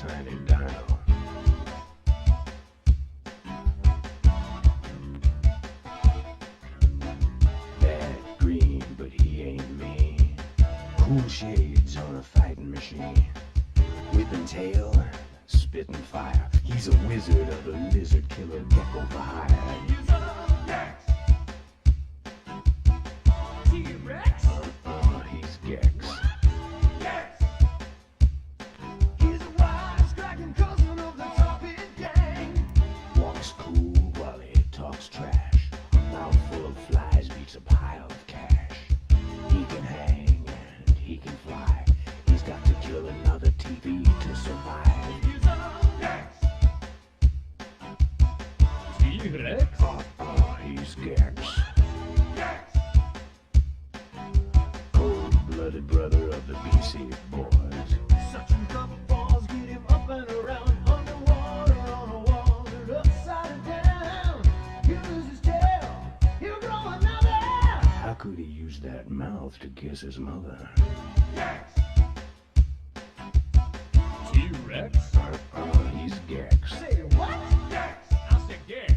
tiny dino. Bad green, but he ain't mean. Cool shades on a fighting machine. Whipping tail and spitting fire. He's a wizard of the lizard killer gecko for hire. T-Rex? He's Gex. He's a wisecracking cousin of the Topic Gang. Walks cool while he talks trash. A mouthful of flies beats a pile of cash. He can hang and he can fly. He's got to kill another TV to survive. He's a Gex. T-Rex? He's Gex. Cold-blooded brother of the BC boys. Such a couple balls, get him up and around. Underwater on a wall, they're upside down. He loses his tail, he'll grow another. How could he use that mouth to kiss his mother? T-Rex? He's Gex. Say what? Gex. I said Gex.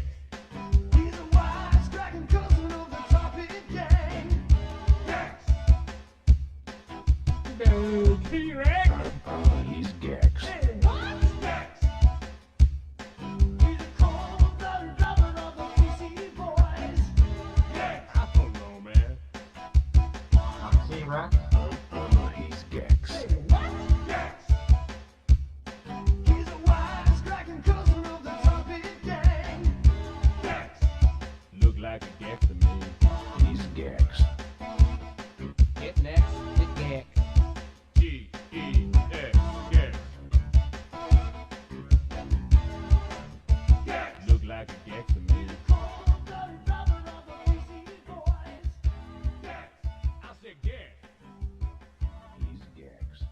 He's a wisecracking cousin of the Topic Gang. Gex. No, T-Rex. He's Gex. Say what? Gex. He's a cold-blooded brother of the PC boys. Gex. I don't know, man. T-Rex? He's Gex. Say what? Gex. He's a wisecracking cousin of the Topic Gang. Gex. Look like a Gex to me. He's Gex. Get next, get Gex. G-E-X, Gex. Gex. Look like a Gex to me. Cold-blooded brother of the PC boys. Gex. I said Gex. He's Gex.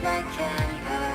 Like temper.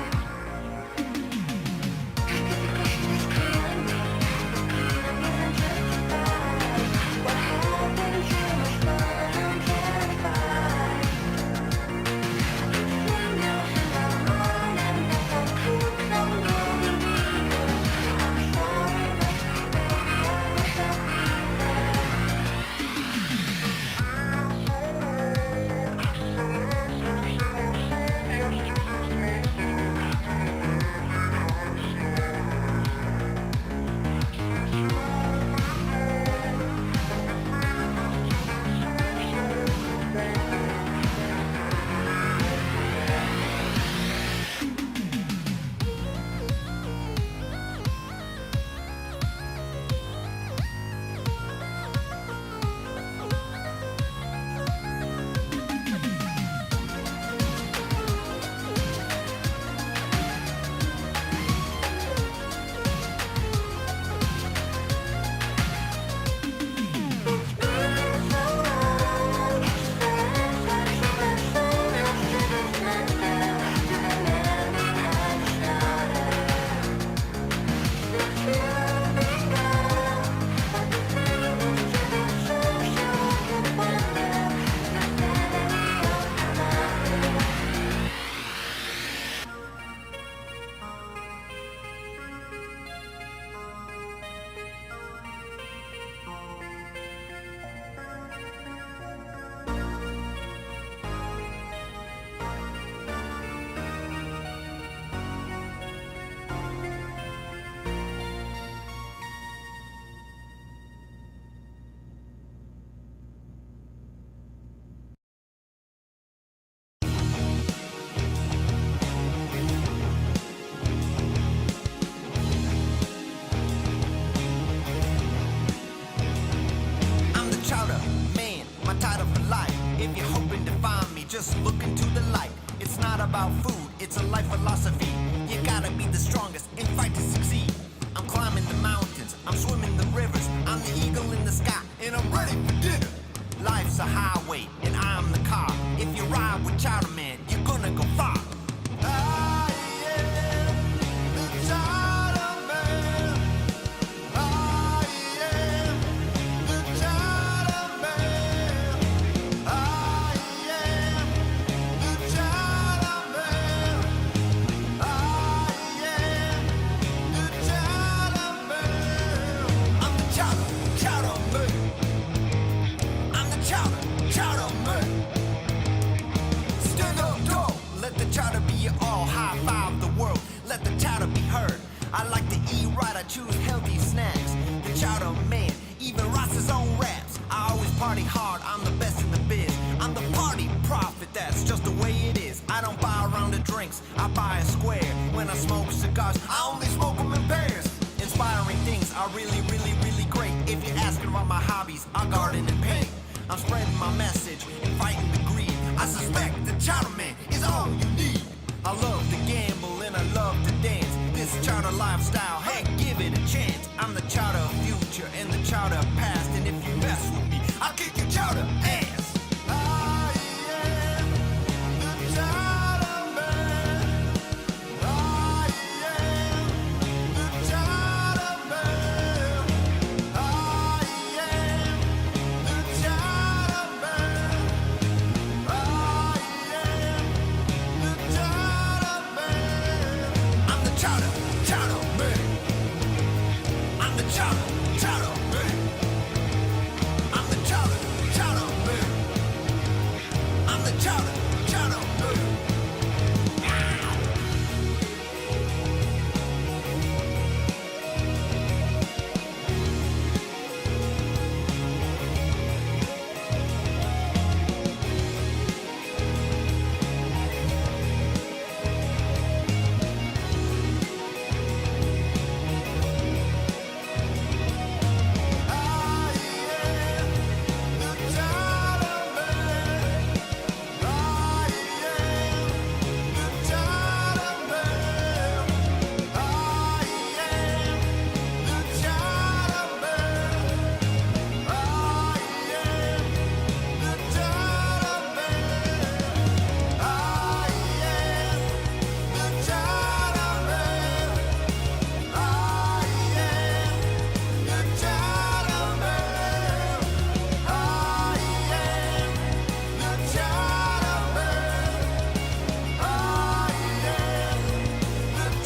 my title for life. If you're hoping to find me, just look into the light. It's not about food, it's a life philosophy. You gotta be the strongest and fight to succeed. I'm climbing the mountains, I'm swimming the rivers. I'm the eagle in the sky, and I'm ready for dinner. Life's a highway, and I'm the car. If you ride with Chowder Man, you're gonna go far. I am the Chowder Man. I am the Chowder Man. I am the Chowder Man. I am the Chowder Man. I'm the Chowder Man. I'm the Chowder Man. Stand up tall, let the chowder be your all. High five the world, let the chowder be heard. I like to eat right, I choose healthy snacks. The Chowder Man even writes his own raps. I always party hard, I'm the best in the biz. I'm the party prophet, that's just the way it is. I don't buy a round of drinks, I buy a square. When I smoke cigars, I only smoke them in pairs. Inspiring things are really, really, really great. If you're asking about my hobbies, I garden and paint. I'm spreading my message and fighting the greed. I suspect the Chowder Man is all you need. I love to gamble and I love to dance. This chowder lifestyle, hey, give it a chance. I'm the chowder future and the chowder past. And if you mess with me, I'll kick your chowder ass. I am the Chowder Man. I am the Chowder Man. I am the Chowder Man. I am the Chowder Man. I'm the Chowder Man. I'm the Chowder Man. I'm the Chowder Man. I'm the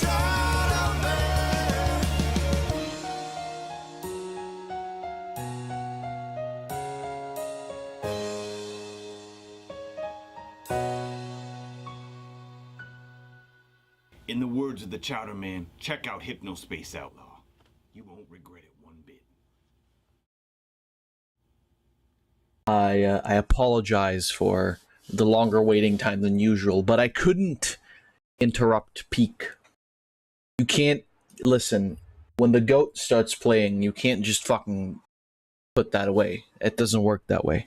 Chowder Man. In the words of the Chowder Man, check out Hypnospace Outlaw. You won't regret it one bit. I apologize for the longer waiting time than usual, but I couldn't interrupt Peak. You can't listen when the goat starts playing. You can't just fucking put that away. It doesn't work that way.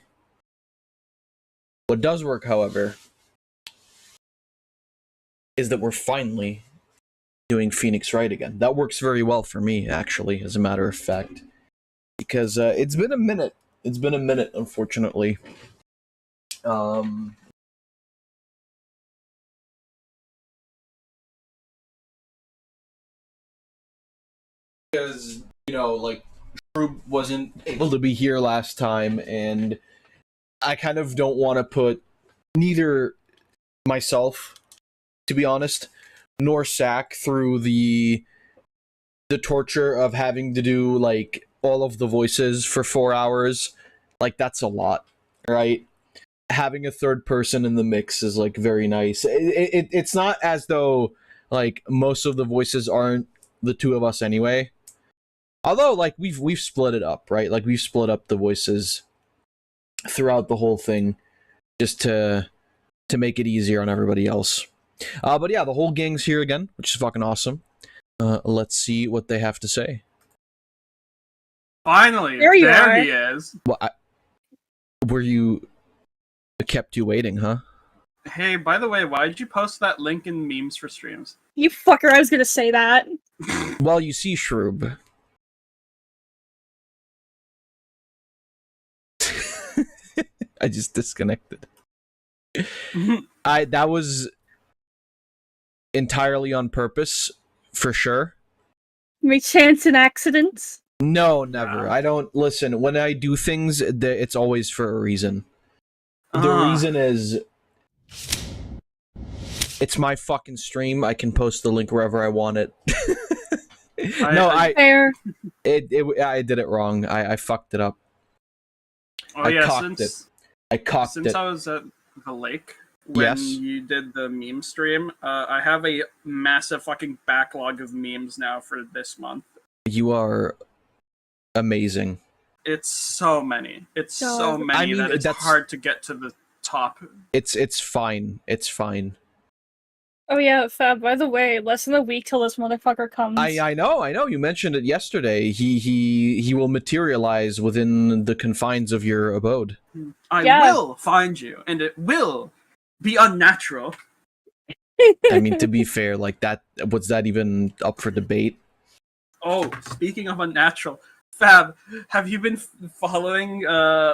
What does work, however, is that we're finally doing Phoenix Wright again. That works very well for me, actually, as a matter of fact, because it's been a minute. It's been a minute, unfortunately. Because, you know, like, Shroob wasn't able to be here last time, and I kind of don't want to put neither myself, to be honest, nor Sack through the torture of having to do, like, all of the voices for 4 hours. Like, that's a lot, right? Having a third person in the mix is, like, very nice. It's not as though, like, most of the voices aren't the two of us anyway. Although, like, we've split it up, right? Like, we've split up the voices throughout the whole thing just to make it easier on everybody else. But yeah, the whole gang's here again, which is fucking awesome. Let's see what they have to say. Finally, There you are. he is. Well, Were you kept you waiting, huh? Hey, by the way, why did you post that link in memes for streams? You fucker, I was gonna say that. Well, you see, Shroob. I just disconnected. That was entirely on purpose, for sure. May chance and accidents. No, never. I don't listen. When I do things, it's always for a reason. The reason is it's my fucking stream. I can post the link wherever I want it. Fair. I did it wrong. I fucked it up. Oh I yeah, cocked it. I cocked it. Since I was at the lake when you did the meme stream, I have a massive fucking backlog of memes now for this month. You are amazing. It's so many. It's so many that it's hard to get to the top. It's fine. It's fine. Oh yeah, Fab, by the way, less than a week till this motherfucker comes. I know. You mentioned it yesterday. He will materialize within the confines of your abode. I will find you, and it will be unnatural. I mean, to be fair, like that, was that even up for debate? Oh, speaking of unnatural, Fab, have you been following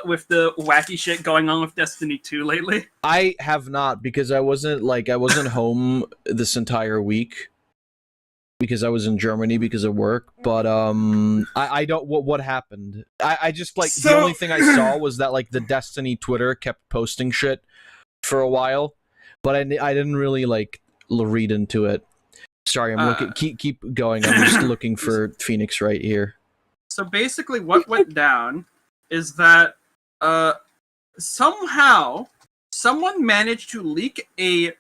with the wacky shit going on with Destiny 2 lately? I have not, because I wasn't home this entire week because I was in Germany because of work. But I don't. What happened? I just the only thing I saw was that like the Destiny Twitter kept posting shit for a while, but I didn't really read into it. Sorry, I'm looking. Keep going. I'm just looking for Phoenix right here. So basically, what went down is that somehow someone managed to leak a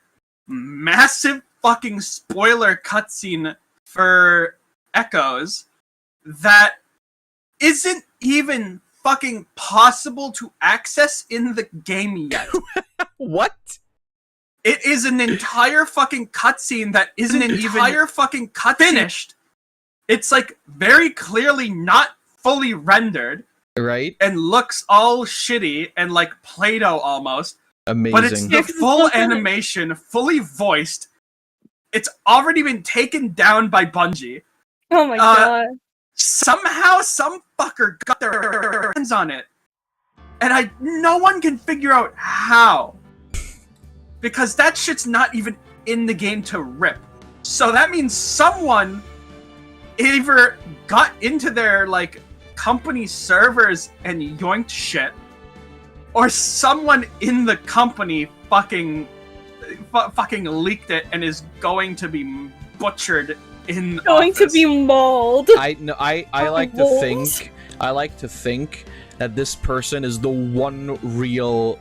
massive fucking spoiler cutscene for Echoes that isn't even fucking possible to access in the game yet. What? It is an entire fucking cutscene that isn't even fucking finished. It's very clearly not fully rendered. Right. And looks all shitty and like Play-Doh almost. Amazing. But it's the full animation, fully voiced. It's already been taken down by Bungie. Oh my god. Somehow some fucker got their hands on it. And no one can figure out how. Because that shit's not even in the game to rip. So that means someone either got into their company servers and yoinked shit, or someone in the company fucking leaked it and is going to be butchered in to be mauled. I like to think that this person is the one real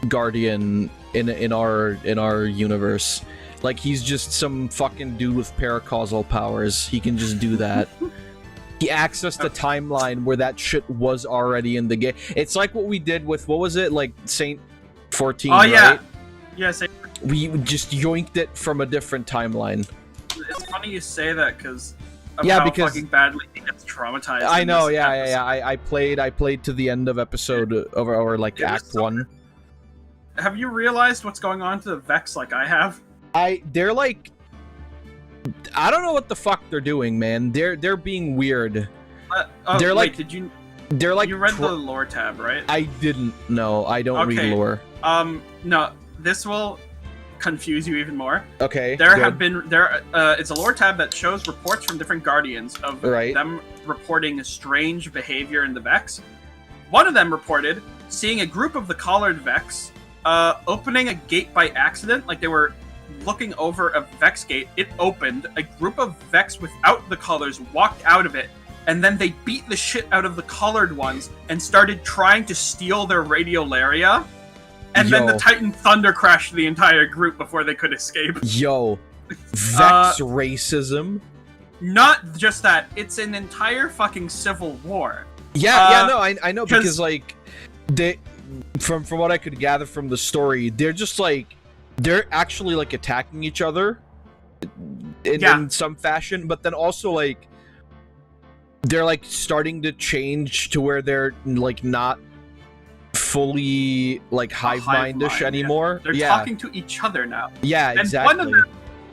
guardian in our universe. Like, he's just some fucking dude with paracausal powers. He can just do that. He accessed a timeline where that shit was already in the game. It's like what we did with, what was it, Saint 14, right? Yeah. Yeah, we just yoinked it from a different timeline. It's funny you say that, because how fucking badly he gets traumatized. I know, yeah. I played to the end of episode, or Act 1. Have you realized what's going on to the Vex like I have? They're I don't know what the fuck they're doing, man. They're being weird. They're did you? They're you read the lore tab, right? I didn't. No, I don't read lore. No, this will confuse you even more. Okay. It's a lore tab that shows reports from different Guardians of them reporting strange behavior in the Vex. One of them reported seeing a group of the collared Vex opening a gate by accident, they were looking over a Vex gate. It opened. A group of Vex without the collars walked out of it, and then they beat the shit out of the collared ones and started trying to steal their radiolaria. And then the Titan Thunder crashed the entire group before they could escape. Yo, Vex racism. Not just that, it's an entire fucking civil war. Yeah, no, I know, because they, from what I could gather from the story, they're just they're actually attacking each other in some fashion, but then also they're starting to change to where they're not fully like hive mindish anymore. They're talking to each other now. Yeah, and exactly.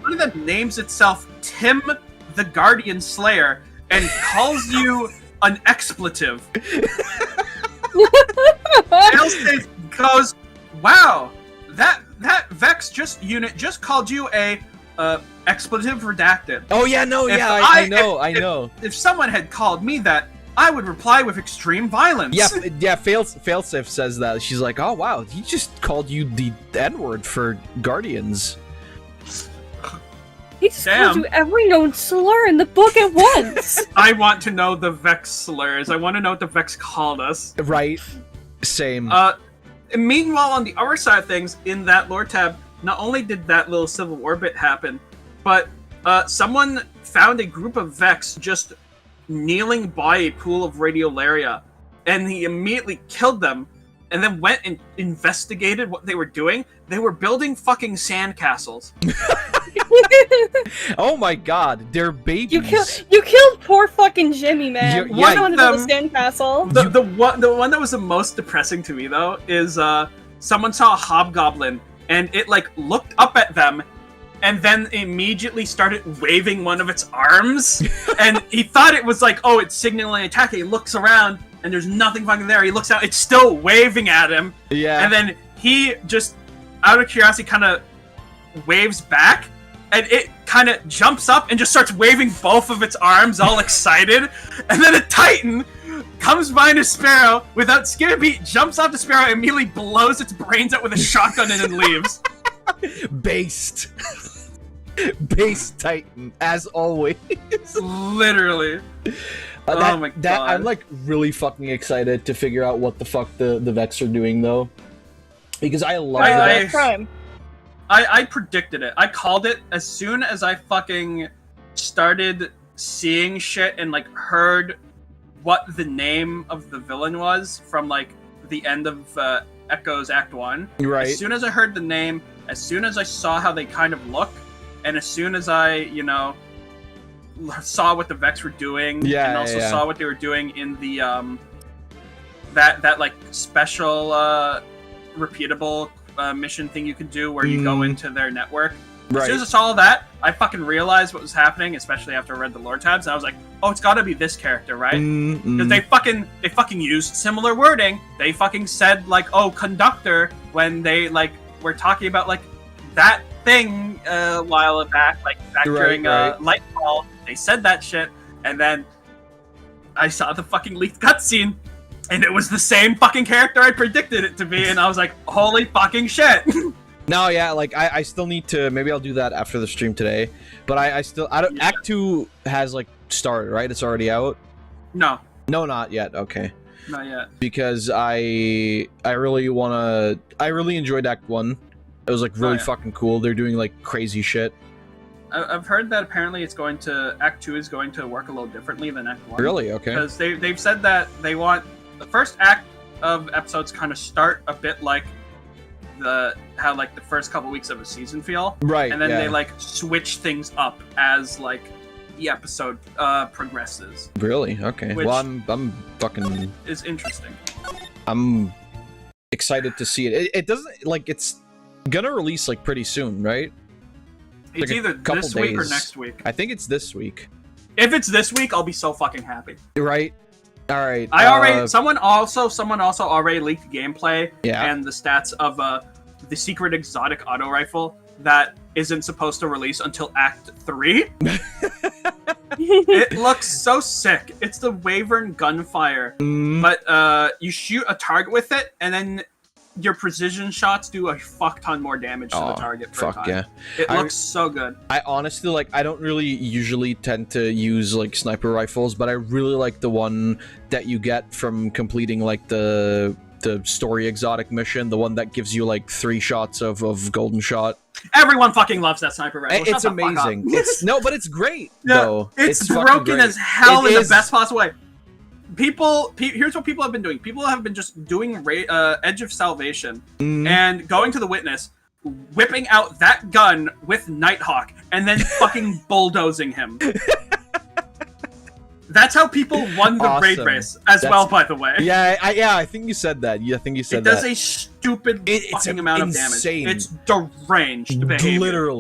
One of them names itself Tim the Guardian Slayer and calls you an expletive. Failsafe goes, wow, that Vex unit just called you a expletive redacted. Oh yeah, no, I know. If someone had called me that, I would reply with extreme violence. Yeah, Failsafe says that. She's like, oh wow, he just called you the N-word for Guardians. He just called you every known slur in the book at once. I want to know the Vex slurs. I want to know what the Vex called us. Right. Same. Meanwhile, on the other side of things, in that lore tab, not only did that little Civil War bit happen, but someone found a group of Vex just kneeling by a pool of radiolaria, and he immediately killed them, and then went and investigated what they were doing. They were building fucking sandcastles. Oh my god, they're babies. You killed poor fucking Jimmy, man. One of them, the sandcastle. The one that was the most depressing to me though is someone saw a hobgoblin and it like looked up at them and then immediately started waving one of its arms and he thought it was like, oh, it's signaling attack. He looks around and there's nothing fucking there. He looks out, it's still waving at him. Yeah. And then he just out of curiosity kind of waves back. And it kind of jumps up and just starts waving both of its arms, all excited. And then a Titan comes behind a Sparrow without skipping a beat, jumps off the Sparrow, and immediately blows its brains out with a shotgun and then leaves. Based. Based Titan, as always. Literally. Oh my god. I'm like really fucking excited to figure out what the fuck the Vex are doing though. Because I love that. Crime. I predicted it. I called it as soon as I fucking started seeing shit and like heard what the name of the villain was from like the end of Echoes Act 1. Right. As soon as I heard the name, as soon as I saw how they kind of look, and as soon as I, you know, saw what the Vex were doing, and also saw what they were doing in the that like special repeatable mission thing you could do where you go into their network. As soon as I saw all that, I fucking realized what was happening, especially after I read the lore tabs, and I was like, oh, it's gotta be this character, right? Because they fucking used similar wording. They fucking said, like, oh, conductor, when they, like, were talking about, like, that thing a while back, like, back during Lightfall. They said that shit, and then I saw the fucking leaked cutscene, and it was the same fucking character I predicted it to be, and I was like, holy fucking shit. No, yeah, like, I still need to, maybe I'll do that after the stream today, but I don't, Act 2 has, like, started, right? It's already out? No. No, not yet, okay. Not yet. Because I really enjoyed Act 1. It was, like, really fucking cool. They're doing, like, crazy shit. I've heard that apparently it's going to, Act 2 is going to work a little differently than Act 1. Really? Okay. Because they've said that they want, the first act of episodes kind of start a bit like how like the first couple weeks of a season feel, right? And then they like switch things up as like the episode progresses. Really? Okay. Well, I'm fucking. It's interesting. I'm excited to see it. It doesn't like it's gonna release like pretty soon, right? It's like either this week or next week. I think it's this week. If it's this week, I'll be so fucking happy. Right. All right. I already. Someone also already leaked gameplay Yeah. and the stats of the secret exotic auto rifle that isn't supposed to release until Act 3. It looks so sick. It's the Wyvern gunfire, but you shoot a target with it, and then your precision shots do a fuck ton more damage to the target per time. Yeah. It looks so good. I honestly, like, I don't really usually tend to use, like, sniper rifles, but I really like the one that you get from completing, like, the story exotic mission, the one that gives you, like, 3 shots of golden shot. Everyone fucking loves that sniper rifle. It's amazing. But it's great, though. It's broken as hell in the best possible way. Here's what people have been doing. People have been just doing Edge of Salvation and going to the Witness, whipping out that gun with Nighthawk, and then fucking bulldozing him. That's how people won the raid Awesome. race as well, by the way. Yeah, I think you said that. Yeah, I think you said It that. does a stupid fucking amount of damage. It's deranged behavior.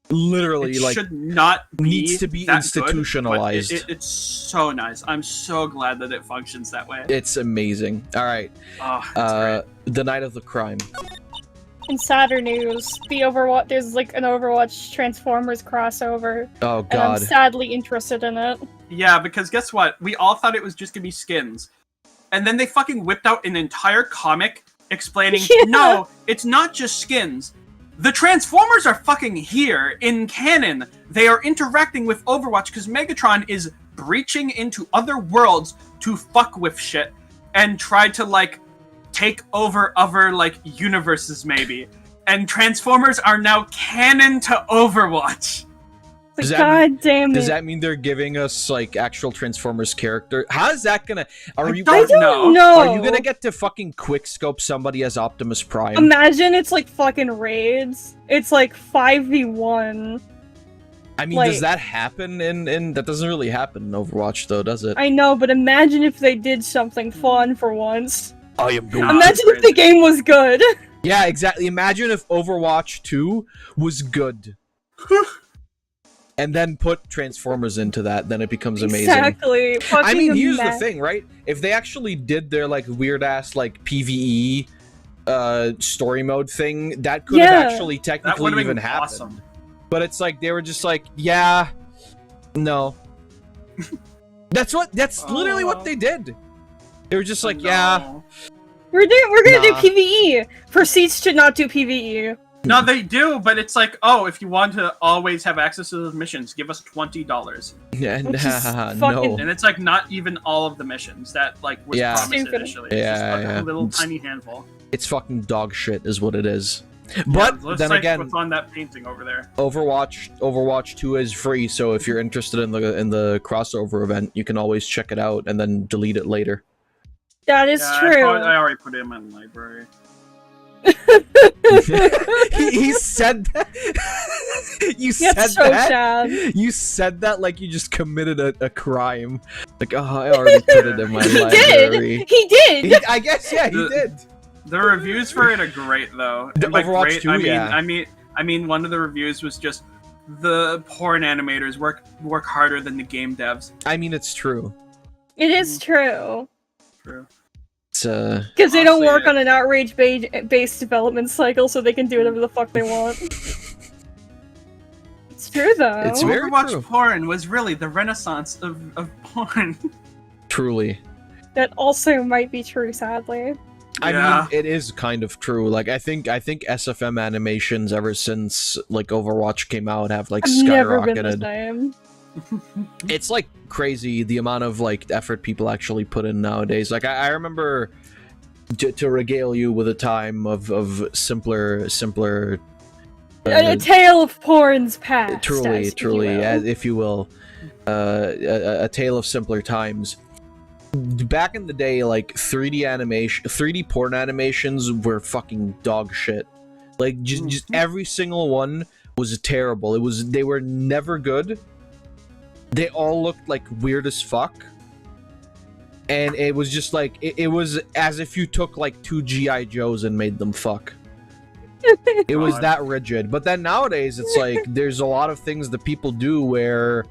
Literally, it like should not be needs to be that institutionalized. Good, it's so nice. I'm so glad that it functions that way. It's amazing. All right, the night of the crime. In sadder news, there's like an Overwatch Transformers crossover. Oh And I'm god. sadly interested in it. Yeah, because guess what? We all thought it was just gonna be skins, and then they fucking whipped out an entire comic explaining, no, it's not just skins. The Transformers are fucking here in canon. They are interacting with Overwatch because Megatron is breaching into other worlds to fuck with shit and try to like take over other like universes maybe. And Transformers are now canon to Overwatch. God damn it. Does that mean they're giving us like actual Transformers character? How is that gonna? I don't know. Are you gonna get to fucking quickscope somebody as Optimus Prime? Imagine it's like fucking raids. It's like 5v1. I mean, does that happen in that doesn't really happen in Overwatch though, does it? I know, but imagine if they did something fun for once. I am going. Imagine if the game was good. Yeah, exactly. Imagine if Overwatch 2 was good. And then put Transformers into that, then it becomes amazing. Exactly. I mean, here's the thing, right? If they actually did their like weird ass like PvE story mode thing, that could have actually technically even happened. Awesome. But it's like they were just like, yeah, no. That's literally what they did. They were just like, yeah. We're gonna do PvE. Proceeds to not do PvE. No, they do, but it's like, oh, if you want to always have access to those missions, give us $20. Yeah, no. And it's like not even all of the missions that like was promised initially. It's just like a little tiny handful. It's fucking dog shit, is what it is. But then again, what's on that painting over there? Overwatch 2 is free, so if you're interested in the crossover event, you can always check it out and then delete it later. That is true. I already put it in my library. he said that. You said that. You said that like you just committed a crime. Like, oh, I already put it in my library. He did. I guess, yeah, he did. The reviews for it are great, though. The Overwatch 2, I mean, one of the reviews was just the porn animators work harder than the game devs. I mean, it's true. It is true. True. Because they don't work on an outrage-based development cycle, so they can do whatever the fuck they want. It's true, though. It's very Overwatch porn was really the renaissance of porn. Truly. That also might be true, sadly. I mean, it is kind of true. Like, I think SFM animations ever since like Overwatch came out have like skyrocketed. Never been the same. It's like crazy the amount of like effort people actually put in nowadays. Like I remember to regale you with a time of simpler a tale of porn's past. Truly, if you will, a tale of simpler times. Back in the day, like 3D porn animations were fucking dog shit. Like just every single one was terrible. They were never good. They all looked like weird as fuck. And it was just like, it was as if you took like 2 G.I. Joes and made them fuck. It was that rigid. But then nowadays, it's like, there's a lot of things that people do where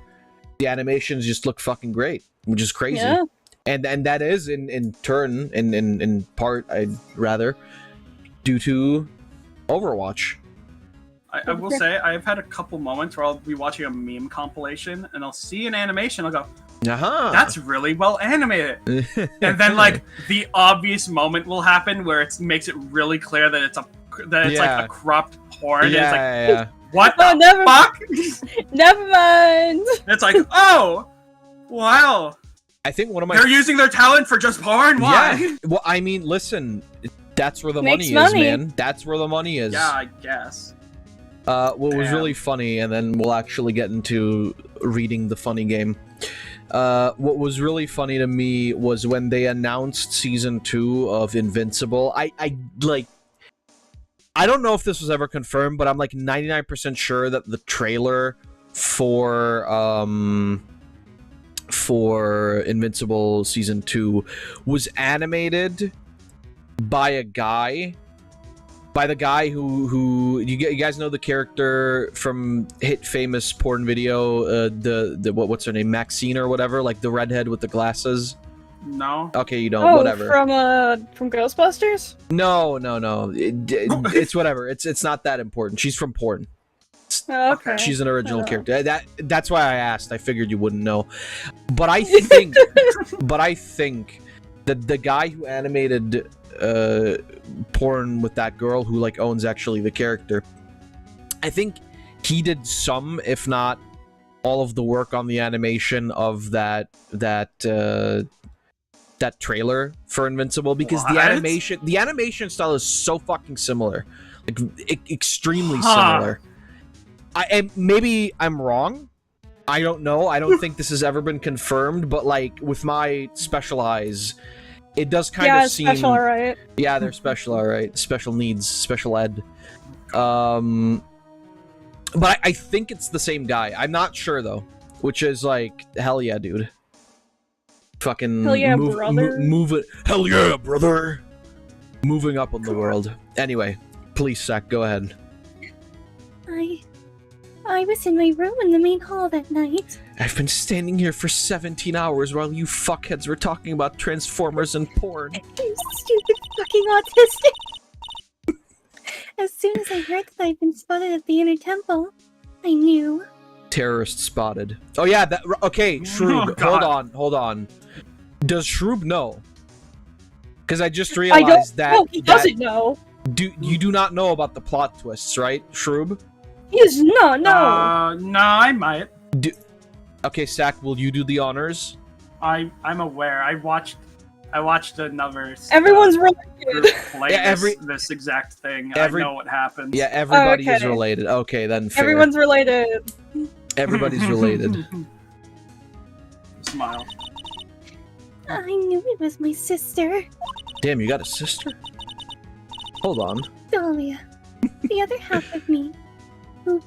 the animations just look fucking great, which is crazy. Yeah. And that is in part, I'd rather, due to Overwatch. I will say, I've had a couple moments where I'll be watching a meme compilation, and I'll see an animation, I'll go, that's really well animated. And then, like, the obvious moment will happen where it makes it really clear that it's like a cropped porn. And it's like, what the fuck? Never mind. It's like, oh, wow. I think one of my... They're using their talent for just porn? Why? Yeah. Well, I mean, listen, that's where the money is, man. That's where the money is. Yeah, I guess. What was really funny, and then we'll actually get into reading the funny game. What was really funny to me was when they announced Season 2 of Invincible. I don't know if this was ever confirmed, but I'm like 99% sure that the trailer for for Invincible Season 2 was animated by a guy, by the guy who you guys know the character from hit famous porn video, the what's her name, Maxine or whatever, like the redhead with the glasses. No. Okay, you don't. Oh, whatever. From Ghostbusters? No. It's whatever. It's not that important. She's from porn. Oh, okay. She's an original character. That's why I asked. I figured you wouldn't know. But I think that the guy who animated porn with that girl who like owns actually the character, I think he did some, if not all of the work on the animation of that trailer for Invincible, because the animation style is so fucking similar, like extremely similar. And maybe I'm wrong. I don't know. I don't think this has ever been confirmed, but like with my special eyes, it does kind of seem. Yeah, special, alright. Yeah, they're special, alright. Special needs, special ed. But I think it's the same guy. I'm not sure though. Which is like, hell yeah, dude. Fucking hell yeah, brother. Move it. Hell yeah, brother. Moving up on the world. Anyway, please, Zach, go ahead. I was in my room in the main hall that night. I've been standing here for 17 hours while you fuckheads were talking about Transformers and porn. You stupid fucking autistic. As soon as I heard that I'd been spotted at the inner temple, I knew. Terrorist spotted. Oh yeah, okay, Shroob, hold on. Does Shroob know? Because I just realized No, he doesn't know. You do not know about the plot twists, right, Shroob? He's not, no. No, I might. Okay, Sack, will you do the honors? I'm aware. I watched another. Everyone's related. Play this exact thing. I know what happens. Yeah, everybody is related. Okay, then fair. Everyone's related. Everybody's related. Smile. I knew it was my sister. Damn, you got a sister? Hold on. Dahlia. The other half of me. Who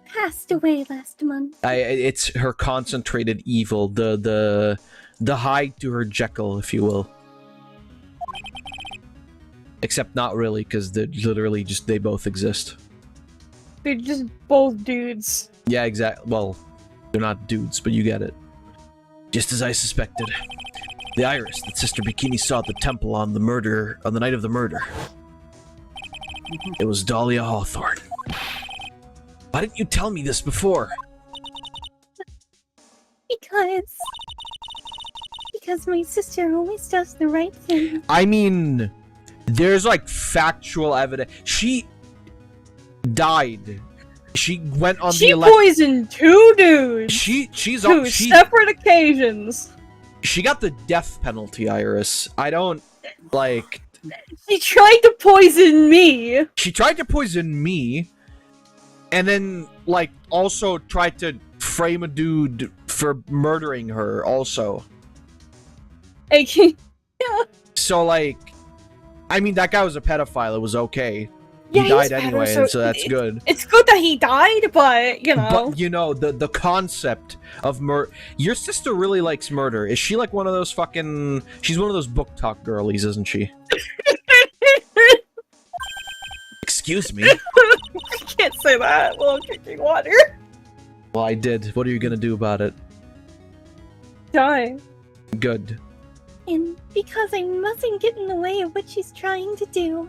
passed away last month. It's her concentrated evil, the Hyde to her Jekyll, if you will. Except not really, because they're literally just, they both exist. They're just both dudes. Yeah, exactly. Well, they're not dudes, but you get it. Just as I suspected. The iris that Sister Bikini saw at the temple on the night of the murder. It was Dahlia Hawthorne. Why didn't you tell me this before? Because my sister always does the right thing. I mean, there's like factual evidence. She died. She went on She poisoned two dudes. She's on two separate occasions. She got the death penalty, Iris. I don't like. She tried to poison me. She tried to poison me, and then like also tried to frame a dude for murdering her. Also. Yeah. So like, I mean, that guy was a pedophile. It was okay. He died anyway, so that's good. It's good that he died, but you know. But you know, the concept of murder. Your sister really likes murder. Is she like one of those fucking? She's one of those book talk girlies, isn't she? Excuse me. I can't say that while I'm drinking water. Well, I did. What are you gonna do about it? Die. Good. And because I mustn't get in the way of what she's trying to do.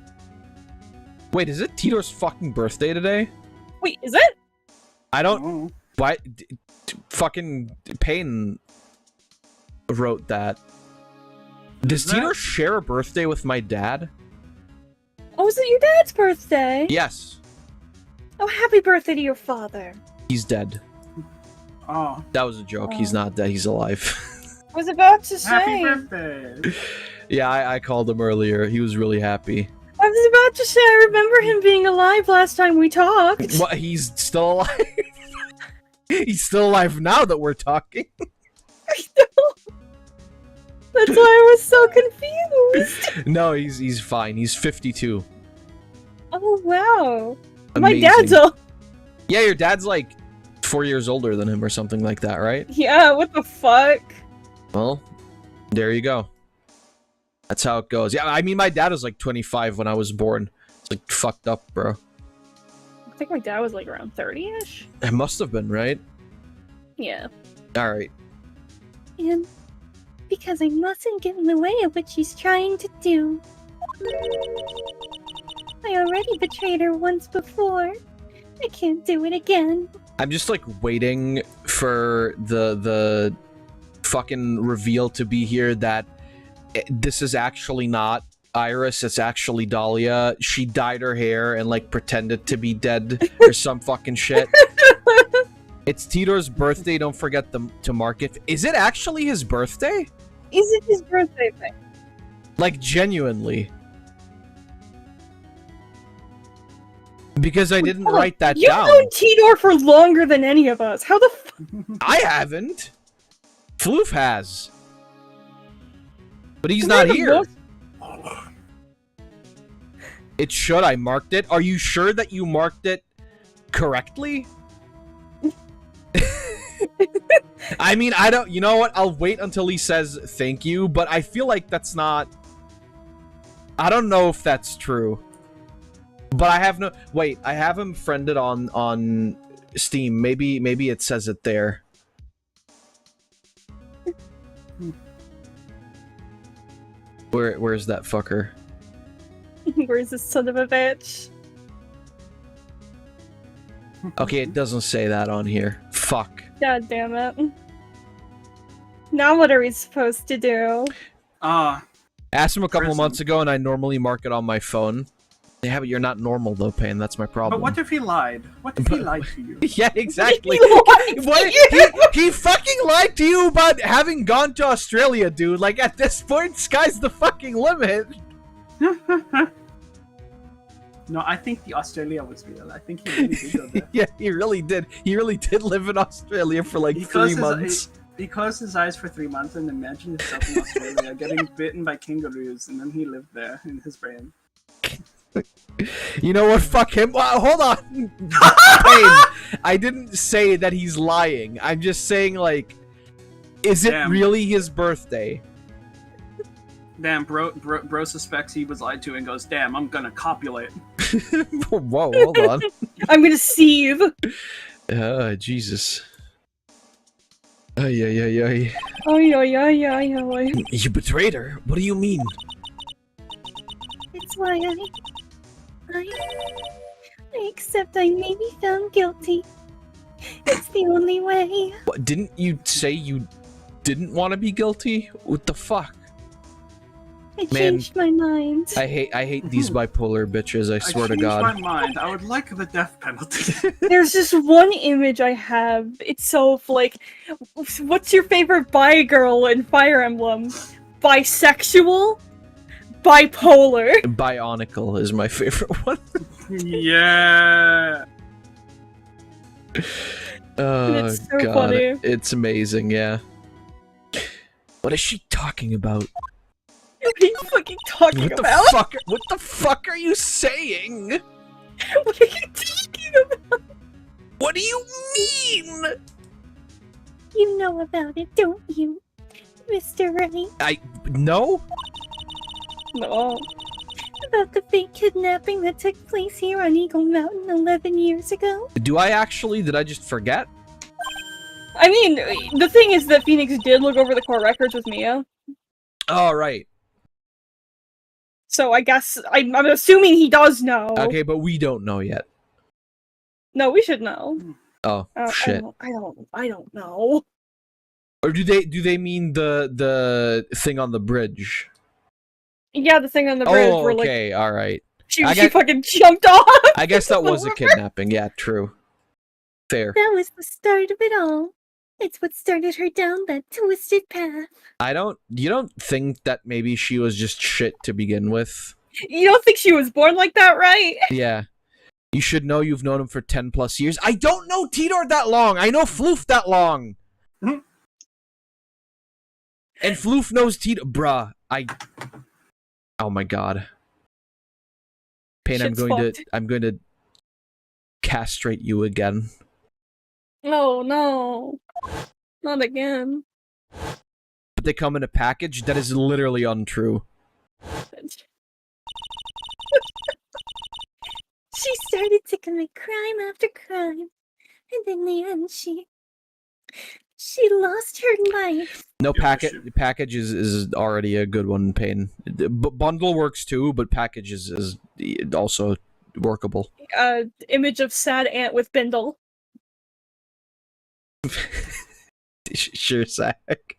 Wait, is it Tito's fucking birthday today? Wait, is it? I don't. Why? Fucking Payne wrote that. Does Tito share a birthday with my dad? Oh, is it your dad's birthday? Yes. Oh, happy birthday to your father. He's dead. Oh. That was a joke. He's not dead. He's alive. I was about to say. Happy birthday. Yeah, I called him earlier. He was really happy. I was about to say, I remember him being alive last time we talked. What? He's still alive? He's still alive now that we're talking? I know. That's why I was so confused. No, he's fine. He's 52. Oh, wow. Amazing. My dad's Yeah, your dad's like 4 years older than him or something like that, right? Yeah, what the fuck? Well, there you go. That's how it goes. Yeah, I mean, my dad was like 25 when I was born. It's like fucked up, bro. I think my dad was like around 30-ish. It must have been, right? Yeah. Alright. And because I mustn't get in the way of what she's trying to do. I already betrayed her once before. I can't do it again. I'm just like waiting for the fucking reveal to be here that this is actually not Iris, it's actually Dahlia. She dyed her hair and like pretended to be dead or some fucking shit. It's Tidor's birthday, don't forget to mark it. Is it actually his birthday? Is it his birthday thing? Like, genuinely. Because I didn't write that down. You've known Tidor for longer than any of us. How the f- I haven't. Floof has. But he's not here. It should. I marked it. Are you sure that you marked it correctly? I mean, I don't... You know what? I'll wait until he says thank you, but I feel like that's not... I don't know if that's true. But I have no... Wait, I have him friended on Steam. Maybe it says it there. Where's that fucker? Where's this son of a bitch? Okay, it doesn't say that on here. Fuck. God damn it. Now what are we supposed to do? Asked him a couple of months ago, and I normally mark it on my phone. Yeah, but you're not normal though, Pain. That's my problem. But what if he lied? What if he lied to you? Yeah, exactly. He fucking lied to you about having gone to Australia, dude. Like, at this point, sky's the fucking limit. No, I think the Australia was real. I think he really did go there. Yeah, he really did. He really did live in Australia for like 3 months. He closed his eyes for 3 months and imagined himself in Australia getting bitten by kangaroos, and then he lived there in his brain. You know what? Fuck him. Hold on. Pain. I didn't say that he's lying. I'm just saying, like, is it really his birthday? Damn, bro suspects he was lied to and goes, damn, I'm gonna copulate. Whoa, hold on. I'm gonna seethe. Jesus. Ay. You betrayed her? What do you mean? It's why I accept I may be found guilty. It's the only way. What, didn't you say you didn't want to be guilty? What the fuck? I changed my mind. I hate these bipolar bitches, I swear to God. I changed my mind. I would like the death penalty. There's this one image I have. It's so, like, what's your favorite bi girl in Fire Emblem? Bisexual? Bipolar. Bionicle is my favorite one. Yeah. Oh, it's so God. funny. It's amazing, yeah. What is she talking about? What are you fucking talking about? What the fuck are you saying? What are you talking about? What do you mean? You know about it, don't you, Mr. Right? No? No. About the fake kidnapping that took place here on Eagle Mountain 11 years ago? Do I actually? Did I just forget? I mean, the thing is that Phoenix did look over the core records with Mia. Oh, right. So I guess, I'm assuming he does know. Okay, but we don't know yet. No, we should know. Oh, shit. I don't know. Or do they mean the thing on the bridge? Yeah, the thing on the bridge where, okay, like, alright. she fucking jumped off! I guess that was a kidnapping, yeah, true. Fair. That was the start of it all. It's what started her down that twisted path. You don't think that maybe she was just shit to begin with? You don't think she was born like that, right? Yeah. You should know you've known him for 10 plus years. I don't know Tidor that long! I know Floof that long! And Floof knows Tidor. Bruh, oh my God. Pain, I'm going to castrate you again. Oh no. Not again. But they come in a package? That is literally untrue. She started to commit crime after crime, and in the end, she lost her life. No, package is already a good one, Pain. Bundle works too, but package is also workable. Image of sad ant with bindle. Sure, Zach.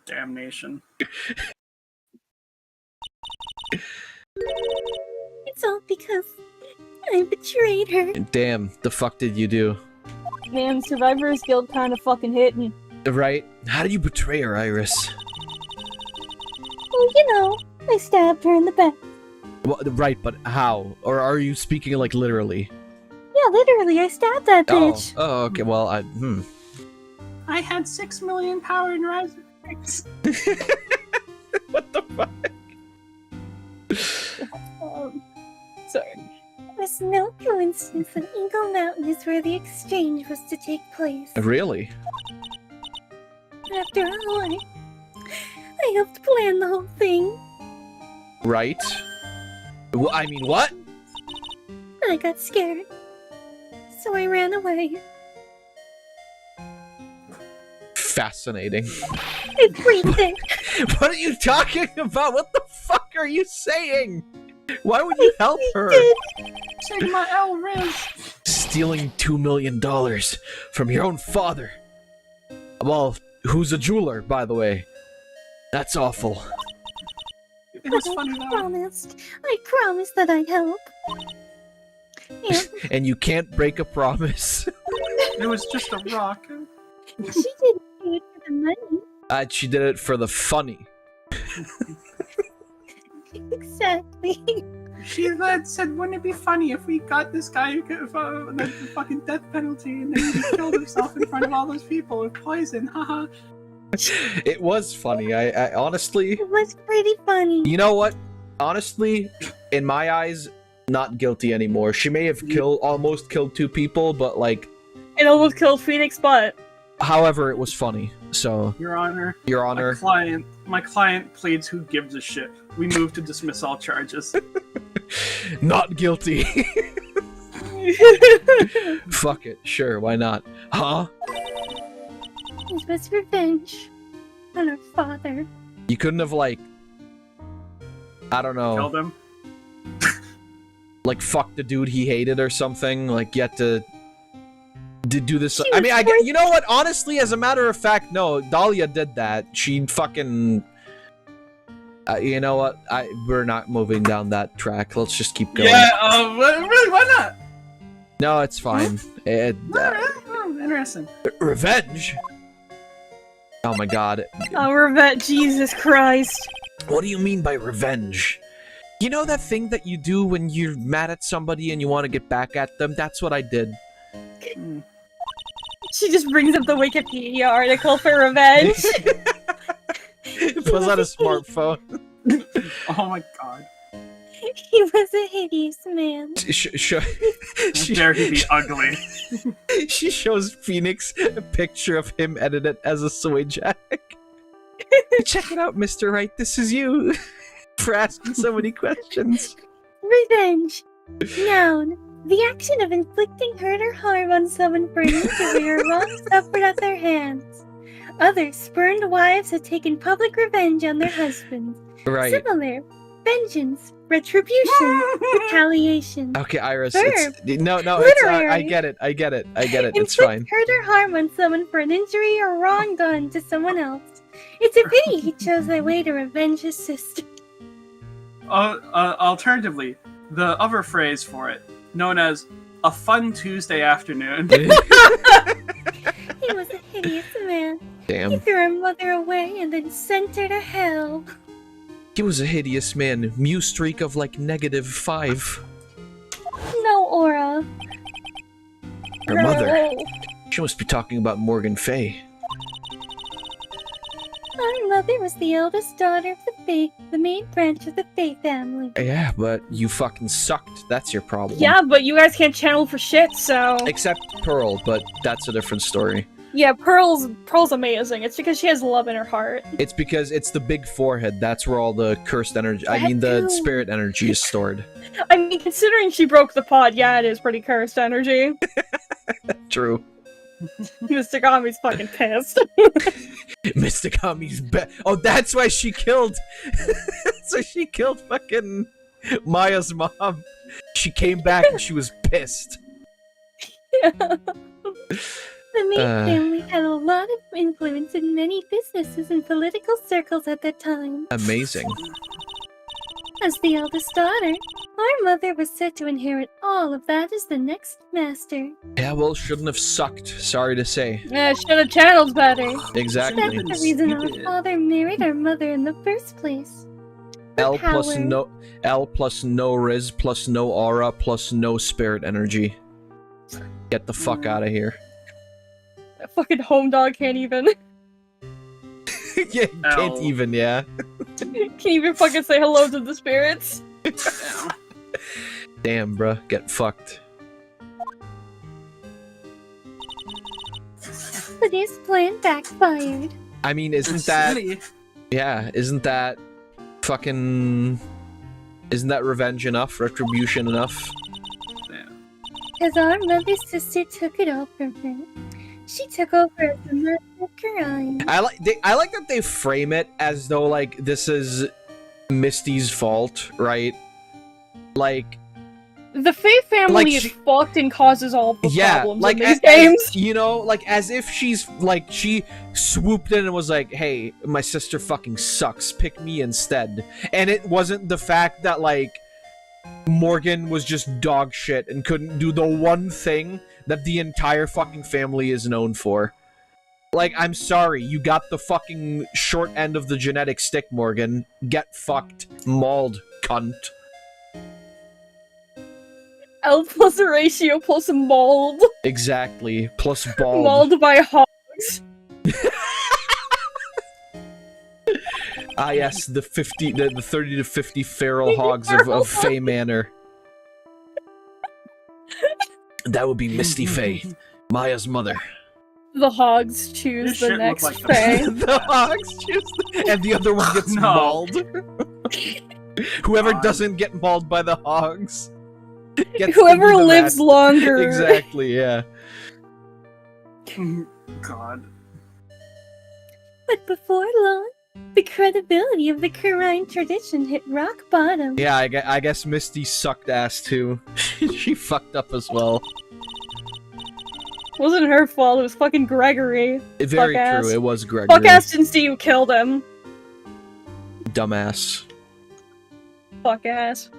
Damnation. It's all because I betrayed her. Damn, the fuck did you do? Man, Survivor's Guild kind of fucking hitting. Right? How did you betray her, Iris? Well, you know, I stabbed her in the back. Well, right, but how? Or are you speaking like literally? Yeah, literally, I stabbed that bitch. Oh, okay, well, I had 6 million power in Rise. What the fuck? Sorry. It was no coincidence that Eagle Mountain is where the exchange was to take place. Really? After all, I helped plan the whole thing. Right? Well, I mean, what? I got scared, so I ran away. Fascinating. I breathed it. What are you talking about? What the fuck are you saying? Why would you help her? Sigma L Riz. Stealing $2 million from your own father. Well, who's a jeweler, by the way. That's awful. It was funny though. I promised that I'd help. And you can't break a promise. It was just a rock. She didn't do it for the money. She did it for the funny. Exactly. She said, wouldn't it be funny if we got this guy who could the fucking death penalty and then he killed himself in front of all those people with poison, haha. It was funny. I honestly... It was pretty funny. You know what? Honestly, in my eyes, not guilty anymore. She may have almost killed 2 people, but like... It almost killed Phoenix Butt. However, it was funny, so... Your Honor. Your Honor. My client pleads who gives a shit. We move to dismiss all charges. Not guilty. Fuck it. Sure, why not? Huh? It was revenge on her father. You couldn't have, like... I don't know. Killed him? Like, fuck the dude he hated or something? Like, you had to do this... I mean, you know what? Honestly, as a matter of fact, no. Dahlia did that. She fucking... you know what? We're not moving down that track. Let's just keep going. Yeah, really, why not? No, it's fine. Interesting. Revenge? Oh my god. Oh, revenge. Jesus Christ. What do you mean by revenge? You know that thing that you do when you're mad at somebody and you want to get back at them? That's what I did. She just brings up the Wikipedia article for revenge. It was on a smartphone. Oh my god. He was a hideous man. How dare he be ugly? She shows Phoenix a picture of him edited as a soy jack. Check it out, Mr. Right. This is you. For asking so many questions. Revenge. Noun. The action of inflicting hurt or harm on someone for an injury or wrong suffered at their hands. Other spurned wives have taken public revenge on their husbands. Right. Similar. Vengeance. Retribution. Retaliation. Okay, Iris. Verb. I get it. It's fine. Hurt or harm on someone for an injury or wrong done to someone else. It's a pity he chose that way to revenge his sister. Alternatively, the other phrase for it, known as a fun Tuesday afternoon. He was a hideous man. Damn. He threw her mother away and then sent her to hell. He was a hideous man. Mew streak of like -5. No aura. Her mother. She must be talking about Morgan Fay. Our mother was the eldest daughter of the main branch of the Fae family. Yeah, but you fucking sucked. That's your problem. Yeah, but you guys can't channel for shit, so... Except Pearl, but that's a different story. Yeah, Pearl's amazing. It's because she has love in her heart. It's because it's the big forehead. That's where all the cursed energy, the spirit energy is stored. I mean, considering she broke the pod, yeah, it is pretty cursed energy. True. Mr. Gami's fucking pissed. Mr. Gami's oh, that's why she killed... so she killed fucking Maya's mom. She came back and she was pissed. Yeah. The main family had a lot of influence in many businesses and political circles at that time. Amazing. As the eldest daughter, our mother was set to inherit all of that as the next master. Yeah, well, shouldn't have sucked. Sorry to say. Yeah, should have channeled better. Exactly. That's the reason our father married our mother in the first place. L plus no Riz plus no aura plus no spirit energy. Get the fuck out of here. That fucking home dog can't even. Yeah, can't even, yeah. Can't even fucking say hello to the spirits. Damn, bruh, get fucked. But his plan backfired. I mean, isn't that... Yeah, isn't that fucking... Isn't that revenge enough? Retribution enough? As our mother's sister took it all from her. She took over as the mother of crime. I like that they frame it as though, like, this is Misty's fault, right? Like... The Fae family is fucked and causes all the problems like, in these games. You know, like, as if she's, like, she swooped in and was like, hey, my sister fucking sucks, pick me instead. And it wasn't the fact that, like, Morgan was just dog shit and couldn't do the one thing that the entire fucking family is known for. Like, I'm sorry, you got the fucking short end of the genetic stick, Morgan. Get fucked. Mauled, cunt. L plus a ratio plus mauled. Exactly. Plus bald. Mauled by hogs. Ah yes, the 30 to 50 feral hogs of Fae Manor. That would be Misty Fae, Maya's mother. The hogs choose the next like Fae. The hogs choose and the other one gets mauled. Whoever doesn't get mauled by the hogs gets Whoever lives longer. Exactly, yeah. God. But before long, the credibility of the Karine tradition hit rock bottom. Yeah, I guess Misty sucked ass too. She fucked up as well. Wasn't her fault, it was fucking Gregory. Very Fuck true, ass. it was Gregory. Fuck ass didn't see you killed him. Dumbass. Fuck ass.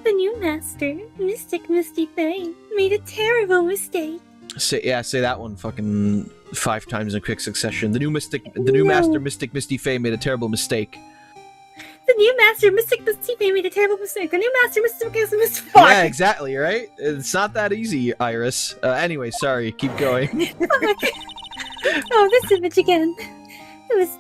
The new master, Mystic Misty Fae, made a terrible mistake. Say that one fucking 5 times in quick succession. The new master, Mystic Misty Fae, made a terrible mistake. The new master, Mystic Misty Fae, made a terrible mistake. The new master, Mystic Misty Fae. Yeah, exactly, right? It's not that easy, Iris. Anyway, sorry, keep going. Oh, this image again. It was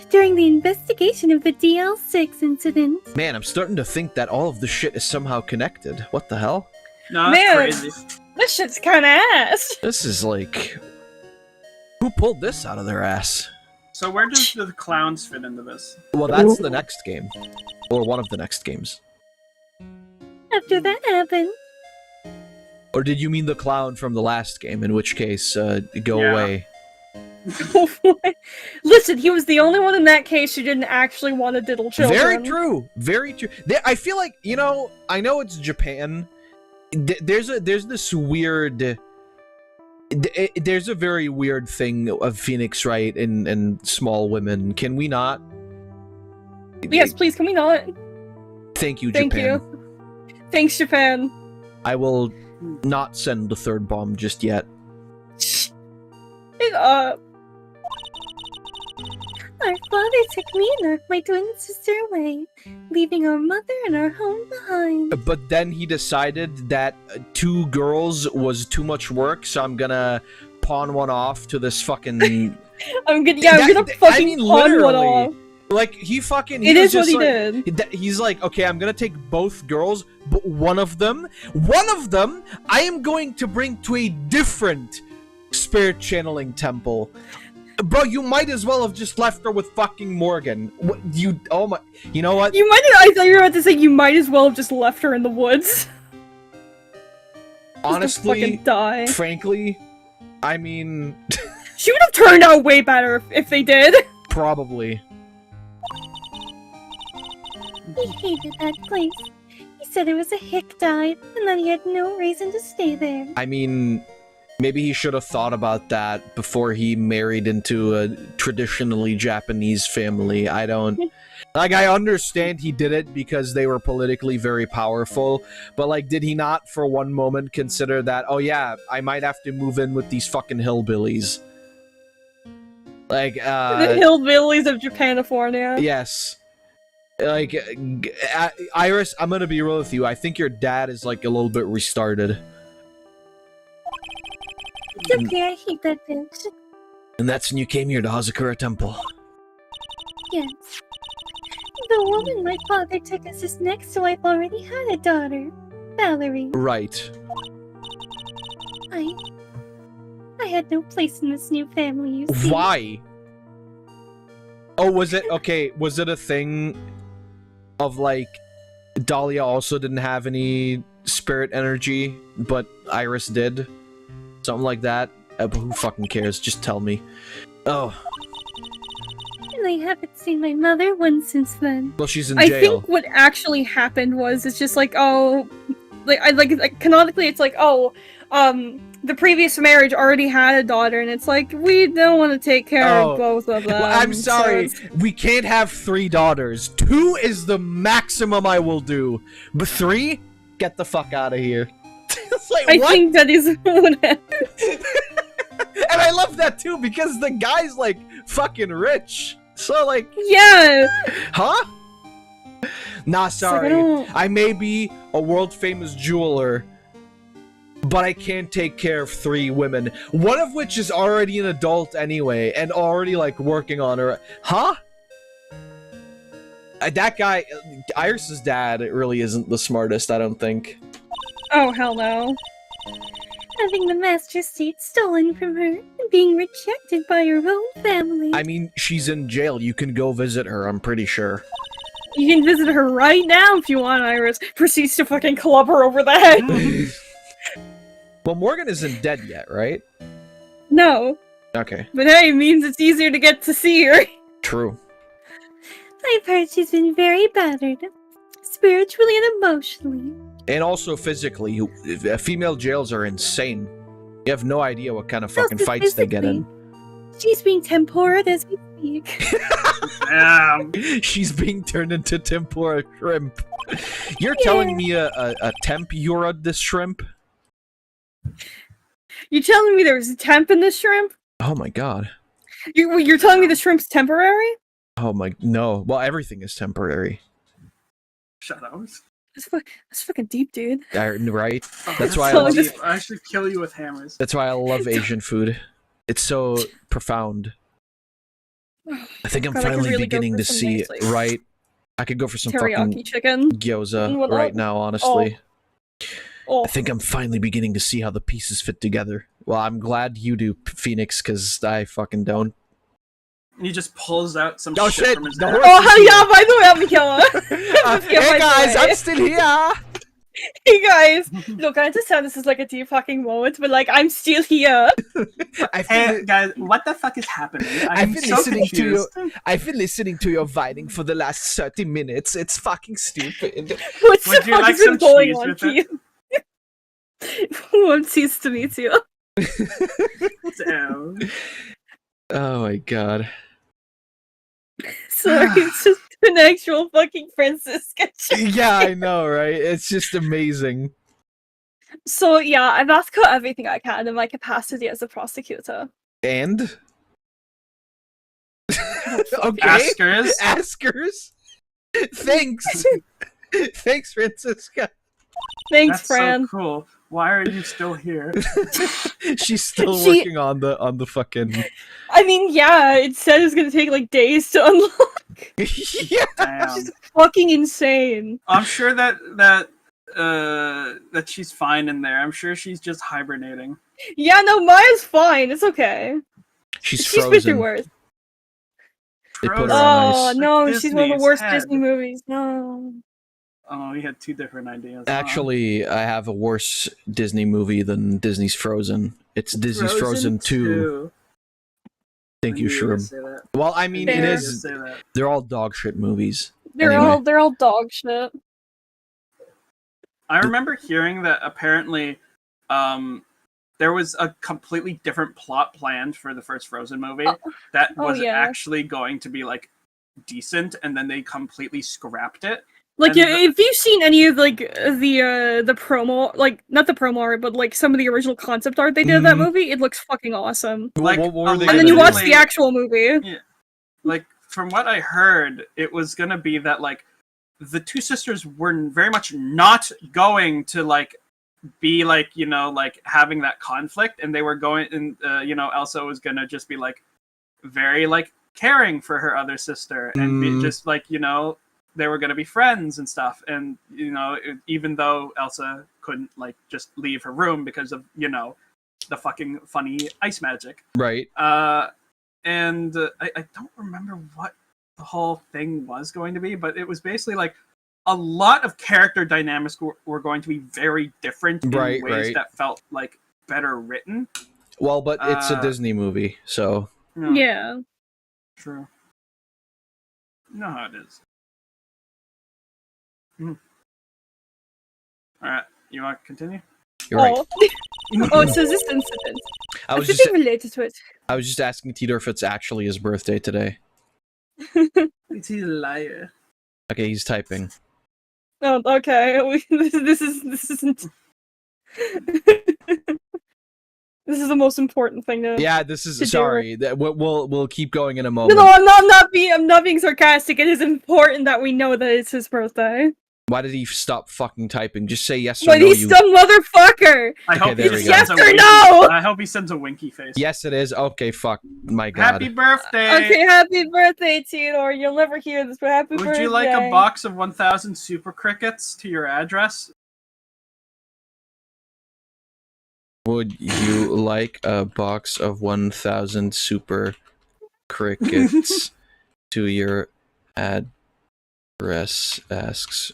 during the investigation of the DL6 incident. Man, I'm starting to think that all of the shit is somehow connected. What the hell? No, that's crazy. This shit's kinda ass. This is like... Who pulled this out of their ass? So where does the clowns fit into this? Well, that's the next game. Or one of the next games. After that happened... Or did you mean the clown from the last game, in which case, go away. Listen, he was the only one in that case who didn't actually want to diddle children. Very true. Very true. I feel like, you know, I know it's Japan. There's this weird... There's a very weird thing of Phoenix Wright and small women. Can we not? Yes, please, can we not? Thank you, Thank Japan. you. Thanks, Japan. I will not send the third bomb just yet. Our father took me and my twin sister away, leaving our mother and our home behind. But then he decided that 2 girls was too much work, so I'm gonna pawn one off to this fucking I'm gonna fucking pawn one off. Like, he fucking... It is what he did. He's like, okay, I'm gonna take both girls, but one of them, I am going to bring to a different spirit channeling temple. Bro, you might as well have just left her with fucking Morgan. What, oh my... You know what? I thought you were about to say you might as well have just left her in the woods. Honestly, die. Frankly, I mean... She would have turned out way better if they did. Probably. He hated that place. He said it was a hick dive, and that he had no reason to stay there. I mean, maybe he should have thought about that before he married into a traditionally Japanese family. I don't... Like, I understand he did it because they were politically very powerful, but, like, did he not for one moment consider that, oh yeah, I might have to move in with these fucking hillbillies? Like, The hillbillies of Japanifornia. Yes. Like, Iris, I'm gonna be real with you. I think your dad is, like, a little bit restarted. It's okay, I hate that bitch. And that's when you came here to Hazakura Temple. Yes. The woman my father took as his next wife already had a daughter, Valerie. Right. I had no place in this new family, you see. Why? Oh, was it a thing of, like, Dahlia also didn't have any spirit energy, but Iris did? Something like that? Who fucking cares? Just tell me. Oh. And I haven't seen my mother once since then. Well, she's in jail. I think what actually happened was, it's just like, oh... Like, canonically, it's like, oh, the previous marriage already had a daughter, and it's like, we don't want to take care of both of them. Well, I'm sorry, we can't have 3 daughters. 2 is the maximum I will do. But 3? Get the fuck out of here. It's like, I think that is what And I love that too, because the guy's, like, fucking rich. So, like... Yeah! Huh? Nah, sorry. I may be a world-famous jeweler, but I can't take care of 3 women. One of which is already an adult anyway, and already, like, working on her. Huh? That guy, Iris's dad, really isn't the smartest, I don't think. Oh, hell no. Having the master seat stolen from her, and being rejected by her own family. I mean, she's in jail. You can go visit her, I'm pretty sure. You can visit her right now if you want, Iris. Proceeds to fucking club her over the head. Well, Morgan isn't dead yet, right? No. Okay. But hey, it means it's easier to get to see her. True. I've heard she's been very battered. Spiritually and emotionally. And also physically. Female jails are insane. You have no idea what kind of fucking fights they get in. She's being temporaed as we speak. Damn. She's being turned into tempura shrimp. You're telling me a temp Yura this shrimp? You telling me there's a temp in this shrimp? Oh my god. You're telling me the shrimp's temporary? Oh my... No. Well, everything is temporary. Shut up. That's fucking deep, dude. Right? Oh, That's why so I should kill you with hammers. That's why I love Asian food. It's so profound. I think I'm finally really beginning to see it, right? I could go for some teriyaki fucking chicken gyoza right now, honestly. Oh. I think I'm finally beginning to see how the pieces fit together. Well, I'm glad you do, Phoenix, because I fucking don't. He just pulls out some Oh, shit from his the ass. horse Oh, is yeah, by the way, I'm Mikella. Hey guys, I'm still here! Hey guys! Look, I understand this is like a deep fucking moment, but like, I'm still here. Hey guys, what the fuck is happening? I've been so listening confused. to you. I've been listening to your whining for the last 30 minutes. It's fucking stupid. What the Would you fuck like has been some going cheese on with to it? you? I'm pleased to meet you. Damn. Oh my god. Sorry, it's just an actual fucking Francisca chick. Yeah, I know, right? It's just amazing. So yeah, I've asked her everything I can in my capacity as a prosecutor. And? Okay. Askers. Askers? Thanks. Thanks, Francisca. Thanks, That's Fran. so cool. Why are you still here? She's still working on the fucking. I mean, yeah, it said it's gonna take like days to unlock. Yeah. Damn. She's fucking insane. I'm sure that she's fine in there. I'm sure she's just hibernating. Yeah, no, Maya's fine. It's okay. She's been frozen. through worse. They put her Frozen. on Oh ice. no, she's one of the Disney's worst head. Disney movies. No. Oh, we had two different ideas. Actually, I have a worse Disney movie than Disney's Frozen. It's Disney's Frozen 2. Thank you, Shroob. Well, I mean, it is. They're all dog shit movies. They're all dog shit. I remember hearing that apparently, there was a completely different plot planned for the first Frozen movie that was actually going to be like decent, and then they completely scrapped it. Like, if you've seen any of like the promo, like not the promo art, but like some of the original concept art they did of that movie, it looks fucking awesome. Like, what were they and then you watch the actual movie. Yeah. Like, from what I heard, it was gonna be that like the two sisters were very much not going to like be like, you know, like having that conflict, and they were going, and you know, Elsa was gonna just be like very like caring for her other sister, and be just like, you know, they were going to be friends and stuff. And, you know, even though Elsa couldn't, like, just leave her room because of, you know, the fucking funny ice magic. Right. And I don't remember what the whole thing was going to be, but it was basically, like, a lot of character dynamics were going to be very different in ways that felt, like, better written. Well, but it's a Disney movie, so... Yeah. True. You know how it is. Alright, you want to continue? You're right. Oh, it says this incident. I was just related to it. I was just asking Tito if it's actually his birthday today. He's a liar. Okay, he's typing. Oh, okay. This isn't. This is the most important thing to. Yeah, this is sorry. We'll keep going in a moment. No, I'm not being sarcastic. It is important that we know that it's his birthday. Why did he stop fucking typing? Just say yes or no. But he's some motherfucker. I hope he yes or no. I hope he sends a winky face. Yes, it is. Okay, fuck. My God. Happy birthday. Okay, happy birthday, Theodore. You'll never hear this, but happy birthday. Would you like a box of 1,000 super crickets to your address? Would you like a box of 1,000 super crickets to your address? Asks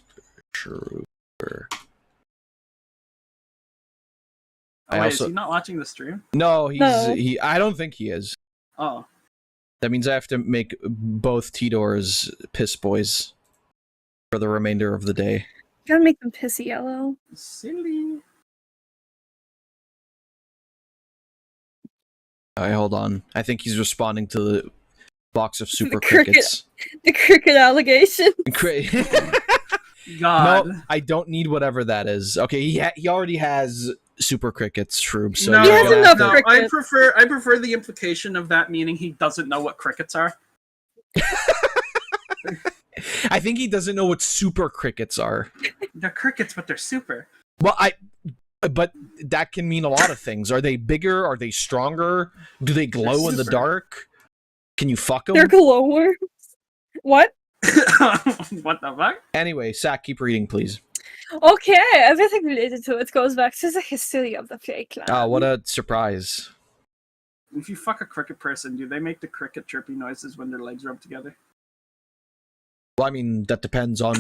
Trooper. Oh, wait, is he not watching the stream? No, I don't think he is. Oh. That means I have to make both T-Doors piss boys for the remainder of the day. Gotta make them pissy yellow. Silly. Alright, hold on. I think he's responding to the box of super crickets. The cricket allegation. God. No, I don't need whatever that is. Okay, he already has super crickets, Shroob. So he has enough crickets. I prefer the implication of that meaning he doesn't know what crickets are. I think he doesn't know what super crickets are. They're crickets, but they're super. Well, but that can mean a lot of things. Are they bigger? Are they stronger? Do they glow in the dark? Can you fuck them? They're glowworms. What? What the fuck? Anyway, Sack, keep reading, please. Okay, everything related to it goes back to the history of the Fae Clan. Oh, what a surprise. If you fuck a cricket person, do they make the cricket chirpy noises when their legs rub together? Well, I mean, that depends on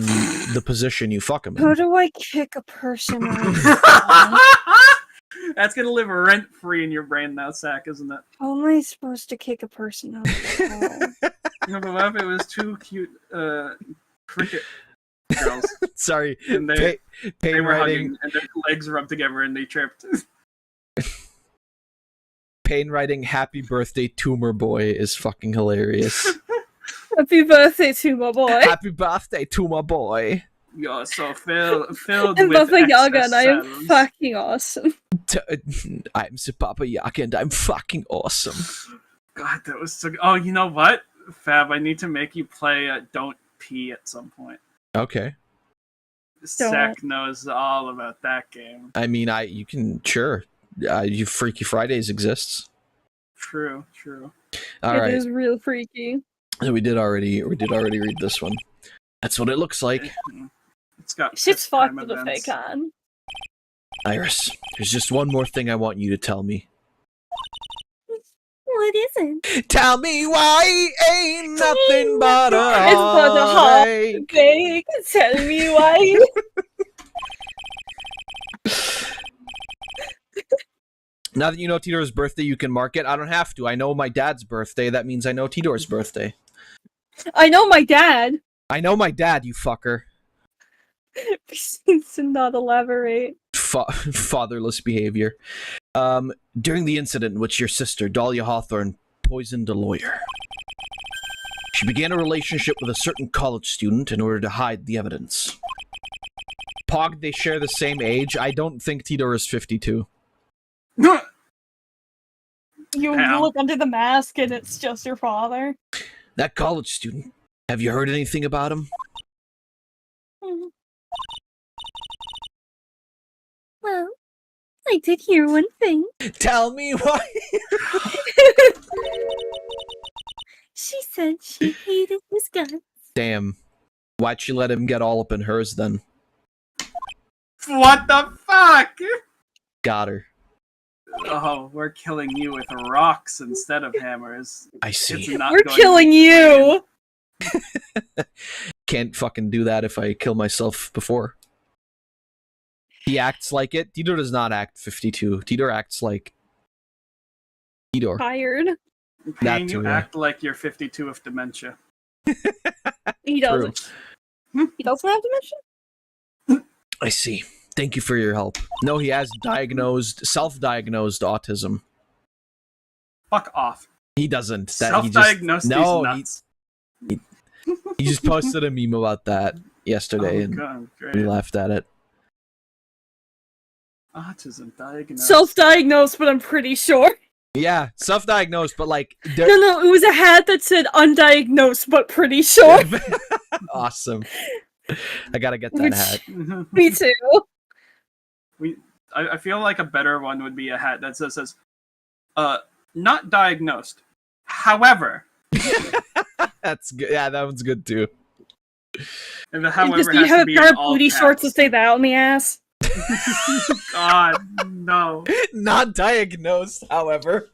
the position you fuck them in. How do I kick a person That's gonna live rent-free in your brain now, Sack, isn't it? How am I supposed to kick a person out? No, but what if it was two cute cricket girls? Sorry, and they were writing, hugging, and their legs rubbed together, and they tripped. Pain writing "Happy Birthday, Tumor Boy" is fucking hilarious. Happy birthday to my boy. Happy birthday to my boy. You're so filled and with Papa Yaga, excess and I am cells. fucking awesome. I'm Sir Papa Yaga, and I'm fucking awesome. God, that was so. Oh, you know what, Fab? I need to make you play "Don't Pee" at some point. Okay. Zach knows all about that game. I mean, you can, sure. You Freaky Fridays exists. True. All right. It is real freaky. We did already read this one. That's what it looks like. It's got Shit's fucked with events. a fake on. Iris, there's just one more thing I want you to tell me. What is it? Tell me why ain't nothing but a It's but a heartache. Fake. Tell me why. Now that you know Tidor's birthday, you can mark it. I don't have to. I know my dad's birthday. That means I know Tidor's birthday. I know my dad. I know my dad, you fucker. Seems to not elaborate. Fatherless behavior. During the incident in which your sister, Dahlia Hawthorne, poisoned a lawyer, she began a relationship with a certain college student in order to hide the evidence. Pog, they share the same age. I don't think Tidor is 52. You look under the mask and it's just your father. That college student. Have you heard anything about him? Well, I did hear one thing. Tell me why. She said she hated his guts. Damn. Why'd she let him get all up in hers then? What the fuck? Got her. Oh, we're killing you with rocks instead of hammers. I see. We're killing you! Can't fucking do that if I kill myself before. He acts like it. Tidor does not act 52. Tidor acts like Tidor. Tired. Pain, you act like you're 52 with dementia. He doesn't. He doesn't have dementia? I see. Thank you for your help. No, he has self-diagnosed autism. Fuck off. He doesn't. Self-diagnosed is nuts. He just posted a meme about that yesterday, and we laughed at it. Autism diagnosed. Self-diagnosed, but I'm pretty sure. Yeah, self-diagnosed, but like... No, it was a hat that said undiagnosed, but pretty sure. Awesome. I gotta get that hat. Me too. I feel like a better one would be a hat that says, not diagnosed. However... That's good. Yeah, that one's good too. And the however just, has you have to be a pair in of all booty caps. shorts that say that on the ass. God, no. Not diagnosed, however.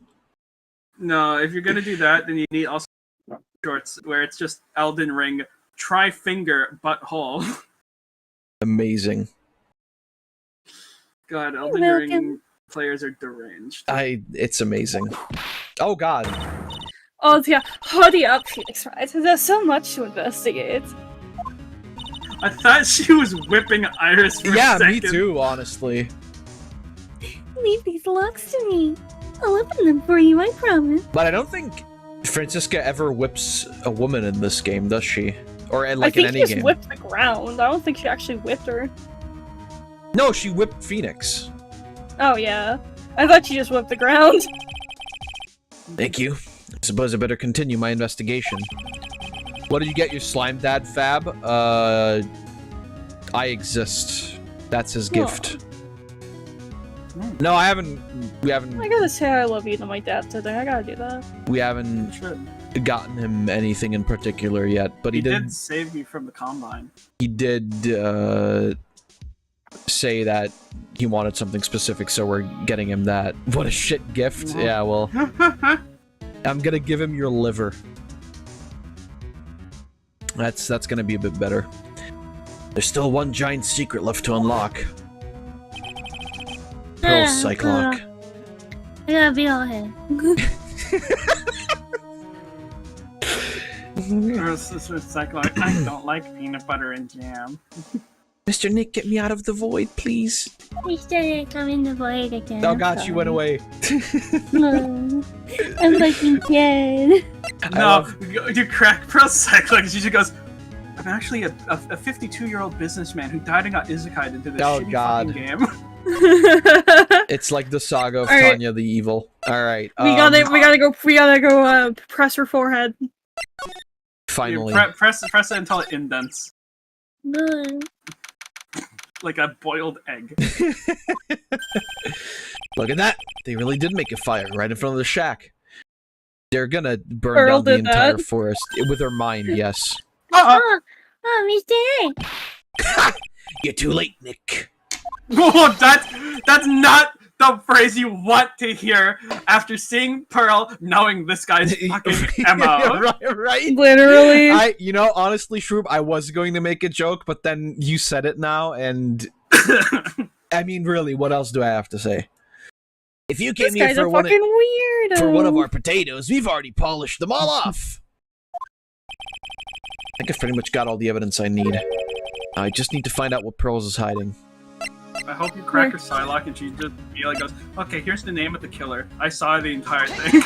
No, if you're gonna do that, then you need also shorts where it's just Elden Ring, tri-finger butthole. Amazing. God, Elden Ring players are deranged. It's amazing. Oh God. Oh yeah, hurry up, Phoenix Wright. There's so much to investigate. I thought she was whipping Iris for a second. Me too, honestly. Leave these locks to me. I'll open them for you, I promise. But I don't think Francisca ever whips a woman in this game, does she? Or in any game. I think she just whipped the ground. I don't think she actually whipped her. No, she whipped Phoenix. Oh yeah. I thought she just whipped the ground. Thank you. I suppose I better continue my investigation. What did you get your slime dad, Fab? I exist. That's his gift. No, we haven't... I gotta say I love you to my dad today. I gotta do that. We haven't gotten him anything in particular yet, but he did save you from the Combine. He did say that he wanted something specific, so we're getting him that. What a shit gift. Yeah, well... I'm gonna give him your liver. That's gonna be a bit better. There's still one giant secret left to unlock. Pearl Cyclock. I gotta be all head. Cyclock, I don't like peanut butter and jam. Mr. Nick, get me out of the void, please. We started coming to void again. Oh God, she went away. No, I'm fucking dead. No, you crack Pearl Cyclock, and she just goes, I'm actually a 52-year-old businessman who died and got isekai into this shitty fucking game. It's like the saga of Tanya the Evil. Alright. We gotta go press her forehead. Finally. Press it until it indents. like a boiled egg. Look at that! They really did make a fire right in front of the shack. They're gonna burn Pearl down the did entire that. forest with their mind. Yes. Mr. A. You're too late, Nick. Oh, that's not the phrase you want to hear after seeing Pearl, knowing this guy's fucking MO. right? Literally. Honestly, Shroob, I was going to make a joke, but then you said it now, and I mean, really, what else do I have to say? If you came This here guy's for a one fucking weirdo. for one of our potatoes, we've already polished them all off. I think I've pretty much got all the evidence I need. I just need to find out what Pearls is hiding. I hope you crack her Psylocke and she just immediately goes, okay, here's the name of the killer. I saw the entire thing.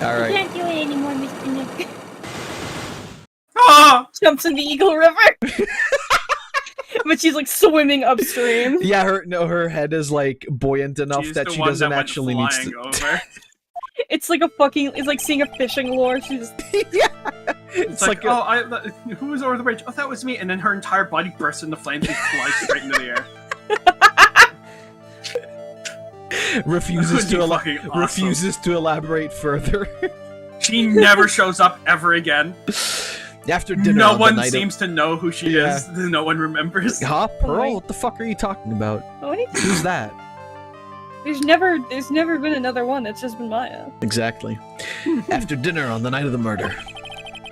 Alright. You can't do it anymore, Mr. Nick. Ah! Jumps in the Eagle River. But she's like swimming upstream. Yeah, her head is like buoyant enough She's that the she one doesn't that went actually need to. over. It's like it's like seeing a fishing lure. She's Yeah. It's like who was over the bridge? Oh, that was me. And then her entire body bursts into flames and flies straight into the air. refuses Awesome. to elaborate further. She never shows up ever again. After dinner, No on the one night seems to know who she is. No one remembers. Huh, Pearl? What the fuck are you talking about? Who's that? There's never been another one. It's just been Maya. Exactly. After dinner on the night of the murder,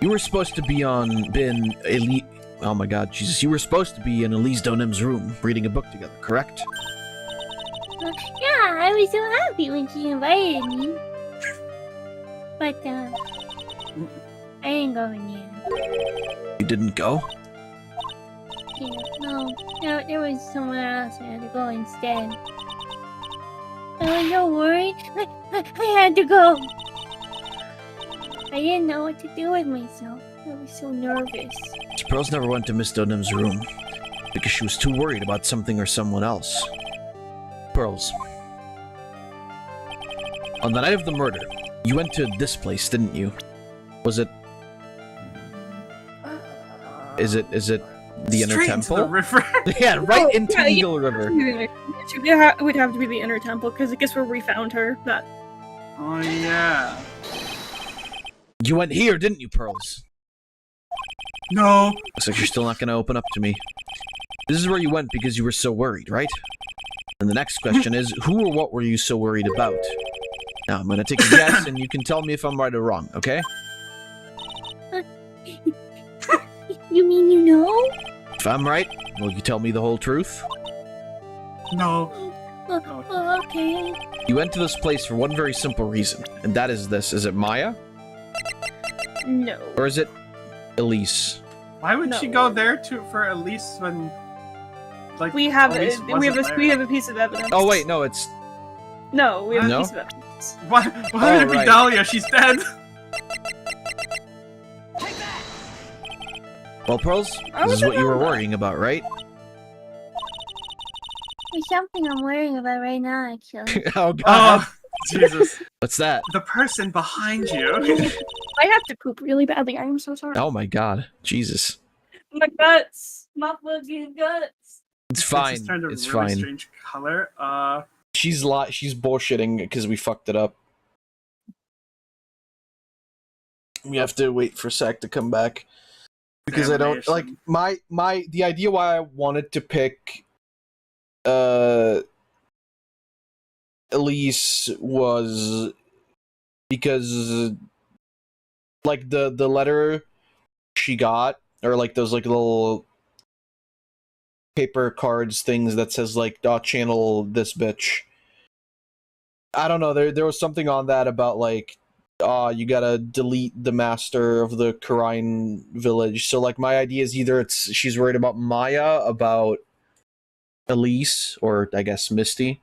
you were supposed to be oh my god, Jesus. You were supposed to be in Elise Donim's room reading a book together, correct? Yeah, I was so happy when she invited me. But, I didn't go in the end. You didn't go? Yeah, no, there was someone else I had to go instead. I was so worried. I had to go. I didn't know what to do with myself. I was so nervous. Pearls never went to Miss Donim's room because she was too worried about something or someone else. Pearls. On the night of the murder, you went to this place, didn't you? Was it... Is it the Inner Straight Temple? into the river. Yeah, right into Eagle River. It would have to be the Inner Temple, because I guess where we found her. That. Oh, yeah. You went here, didn't you, Pearls? No. Looks like you're still not going to open up to me. This is where you went because you were so worried, right? And the next question is, who or what were you so worried about? Now, I'm going to take a guess, and you can tell me if I'm right or wrong, okay? You mean you know? If I'm right, will you tell me the whole truth? No. Okay. You went to this place for one very simple reason, and that is this. Is it Maya? No. Or is it Elise? Why would she go there for Elise when... Like, we have Elise we have a piece of evidence. Oh wait, no, it's... No, we have No? a piece of evidence. Why would it be right. Dahlia? She's dead. Well, Pearls, this is what you were worrying about, right? There's something I'm worrying about right now, actually. Oh god. Oh, Jesus. What's that? The person behind you. I have to poop really badly. I am so sorry. Oh my god. Jesus. My guts. My fucking guts. It's fine. Just turned a It's really fine. strange color. She's bullshitting because we fucked it up. We have to wait for Sack to come back. Because I don't like the idea why I wanted to pick Elise was because like the letter she got, or like those like little paper cards things that says like channel this bitch. I don't know, there was something on that about like you gotta delete the master of the Karine village. So like my idea is either she's worried about Maya, about Elise, or I guess Misty,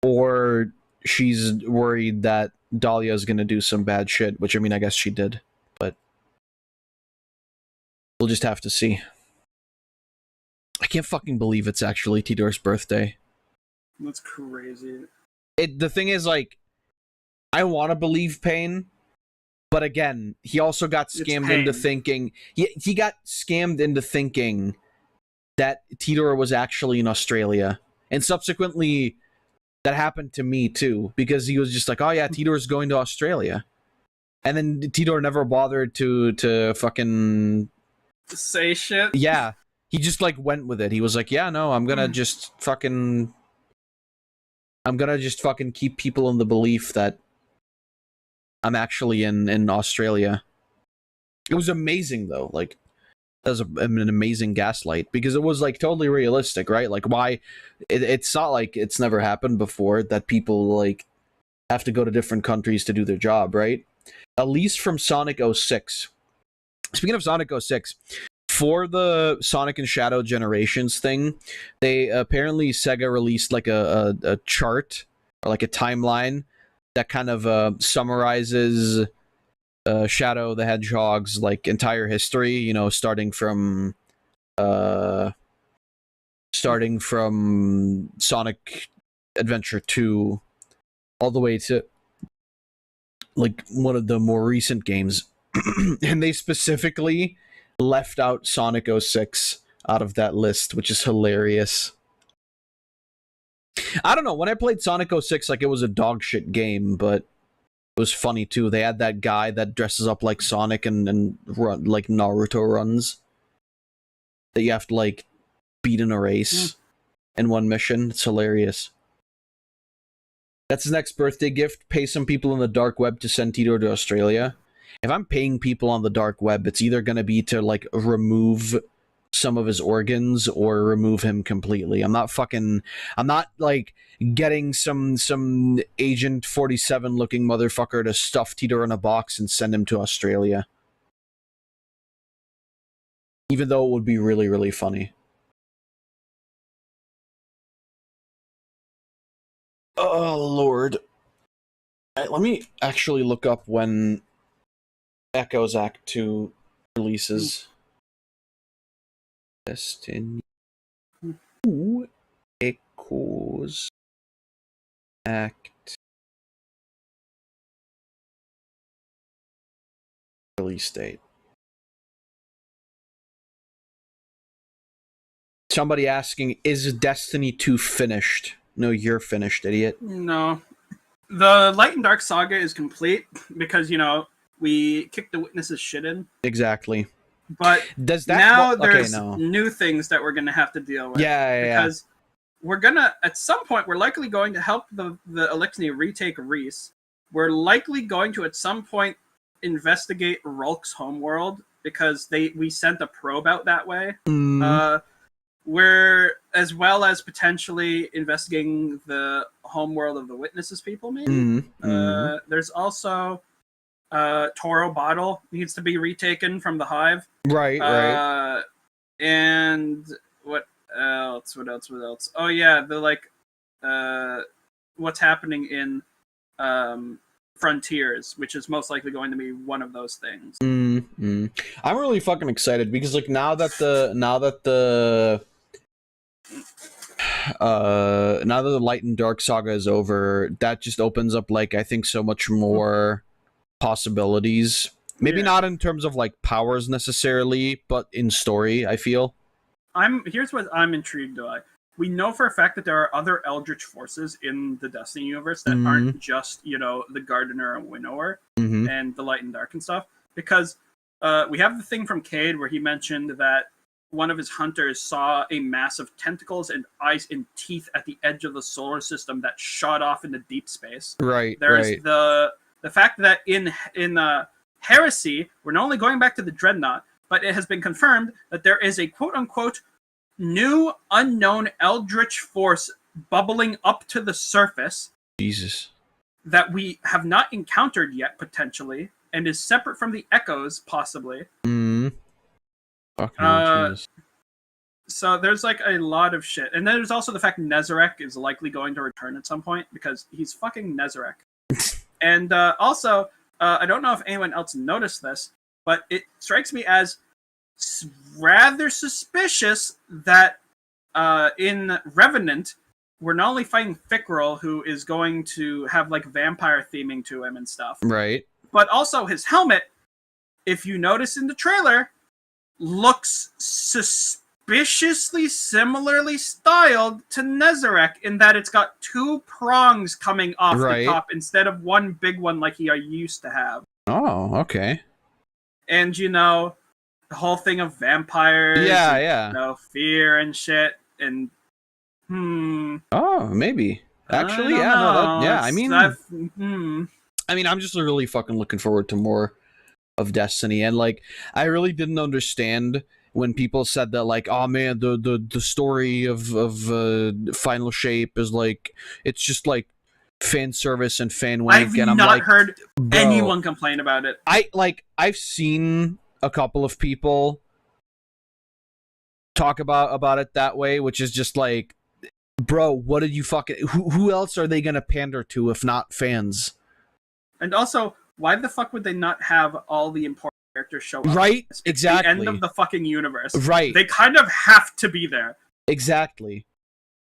or she's worried that Dahlia's gonna do some bad shit, which I mean I guess she did, but we'll just have to see. I can't fucking believe it's actually Tidor's birthday. That's crazy. The thing is, like, I want to believe Pain, But again, he also got scammed into thinking he got scammed into thinking that Tidor was actually in Australia. And subsequently that happened to me too, because he was just like, "Oh yeah, Tidor's going to Australia." And then Tidor never bothered to fucking say shit. Yeah. He just like went with it. He was like, "Yeah, no, I'm going to just fucking keep people in the belief that I'm actually in Australia." It was amazing though. Like, that was an amazing gaslight, because it was like totally realistic, right? Like, why it's not like it's never happened before that people like have to go to different countries to do their job, right? At least from Sonic 06. Speaking of Sonic 06, for the Sonic and Shadow Generations thing, they apparently Sega released like a chart or like a timeline that kind of summarizes Shadow the Hedgehog's like entire history, you know, starting from Sonic Adventure 2 all the way to like one of the more recent games. And they specifically left out Sonic 06 out of that list, which is hilarious. I don't know, when I played Sonic 06, like, it was a dog shit game, but it was funny too. They had that guy that dresses up like Sonic and run like Naruto runs, that you have to like beat in a race in one mission. It's hilarious. That's his next birthday gift. Pay some people in the dark web to send Tito to Australia. If I'm paying people on the dark web, it's either going to be to like remove some of his organs or remove him completely. I'm not like getting some Agent 47 looking motherfucker to stuff Tito in a box and send him to Australia. Even though it would be really, really funny. Oh, Lord. Right, let me actually look up when Echoes Act 2 releases. Destiny. Ooh. Echoes Act release date. Somebody asking, is Destiny 2 finished? No, you're finished, idiot. No. The Light and Dark saga is complete because, you know, we kicked the witnesses shit in. Exactly. But does that now there's new things that we're going to have to deal with. Because we're going to, at some point, we're likely going to help the Elixni retake Reese. We're likely going to, at some point, investigate Rulk's homeworld because we sent a probe out that way. We're, as well as potentially investigating the homeworld of the witnesses people, maybe. There's also Toro Bottle needs to be retaken from the Hive. Right. And what else? Oh yeah, the like what's happening in Frontiers, which is most likely going to be one of those things. I'm really fucking excited because like now that the Light and Dark saga is over, that just opens up like I think so much more possibilities. Maybe not in terms of like powers necessarily, but in story, I feel. Here's what I'm intrigued by. We know for a fact that there are other Eldritch forces in the Destiny universe that aren't just, you know, the Gardener and Winnower and the Light and Dark and stuff. Because we have the thing from Cade where he mentioned that one of his hunters saw a mass of tentacles and eyes and teeth at the edge of the solar system that shot off into deep space. There's the fact that in Heresy, we're not only going back to the Dreadnought, but it has been confirmed that there is a quote-unquote new unknown Eldritch force bubbling up to the surface. Jesus. That we have not encountered yet, potentially, and is separate from the Echoes, possibly. So there's like a lot of shit. And then there's also the fact Nezarek is likely going to return at some point, because he's fucking Nezarek. And also, I don't know if anyone else noticed this, but it strikes me as rather suspicious that in Revenant, we're not only fighting Fickrel, who is going to have like vampire theming to him and stuff. Right. But also his helmet, if you notice in the trailer, looks suspiciously similarly styled to Nezarek in that it's got 2 prongs coming off the top instead of one big one like he used to have. Oh, okay. And the whole thing of vampires, fear and shit, and Oh, maybe. Actually, I mean, I'm just really fucking looking forward to more of Destiny, and like, I really didn't understand when people said that, like, oh man, the story of Final Shape is like, it's just like fan service and fan wank, and I'm not like, heard anyone complain about it. I've seen a couple of people talk about it that way, which is just like, bro, what did you fucking... Who else are they gonna pander to if not fans? And also, why the fuck would they not have all the important characters show up? Right? It's Exactly. the end of the fucking universe. Right. They kind of have to be there. Exactly.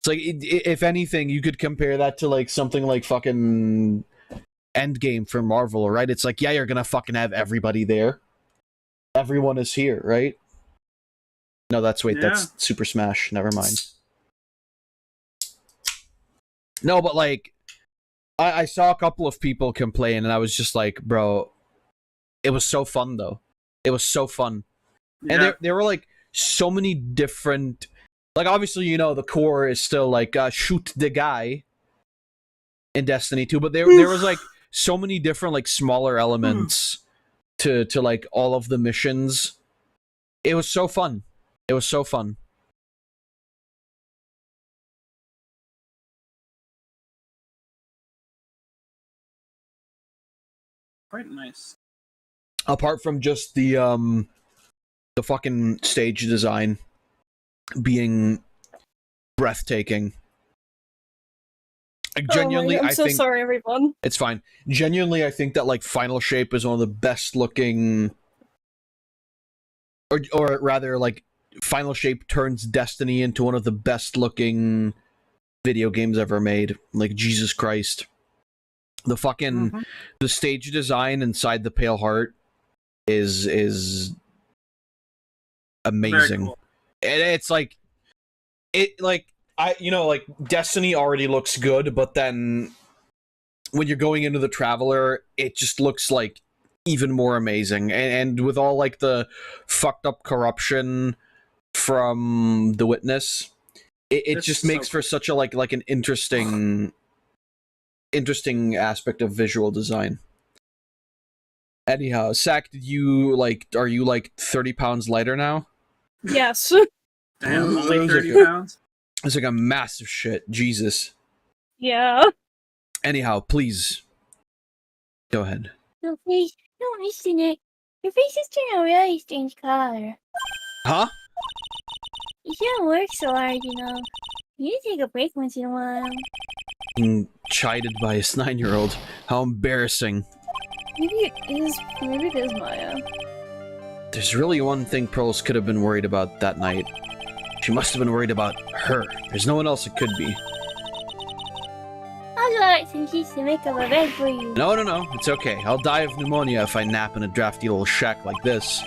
It's like, if anything, you could compare that to like something like fucking Endgame for Marvel, right? It's like, yeah, you're gonna fucking have everybody there. Everyone is here, right? No, that's Super Smash. Never mind. No, but like, I saw a couple of people complain, and I was just like, bro, it was so fun, though. It was so fun. Yeah. And there were like so many different, like, obviously, the core is still like, shoot the guy in Destiny 2, but there was like so many different like smaller elements to like all of the missions. It was so fun. It was so fun. Quite nice. Apart from just the fucking stage design being breathtaking. Like, genuinely, I'm so sorry, everyone. It's fine. Genuinely, I think that like Final Shape is one of the best looking, or rather, like, Final Shape turns Destiny into one of the best looking video games ever made. Like, Jesus Christ. The fucking the stage design inside the Pale Heart is amazing. Cool. And it's like Destiny already looks good, but then when you're going into the Traveler, it just looks like even more amazing. And with all like the fucked up corruption from The Witness, it just makes for such a like an interesting aspect of visual design. Anyhow, Sack, are you like 30 pounds lighter now? Yes. Damn, only 30 pounds? It's like a massive shit. Jesus. Yeah. Anyhow, please. Go ahead. No, please. No, listen, Nick. Your face is turning a really strange color. Huh? You shouldn't work so hard, You need to take a break once in a while. Being chided by a 9-year-old. How embarrassing. Maybe it is Maya. There's really one thing Pearls could have been worried about that night. She must have been worried about her. There's no one else it could be. I'll go out some sheets to make up a bed for you. No. It's okay. I'll die of pneumonia if I nap in a drafty little shack like this.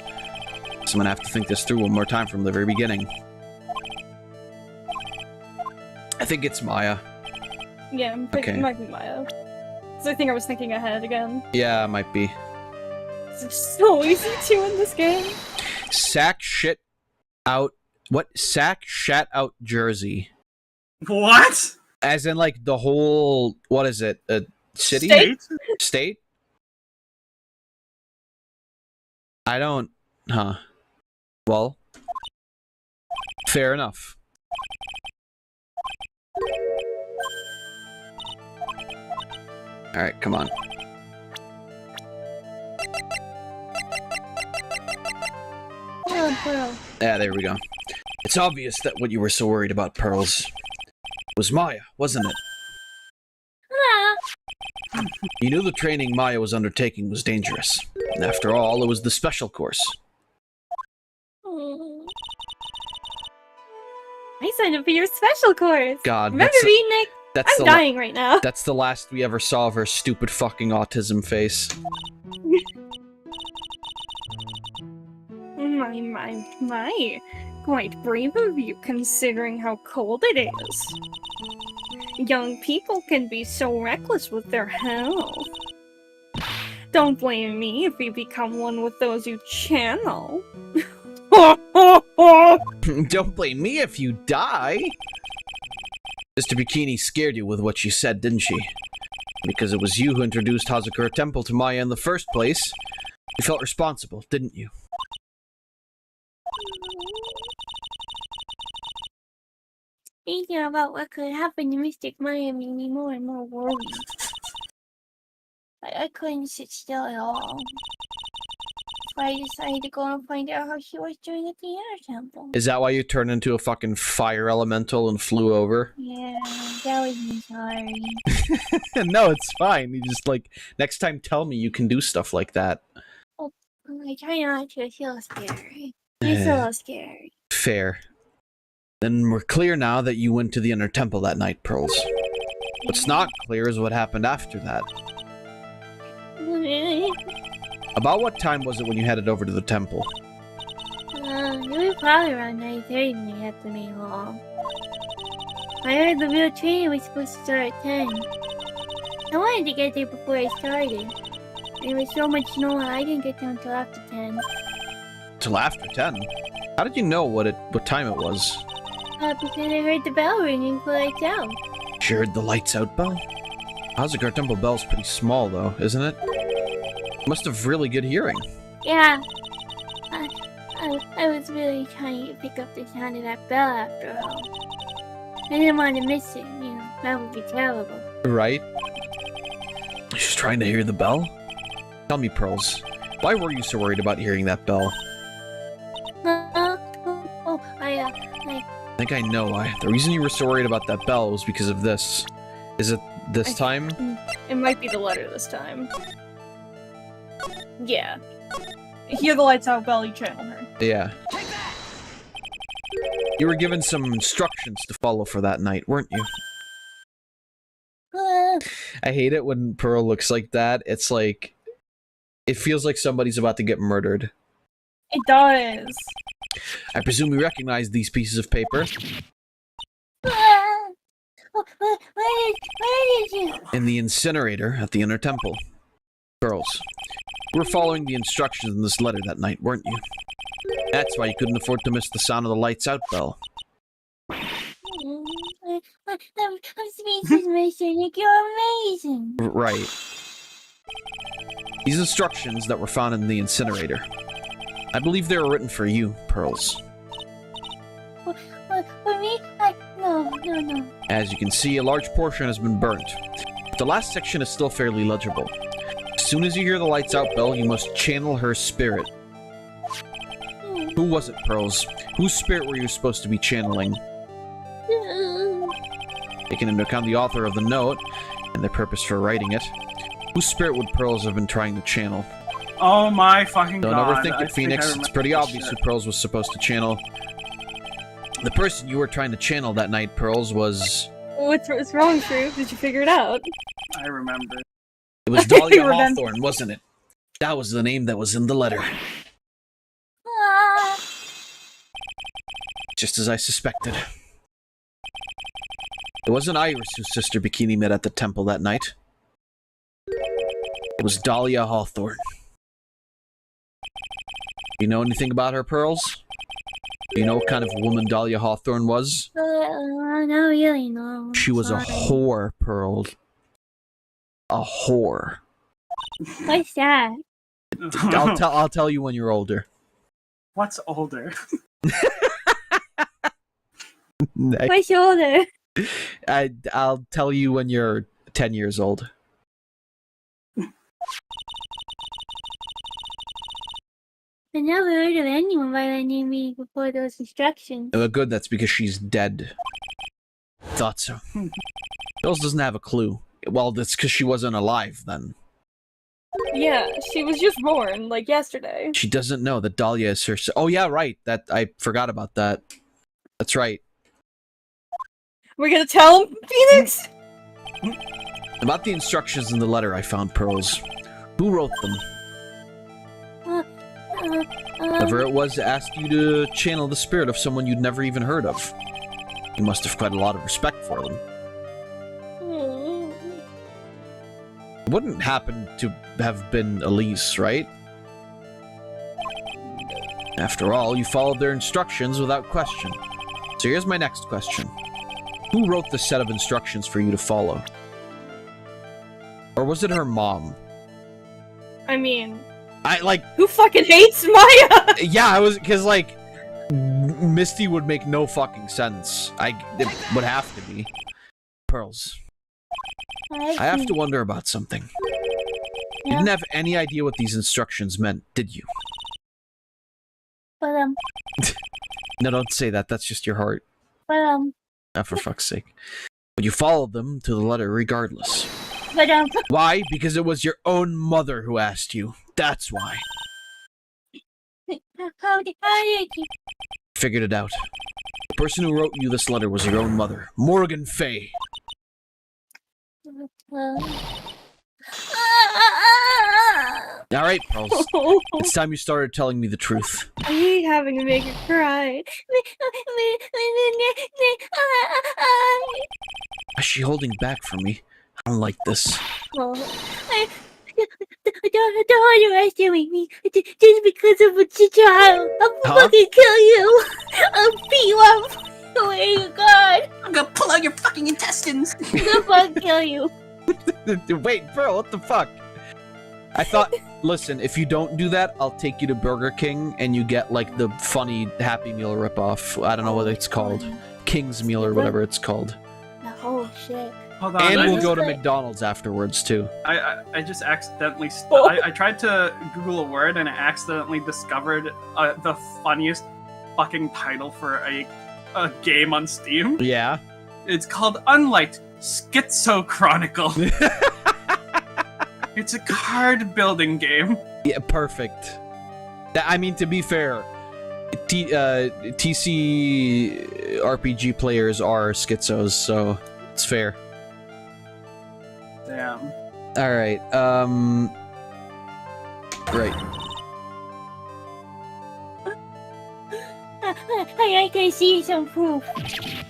So I'm gonna have to think this through one more time from the very beginning. I think it's Maya. Yeah, it might be Maya. So I think I was thinking ahead again. Yeah, it might be. It's so easy to in this game. Sack shit out. What? Sack shat out Jersey. What? As in, like, the whole... What is it? A city? State? I don't... Huh. Well. Fair enough. Alright, come on. Pearl. Yeah, there we go. It's obvious that what you were so worried about, Pearls, was Maya, wasn't it? You knew the training Maya was undertaking was dangerous. And after all, it was the special course. I signed up for your special course. God, remember me, Nick? I'm dying right now. That's the last we ever saw of her stupid fucking autism face. My. Quite brave of you, considering how cold it is. Young people can be so reckless with their health. Don't blame me if you become one with those you channel. Don't blame me if you die. Mr. Bikini scared you with what she said, didn't she? Because it was you who introduced Hazakura Temple to Maya in the first place. You felt responsible, didn't you? Thinking about what could happen to Mystic Maya made me more and more worried. I couldn't sit still at all. So I decided to go and find out how she was doing at the inner temple. Is that why you turned into a fucking fire elemental and flew over? Yeah, that was me, sorry. No, it's fine. You just, like, next time tell me you can do stuff like that. Oh, I try not to. It's so scary. It's so scary. Fair. Then we're clear now that you went to the inner temple that night, Pearls. What's not clear is what happened after that. About what time was it when you headed over to the temple? It was probably around 9:30 when we had the main hall. I heard the real training was supposed to start at 10. I wanted to get there before I started. There was so much snow I didn't get there until after 10. Till after 10? How did you know what time it was? Because I heard the bell ringing for lights out. You heard the lights out bell? Hazakura Temple bell's pretty small though, isn't it? You must have really good hearing. Yeah. I was really trying to pick up the sound of that bell after all. I didn't want to miss it, you know, that would be terrible. Right? She's trying to hear the bell? Tell me, Pearls, why were you so worried about hearing that bell? I think I know why. The reason you were so worried about that bell was because of this. Is it this time? It might be the letter this time. Yeah. Hear the lights out bell, you channel her. Yeah. You were given some instructions to follow for that night, weren't you? I hate it when Pearl looks like that. It's like... It feels like somebody's about to get murdered. It does. I presume you recognize these pieces of paper? Where did you? In the incinerator at the inner temple. Girls, you were following the instructions in this letter that night, weren't you? That's why you couldn't afford to miss the sound of the lights out bell. I'm speechless, Mr. Nick. You're amazing. Right. These instructions that were found in the incinerator. I believe they were written for you, Pearls. For me? No. As you can see, a large portion has been burnt. But the last section is still fairly legible. As soon as you hear the lights out bell, you must channel her spirit. Who was it, Pearls? Whose spirit were you supposed to be channeling? Taking into account the author of the note, and their purpose for writing it, whose spirit would Pearls have been trying to channel? Oh my fucking god. Don't overthink it, Phoenix. It's pretty obvious who Pearls was supposed to channel. The person you were trying to channel that night, Pearls, was... What's wrong, Shroob? Did you figure it out? I remember. It was Dahlia Hawthorne, wasn't it? That was the name that was in the letter. Just as I suspected. It wasn't Iris whose sister Bikini met at the temple that night. It was Dahlia Hawthorne. Do you know anything about her, Pearls? Do you know what kind of woman Dahlia Hawthorne was? Not really, no. She was a whore, Pearl. A whore. What's that? I'll tell you when you're older. What's older? What's older? I'll tell you when you're 10 years old. I never heard of anyone by that name reading before those instructions. Good, that's because she's dead. Thought so. Girls doesn't have a clue. Well, that's because she wasn't alive then. Yeah, she was just born, like, yesterday. She doesn't know that Dahlia is her... Oh, yeah, right. I forgot about that. That's right. We're gonna tell him, Phoenix? About the instructions in the letter I found, Pearls. Who wrote them? Whoever it was asked you to channel the spirit of someone you'd never even heard of. You must have quite a lot of respect for them. It wouldn't happen to have been Elise, right? After all, you followed their instructions without question. So here's my next question. Who wrote the set of instructions for you to follow? Or was it her mom? I mean... Who fucking hates Maya? Yeah, because, Misty would make no fucking sense. It would have to be. Pearls. I have to wonder about something. You didn't have any idea what these instructions meant, did you? But, No, don't say that. That's just your heart. But, For fuck's sake. But you followed them to the letter regardless. But, Why? Because it was your own mother who asked you. That's why. How did you... Figured it out. The person who wrote you this letter was your own mother, Morgan Fay. Alright, Pearls. It's time you started telling me the truth. I hate having to make her cry. Is she holding back from me? I don't like this. Well, don't underestimate me. Just because of what you child. I'll fucking kill you. I'll beat you up. Oh my god. I'm gonna pull out your fucking intestines. I'm gonna fucking kill you. Wait, Pearl, what the fuck? I thought, listen, if you don't do that, I'll take you to Burger King and you get, the funny Happy Meal ripoff. I don't know what it's called. King's Meal or whatever it's called. Oh, shit. Hold on. And we'll go to McDonald's afterwards, too. I just accidentally... I tried to Google a word and I accidentally discovered the funniest fucking title for a game on Steam. Yeah? It's called Unlight Schizo Chronicle. It's a card building game. Yeah, perfect. I mean, to be fair, TC RPG players are schizos, so it's fair. Damn. Alright, Great. I can see some proof.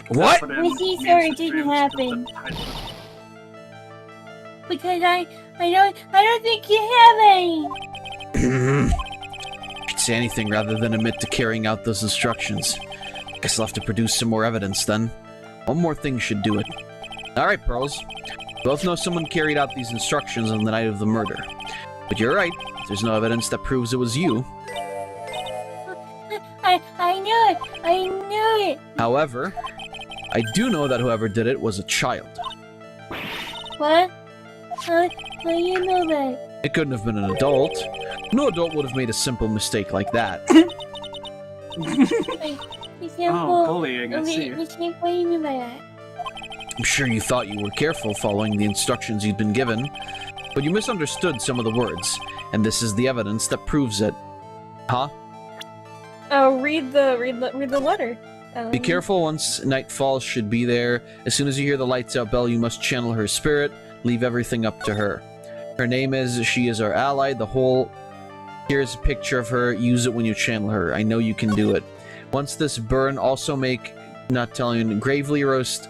What? We see sorry it didn't happen. Because I don't think you have any. Could say anything rather than admit to carrying out those instructions. Guess I'll have to produce some more evidence then. One more thing should do it. Alright, Pearls. Both know someone carried out these instructions on the night of the murder. But you're right, there's no evidence that proves it was you. I knew it! I knew it! However, I do know that whoever did it was a child. What? How do you know that? It couldn't have been an adult. No adult would have made a simple mistake like that. Bullying, I see. What do you mean by that? I'm sure you thought you were careful following the instructions you'd been given, but you misunderstood some of the words, and this is the evidence that proves it. Huh? Oh, read the letter. Be careful once night falls, should be there. As soon as you hear the lights out bell, you must channel her spirit. Leave everything up to her. Her name is, she is our ally, here's a picture of her, use it when you channel her. I know you can do it. Once this burn, also make, not telling you, gravely roast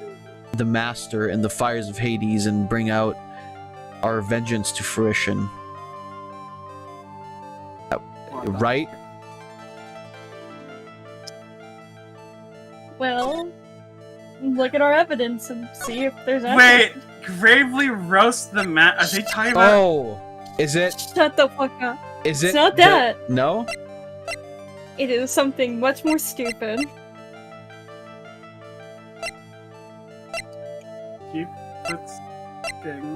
the master in the fires of Hades and bring out our vengeance to fruition. Right? Well, look at our evidence and see if there's Wait, gravely roast the Are they talking about? Oh, is it? Shut the fuck up. Is it? It's not that. No? It is something much more stupid. Keep this thing.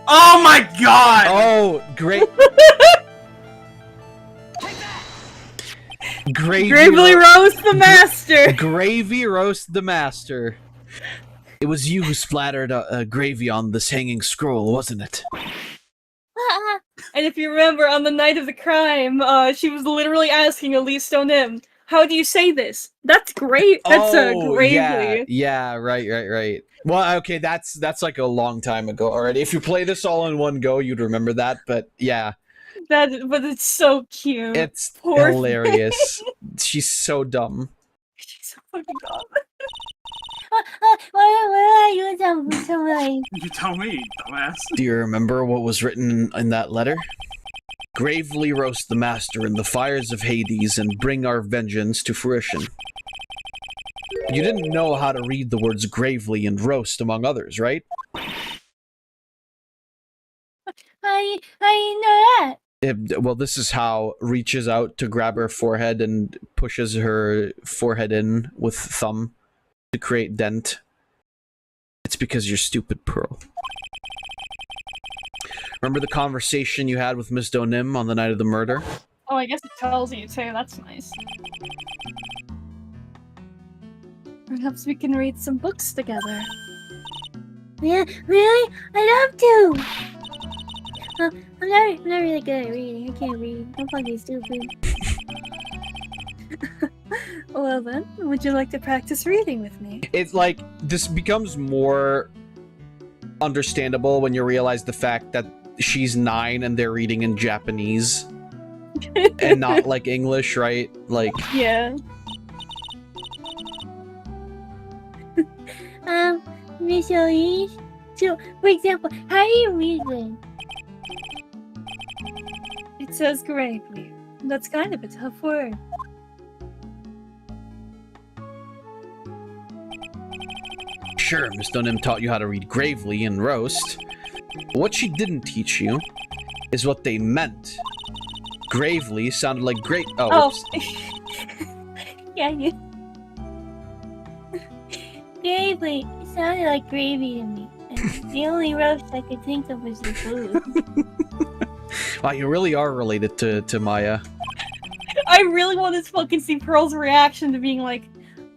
Oh my god! Oh, great. Gravely roast the master! Gravy roast the master. It was you who splattered gravy on this hanging scroll, wasn't it? And if you remember, on the night of the crime, she was literally asking Elise Stonem, how do you say this? That's great. That's gravely. Yeah, right. Well, okay, that's like a long time ago already. If you play this all in one go, you'd remember that, but yeah. But it's so cute. It's Poor hilarious. She's so dumb. She's so fucking dumb. What are you doing? You tell me, dumbass. Do you remember what was written in that letter? Gravely roast the master in the fires of Hades and bring our vengeance to fruition. You didn't know how to read the words gravely and roast, among others, right? How you know that? Well, this is how reaches out to grab her forehead and pushes her forehead in with thumb to create dent. It's because you're stupid, Pearl. Remember the conversation you had with Miss Donim on the night of the murder? Oh, I guess it tells you too. That's nice. Perhaps we can read some books together. Yeah, really? I'd love to! I'm not really good at reading. I can't read. I'm fucking stupid. Well then, would you like to practice reading with me? It's like, this becomes more understandable when you realize the fact that she's 9 and they're reading in Japanese. And not like English, right? Like... Yeah. Miss Elise? So, for example, how do you read this? It says gravely. That's kind of a tough word. Sure, Miss Dunham taught you how to read gravely and roast. But what she didn't teach you is what they meant. Gravely sounded like great. Oh. Yeah, you. Gravely. It sounded like gravy to me. And the only roast I could think of was the food. Wow, you really are related to Maya. I really want to fucking see Pearl's reaction to being like,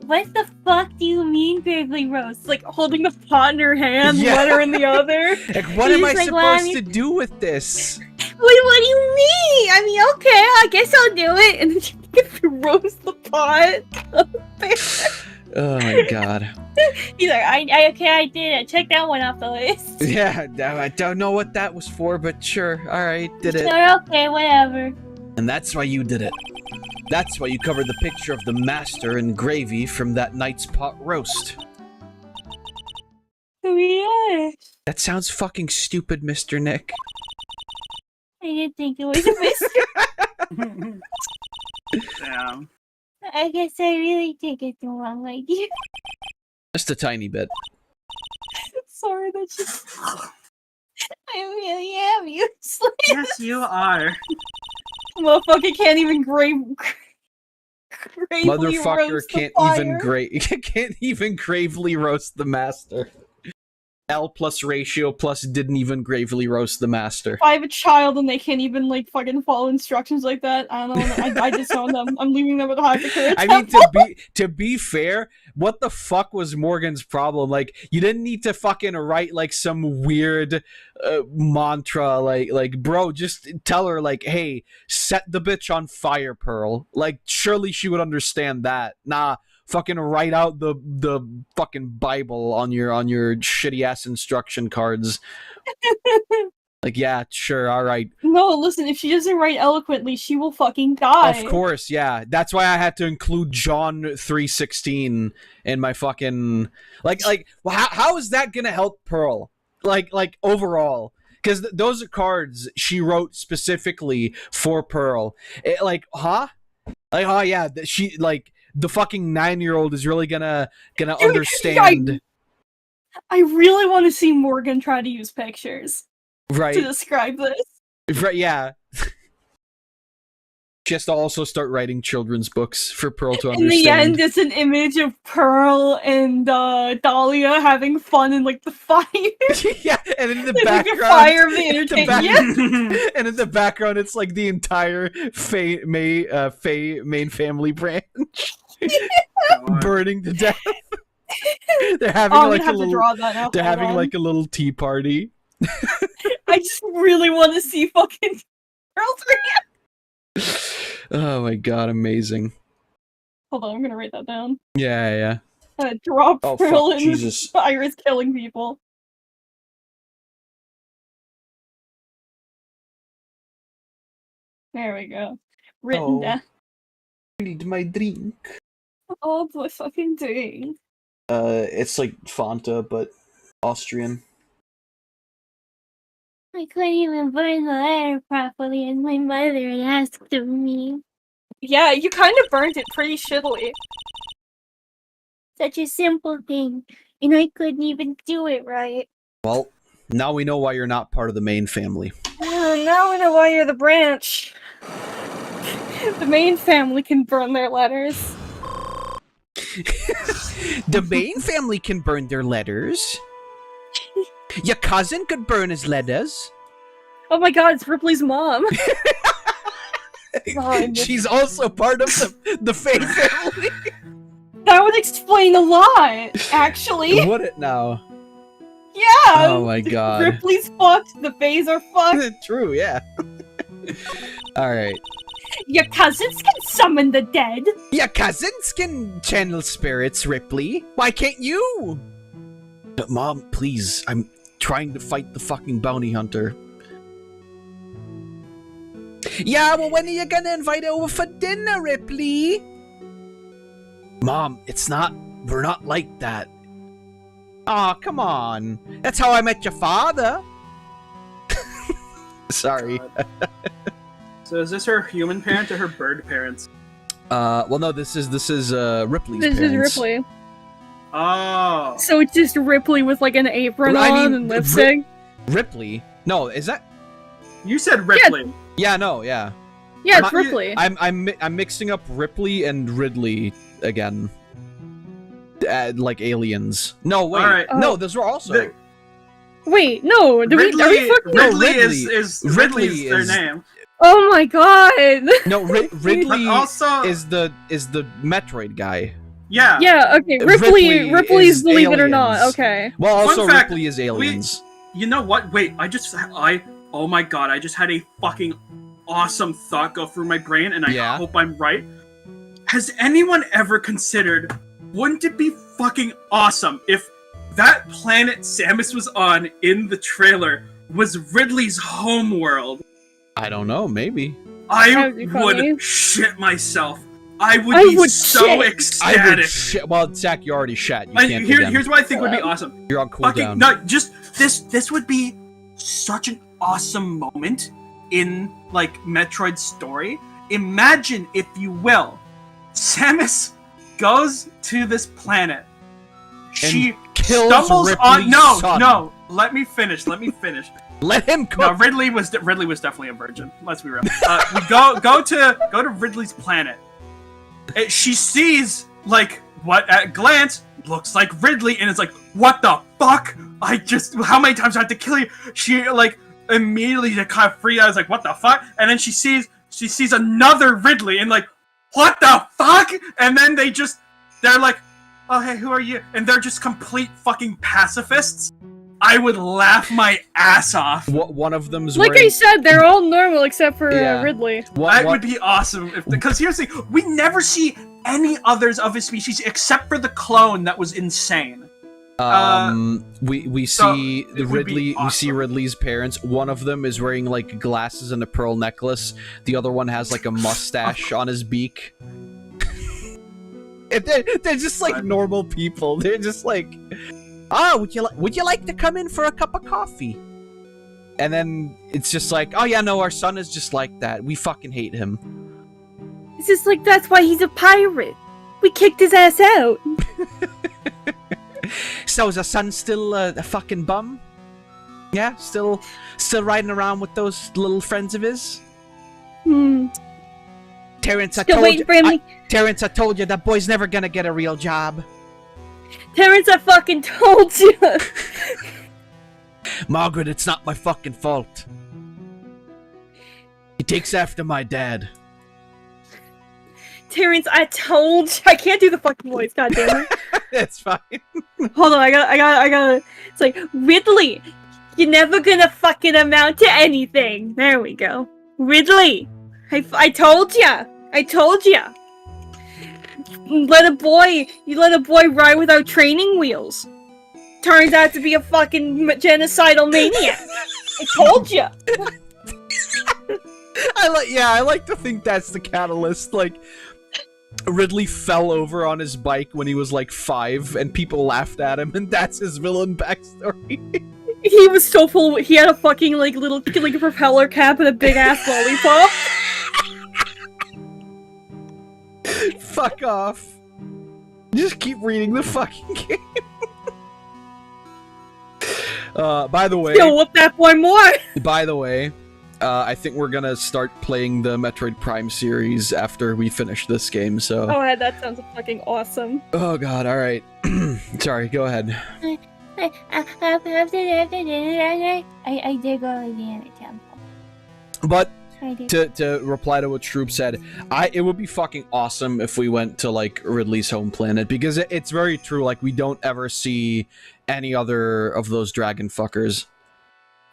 what the fuck do you mean gravely roast? like holding the pot in her hand, letter in the other. Like, what am I supposed to do with this? What do you mean? I mean, okay, I guess I'll do it. And then she roast the pot. Oh my god. He's like, okay, I did it. Check that one off the list. Yeah, I don't know what that was for, but sure. Alright, did it. Sure, okay, whatever. And that's why you did it. That's why you covered the picture of the master in gravy from that night's pot roast. Yeah. That sounds fucking stupid, Mr. Nick. I didn't think it was a mystery. Damn. I guess I really take it the wrong idea. Just a tiny bit. Sorry, that's just... I really am useless. Yes, you are. Motherfucker can't even Motherfucker can't even gravely roast the master. L plus ratio plus didn't even gravely roast the master. If I have a child and they can't even like fucking follow instructions like that, I don't know. I disown them. I'm leaving them with a high security. I mean, to be fair, what the fuck was Morgan's problem? Like, you didn't need to fucking write like some weird mantra. Like, bro, just tell her like, hey, set the bitch on fire, Pearl. Like, surely she would understand that. Nah. Fucking write out the fucking Bible on your shitty ass instruction cards. Like, yeah, sure, all right. No, listen, if she doesn't write eloquently, she will fucking die. Of course, yeah. That's why I had to include John 3:16 in my fucking how is that gonna help Pearl? Like overall. Because those are cards she wrote specifically for Pearl. Huh? Like, oh yeah, she like the fucking 9-year-old is really gonna understand. I really want to see Morgan try to use pictures to describe this. Right, yeah. She has to also start writing children's books for Pearl to understand. In the end, it's an image of Pearl and Dahlia having fun in like the fire. Yeah, and in the like, background, the fire of the entertainment. And in the background, it's like the entire Faye main family branch burning to death. They're having like a little tea party. I just really want to see fucking Pearl's reaction. Oh my god, amazing. Hold on, I'm gonna write that down. Yeah. Drop Oh, Krill fuck, and Jesus. Iris killing people. There we go. Written down. I need my drink. Oh, my fucking drink. It's like Fanta, but Austrian. I couldn't even burn the letter properly, as my mother had asked of me. Yeah, you kind of burned it pretty shittily. Such a simple thing, and I couldn't even do it right. Well, now we know why you're not part of the main family. Now we know why you're the branch. The main family can burn their letters. The main family can burn their letters. Your cousin could burn his letters. Oh my god, it's Ripley's mom. She's also part of the Faye family. That would explain a lot, actually. Would it now? Yeah! Oh my god. Ripley's fucked, the Fays are fucked. True, yeah. Alright. Your cousins can summon the dead. Your cousins can channel spirits, Ripley. Why can't you? Mom, please. I'm trying to fight the fucking bounty hunter. Yeah, well, when are you gonna invite over for dinner, Ripley? Mom, we're not like that. Aw, come on. That's how I met your father. Sorry. So is this her human parent or her bird parents? Well, no, this is Ripley's This parents. is Ripley. Oh. So it's just Ripley with like an apron on and lipstick? Ripley? No, is that... You said Ripley. Yeah, no, yeah. Yeah, it's Ripley. I'm mixing up Ripley and Ridley again. Like aliens. No, wait. Right. No, those were also... Wait, no. Are we fucking... Ridley is their name. Oh my god! No, Ridley also... is the Metroid guy. Yeah. Yeah, okay. Ripley's Believe It or Not, okay. Well, also Fun fact, Ripley is aliens. You know what? Wait, oh my god, I just had a fucking awesome thought go through my brain, and I hope I'm right. Has anyone ever considered, wouldn't it be fucking awesome if that planet Samus was on in the trailer was Ridley's homeworld? I don't know, maybe. I would shit myself. I would be so ecstatic. Well, Zach, you already shat. You can't here's what I think would be awesome. You're on cooldown. No, just this would be such an awesome moment in like Metroid's story. Imagine, if you will, Samus goes to this planet. She stumbles on No, let me finish. Let him cook. No, Ridley was definitely a virgin. Let's be real. We go to Ridley's planet. She sees like what at a glance looks like Ridley, and it's like, what the fuck? How many times do I have to kill you? She like immediately kind of freaked out. I was like, what the fuck? And then she sees another Ridley, and like, what the fuck? And then they're like, oh hey, who are you? And they're just complete fucking pacifists. I would laugh my ass off. One of them's like I said, they're all normal except for Ridley. That would be awesome because here's the thing: we never see any others of his species except for the clone that was insane. We see Ridley. Awesome. We see Ridley's parents. One of them is wearing like glasses and a pearl necklace. The other one has like a mustache on his beak. They're just like normal people. They're just like, oh, would you like to come in for a cup of coffee? And then it's just like, oh yeah, no, our son is just like that. We fucking hate him. It's just like, that's why he's a pirate. We kicked his ass out. So is our son still a fucking bum? Yeah, still riding around with those little friends of his? Terrence, I told you that boy's never gonna get a real job. Terrence, I fucking told you. Margaret, it's not my fucking fault. He takes after my dad. Terrence, I told you. I can't do the fucking voice, goddammit. It's fine. Hold on, I gotta. It's like, Ridley, you're never gonna fucking amount to anything. There we go. Ridley, I told ya. let a boy ride without training wheels. Turns out to be a fucking genocidal maniac. I told you. I like to think that's the catalyst. Like, Ridley fell over on his bike when he was like 5, and people laughed at him, and that's his villain backstory. He was so full. He had a fucking like little like a propeller cap and a big ass lollipop. Fuck off. Just keep reading the fucking game. By the way, yo, whoop that boy more. By the way, I think we're gonna start playing the Metroid Prime series after we finish this game. So. Oh, that sounds fucking awesome. Oh god. All right. Sorry. Go ahead. I did go to the other temple. But to reply to what Shroob said, it would be fucking awesome if we went to like Ridley's home planet, because it's very true. Like, we don't ever see any other of those dragon fuckers.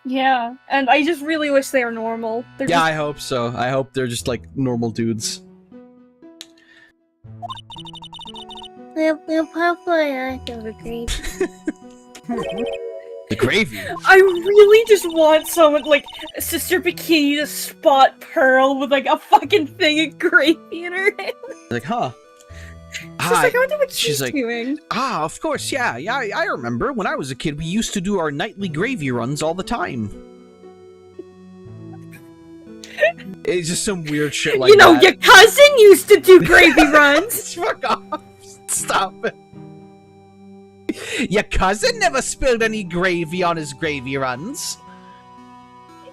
Yeah, and I just really wish they were normal. Yeah, I hope so. I hope they're just like normal dudes. We'll probably not overgrade. The gravy. I really just want someone like Sister Bikini to spot Pearl with like a fucking thing of gravy in her hand. Like, huh? She's like, I wonder what she's like, doing. Of course, yeah. I remember when I was a kid, we used to do our nightly gravy runs all the time. It's just some weird shit like that. Your cousin used to do gravy runs. Fuck off! Stop it. Your cousin never spilled any gravy on his gravy runs.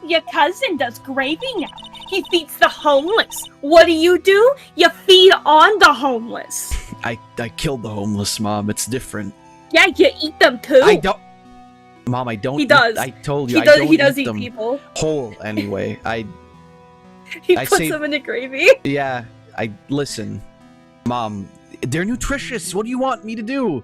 Your cousin does gravy now. He feeds the homeless. What do? You feed on the homeless. I killed the homeless, Mom. It's different. Yeah, you eat them too. I don't. Mom, I don't. He does. I told you. He does eat them people. Whole anyway. He puts them in the gravy. Yeah. Listen, Mom. They're nutritious. What do you want me to do?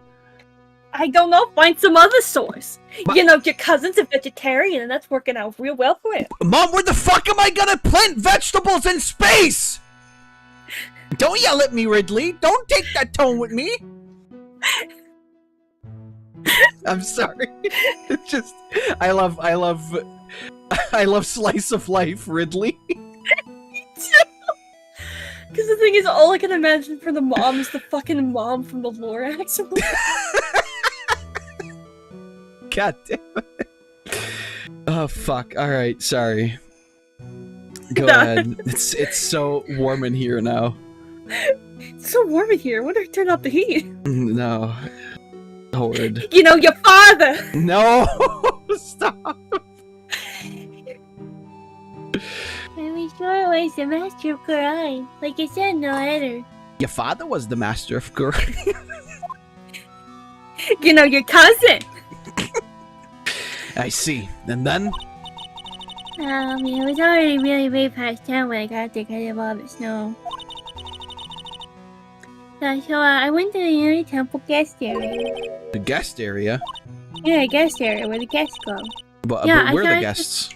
I don't know. Find some other source. Your cousin's a vegetarian, and that's working out real well for him. Mom, where the fuck am I gonna plant vegetables in space? Don't yell at me, Ridley. Don't take that tone with me. I'm sorry. It's just I love slice of life, Ridley. Because the thing is, all I can imagine for the mom is the fucking mom from the Lorax. God damn it. Oh fuck. Alright, sorry. Go ahead. It's so warm in here now. It's so warm in here. When do I turn off the heat? No. Horrid. Your father! No! Stop! I'm sure it was the master of Quran. Like I said in the letter. Your father was the master of Quran. Your cousin! I see. And then? It was already really way past 10 when I got there because of all the snow. So I went to the Unity Temple guest area. The guest area? Yeah, guest area where the guests go. But yeah, where are the guests?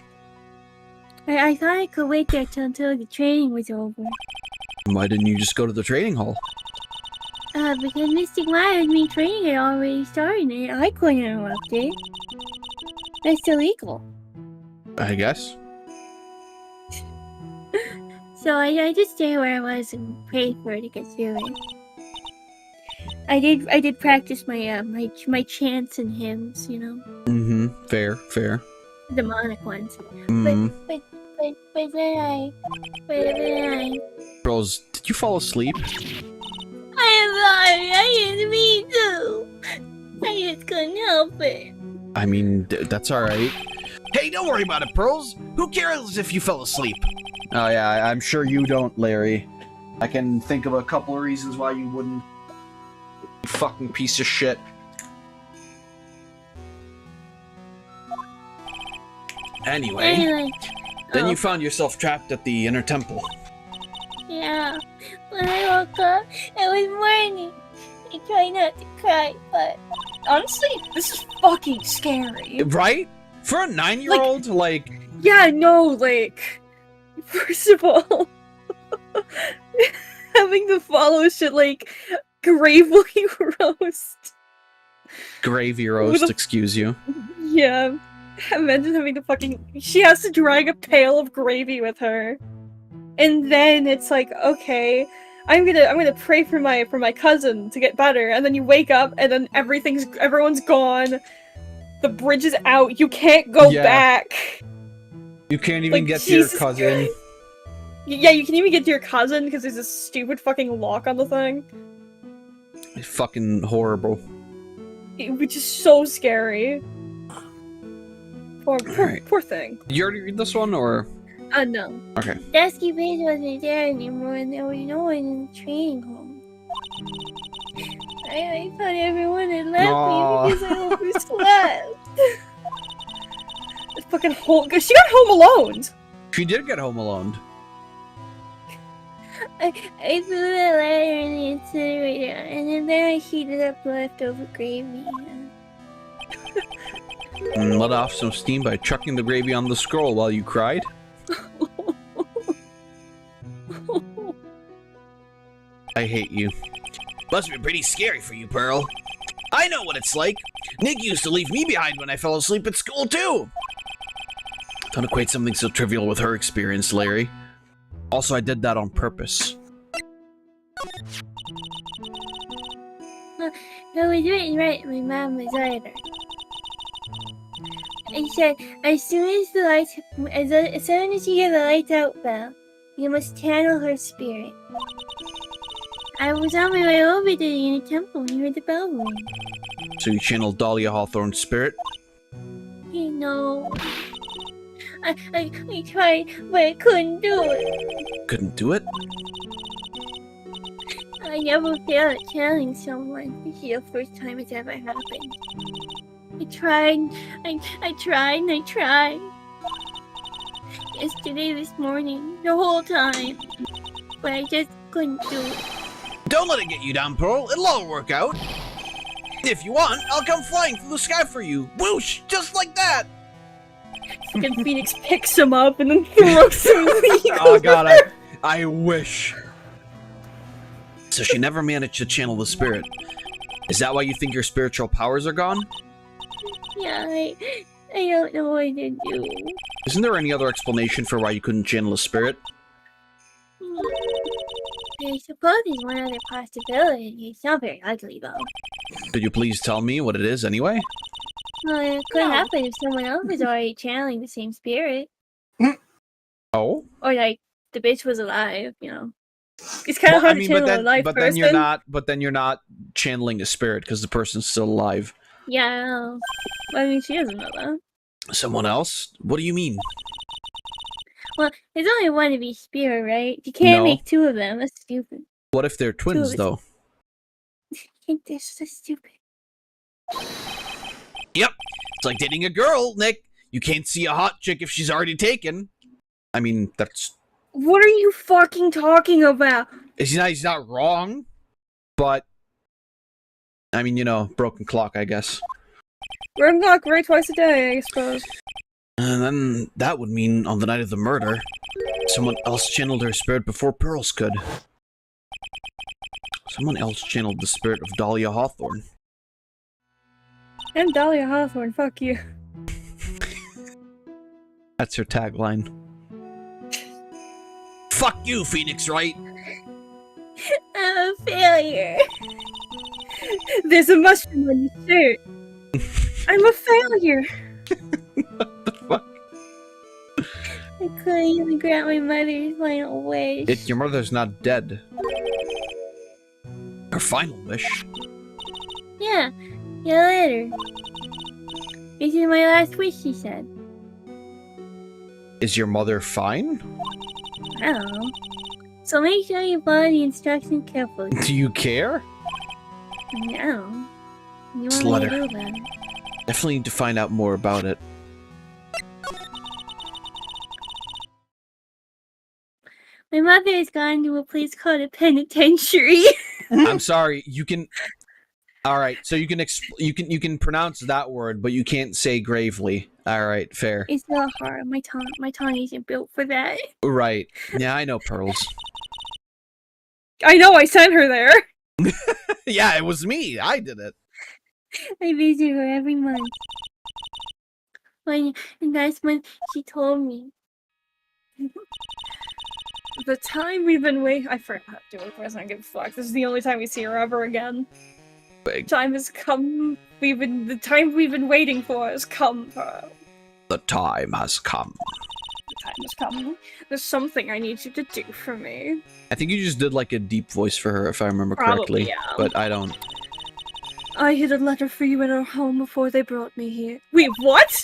I thought I could wait there until the training was over. Why didn't you just go to the training hall? Because Mystic wanted me training had already started and I couldn't interrupt it. That's illegal. I guess. So I just stayed where I was and prayed for it to get through it. I did practice my my chants and hymns, Mm-hmm. Fair. Demonic ones. Mm-hmm. But then I... Girls, did you fall asleep? I'm sorry, I didn't mean to. I just couldn't help it. I mean, that's alright. Hey, don't worry about it, Pearls. Who cares if you fell asleep? Oh yeah, I'm sure you don't, Larry. I can think of a couple of reasons why you wouldn't. You fucking piece of shit. Anyway, then you found yourself trapped at the inner temple. Yeah, when I woke up, it was morning. I tried not to cry, but... Honestly, this is fucking scary. Right? For a 9-year-old, Yeah, no, first of all... having to follow shit like gravely roast. Gravy roast, excuse you. Yeah. Imagine having to she has to drag a pail of gravy with her. And then it's like, okay, I'm gonna pray for my cousin to get better, and then you wake up and then everyone's gone. The bridge is out, you can't go back. You can't even get to your cousin. Yeah, you can even get to your cousin because there's this stupid fucking lock on the thing. It's fucking horrible. Which is so scary. Poor thing. Did you already read this one, or? No. Okay. Dusky Base wasn't there anymore, and there was no one in the training home. I thought everyone had left me because I overslept. It's fucking she got home alone. She did get home alone. I threw the letter in the incinerator, and then I heated up leftover gravy. And let off some steam by chucking the gravy on the scroll while you cried. I hate you. Must be pretty scary for you, Pearl. I know what it's like. Nick used to leave me behind when I fell asleep at school, too. Don't equate something so trivial with her experience, Larry. Also, I did that on purpose. No, it was written right in my mama's letter. It said, as soon as you hear the lights out bell, you must channel her spirit. I was on my way over to the temple when you heard the bell ring. So you channeled Dahlia Hawthorne's spirit? You know, I tried, but I couldn't do it. Couldn't do it? I never failed at channeling someone. This is the first time it's ever happened. I tried, I tried. Yesterday, this morning, the whole time. But I just couldn't do it. Don't let it get you down, Pearl. It'll all work out. If you want, I'll come flying through the sky for you. Whoosh! Just like that! Fucking Phoenix picks him up and then throws him. Oh god, I wish. So she never managed to channel the spirit. Is that why you think your spiritual powers are gone? Yeah, I don't know what to do. Isn't there any other explanation for why you couldn't channel a spirit? I suppose there's one other possibility. It's not very ugly, though. Could you please tell me what it is, anyway? Well, it could happen if someone else is already channeling the same spirit. Oh? Or, like, the bitch was alive, you know. It's kind of hard to channel a live person. But then you're not channeling a spirit because the person's still alive. Yeah, I mean, she doesn't know that. Someone else? What do you mean? Well, there's only one of each spirit, right? You can't make two of them. That's stupid. What if they're twins, though? They're so stupid. Yep. It's like dating a girl, Nick. You can't see a hot chick if she's already taken. I mean, that's... What are you fucking talking about? He's not wrong, but... I mean, you know, broken clock, I guess. Broken clock right twice a day, I suppose. And then that would mean on the night of the murder, someone else channeled her spirit before Pearls could. Someone else channeled the spirit of Dahlia Hawthorne. And Dahlia Hawthorne, fuck you. That's her tagline. Fuck you, Phoenix Wright. I'm a failure. There's a mushroom on your shirt. I'm a failure. What the fuck? I couldn't even grant my mother's final wish. Your mother's not dead. Her final wish? Yeah, later. This is my last wish, she said. Is your mother fine? I don't know. So make sure you follow the instructions carefully. Do you care? No. You This want letter. me to do that? Definitely need to find out more about it. My mother has gone to a place called a penitentiary. I'm sorry. You can. All right. So you can pronounce that word, but you can't say gravely. All right. Fair. It's not hard. My tongue isn't built for that. Right. Yeah, I know, Pearls. I know, I sent her there. Yeah, it was me. I did it. I visit her every month. And last month, she told me. The time we've been waiting— I forgot to do it, I don't give a fuck. This is the only time we see her ever again. Big. Time has come. The time we've been waiting for has come. The time has come. The time has come. There's something I need you to do for me. I think you just did like a deep voice for her, if I remember Probably, correctly. yeah. But I don't. I hid a letter for you in her home before they brought me here. Wait, what?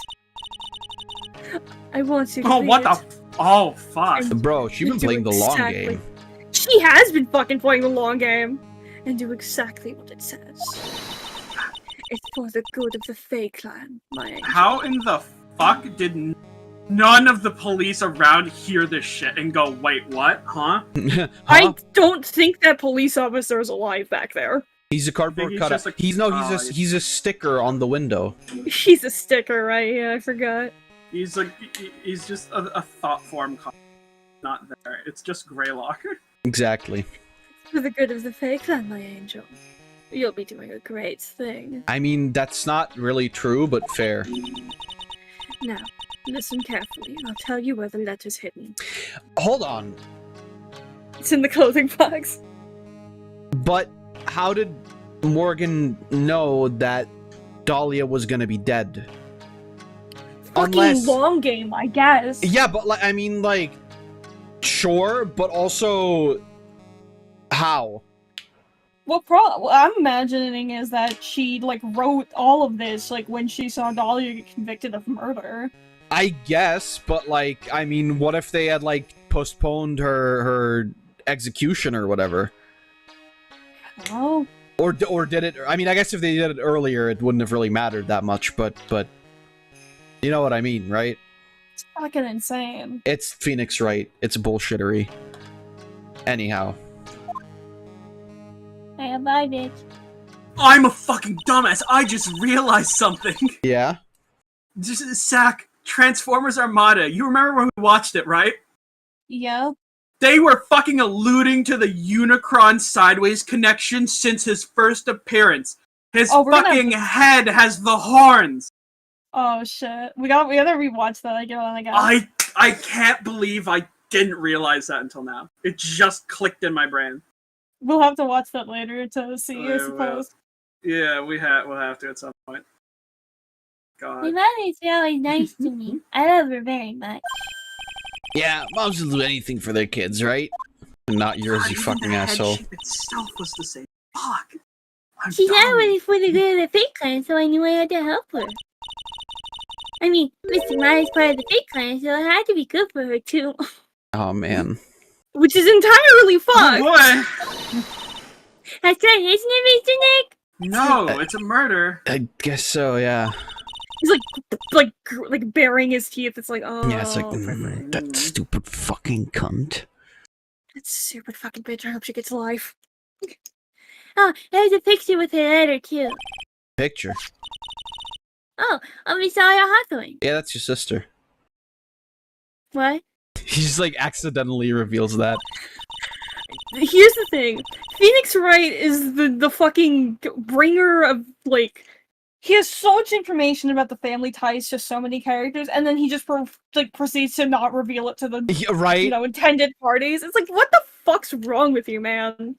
I want you to Oh, read what it. the? Oh, fuck. Bro, she's been Do playing the long exactly— game. She has been fucking playing the long game. And do exactly what it says. It's for the good of the Fae clan, my angel. How in the fuck did none of the police around hear this shit and go, wait, what? Huh? Huh? I don't think that police officer is alive back there. He's a cardboard he's cutout. just a- He's a sticker on the window. He's a sticker, right? Yeah, I forgot. He's just a thought form, not there. It's just Greylock. Exactly. For the good of the Fae clan, my angel. You'll be doing a great thing. I mean, that's not really true, but fair. Now, listen carefully, and I'll tell you where the letter's hidden. Hold on. It's in the clothing box. But how did Morgan know that Dahlia was gonna be dead? Fucking long game, I guess. Yeah, but like, I mean, like, sure, but also, how? What I'm imagining is that she, like, wrote all of this, like, when she saw Dahlia get convicted of murder. I guess, but like, I mean, what if they had like postponed her execution or whatever? Oh. Or did it? I mean, I guess if they did it earlier, it wouldn't have really mattered that much. But you know what I mean, right? It's fucking insane. It's Phoenix Wright. It's bullshittery. Anyhow. Hey, bye, bitch. I'm a fucking dumbass. I just realized something. Yeah. Just Sack, Transformers Armada. You remember when we watched it, right? Yeah. They were fucking alluding to the Unicron Sideways connection since his first appearance. His fucking head has the horns. Oh shit. We gotta rewatch that again and again. I can't believe I didn't realize that until now. It just clicked in my brain. We'll have to watch that later to see, I suppose. Yeah, we'll have to at some point. God. My mother's really nice to me. I love her very much. Yeah, moms will do anything for their kids, right? Not yours, you fucking asshole. Head shape itself was the same. Fuck. She's not really for the good of the Fake Clan, so I knew I had to help her. I mean, Mr. Meyer's part of the Fake Clan, so it had to be good for her, too. Oh, man. Which is entirely fucked! Oh, boy! That's right, isn't it, Mr. Nick? No, it's a murder. I guess so, yeah. He's like baring his teeth. It's like, oh. Yeah, it's like, that stupid fucking cunt. That stupid fucking bitch. I hope she gets life. Oh, there's a picture with her letter, too. Picture? Oh, Messiah Hawthorne. Yeah, that's your sister. What? He just like accidentally reveals that. Here's the thing. Phoenix Wright is the fucking bringer of, like, he has so much information about the family ties to so many characters, and then he just proceeds to not reveal it to the intended parties. It's like, what the fuck's wrong with you, man?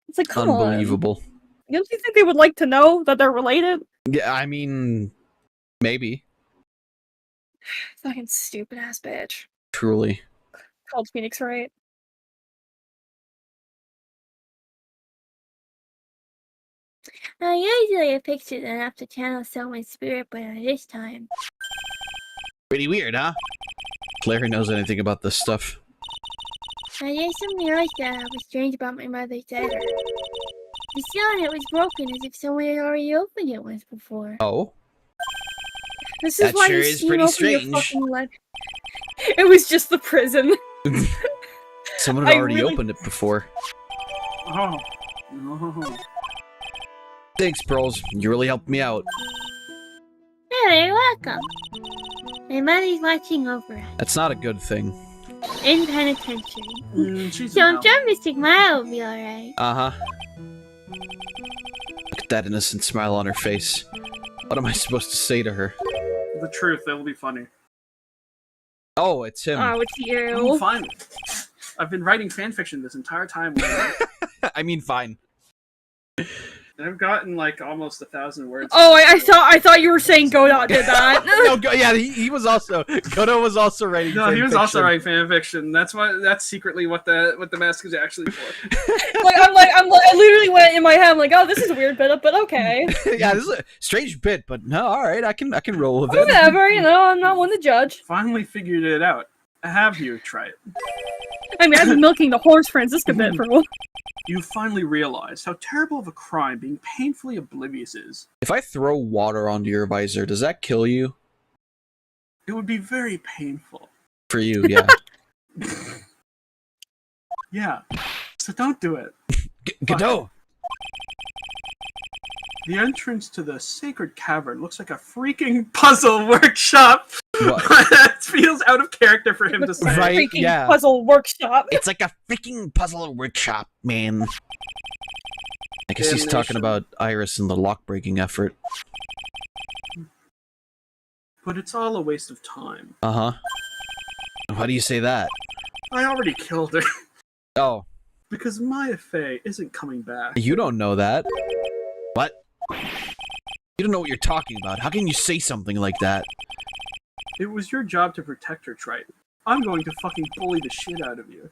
It's like, come on. Unbelievable. Don't you think they would like to know that they're related? Yeah, I mean, maybe. Fucking stupid ass bitch. Truly. Called Phoenix Wright. Usually a picture's enough to channel someone's spirit, but not this time. Pretty weird, huh? Larry knows anything about this stuff. There's something else that was strange about my mother's letter. The seal on it was broken as if someone had already opened it once before. Oh? This is That why sure you is steam pretty open your strange. fucking letter. It was just the prison. Someone had I already really- opened it before. Oh. No. Thanks, Pearls. You really helped me out. You're very welcome. My mother's watching over us. That's not a good thing. in penitentiary. She's So I'm no. sure Mystic Mile will be alright. Uh-huh. Look at that innocent smile on her face. What am I supposed to say to her? The truth, it'll be funny. Oh, it's him. Oh, it's you. Oh, fine. I've been writing fanfiction this entire time. I mean, fine. And I've gotten like almost 1,000 words. Oh, I thought you were saying Godot did that. No, yeah, he was also Godot was also writing. No, he was fanfiction. also writing fanfiction. That's secretly what the mask is actually for. I literally went in my head. I'm like, oh, this is a weird bit, but okay. Yeah, this is a strange bit, but no, all right, I can roll with it. Whatever, you know, I'm not one to judge. Finally figured it out. Have you tried it? I mean, I've been milking the horse Francisca bit for a while. You finally realized how terrible of a crime being painfully oblivious is. If I throw water onto your visor, does that kill you? It would be very painful. For you, yeah. Yeah. So don't do it. Godot! The entrance to the sacred cavern looks like a freaking puzzle workshop. What? It feels out of character for him to say. Right, Freaking yeah. puzzle workshop. It's like a freaking puzzle workshop, man. I guess he's talking about Iris and the lock-breaking effort. But it's all a waste of time. Uh-huh. How do you say that? I already killed her. Oh. Because Maya Fey isn't coming back. You don't know that. What? You don't know what you're talking about. How can you say something like that? It was your job to protect her, Triton. I'm going to fucking bully the shit out of you.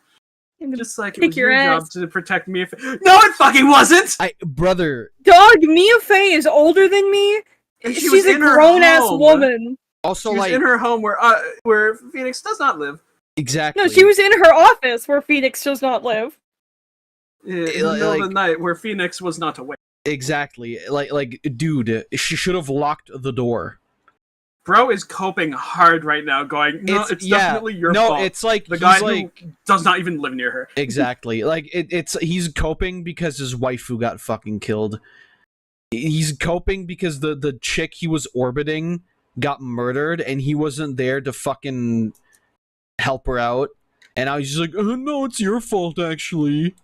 Just like it was your job to protect me. No, it fucking wasn't! Brother. Dog, Mia Fey is older than me. And She's a grown-ass woman. Also, she was in her home where Phoenix does not live. Exactly. No, she was in her office where Phoenix does not live. In the middle of the night where Phoenix was not awake. Exactly. Like, dude, she should have locked the door. Bro is coping hard right now, going, no, it's definitely your fault. No, it's like the guy who does not even live near her. Exactly. Like, he's coping because his waifu got fucking killed. He's coping because the chick he was orbiting got murdered, and he wasn't there to fucking help her out. And I was just like, oh, no, it's your fault, actually.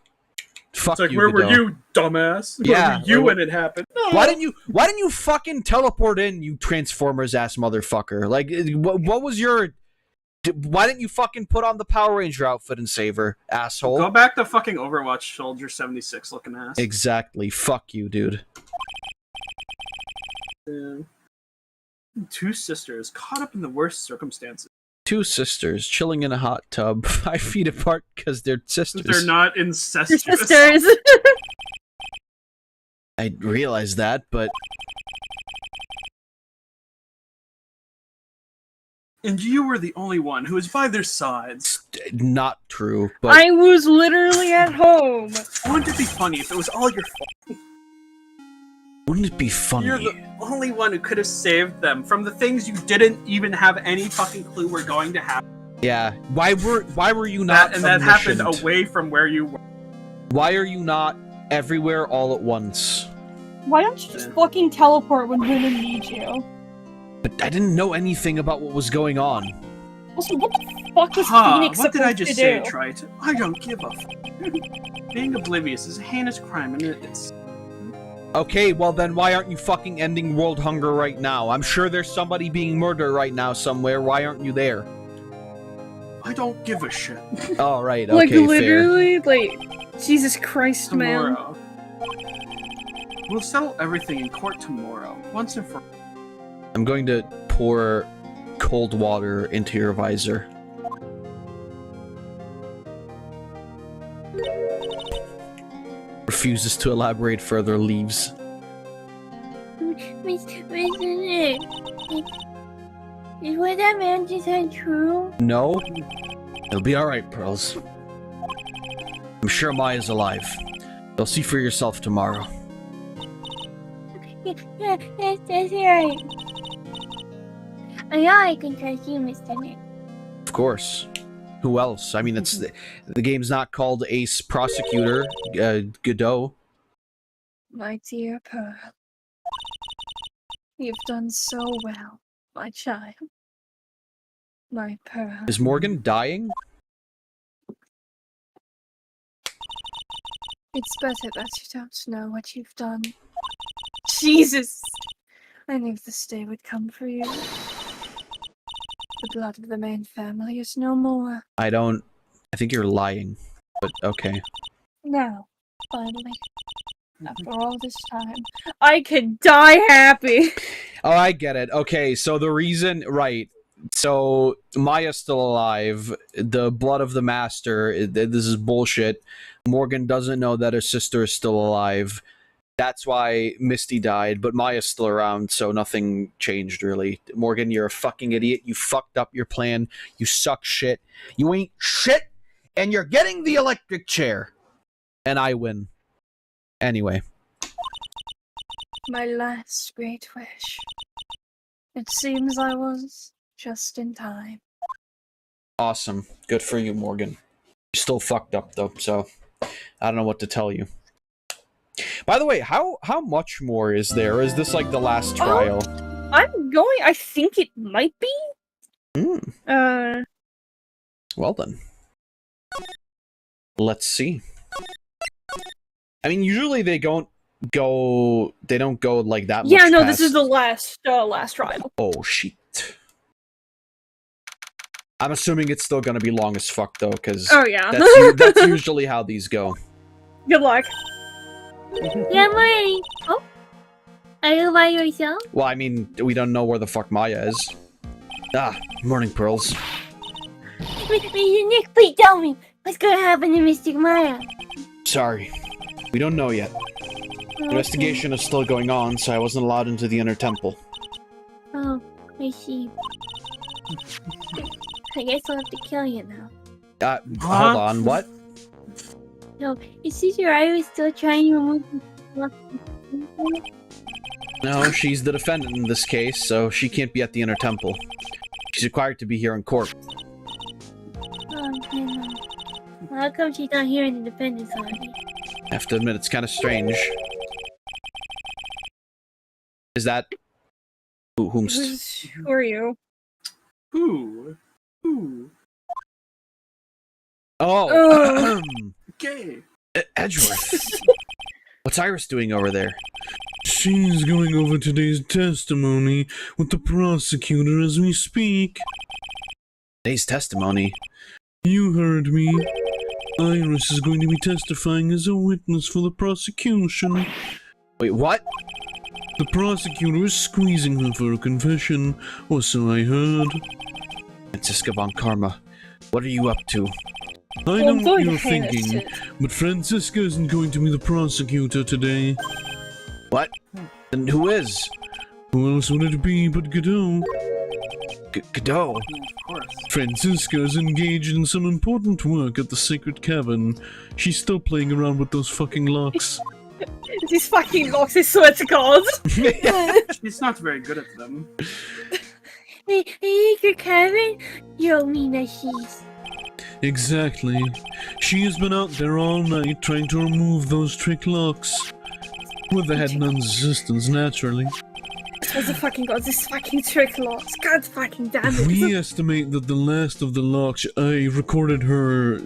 Fuck it's like, you, where Godot. were you, dumbass? Yeah, where were you when it happened? No. Why didn't you fucking teleport in, you Transformers ass motherfucker? Like, what was your? Why didn't you fucking put on the Power Ranger outfit and save her, asshole? Go back to fucking Overwatch Soldier 76 looking ass. Exactly. Fuck you, dude. Yeah. Two sisters caught up in the worst circumstances. Two sisters chilling in a hot tub, 5 feet apart because they're sisters. They're not incestuous. They're sisters. I realize that, but... And you were the only one who was by their sides. Not true, but... I was literally at home. Wouldn't it be funny if it was all your fault? Wouldn't it be funny? You're the only one who could have saved them from the things you didn't even have any fucking clue were going to happen. Yeah. Why were you not that happened away from where you were. Why are you not everywhere all at once? Why don't you just fucking teleport when women need you? But I didn't know anything about what was going on. Also, what the fuck is Phoenix What did I supposed just to say, do? Trite? I don't give a fuck. Being oblivious is a heinous crime, and it's... Okay, well then why aren't you fucking ending world hunger right now? I'm sure there's somebody being murdered right now somewhere. Why aren't you there? I don't give a shit. All right, okay, Like, literally, fair. like, Jesus Christ, Tomorrow. We'll settle everything in court tomorrow, once and for... I'm going to pour cold water into your visor. Refuses to elaborate further, leaves. Is what that man just said true? No? It'll be alright, Pearls. I'm sure Maya's alive. You'll see for yourself tomorrow. Yeah, that's right. Yeah, I can trust you, Mr. Nick. Of course. Who else? I mean, it's the game's not called Ace Prosecutor, Godot. My dear Pearl, you've done so well, my child. My Pearl. Is Morgan dying? It's better that you don't know what you've done. Jesus! I knew this day would come for you. The blood of the main family is no more. I think you're lying, but okay. Now, finally, after all this time, I can die happy! Oh, I get it. Okay, so the reason, right. So, Maya's still alive. The blood of the master, this is bullshit. Morgan doesn't know that her sister is still alive. That's why Misty died, but Maya's still around, so nothing changed, really. Morgan, you're a fucking idiot. You fucked up your plan. You suck shit. You ain't shit, and you're getting the electric chair. And I win. Anyway. My last great wish. It seems I was just in time. Awesome. Good for you, Morgan. You're still fucked up, though, so I don't know what to tell you. By the way, how much more is there? Is this like the last trial? I think it might be. Well then. Let's see. I mean, usually they don't go like that much. Yeah, no, past... this is the last trial. Oh shit. I'm assuming it's still gonna be long as fuck though, because that's usually how these go. Good luck. Yeah, I'm ready. Oh? Are you by yourself? Well, I mean, we don't know where the fuck Maya is. Morning, Pearls. Mr. Nick, please tell me. What's gonna happen to Mystic Maya? Sorry. We don't know yet. The investigation is still going on, so I wasn't allowed into the inner temple. Oh, I see. I guess I'll have to kill you now. Hold on, what? No, is Sister Iris still trying to remove the... No, she's the defendant in this case, so she can't be at the inner temple. She's required to be here in court. Oh, no. Well, how come she's not here in the defendant's already? I have to admit, it's kind of strange. Is that... Who are you? Who? Oh! Okay. Edgeworth. What's Iris doing over there? She's going over today's testimony with the prosecutor as we speak. Today's testimony? You heard me. Iris is going to be testifying as a witness for the prosecution. Wait, what? The prosecutor is squeezing her for a confession, or so I heard. Franziska von Karma, what are you up to? I know what you're thinking, but Franziska isn't going to be the prosecutor today. What? Then who is? Who else would it be but Godot? Godot? Of course. Franziska is engaged in some important work at the Sacred Cavern. She's still playing around with those fucking locks. These fucking locks, I swear to God! She's not very good at them. Sacred Cavern? You don't mean that she's... Exactly. She has been out there all night trying to remove those trick locks. With the head nun's assistance, naturally. Oh the fucking God, this fucking trick locks. God fucking damn it. We estimate that the last of the locks, I recorded her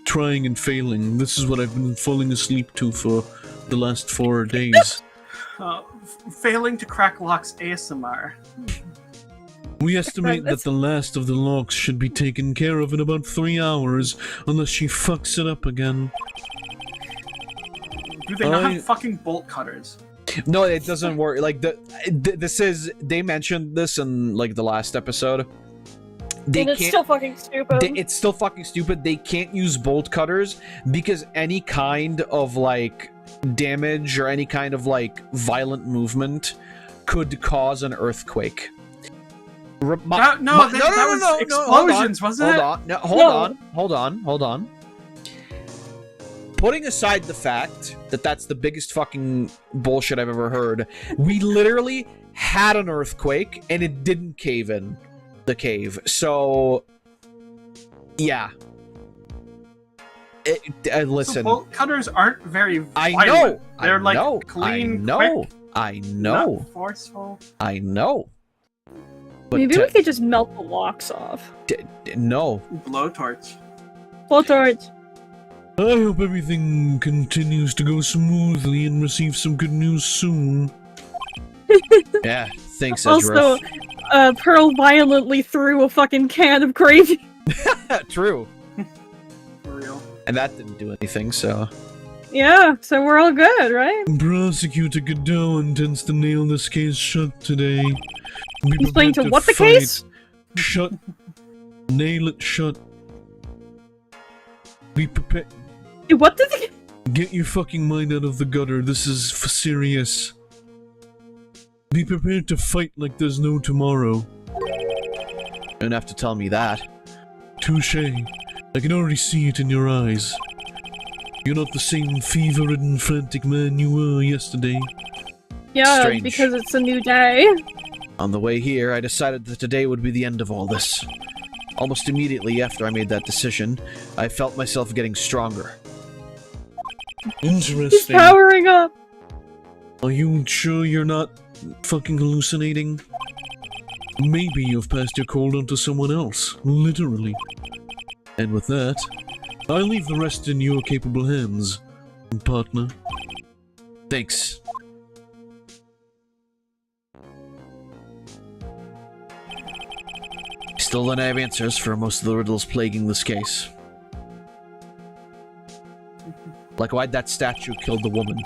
trying and failing. This is what I've been falling asleep to for the last 4 days. Failing to crack locks ASMR. We estimate that the last of the locks should be taken care of in about 3 hours, unless she fucks it up again. Do they not have fucking bolt cutters? No, it doesn't work. Like, they mentioned this in, like, the last episode. It's still fucking stupid. It's still fucking stupid. They can't use bolt cutters because any kind of, like, damage or any kind of, like, violent movement could cause an earthquake. That was explosions, wasn't it? Hold on. Putting aside the fact that that's the biggest fucking bullshit I've ever heard, we literally had an earthquake and it didn't cave in the cave. So, yeah. Listen. So bolt cutters aren't very violent. They're like clean, quick, I know. not forceful. I know. But maybe we could just melt the locks off. No. Blowtorch. Blowtorch. I hope everything continues to go smoothly and receive some good news soon. Yeah, thanks, Also, Pearl violently threw a fucking can of gravy. True. For real. And that didn't do anything, so... Yeah, so we're all good, right? Prosecutor Godot intends to nail this case shut today. He's playing to what the case? Shut. Nail it shut. Be prepared. What did they... Get your fucking mind out of the gutter. This is serious. Be prepared to fight like there's no tomorrow. You don't have to tell me that. Touché. I can already see it in your eyes. You're not the same fever-ridden, frantic man you were yesterday. Yeah, Strange. because it's a new day. On the way here, I decided that today would be the end of all this. Almost immediately after I made that decision, I felt myself getting stronger. Interesting. He's powering up. Are you sure you're not fucking hallucinating? Maybe you've passed your cold onto someone else, literally. And with that, I'll leave the rest in your capable hands, partner. Thanks. Still don't have answers for most of the riddles plaguing this case. Like, why'd that statue kill the woman?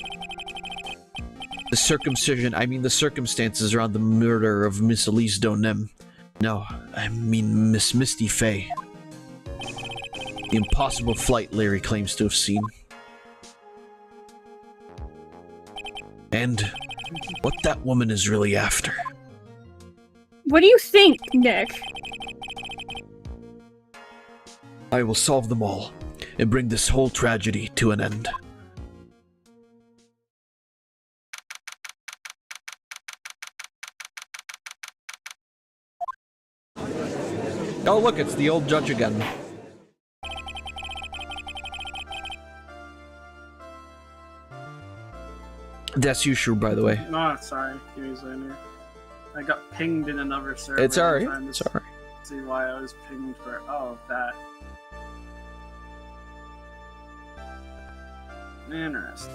The circumstances around the murder of Miss Elise Donem. No, I mean Miss Misty Faye. The impossible flight Larry claims to have seen. And what that woman is really after. What do you think, Nick? I will solve them all, and bring this whole tragedy to an end. Oh look, it's the old judge again. That's you, Shroob, by the way. No, sorry. Give me a second. I got pinged in another server. It's alright. It's alright. See why I was pinged for... Oh, that. Interesting.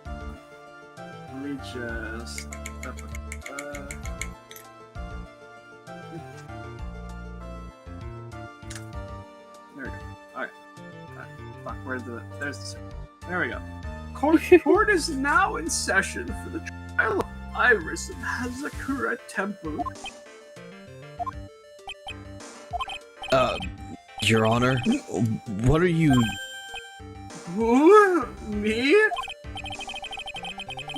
Let me just... There we go. Alright. Fuck, where's the... There's the server. There we go. Court is now in session for the trial of Iris and Hazakura Temple. Your Honor? What are you... Who? Me?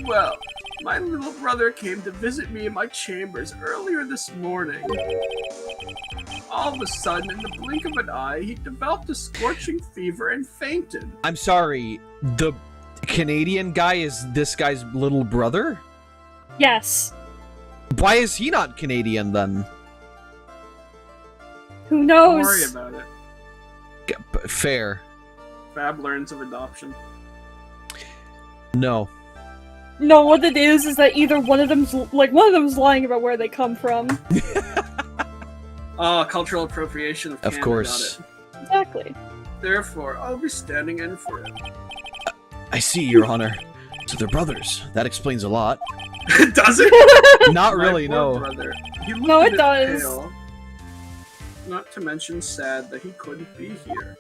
Well, my little brother came to visit me in my chambers earlier this morning. All of a sudden, in the blink of an eye, he developed a scorching fever and fainted. I'm sorry, the Canadian guy is this guy's little brother? Yes. Why is he not Canadian, then? Who knows? Don't worry about it. Fair. Fab learns of adoption. No. No, what it is that either one of them's lying about where they come from. Oh, cultural appropriation of Canada. Of course. Exactly. Therefore, I'll be standing in for it. I see, Your Honor. So they're brothers. That explains a lot. Does it? Not My really, poor no. Brother. He looked No, a it bit does. pale, not to mention sad that he couldn't be here.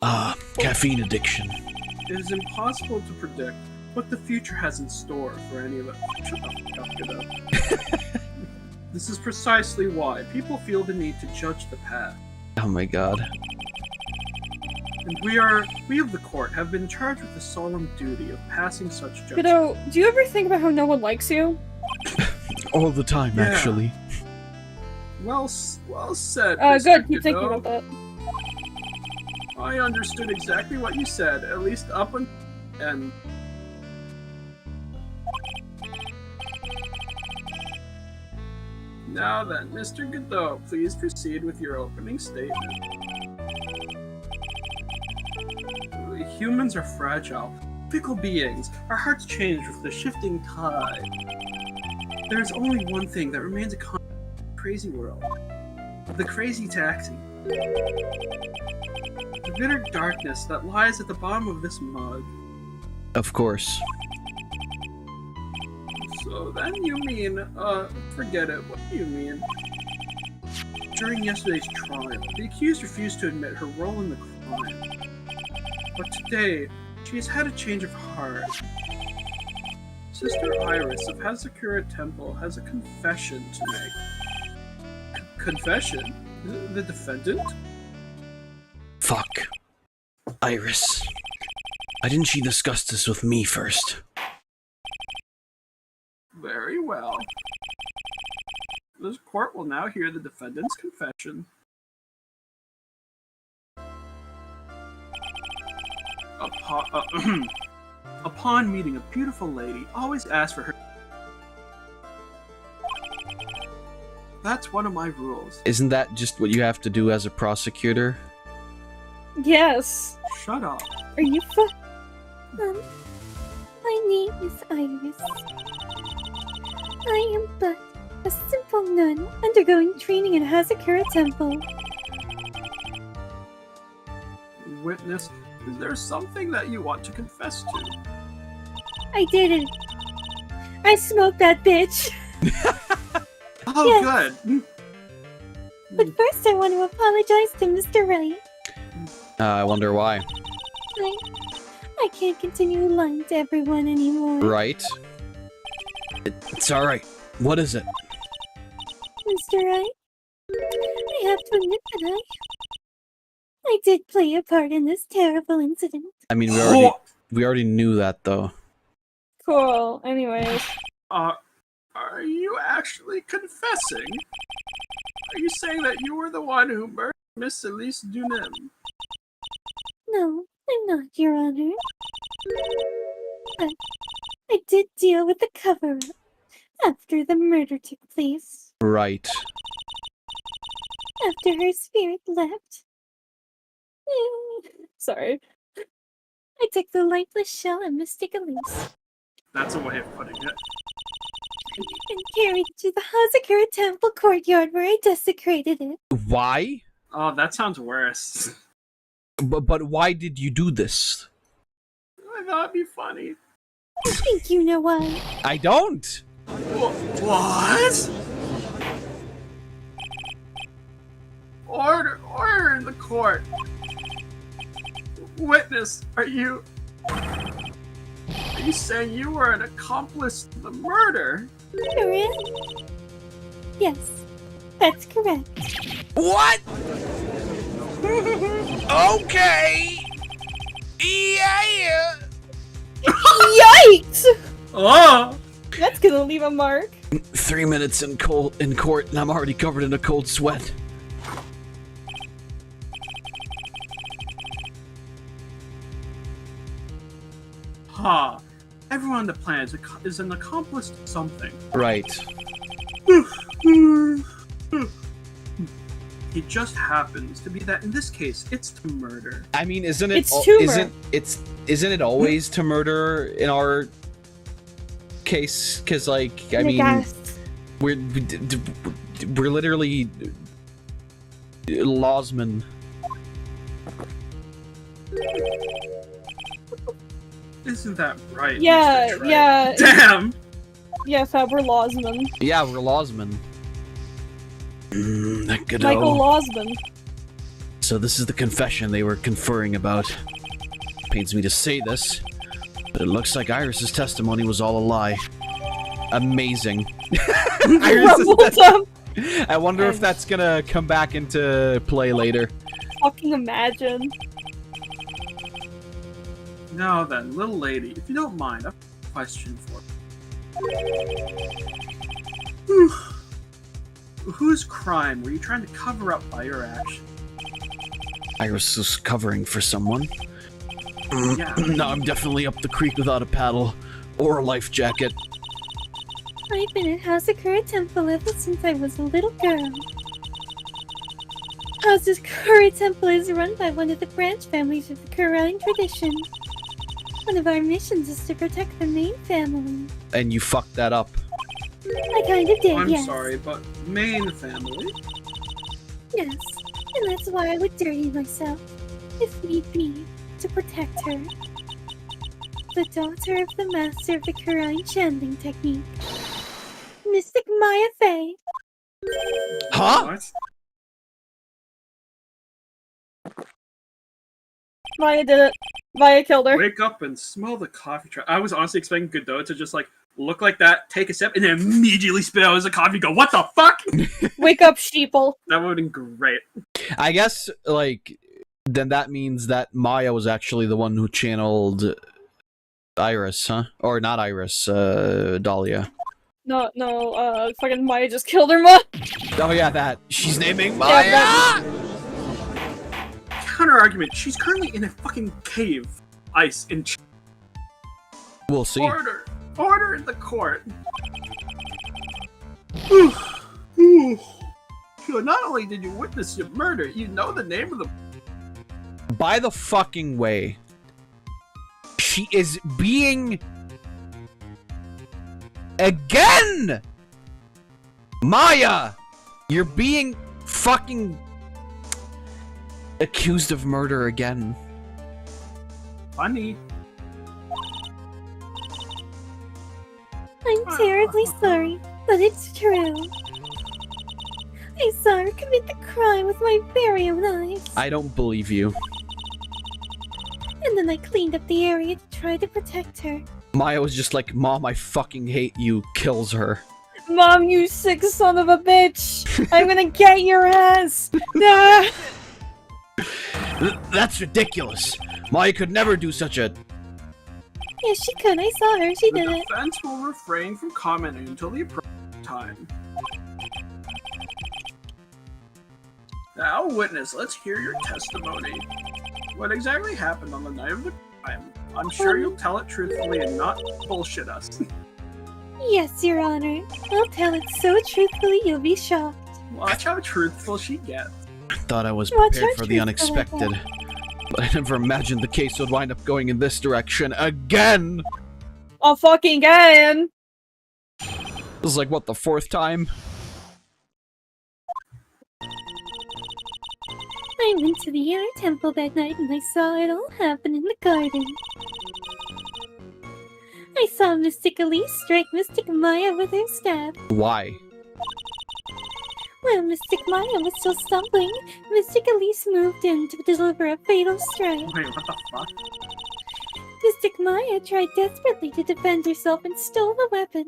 Ah, caffeine addiction. It is impossible to predict what the future has in store for any of us. Shut the fuck up. This is precisely why people feel the need to judge the past. Oh my god. And we of the court have been charged with the solemn duty of passing such judgment. Kiddo, do you ever think about how no one likes you? All the time, Yeah. actually. Well said. Good, Mr. keep thinking Godot. about that. I understood exactly what you said, at least up until and. Now then, Mr. Godot, please proceed with your opening statement. Humans are fragile, fickle beings. Our hearts change with the shifting tide. There's only one thing that remains a constant in the crazy world. The crazy taxi. The bitter darkness that lies at the bottom of this mug. Of course. So then you mean, forget it. What do you mean? During yesterday's trial, the accused refused to admit her role in the crime. But today, she has had a change of heart. Sister Iris of Hazakura Temple has a confession to make. Confession? The defendant? Fuck. Iris. Why didn't she discuss this with me first? Very well. This court will now hear the defendant's confession. Upon meeting a beautiful lady, always ask for her. That's one of my rules. Isn't that just what you have to do as a prosecutor? Yes. Shut up. Are you my name is Iris. I am but a simple nun undergoing training in Hazakura Temple. Witness, is there something that you want to confess to? I didn't. I smoked that bitch. Oh, yes. Good. But first I want to apologize to Mr. Wright. I wonder why. I can't continue lying to everyone anymore. Right. It's alright. What is it? Mr. Wright, I have to admit that I did play a part in this terrible incident. I mean, we already knew that, though. Cool. Anyways. Are you actually confessing? Are you saying that you were the one who murdered Miss Elise Dunem? No, I'm not, Your Honor. But I did deal with the cover-up after the murder took place. Right. After her spirit left. Sorry. I took the lifeless shell of Mystic Elise That's a way of putting it. and carried it to the Hazakura Temple courtyard where I desecrated it. Why? Oh, that sounds worse. But why did you do this? I thought it'd be funny. I think you know why. I don't! What? Order in the court. Witness, are you saying you were an accomplice to the murder? Correct? Yes, that's correct. What? Okay. Yeah. Yikes! Oh! That's gonna leave a mark. 3 minutes in court and I'm already covered in a cold sweat. Ha! Everyone on the planet is an accomplice to something. Right. It just happens to be that in this case, it's to murder. I mean, isn't it isn't it always to murder in our case? Because, like, I mean, we're literally lawsmen. Isn't that right? Yeah, Mr. Trey? yeah. Damn! Yeah, Fab, we're lawsmen. Yeah, we're lawsmen. That good Michael Lawsman. So this is the confession they were conferring about. Pains me to say this, but it looks like Iris's testimony was all a lie. Amazing. I wonder if that's gonna come back into play later. Fucking imagine. Now then, little lady, if you don't mind, I have a question for you. Whose crime were you trying to cover up by your action? Iris was covering for someone. Yeah. No, I'm definitely up the creek without a paddle or a life jacket. I've been at Hazakura Temple ever since I was a little girl. Hazakura Temple is run by one of the branch families of the Kurain tradition. One of our missions is to protect the main family. And you fucked that up. I kinda did, I'm yes. sorry, but main family? Yes, and that's why I would dirty myself, if need be, to protect her. The daughter of the master of the Karine channeling technique, Mystic Maya Fey. Huh? What? Maya did it. Maya killed her. Wake up and smell the coffee truck. I was honestly expecting Godot to just like look like that, take a sip, and then immediately spit out as a coffee. Go, what the fuck? Wake up, sheeple. That would have been great. I guess, like, then that means that Maya was actually the one who channeled Iris, huh? Or not Iris, Dahlia. No, fucking Maya just killed her mom. Oh yeah, that. She's naming Maya! Yeah, Counter argument, she's currently in a fucking cave. Ice in We'll see. Order in the court. So not only did you witness your murder, you know the name of the... By the fucking way, she is being... Again! Maya! You're being fucking... accused of murder again. Funny. I'm terribly sorry, but it's true. I saw her commit the crime with my very own eyes. I don't believe you. And then I cleaned up the area to try to protect her. Maya was just like, Mom, I fucking hate you, kills her. Mom, you sick son of a bitch! I'm gonna get your ass! Nah. That's ridiculous. Maya could never do such a... Yes, she could. I saw her. She did The it. defense will refrain from commenting until the appropriate time. Now, witness, let's hear your testimony. What exactly happened on the night of the crime? I'm sure you'll tell it truthfully and not bullshit us. Yes, Your Honor. I'll tell it so truthfully you'll be shocked. Watch how truthful she gets. I thought I was Watch prepared her for the truthful like unexpected. But I never imagined the case would wind up going in this direction again! Oh, fucking again! This is like, what, the fourth time? I went to the inner temple that night and I saw it all happen in the garden. I saw Mystic Elise strike Mystic Maya with her staff. Why? While Mystic Maya was still stumbling, Mystic Elise moved in to deliver a fatal strike. Wait, what the fuck? Mystic Maya tried desperately to defend herself and stole the weapon.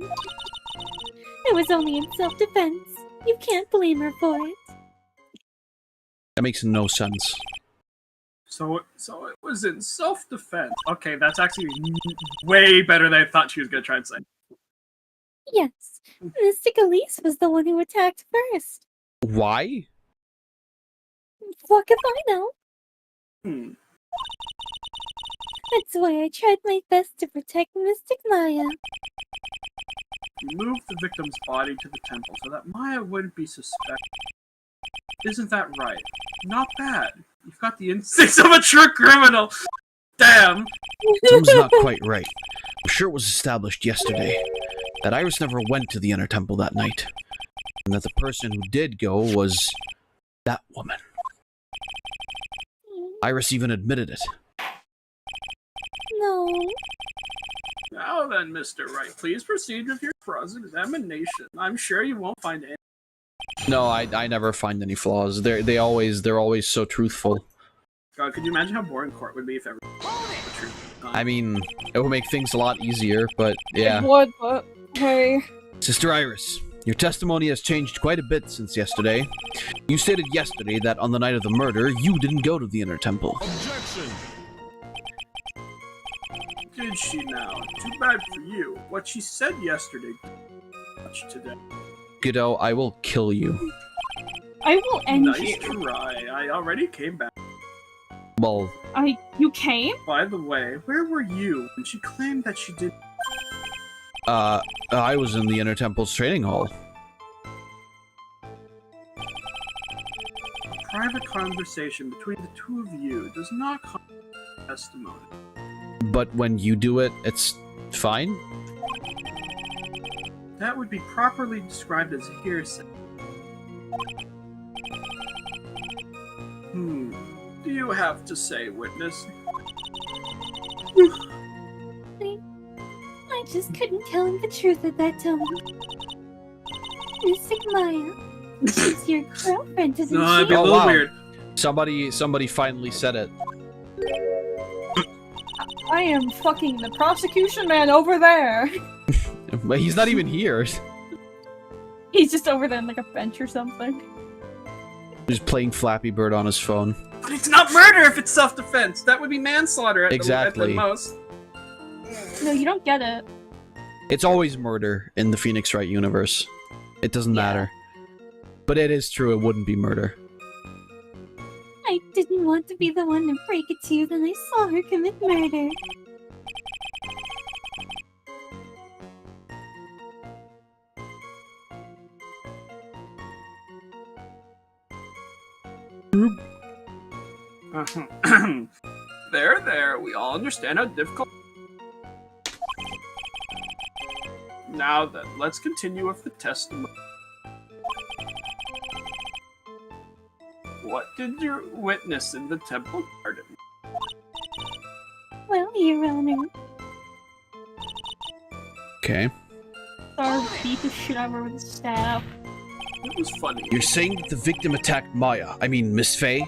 It was only in self-defense. You can't blame her for it. That makes no sense. So it was in self-defense. Okay, that's actually way better than I thought she was gonna try and say. Yes, Mystic Elise was the one who attacked first. Why? What if I know? That's why I tried my best to protect Mystic Maya. You moved the victim's body to the temple so that Maya wouldn't be suspected. Isn't that right? Not bad. You've got the instincts of a true criminal! Damn! Something's not quite right. I'm sure it was established yesterday that Iris never went to the inner temple that night, and that the person who did go was that woman. Iris even admitted it. No. Now then, Mr. Wright, please proceed with your cross-examination. I'm sure you won't find any. No, I never find any flaws. They're always so truthful. God, could you imagine how boring court would be if everyone was the truth? I mean, it would make things a lot easier, but yeah. It would, but hey. Sister Iris, your testimony has changed quite a bit since yesterday. You stated yesterday that on the night of the murder, you didn't go to the inner temple. Objection! Did she now? Too bad for you. What she said yesterday, much today. Godot, I will kill you. I will end Nice you. try. I already came back. Well, You came? By the way, where were you when she claimed that she did? I was in the Inner Temple's training hall. A private conversation between the two of you does not constitute testimony. But when you do it, it's fine? That would be properly described as hearsay. you have to say, witness? I just couldn't tell him the truth at that time. Mystic Maya, she's your girlfriend, isn't No, she? it'd be a little weird. Somebody finally said it. I am fucking the prosecution man over there. But he's not even here. He's just over there on like a bench or something. He's playing Flappy Bird on his phone. But it's not murder if it's self-defense. That would be manslaughter at Exactly. the most. No, you don't get it. It's always murder in the Phoenix Wright universe. It doesn't matter. But it is true, it wouldn't be murder. I didn't want to be the one to break it to you, then I saw her commit murder. There, we all understand how difficult. Now then, let's continue with the testimony. What did you witness in the temple garden? Well, Your Honor, Okay. Star beat the shit out of her with a staff. It was funny. You're saying that the victim attacked Maya, I mean Miss Faye?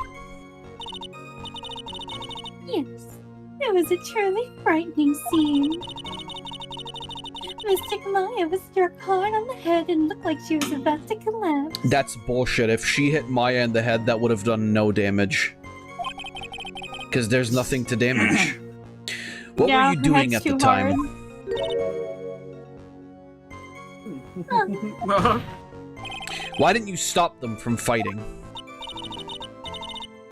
yes, it was a truly frightening scene. Mystic Maya was struck hard on the head and looked like she was about to collapse. That's bullshit. If she hit Maya in the head, that would have done no damage. Because there's nothing to damage. What were you doing at the time? Why didn't you stop them from fighting?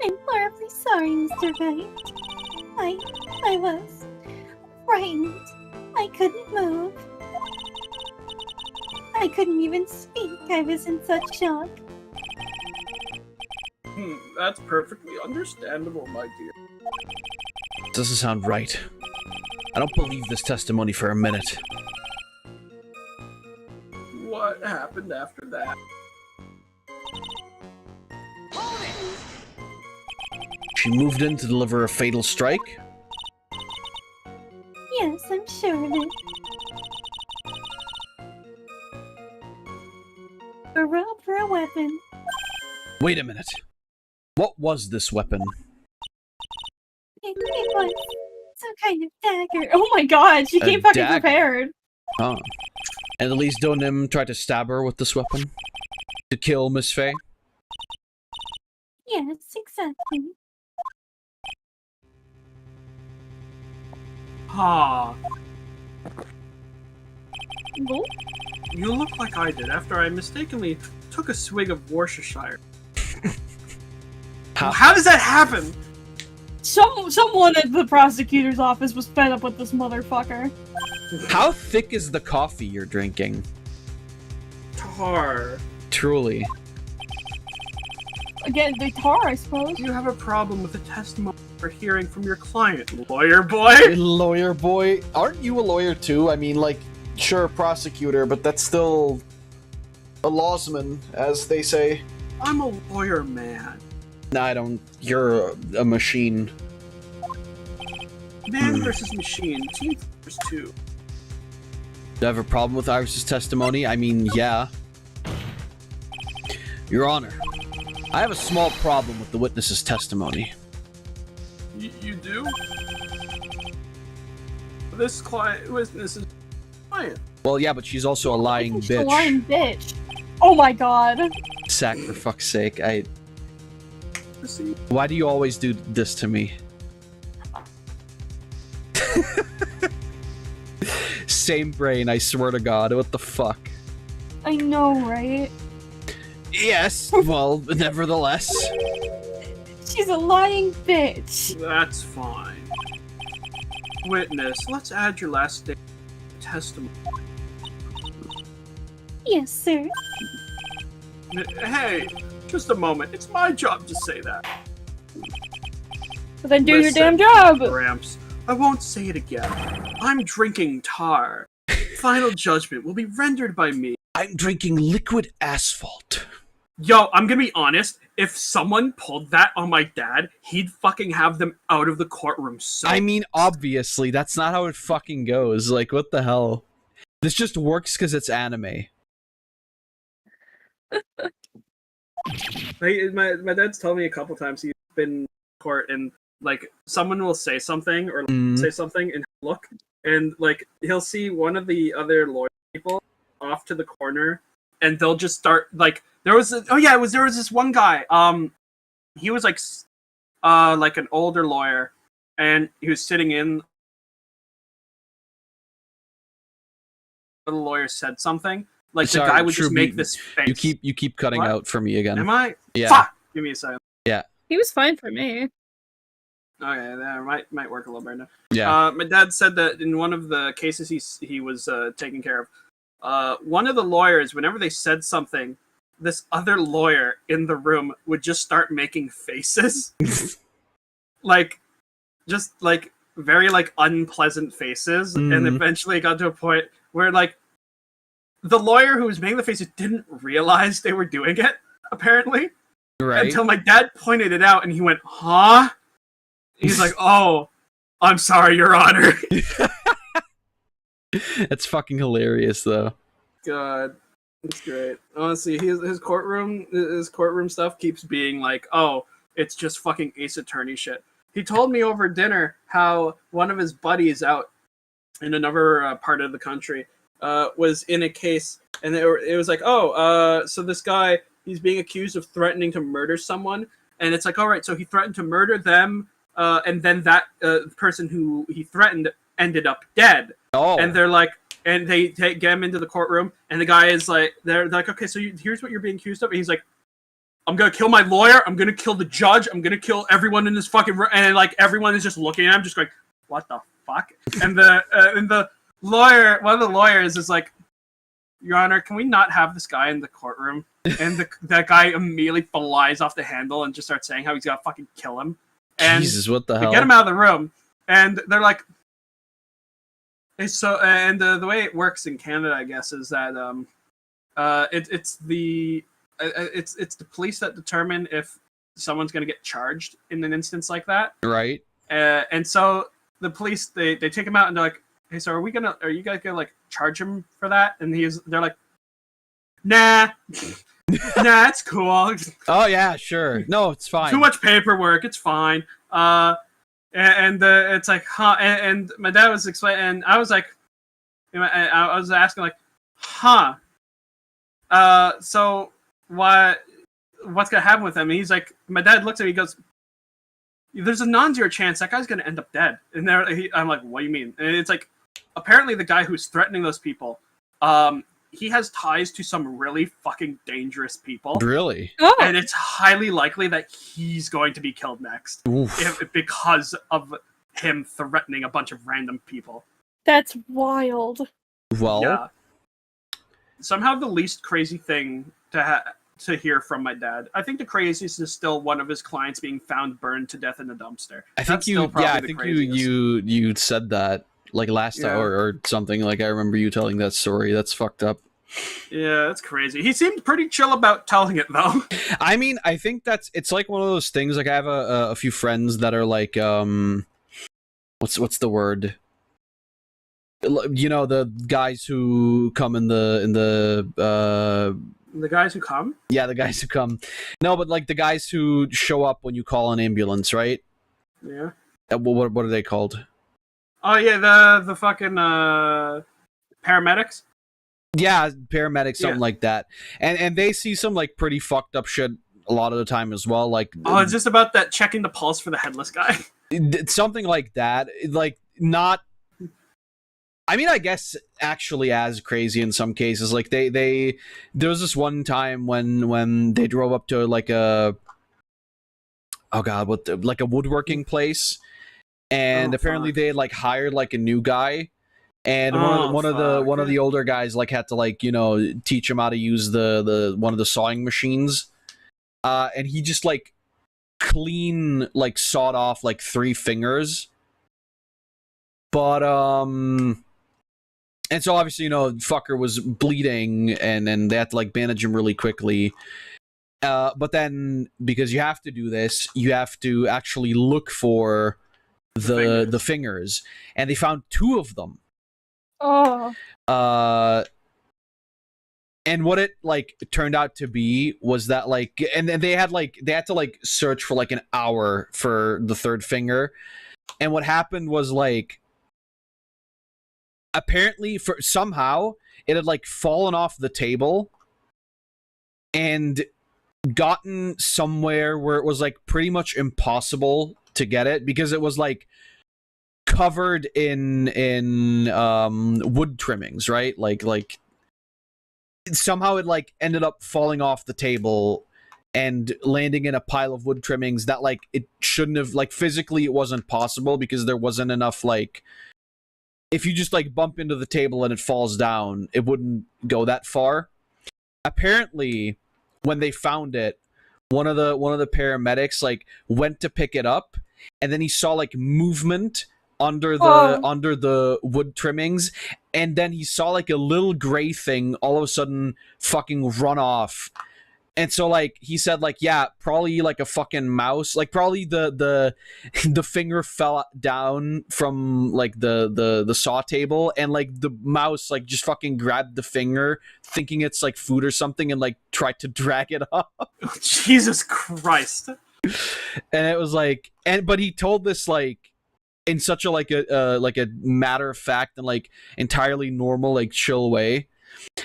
I'm horribly sorry, Mr. Wright. I was frightened. I couldn't move. I couldn't even speak. I was in such shock. That's perfectly understandable, my dear. Doesn't sound right. I don't believe this testimony for a minute. What happened after that? She moved in to deliver a fatal strike? Yes, I'm sure of it. A rope for a weapon. Wait a minute. What was this weapon? It was some kind of dagger. Oh my god, she came fucking dagger. prepared. Oh. And at least Donim tried to stab her with this weapon? To kill Miss Faye? Yes, exactly. Ha. Nope. You look like I did after I mistakenly took a swig of Worcestershire. How does that happen? Someone at the prosecutor's office was fed up with this motherfucker. How thick is the coffee you're drinking? Tar. Truly. Again, the tar, I suppose. You have a problem with the testimony we're hearing from your client, lawyer boy? Lawyer boy? Aren't you a lawyer too? I mean, like, sure, prosecutor, but that's still a lawsman, as they say. I'm a lawyer, man. No, I don't. You're a machine. Man versus machine, team versus two. Do I have a problem with Iris's testimony? I mean, yeah. Your Honor, I have a small problem with the witness's testimony. You do? This witness is client. Well, yeah, but she's also a lying She's a bitch. lying bitch. Oh my god. Sack, for fuck's sake. Why do you always do this to me? Same brain, I swear to God. What the fuck? I know, right? Yes, well, nevertheless. She's a lying bitch. That's fine. Witness, let's add your last day testimony. Yes, sir. Hey, just a moment. It's my job to say that. But then do Listen, your damn job! Gramps, I won't say it again. I'm drinking tar. Final judgment will be rendered by me. I'm drinking liquid asphalt. Yo, I'm gonna be honest. if someone pulled that on my dad, he'd fucking have them out of the courtroom. So I mean, obviously, that's not how it fucking goes. Like, what the hell? This just works because it's anime. My dad's told me a couple times he's been in court and like someone will say something or say something and look and like he'll see one of the other lawyer people off to the corner and they'll just start like there was this one guy he was like an older lawyer and he was sitting in the lawyer said something like Sorry, the guy would Shroob, just make this face. You keep cutting What? out for me again. Am I? Yeah. Fuck! Give me a second. Yeah. He was fine for me. Okay, that might work a little better now. Yeah. My dad said that in one of the cases he was taking care of, one of the lawyers, whenever they said something, this other lawyer in the room would just start making faces, like, just like very like unpleasant faces, and eventually it got to a point where like the lawyer who was making the faces didn't realize they were doing it apparently, right? Until my dad pointed it out, and he went, "Huh?" He's like, "Oh, I'm sorry, Your Honor." That's fucking hilarious, though. God, it's great. Honestly, his courtroom stuff keeps being like, "Oh, it's just fucking Ace Attorney shit." He told me over dinner how one of his buddies out in another part of the country was in a case, and it was like, "Oh, so this guy, he's being accused of threatening to murder someone," and it's like, "All right, so he threatened to murder them." And then that person who he threatened ended up dead. Oh. And they're like, and they get him into the courtroom, and the guy is like, they're like, "Okay, so here's what you're being accused of." And he's like, "I'm gonna kill my lawyer. I'm gonna kill the judge. I'm gonna kill everyone in this fucking room." And like everyone is just looking at him, just going, "What the fuck?" And the lawyer, one of the lawyers, is like, "Your Honor, can we not have this guy in the courtroom?" And that guy immediately flies off the handle and just starts saying how he's gonna fucking kill him. And Jesus, what the hell? They get him out of the room, and they're like, so. And the way it works in Canada, I guess, is that it's the police that determine if someone's going to get charged in an instance like that, right? And so the police they take him out and they're like, "Hey, so are you guys gonna like charge him for that?" And they're like, "Nah." Nah, it's cool. Oh yeah, sure. No, it's fine. Too much paperwork. It's fine. And it's like, huh? And my dad was explaining, and I was like, I was asking like, huh? So what's gonna happen with him? And he's like, my dad looks at me, he goes, "There's a non-zero chance that guy's gonna end up dead." And I'm like, "What do you mean?" And it's like, apparently the guy who's threatening those people, he has ties to some really fucking dangerous people. Really? Oh. And it's highly likely that he's going to be killed next because of him threatening a bunch of random people. That's wild. Well, yeah. Somehow the least crazy thing to hear from my dad. I think the craziest is still one of his clients being found burned to death in a dumpster. I think you said that like last time or something. Like I remember you telling that story. That's fucked up. Yeah, that's crazy. He seemed pretty chill about telling it though. I mean, I think it's like one of those things. Like I have a few friends that are like what's the word? You know, the guys who come in the guys who come? Yeah, the guys who come. No, but like the guys who show up when you call an ambulance, right? Yeah. What are they called? Oh yeah, the fucking paramedics. Yeah, paramedics, something like that. And they see some like pretty fucked up shit a lot of the time as well. Like, oh, it's just about that checking the pulse for the headless guy. Something like that. Like not. I mean, I guess actually as crazy in some cases. Like there was this one time when they drove up to like a like a woodworking place, and apparently they had like hired like a new guy. And one of the older guys like had to like, you know, teach him how to use the one of the sawing machines, and he just like clean like sawed off like 3 fingers. But and so obviously, you know, fucker was bleeding, and they had to like bandage him really quickly. But then, because you have to do this, you have to actually look for the fingers. And they found 2 of them. Oh. And what it like turned out to be was that like, and then they had to like search for like an hour for the 3rd finger. And what happened was like, apparently for somehow it had like fallen off the table and gotten somewhere where it was like pretty much impossible to get it, because it was like covered in wood trimmings, right? Like somehow it like ended up falling off the table and landing in a pile of wood trimmings that like it shouldn't have, like physically it wasn't possible because there wasn't enough, like if you just like bump into the table and it falls down, it wouldn't go that far. Apparently when they found it, one of the paramedics like went to pick it up, and then he saw like movement under the wood trimmings, and then he saw like a little gray thing all of a sudden fucking run off. And so like he said like, yeah, probably like a fucking mouse, like probably the finger fell down from like the saw table, and like the mouse like just fucking grabbed the finger thinking it's like food or something and like tried to drag it off. Jesus Christ. And it was like, but he told this like in such a like a matter of fact and like entirely normal, like chill way.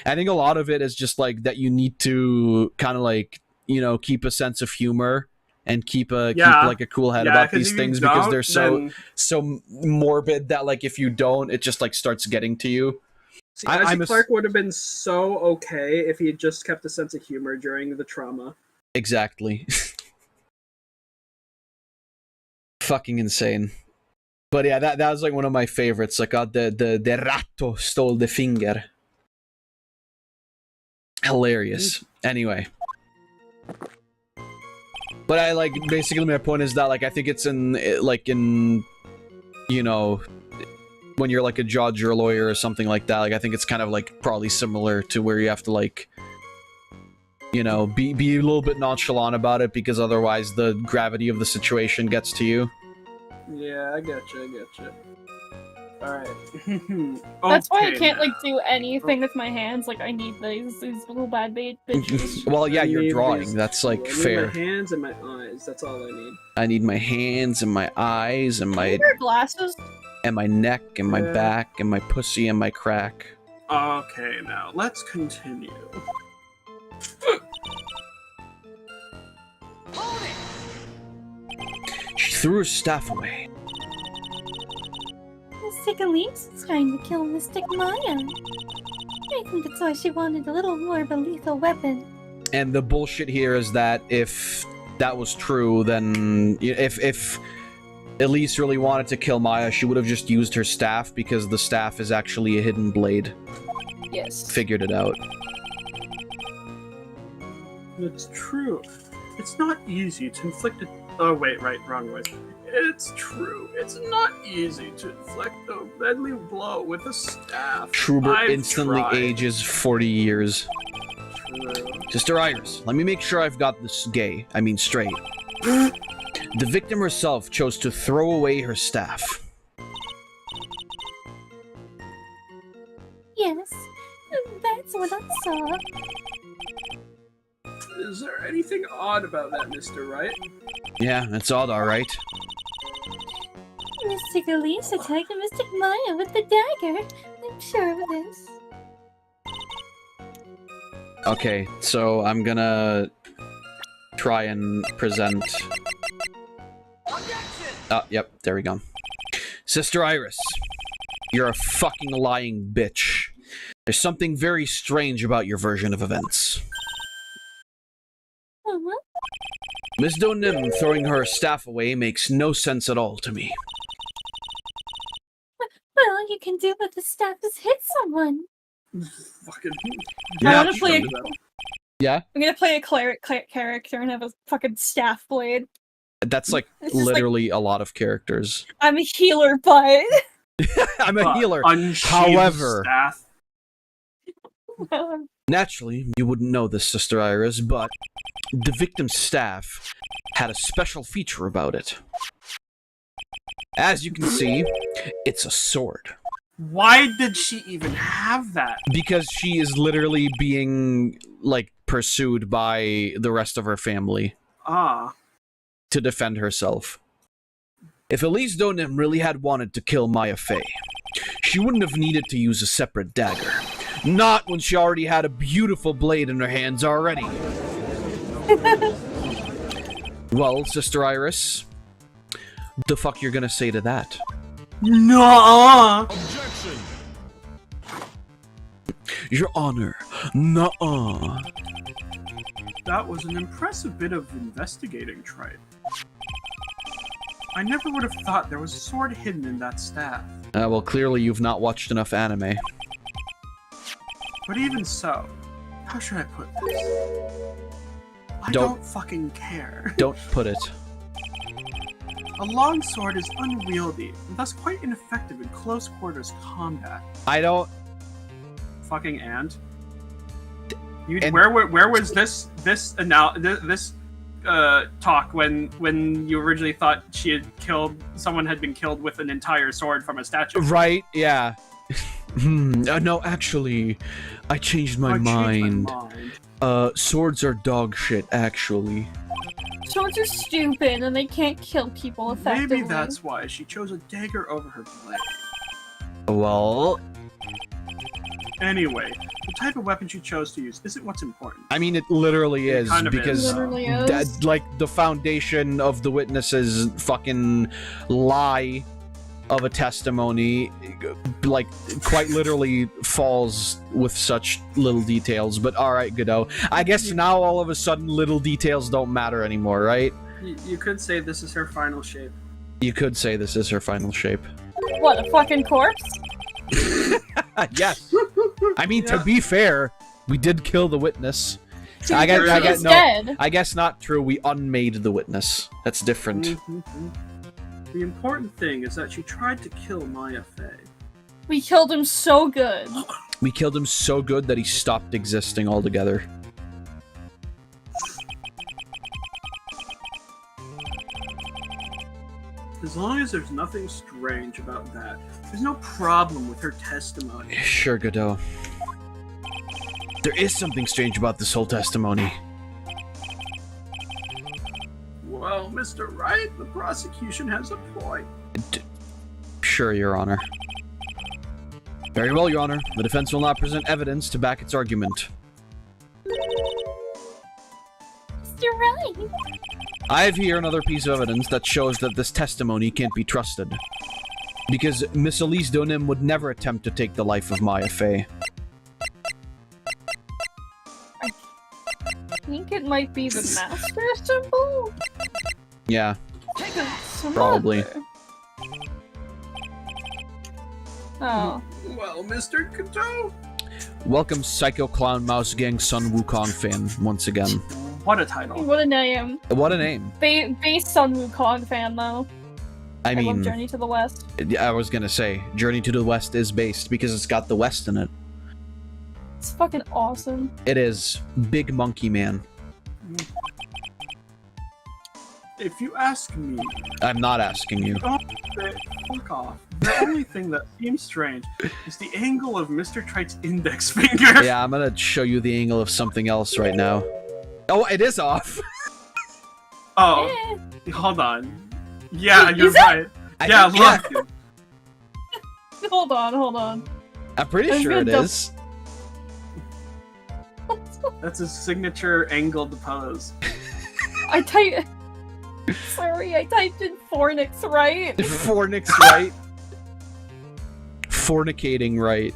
I think a lot of it is just like that you need to kind of like, you know, keep a sense of humor and keep like a cool head about these things, because they're so morbid that like if you don't, it just like starts getting to you. See, Isaac Clarke would have been so okay if he had just kept a sense of humor during the trauma. Exactly. Fucking insane. But yeah, that was like one of my favorites. Like, the ratto stole the finger. Hilarious. Anyway. But I like, basically my point is that like, I think it's in, you know, when you're like a judge or a lawyer or something like that, like I think it's kind of like probably similar to where you have to like, you know, be a little bit nonchalant about it, because otherwise the gravity of the situation gets to you. Yeah, I gotcha. Alright. That's why I can't like do anything with my hands. Like I need these little bad bitches. Well, yeah, you're drawing. That's like fair. My hands and my eyes. That's all I need. I need my hands and my eyes and my glasses and my neck and my back and my pussy and my crack. Okay, now let's continue. She threw her staff away. Sliggy is trying to kill Mystic Maya. I think that's why she wanted a little more of a lethal weapon. And the bullshit here is that if that was true, then if Elise really wanted to kill Maya, she would have just used her staff, because the staff is actually a hidden blade. Yes. Figured it out. It's true. It's not easy to inflict a... Oh, wait, right, wrong way. It's true. It's not easy to inflict a deadly blow with a staff. Shroob instantly ages 40 years. True. Sister Iris, let me make sure I've got this straight. The victim herself chose to throw away her staff. Yes, that's what I saw. Is there anything odd about that, Mr. Wright? Yeah, it's odd, alright. Sliggy attacked Mystic Maya with the dagger. I'm sure of this. Okay, so I'm gonna try and present... yep, there we go. Sister Iris, you're a fucking lying bitch. There's something very strange about your version of events. Miss Donim throwing her staff away makes no sense at all to me. Well, all you can do with the staff is hit someone. Fucking... I want to play Yeah? I'm gonna play a cleric character and have a fucking staff blade. That's like literally a lot of characters. I'm a healer, but... I'm a healer. However... Naturally, you wouldn't know this, Sister Iris, but the victim's staff had a special feature about it. As you can see, it's a sword. Why did she even have that? Because she is literally being, like, pursued by the rest of her family. Ah. To defend herself. If Elise Donim really had wanted to kill Maya Fey, she wouldn't have needed to use a separate dagger. Not when she already had a beautiful blade in her hands already. Well, Sister Iris, the fuck you're gonna say to that? No. Objection! Your Honor, nuh-uh. That was an impressive bit of investigating, Tripe. I never would have thought there was a sword hidden in that staff. Well, clearly you've not watched enough anime. But even so, how should I put this? I don't fucking care. Don't put it. A long sword is unwieldy, and thus quite ineffective in close quarters combat. I don't... Fucking and? Where was this talk when you originally thought someone had been killed with an entire sword from a statue? Right, yeah. No, actually, I changed my mind. Swords are dog shit, actually. Swords are stupid and they can't kill people effectively. Maybe that's why she chose a dagger over her blade. Well... Anyway, the type of weapon she chose to use isn't what's important. I mean, it literally is, kind of because is. Literally is. like, the foundation of the witness's fucking lie of a testimony, like, quite literally falls with such little details. But alright, Godot. I guess now all of a sudden little details don't matter anymore, right? You could say this is her final shape. You could say this is her final shape. What, a fucking corpse? Yes. I mean, to be fair, we did kill the witness. I guess not true. We unmade the witness. That's different. Mm-hmm. The important thing is that she tried to kill Maya Fey. We killed him so good. We killed him so good that he stopped existing altogether. As long as there's nothing strange about that, there's no problem with her testimony. Sure, Godot. There is something strange about this whole testimony. Well, Mr. Wright, the prosecution has a point. Sure, Your Honor. Very well, Your Honor. The defense will not present evidence to back its argument. You're right. I have here another piece of evidence that shows that this testimony can't be trusted. Because Miss Elise Donim would never attempt to take the life of Maya Fey. I think it might be the master symbol? Yeah. Some Probably. other. Oh. Well, Mr. Kato? Welcome, Psycho Clown Mouse Gang Sun Wukong fan, once again. What a title. What a name. What a name. Based on Wukong fan, though. I mean, love Journey to the West. I was gonna say, Journey to the West is based because it's got the West in it. It's fucking awesome. It is. Big Monkey Man. If you ask me... I'm not asking you. Oh, fuck off. The only thing that seems strange is the angle of Mr. Trite's index finger. Yeah, I'm gonna show you the angle of something else right now. Oh, it is off! Oh, hold on. Yeah, you're right. Yeah, look. Hold on. I'm pretty sure it is. That's his signature angled pose. I typed in Fornix right. Fornix right. Fornicating right.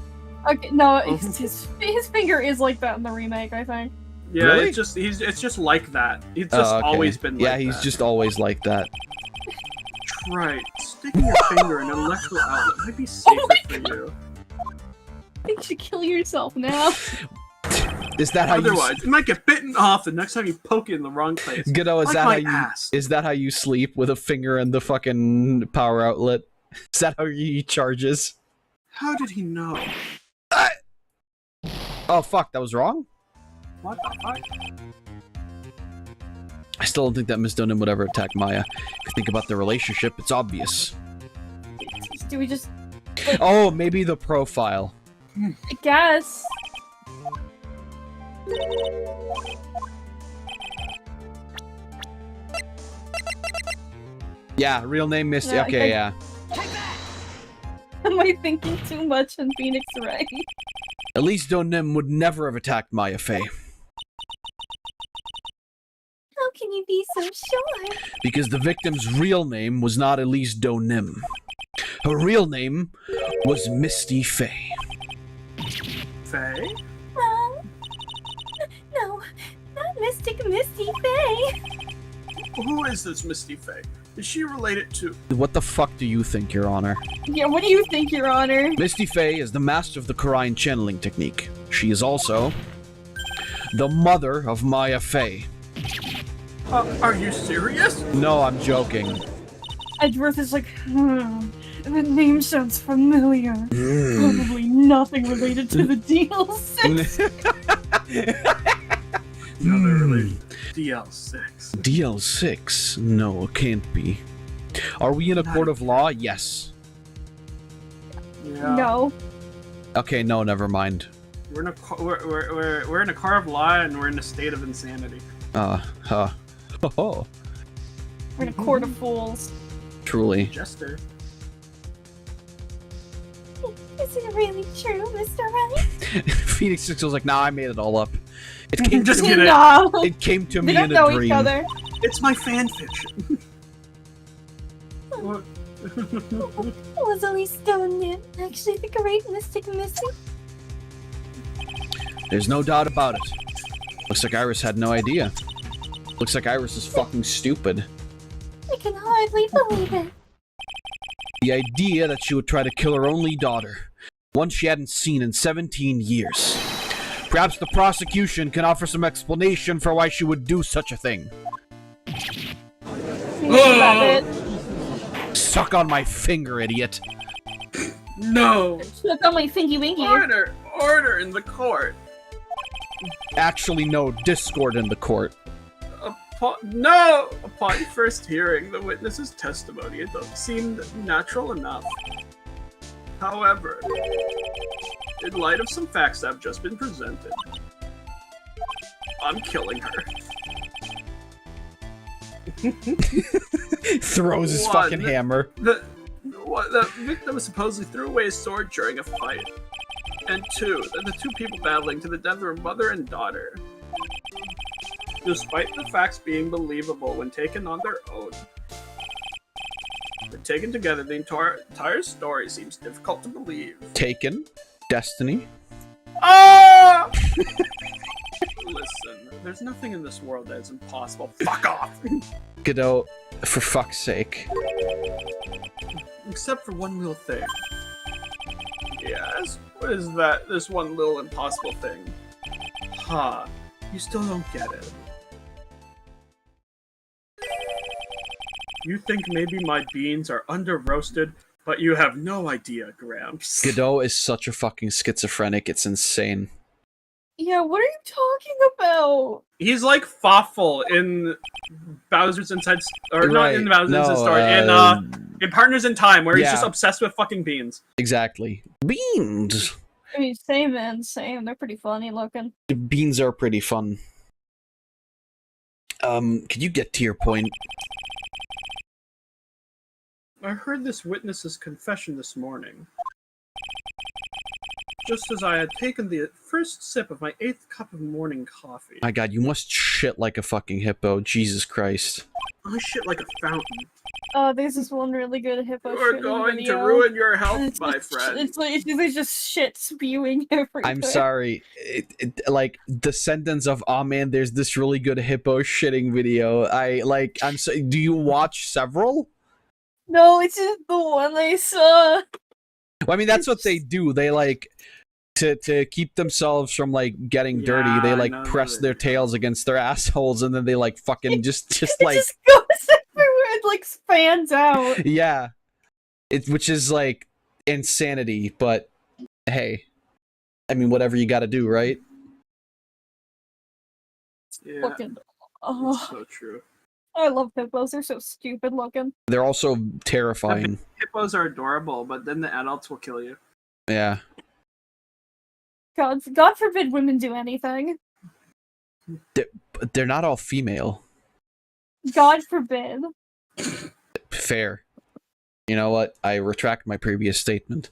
Okay, no, his finger is like that in the remake, I think. Yeah, really? it's just like that. It's just always been like that. Yeah, he's just always like that. Right. Sticking your finger in an electrical outlet might be safer for you. I think you should kill yourself now. Is that how Otherwise, you might get bitten off the next time you poke it in the wrong place. Godot, is like that how you sleep, with a finger in the fucking power outlet? Is that how he charges? How did he know? Oh fuck, that was wrong? What the fuck? I still don't think that Miss Donim would ever attack Maya. If you think about the relationship, it's obvious. Do we just... Oh, maybe the profile. I guess. Yeah, real name Misty. Yeah, Okay, yeah. Am I thinking too much on Phoenix Wright? Elise Donim would never have attacked Maya Fey. How can you be so sure? Because the victim's real name was not Elise Donim. Her real name was Misty Fey. Faye? No, not Mystic Misty Fey. Who is this Misty Fey? Is she related to... What the fuck do you think, Your Honor? Yeah, what do you think, Your Honor? Misty Fey is the master of the Quran channeling technique. She is also the mother of Maya Fey. Are you serious? No, I'm joking. Edgeworth is like, the name sounds familiar. Probably nothing related to the DLC. Another related. DL6. DL6? No, it can't be. Are we in a court of law? Yes. Yeah. No. Okay, no, never mind. We're in a we're in a car of law and we're in a state of insanity. Oh. We're in a court of fools. Truly. Jester. Is it really true, Mr. Wright? Phoenix 6 was like, nah, I made it all up. It came Just to kidding. No. It came to They me don't in a know dream. each other. It's my fan fiction. What? Was Elise Donim actually the great Mystic Misty? There's no doubt about it. Looks like Iris had no idea. Looks like Iris is fucking stupid. I can hardly believe it. The idea that she would try to kill her only daughter, one she hadn't seen in 17 years. Perhaps the prosecution can offer some explanation for why she would do such a thing. Suck on my finger, idiot. No. Suck on my thingy winky. Order in the court. Actually, no, discord in the court. Upon first hearing the witness's testimony, it seemed natural enough. However, in light of some facts that have just been presented, I'm killing her. Throws his fucking hammer. The victim supposedly threw away his sword during a fight. And two, the two people battling to the death were mother and daughter. Despite the facts being believable when taken on their own, but taken together, the entire story seems difficult to believe. Taken? Destiny? Ah! Listen, there's nothing in this world that is impossible. Fuck off! Godot, for fuck's sake. Except for one little thing. Yes? What is that? This one little impossible thing? Ha! You still don't get it. You think maybe my beans are under-roasted, but you have no idea, Gramps. Godot is such a fucking schizophrenic, it's insane. Yeah, what are you talking about? He's like Fawful in Bowser's Inside... Or Right. not in Bowser's Inside Story, in Partners in Time, where he's just obsessed with fucking beans. Exactly. Beans! I mean, same, man, same. They're pretty funny looking. Beans are pretty fun. Could you get to your point? I heard this witness's confession this morning. Just as I had taken the first sip of my 8th cup of morning coffee. My god, you must shit like a fucking hippo. Jesus Christ. I shit like a fountain. There's this one really good hippo You're shitting going video. to ruin your health, It's my just- friend. It's just shit spewing everywhere. I'm sorry. Like, the sentence of, oh man, there's this really good hippo shitting video. I'm so, do you watch several? No, it's just the one I saw. Well, I mean, that's what they do. They, like, to keep themselves from, like, getting dirty, they, I like, know press that. their tails against their assholes, and then they, like, fucking just It like... just goes everywhere. It like spans out. Yeah. Which is, like, insanity, but hey. I mean, whatever you got to do, right? Yeah, Fucking, it's so true. I love hippos. They're so stupid looking. They're also terrifying. Hippos are adorable, but then the adults will kill you. Yeah. God forbid women do anything. They're not all female. God forbid. Fair. You know what? I retract my previous statement.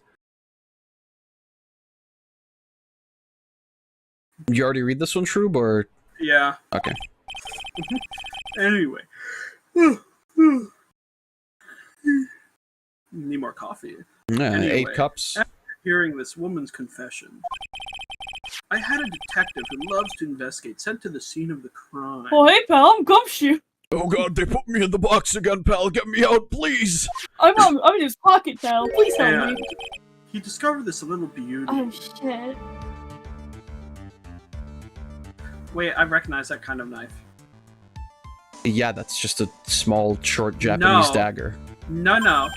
You already read this one, Shroob, or? Yeah. Okay. Anyway. Need more coffee. Yeah, Anyway, 8 cups. After hearing this woman's confession, I had a detective who loves to investigate sent to the scene of the crime. Oh, hey, pal, I'm Gumshoe. Oh god, they put me in the box again, pal. Get me out, please. I'm in his pocket, pal. Please help me. He discovered this little beauty. Oh, shit. Wait, I recognize that kind of knife. Yeah, that's just a small, short Japanese dagger. No.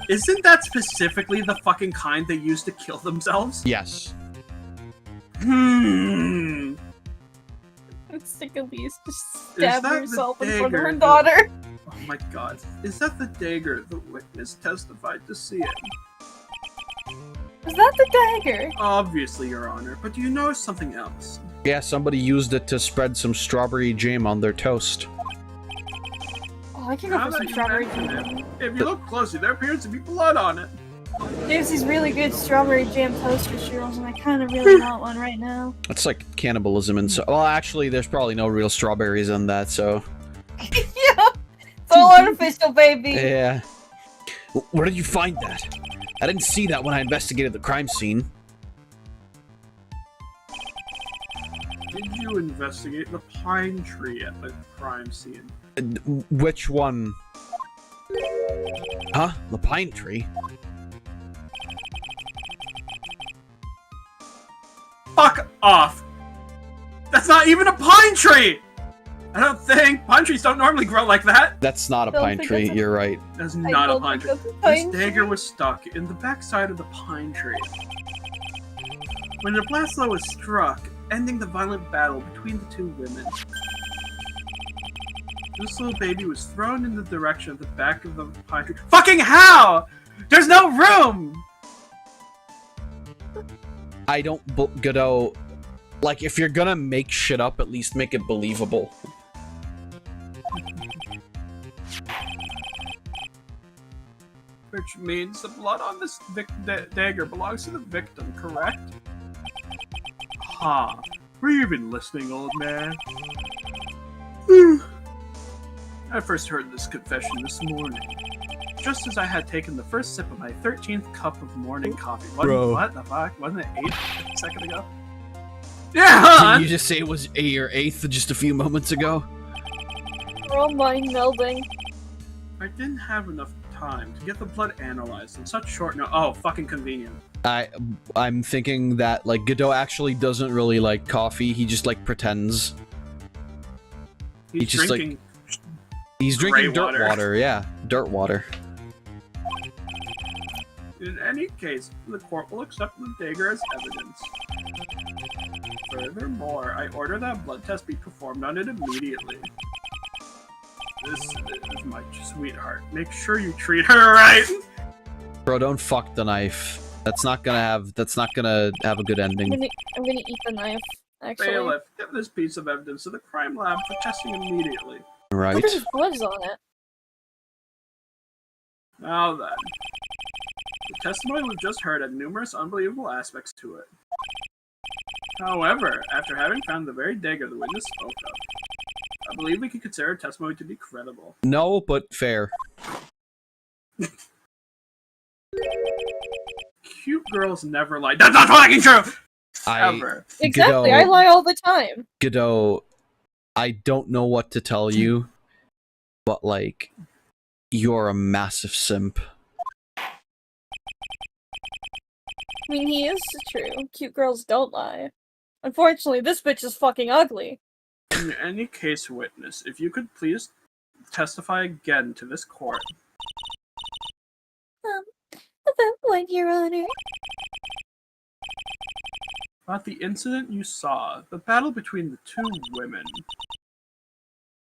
Isn't that specifically the fucking kind they used to kill themselves? Yes. Sick of these. Just stab herself in front of her dagger daughter. Oh my god. Is that the dagger the witness testified to seeing? Is that the dagger? Obviously, Your Honor, but do you notice something else? Yeah, somebody used it to spread some strawberry jam on their toast. Oh, I can go for some strawberry jam. If you look closely, there appears to be blood on it. There's these really good strawberry jam toaster churros, and I kind of really want one right now. It's like cannibalism, and so. Well, actually, there's probably no real strawberries in that, so. Yeah, it's all artificial, baby. Yeah. Where did you find that? I didn't see that when I investigated the crime scene. Did you investigate the pine tree at the crime scene? Which one? Huh? The pine tree? Fuck off! That's not even a pine tree! I don't think. Pine trees don't normally grow like that. That's not a pine tree, you're right. That's not a pine tree. This dagger was stuck in the backside of the pine tree. When the blast blow was struck, ending the violent battle between the two women. This little baby was thrown in the direction of the back of the pine tree. Fucking how? There's no room! I don't, Godot, like, if you're gonna make shit up, at least make it believable. Which means the blood on this dagger belongs to the victim, correct? Ha! Were you even listening, old man? I first heard this confession this morning, just as I had taken the first sip of my 13th cup of morning coffee. What the fuck? Wasn't it 8 a second ago? Yeah! Did you just say it was your 8th just a few moments ago? We're all mind melding. I didn't have enough time to get the blood analyzed in such short no- Oh, fucking convenient. I'm thinking that, like, Godot actually doesn't really like coffee, he just, like, pretends. He's just, drinking... like, he's drinking dirt water. water, yeah. Dirt water. In any case, the court will accept the dagger as evidence. Furthermore, I order that blood test be performed on it immediately. This is my sweetheart. Make sure you treat her right! Bro, don't fuck the knife. That's not gonna have a good ending. I'm gonna eat the knife, actually. Bailiff, get this piece of evidence to the crime lab for testing immediately. Right. What is blood on it? Now then. The testimony we've just heard had numerous unbelievable aspects to it. However, after having found the very dagger the witness spoke of, I believe we can consider her testimony to be credible. No, but fair. Cute girls never lie. That's not fucking true! Ever. Exactly, Godot, I lie all the time. Godot, I don't know what to tell you, but, like, you're a massive simp. I mean, he is true. Cute girls don't lie. Unfortunately, this bitch is fucking ugly. In any case, witness, if you could please testify again to this court. About what, Your Honor? About the incident you saw, the battle between the two women.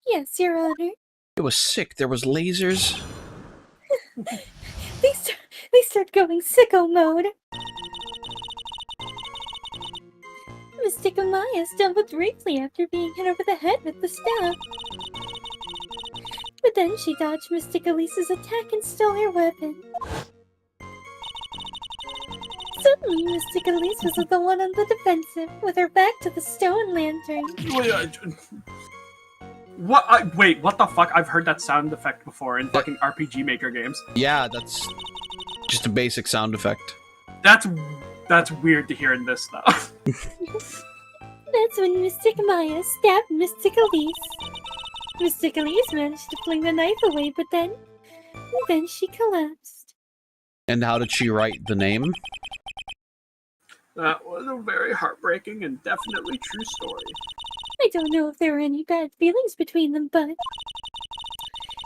Yes, Your Honor. It was sick. There was lasers. They start going sicko mode. Mystic Amaya stumbled briefly after being hit over the head with the staff. But then she dodged Mystic Elise's attack and stole her weapon. Suddenly, Mystic Elise was the one on the defensive, with her back to the stone lantern. What? Wait, what the fuck? I've heard that sound effect before in fucking RPG Maker games. Yeah, that's just a basic sound effect. That's weird to hear in this, though. That's when Mystic Maya stabbed Mystic Elise. Mystic Elise managed to fling the knife away, but then she collapsed. And how did she write the name? That was a very heartbreaking and definitely true story. I don't know if there were any bad feelings between them, but it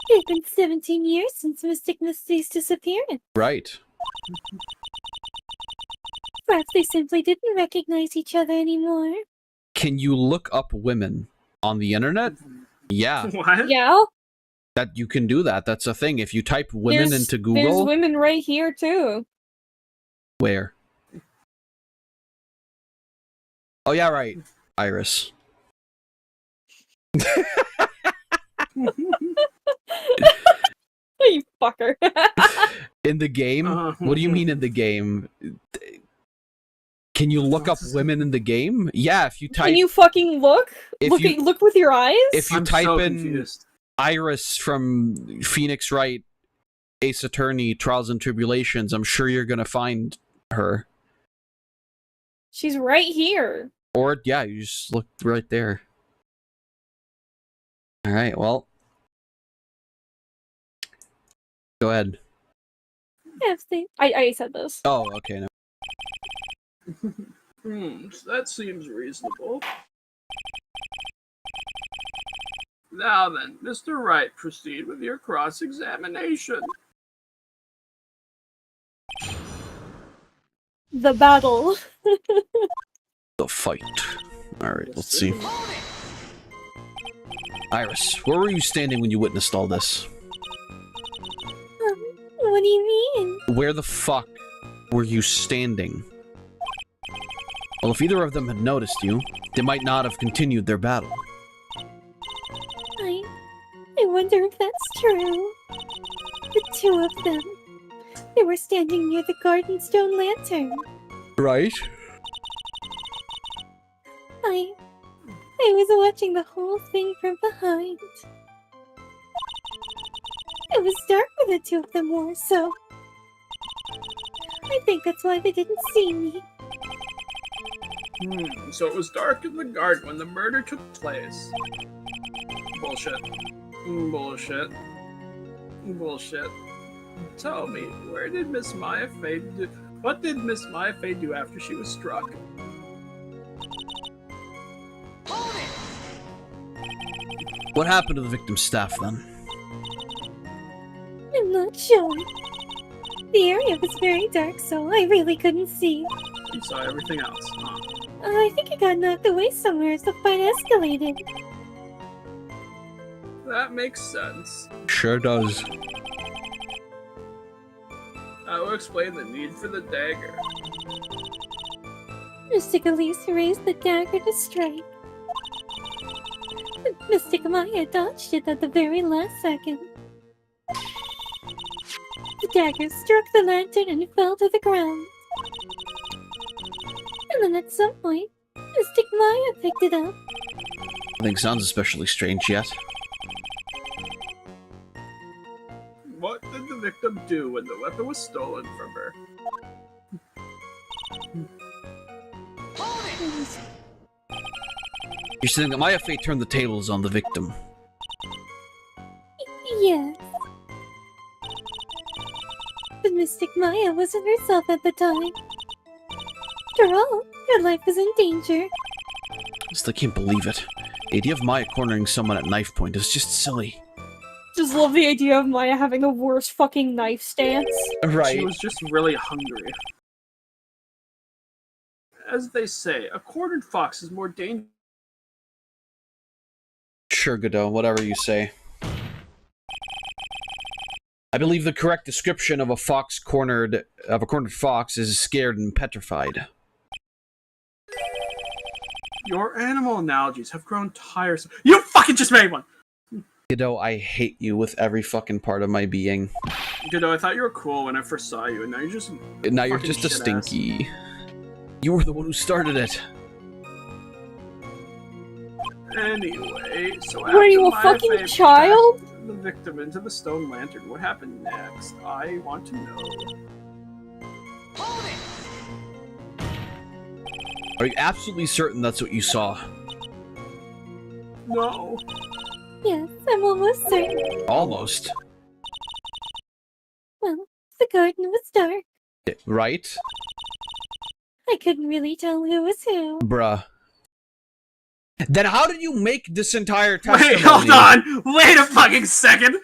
had been 17 years since Mystic Misty's disappearance. Right. Perhaps they simply didn't recognize each other anymore. Can you look up women on the internet? Yeah. What? Yeah. That you can do that. That's a thing. If you type women into Google. There's women right here too. Where? Oh yeah, right. Iris. You fucker. In the game? What do you mean in the game? Can you look up women in the game? Yeah, if you type. Can you fucking look? Look with your eyes? If you type in Iris from Phoenix Wright, Ace Attorney, Trials and Tribulations, I'm sure you're gonna find her. She's right here. Or, yeah, you just look right there. Alright, well. Go ahead. Yes, I said this. Oh, okay. No. That seems reasonable. Now then, Mr. Wright, proceed with your cross-examination. The battle. The fight. Alright, let's see. Iris, where were you standing when you witnessed all this? What do you mean? Where the fuck were you standing? Well, if either of them had noticed you, they might not have continued their battle. I wonder if that's true. The two of them. They were standing near the garden stone lantern. Right. I was watching the whole thing from behind. It was dark where the two of them were, so I think that's why they didn't see me. So it was dark in the garden when the murder took place. Bullshit. Bullshit. Bullshit. Tell me, where did Miss Maya Fey do? What did Miss Maya Fey do after she was struck? What happened to the victim's staff then? I'm not sure. The area was very dark, so I really couldn't see. You saw everything else, huh? I think it got knocked away somewhere as the fight escalated. That makes sense. Sure does. That will explain the need for the dagger. Mystic Elise raised the dagger to strike. But Mystic Maya dodged it at the very last second. The dagger struck the lantern and fell to the ground. And then at some point, Mystic Maya picked it up. Nothing sounds especially strange yet. What did the victim do when the weapon was stolen from her? You're saying that Maya Fey turned the tables on the victim? Yes. But Mystic Maya wasn't herself at the time. After all, her life was in danger. I still can't believe it. The idea of Maya cornering someone at knife point is just silly. Just love the idea of Maya having the worst fucking knife stance. Right. She was just really hungry. as they say, a cornered fox is more dangerous. Sure, Godot, whatever you say. I believe the correct description of a cornered fox is scared and petrified. Your animal analogies have grown tiresome. You fucking just made one! Godot, I hate you with every fucking part of my being. Godot, I thought you were cool when I first saw you, and now you're just... Now you're just a stinky. You were the one who started it. Anyway, so were you a fucking child? The victim into the stone lantern. What happened next? I want to know. Hold it! Are you absolutely certain that's what you saw? No. Yes, I'm almost certain. Almost. Well, the garden was dark. Right? I couldn't really tell who was who. Bruh. Then how did you make this entire testimony? Wait, hold on! Wait a fucking second!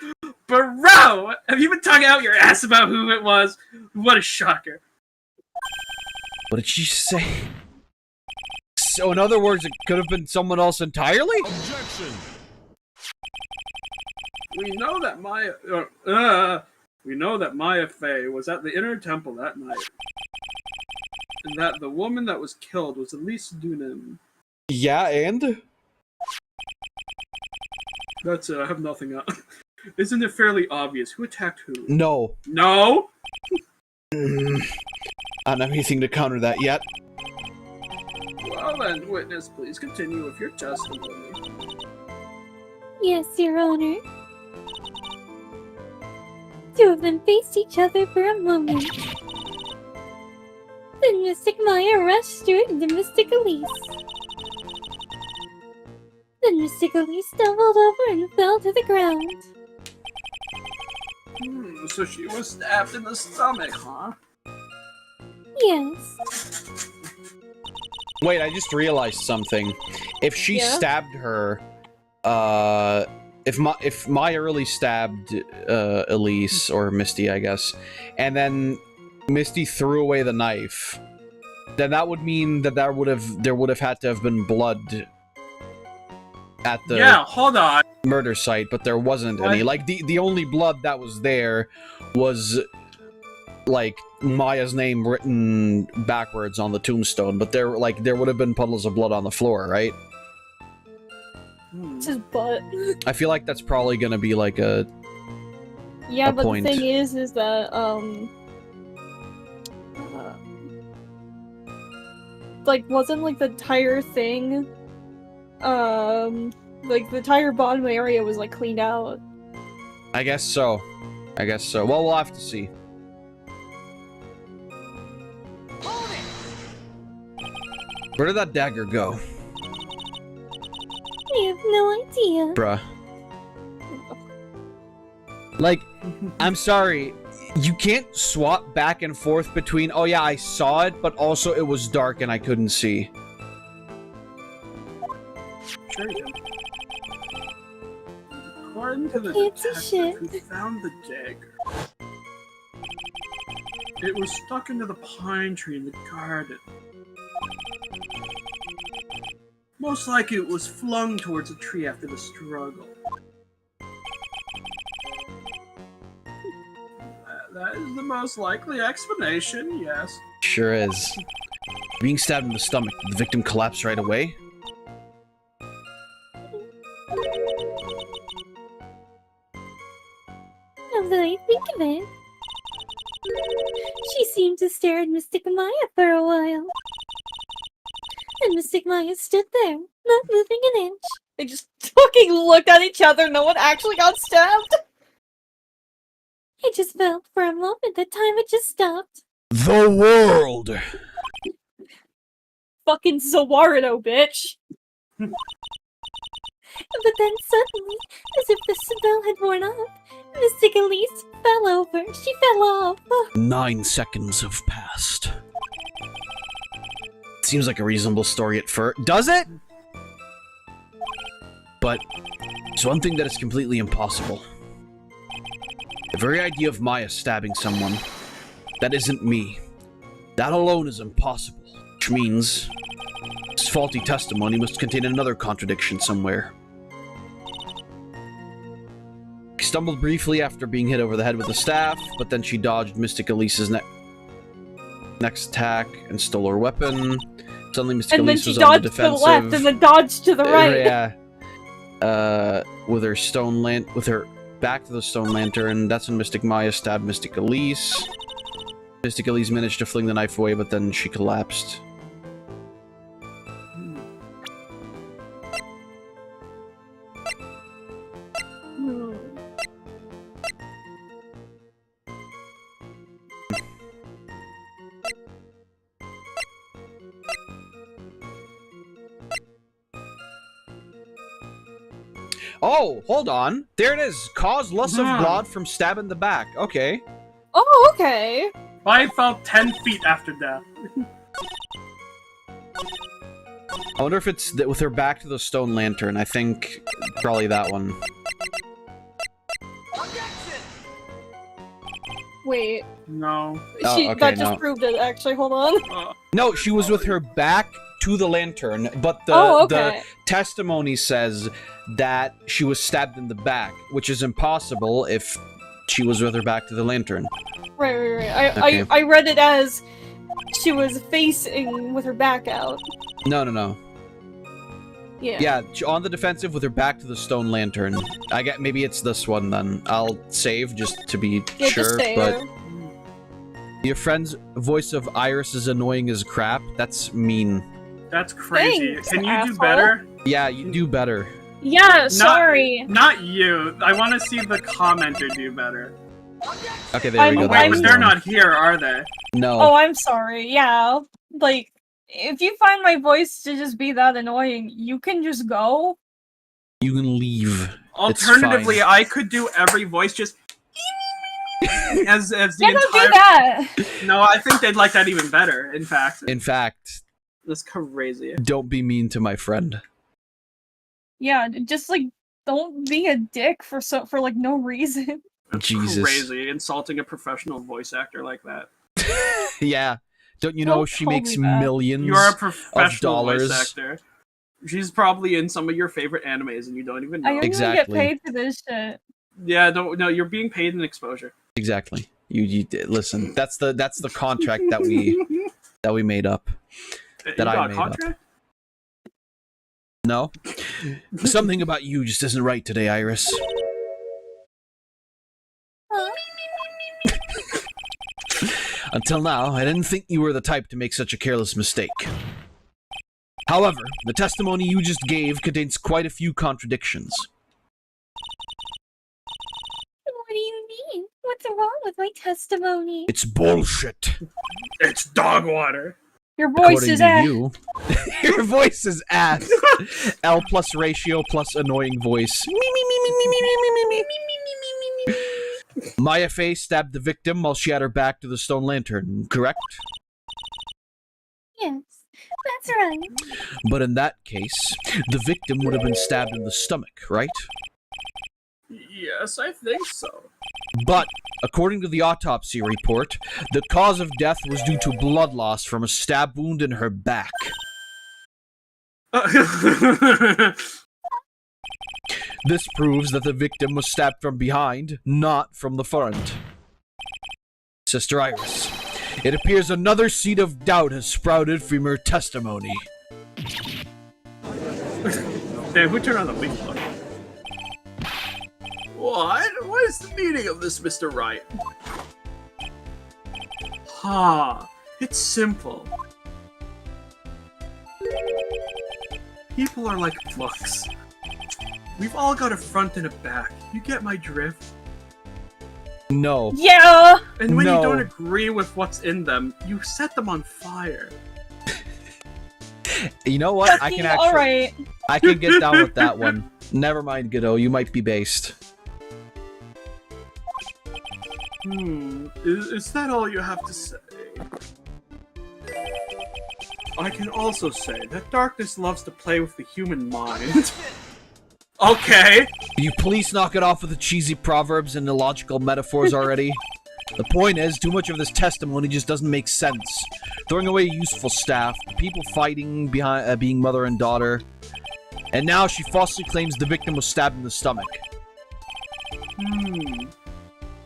Bro! Have you been talking out your ass about who it was? What a shocker. What did she say? So in other words, it could have been someone else entirely? Objection! We know that Maya Fey was at the inner temple that night. And that the woman that was killed was Elise Dunan. Yeah, and? That's it, I have nothing else. Isn't it fairly obvious who attacked who? No. No? I don't have anything to counter that yet. Well then, witness, please continue with your testimony. Yes, Your Honor. Two of them faced each other for a moment. Then Mystic Maya rushed straight into Mystic Elise. Then Mystic Elise stumbled over and fell to the ground. So she was stabbed in the stomach, huh? Yes. Wait, I just realized something. If she stabbed her, if Maya really stabbed Elise or Misty, I guess, and then Misty threw away the knife, then that would mean that there would have had to have been blood at the murder site, but there wasn't any. Like the only blood that was there was like Maya's name written backwards on the tombstone, but there would have been puddles of blood on the floor, right? It's his butt. I feel like that's probably gonna be like a but point. the thing is that like wasn't like the entire thing like the entire bottom area was like cleaned out. I guess so. Well, we'll have to see. Where did that dagger go? I have no idea. Bruh. Like, I'm sorry, you can't swap back and forth between, oh yeah, I saw it, but also it was dark and I couldn't see. Sure you can. According to the detective who found the dagger, it was stuck into the pine tree in the garden. Most likely it was flung towards a tree after the struggle. That is the most likely explanation, yes. Sure is. Being stabbed in the stomach, did the victim collapse right away? Now that I think of it, she seemed to stare at Mystic Maya for a while. And Mystic Maya stood there, not moving an inch. They just fucking looked at each other, no one actually got stabbed. I just felt for a moment that time had just stopped. The world! Fucking Zawardo, bitch! But then suddenly, as if the spell had worn off, Mystic Elise fell over. She fell off. 9 seconds have passed. Seems like a reasonable story at first. Does it? But there's one thing that is completely impossible. The very idea of Maya stabbing someone, that isn't me. That alone is impossible. Which means this faulty testimony must contain another contradiction somewhere. She stumbled briefly after being hit over the head with a staff, but then she dodged Mystic Elise's next attack and stole her weapon. Suddenly, Mystic Elise was on the defensive. And then she dodged to the left and then dodged to the right. Yeah. With her back to the stone lantern. That's when Mystic Maya stabbed Mystic Elise. Mystic Elise managed to fling the knife away, but then she collapsed. Oh, hold on. There it is. Cause loss of blood from stab in the back. Okay. Oh, okay. I fell 10 feet after death. I wonder if it's with her back to the stone lantern. I think probably that one. Wait. No. That just proved it, actually. Hold on. No, she was with her back to the lantern, but the testimony says that she was stabbed in the back, which is impossible if she was with her back to the lantern. Right. I read it as she was facing with her back out. No. Yeah. Yeah, on the defensive with her back to the stone lantern. I get maybe it's this one then. I'll save just to be sure, but your friend's voice of Iris is annoying as crap. That's mean. That's crazy. Thanks, Can you asshole. do better? Yeah, you do better. Yeah, sorry. Not you. I want to see the commenter do better. Okay, there we go. Wait, but they're not here, are they? No. Oh, I'm sorry. Yeah, like, if you find my voice to just be that annoying, you can just go. You can leave. Alternatively, I could do every voice just as the entire. Don't do that. No, I think they'd like that even better. In fact. That's crazy. Don't be mean to my friend. Yeah, just like don't be a dick for like no reason. Jesus. Crazy, insulting a professional voice actor like that. Yeah. Don't you know she makes millions You're a professional of dollars. voice actor. She's probably in some of your favorite animes and you don't even know. I don't even get paid for this shit. Yeah, no, you're being paid in exposure. Exactly. You listen. That's the contract that we made up. That I made up. No. Something about you just isn't right today, Iris. Until now, I didn't think you were the type to make such a careless mistake. However, the testimony you just gave contains quite a few contradictions. What do you mean? What's wrong with my testimony? It's bullshit. It's dog water. Your voice According is to ass. you. Your voice is ass. L plus ratio plus annoying voice. Maya Fey stabbed the victim while she had her back to the stone lantern, correct? Yes, that's right. But in that case, the victim would have been stabbed in the stomach, right? Yes, I think so. But, according to the autopsy report, the cause of death was due to blood loss from a stab wound in her back. This proves that the victim was stabbed from behind, not from the front. Sister Iris, it appears another seed of doubt has sprouted from your testimony. Damn, who turned on the wing plug? What? What is the meaning of this, Mr. Wright? It's simple. People are like books. We've all got a front and a back. You get my drift? No. Yeah! And when you don't agree with what's in them, you set them on fire. You know what? I can actually... Alright. I can get down with that one. Never mind, Godot. You might be based. Is that all you have to say? I can also say that darkness loves to play with the human mind. Okay! Will you please knock it off with the cheesy proverbs and illogical metaphors already? The point is, too much of this testimony just doesn't make sense. Throwing away useful staff, people fighting behind being mother and daughter, and now she falsely claims the victim was stabbed in the stomach.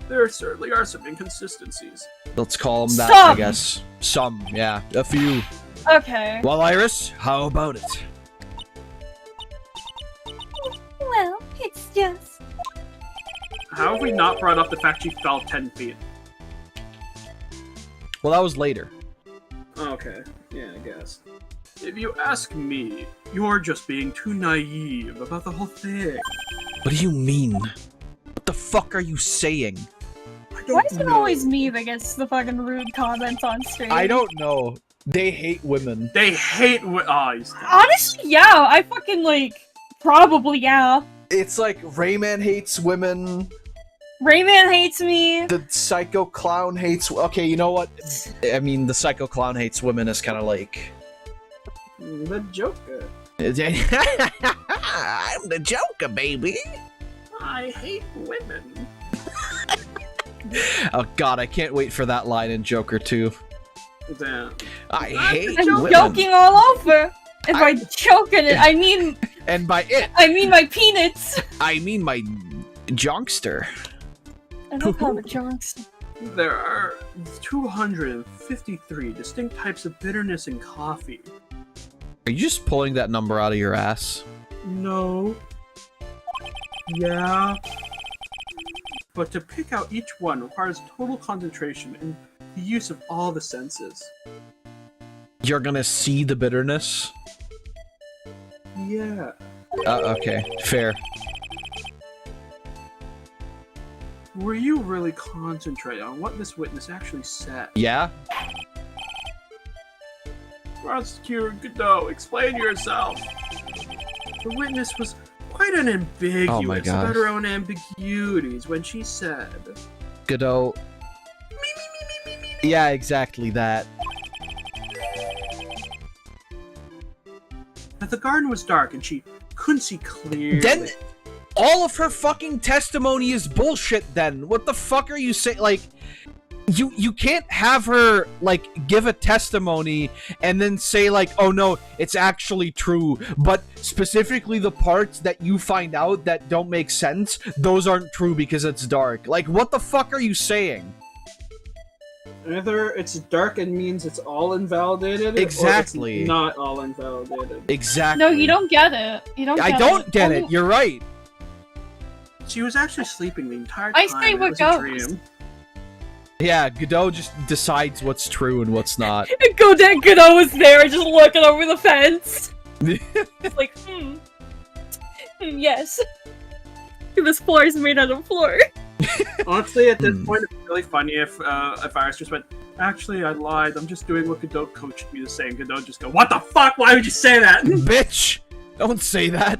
There certainly are some inconsistencies. Let's call them that, Some. I guess. Some, yeah. A few. Okay. Well, Iris, how about it? Well, it's just... How have we not brought up the fact she fell 10 feet? Well, that was later. Okay, yeah, I guess. If you ask me, you're just being too naive about the whole thing. What do you mean? What the fuck are you saying? Why is it always me that gets the fucking rude comments on stream? I don't know. They hate women. They hate Honestly, yeah. I fucking, like, probably, yeah. It's like Rayman hates women. Rayman hates me. The Psycho Clown hates... Okay, you know what? I mean, the Psycho Clown hates women is kind of like... The Joker. I'm the Joker, baby. I hate women. Oh god, I can't wait for that line in Joker 2. Damn. I hate I'm women. joking all over. And by choking it, I mean... And by it, I mean my peanuts. I mean my jonkster. I love how the jonkster. There are 253 distinct types of bitterness in coffee. Are you just pulling that number out of your ass? No. Yeah. But to pick out each one requires total concentration and the use of all the senses. You're gonna see the bitterness? Yeah. Okay, fair. Were you really concentrating on what this witness actually said? Yeah? Prosecutor Godot, explain yourself. The witness was quite unambiguous about her own ambiguities when she said... Godot. Yeah, exactly that. That the garden was dark and she couldn't see clearly. Then all of her fucking testimony is bullshit then. What the fuck are you saying? Like, you can't have her, like, give a testimony and then say, like, oh no, it's actually true, but specifically the parts that you find out that don't make sense, those aren't true because it's dark. Like, what the fuck are you saying? Either it's dark and means it's all invalidated, exactly, or it's not all invalidated. Exactly. No, you don't get it. You don't get it. I don't get it. You're right. She was actually sleeping the entire time. I say what it was a dream. Yeah, Godot just decides what's true and what's not. Godot was there just looking over the fence. It's like, yes. This floor is made out of floor. Honestly, at this point, it'd be really funny if Iris just went, actually, I lied. I'm just doing what Godot coached me to say. And Godot just go, what the fuck? Why would you say that? Bitch! Don't say that.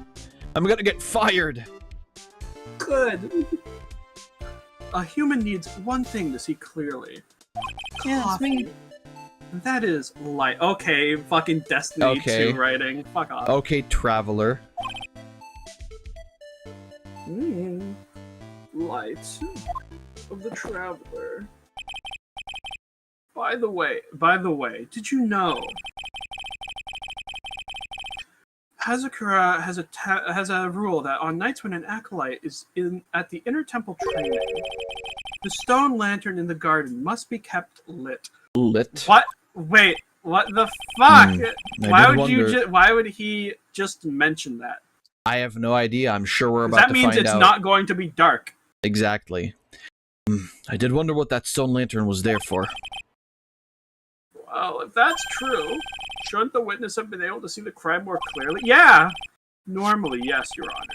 I'm gonna get fired. Good. A human needs one thing to see clearly. Yeah, it's me. That is light. Okay, fucking Destiny 2 writing. Fuck off. Okay, Traveler. Light of the Traveler. By the way, did you know Hazakura has a rule that on nights when an acolyte is at the inner temple training, the stone lantern in the garden must be kept lit. Lit? What? Wait, what the fuck? Why would he just mention that? I have no idea. I'm sure we're about to find out. That means it's not going to be dark. Exactly. I did wonder what that stone lantern was there for. Well, if that's true, shouldn't the witness have been able to see the crime more clearly? Yeah! Normally, yes, Your Honor.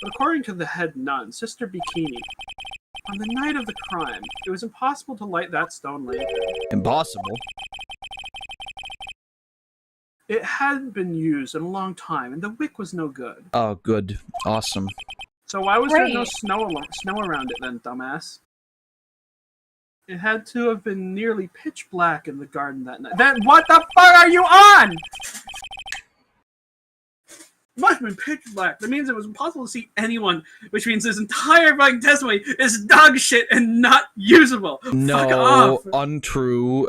But according to the head nun, Sister Bikini, on the night of the crime, it was impossible to light that stone lantern. Impossible? It hadn't been used in a long time, and the wick was no good. Oh, good. Awesome. So why was there no snow around it then, dumbass? It had to have been nearly pitch black in the garden that night. Then what the fuck are you on? Must have been pitch black. That means it was impossible to see anyone, which means this entire fucking testimony is dog shit and not usable. No, Fuck off. Untrue.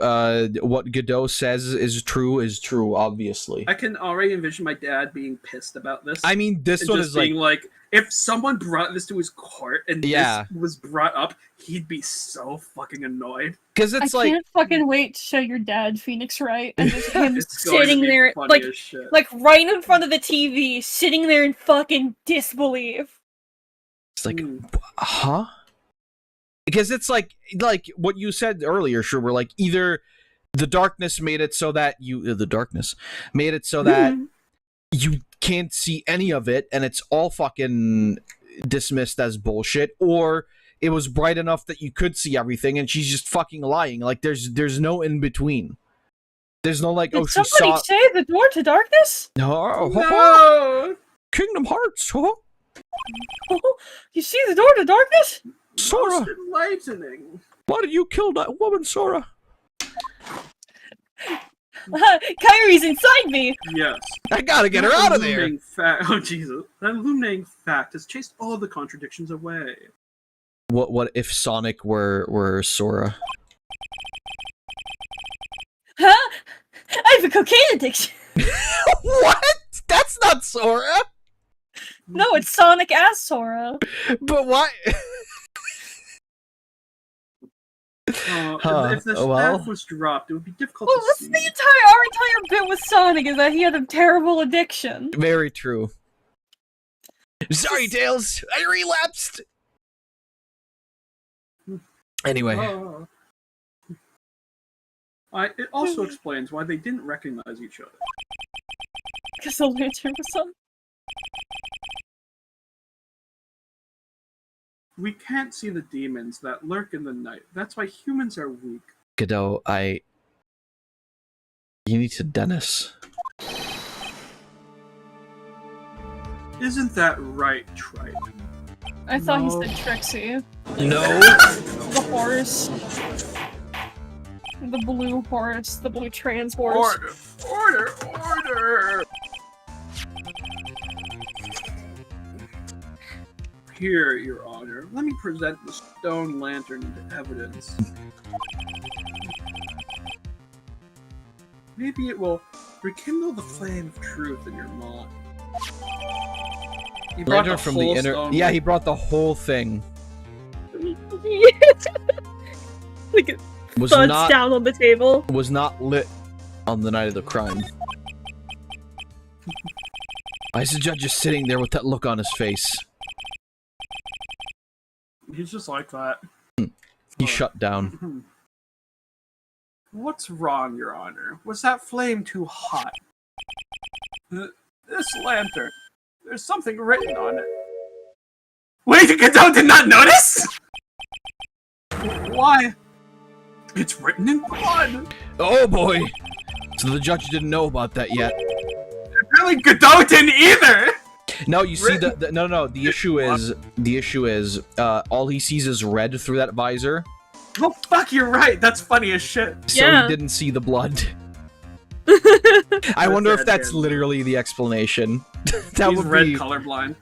What Godot says is true, obviously. I can already envision my dad being pissed about this. I mean, this one just is being like, if someone brought this to his court and Yeah. this was brought up, he'd be so fucking annoyed. Because it's I like, can't fucking wait to show your dad Phoenix Wright and just him It's going to sitting be there, funny as shit. like right in front of the TV, sitting there in fucking disbelief. it's like, huh? Because it's like what you said earlier, sure. We're like, either the darkness made it so that you can't see any of it, and it's all fucking dismissed as bullshit, or it was bright enough that you could see everything, and she's just fucking lying. Like, there's no in between. There's no like, Did oh, she somebody saw. say the door to darkness? No! Kingdom Hearts, huh? You see the door to darkness? Sora, Most enlightening. why did you kill that woman, Sora? Kyrie's inside me. Yes. I gotta get her out of there. Oh Jesus! That illuminating fact has chased all the contradictions away. What if Sonic were Sora? Huh? I have a cocaine addiction. What? That's not Sora. No, it's Sonic as Sora. But why? If the staff was dropped, it would be difficult Well, to that's see. our entire bit with Sonic is that he had a terrible addiction. Very true. Sorry, Tails. I relapsed. Anyway. It also explains why they didn't recognize each other. Because the lantern was on. We can't see the demons that lurk in the night. That's why humans are weak. Godot, you need to Dennis. Isn't that right, Tripe? I thought he said Trixie. No. The horse. The blue horse. The blue trans horse. Order! Here, Your Honor, let me present the stone lantern into evidence. Maybe it will rekindle the flame of truth in your mind. He brought Lantern the from whole the inner. stone Yeah, lantern. he brought the whole thing. Like it Was thuds not down on the table. was not lit on the night of the crime. Why is the judge just sitting there with that look on his face? He's just like that. He shut down. What's wrong, Your Honor? Was that flame too hot? This lantern. There's something written on it. Wait, Godot did not notice? Why? It's written in blood. Oh boy! So the judge didn't know about that yet. Really, Godot didn't either. No, you see no. The issue is all he sees is red through that visor. Oh fuck, you're right. That's funny as shit. So Yeah. he didn't see the blood. I wonder if that's literally the explanation. That He's would red be colorblind.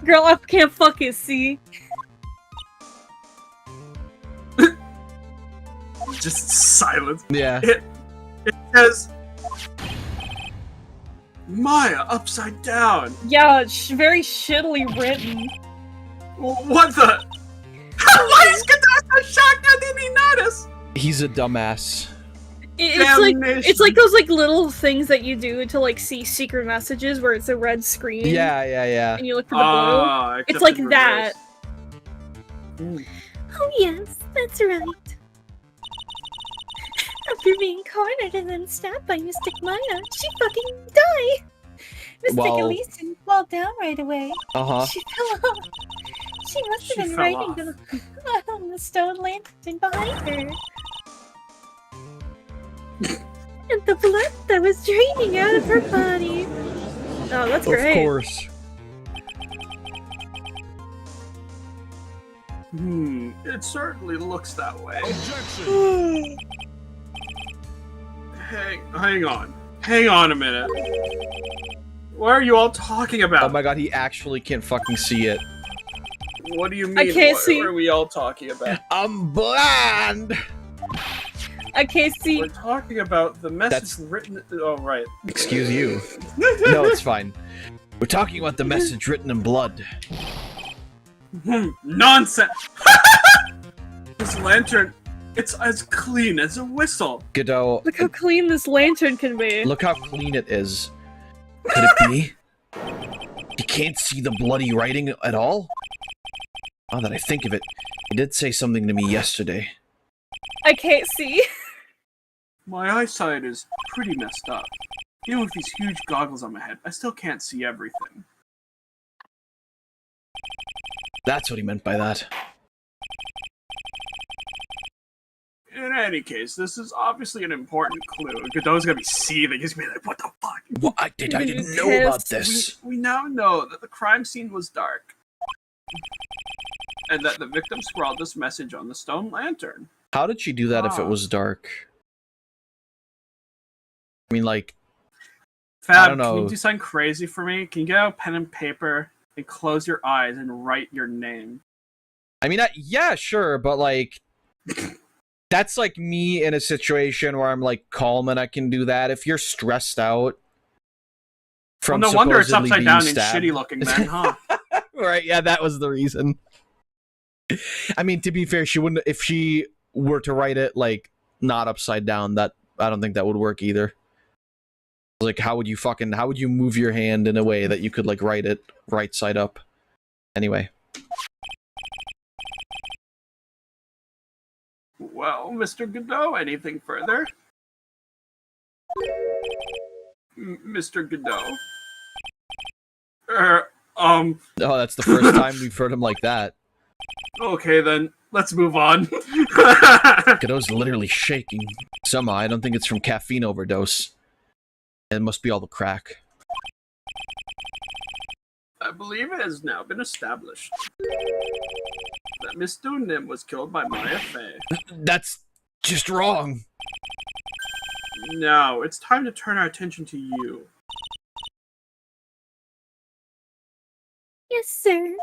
Girl, I can't fucking see. Just silence. Yeah. It says Maya upside down. Yeah, it's very shittily written. What the? Why is Godot so shocked? How did he notice? He's a dumbass. It's like those like little things that you do to like see secret messages where it's a red screen. Yeah. And you look for the blue. It's like that. Oh yes, that's right. After being cornered and then stabbed by Mystic Maya, she fucking died! Mystic Wow. Elise didn't fall down right away. Uh-huh. She fell off. She must have been writing on the stone lantern behind her. And the blood that was draining out of her body. Oh, that's great. Of course. It certainly looks that way. Hang on a minute. What are you all talking about? Oh my god, he actually can't fucking see it. What do you mean? I can't see. What are we all talking about? I'm blind! I can't see. We're talking about the message written... Oh, right. Excuse you. No, it's fine. We're talking about the message written in blood. Nonsense! This lantern, it's as clean as a whistle. Godot. Look how clean this lantern can be. Look how clean it is. Could it be? You can't see the bloody writing at all? Now that I think of it, he did say something to me yesterday. I can't see. My eyesight is pretty messed up. Even with these huge goggles on my head, I still can't see everything. That's what he meant by that. In any case, this is obviously an important clue. Godot's gonna be seething. He's gonna be like, what the fuck? Well, I didn't know about this. We now know that the crime scene was dark. And that the victim scrawled this message on the stone lantern. How did she do that if it was dark? I mean, like... Fab, I don't know. can you do something crazy for me? Can you get out a pen and paper and close your eyes and write your name? I mean, yeah, sure, but like... That's like me in a situation where I'm like calm and I can do that. If you're stressed out from no wonder it's supposedly upside being down stabbed. and shitty looking then, huh? Right, yeah, that was the reason. I mean, to be fair, she wouldn't, if she were to write it like not upside down, that I don't think that would work either. Like, how would you move your hand in a way that you could like write it right side up? Anyway. Well, Mr. Godot, anything further? Mr. Godot? Oh, that's the first time we've heard him like that. Okay, then. Let's move on. Godot's literally shaking. Somehow, I don't think it's from caffeine overdose. It must be all the crack. I believe it has now been established that Miss Doonim was killed by Maya Fey. That's just wrong. Now, it's time to turn our attention to you. Yes, sir.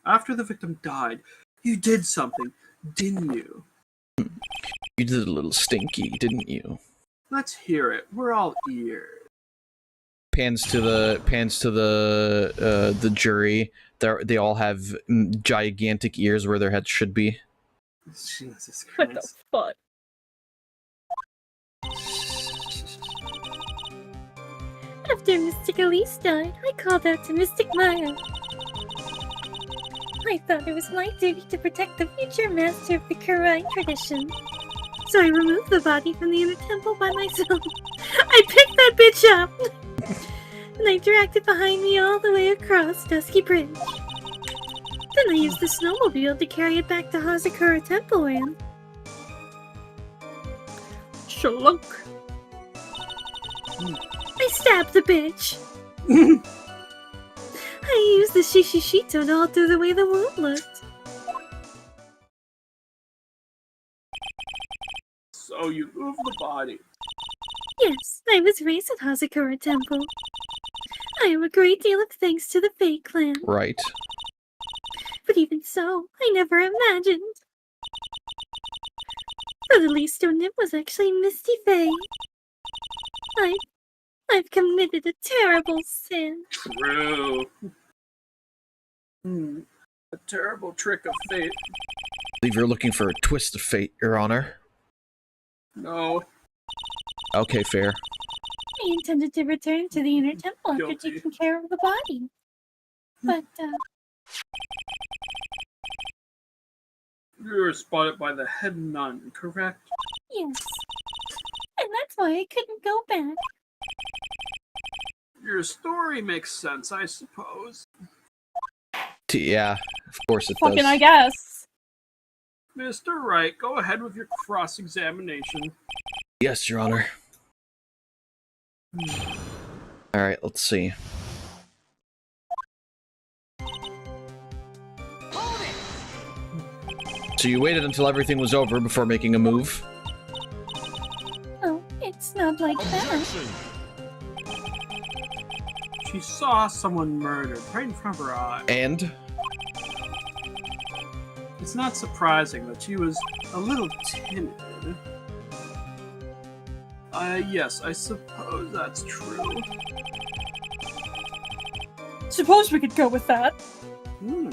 After the victim died, you did something, didn't you? You did a little stinky, didn't you? Let's hear it. We're all ears. Pans to the jury. They all have gigantic ears where their heads should be. Jesus Christ. What the fuck? After Mystic Elise died, I called out to Mystic Maya. I thought it was my duty to protect the future master of the Kurai tradition. So I removed the body from the inner temple by myself. I picked that bitch up! And I dragged it behind me all the way across Dusky Bridge. Then I used the snowmobile to carry it back to Hazakura Temple and... Shalunk. I stabbed the bitch! I used the Shishishito to alter the way the wound looked. So you moved the body. Yes, I was raised at Hazakura Temple. I owe a great deal of thanks to the Fae clan. Right. But even so, I never imagined. For the least Onim was actually Misty Fae. I've committed a terrible sin. True. A terrible trick of fate. I believe you're looking for a twist of fate, Your Honor. No. Okay, fair. I intended to return to the inner temple after taking care of the body. But, You were spotted by the head nun, correct? yes. And that's why I couldn't go back. Your story makes sense, I suppose. Yeah, of course it Fucking does. I guess. Mr. Wright, go ahead with your cross-examination. Yes, Your Honor. Alright, let's see. So you waited until everything was over before making a move? Oh, It's not like that. She saw someone murdered right in front of her eyes. And? It's not surprising that she was a little timid. Yes, I suppose that's true. Suppose we could go with that.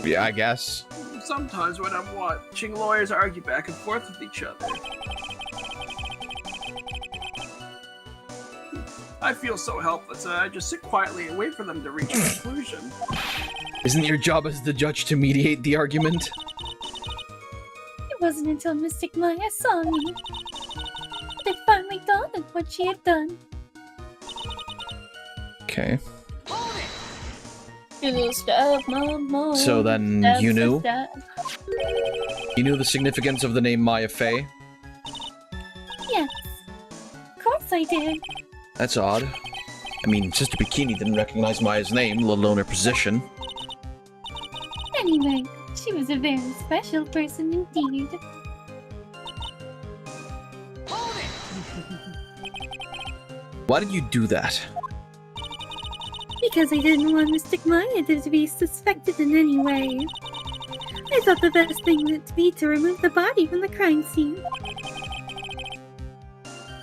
Yeah, I guess. Sometimes when I'm watching lawyers argue back and forth with each other, I feel so helpless that I just sit quietly and wait for them to reach a conclusion. Isn't your job as the judge to mediate the argument? It wasn't until Mystic Maya saw me that I finally thought of what she had done. Okay. So then you knew? You knew the significance of the name Maya Fey? Yes. Of course I did. That's odd. I mean, Sister Bikini didn't recognize Maya's name, let alone her position. Anyway, she was a very special person indeed. Why did you do that? Because I didn't want Mystic Maya to be suspected in any way. I thought the best thing would be to remove the body from the crime scene.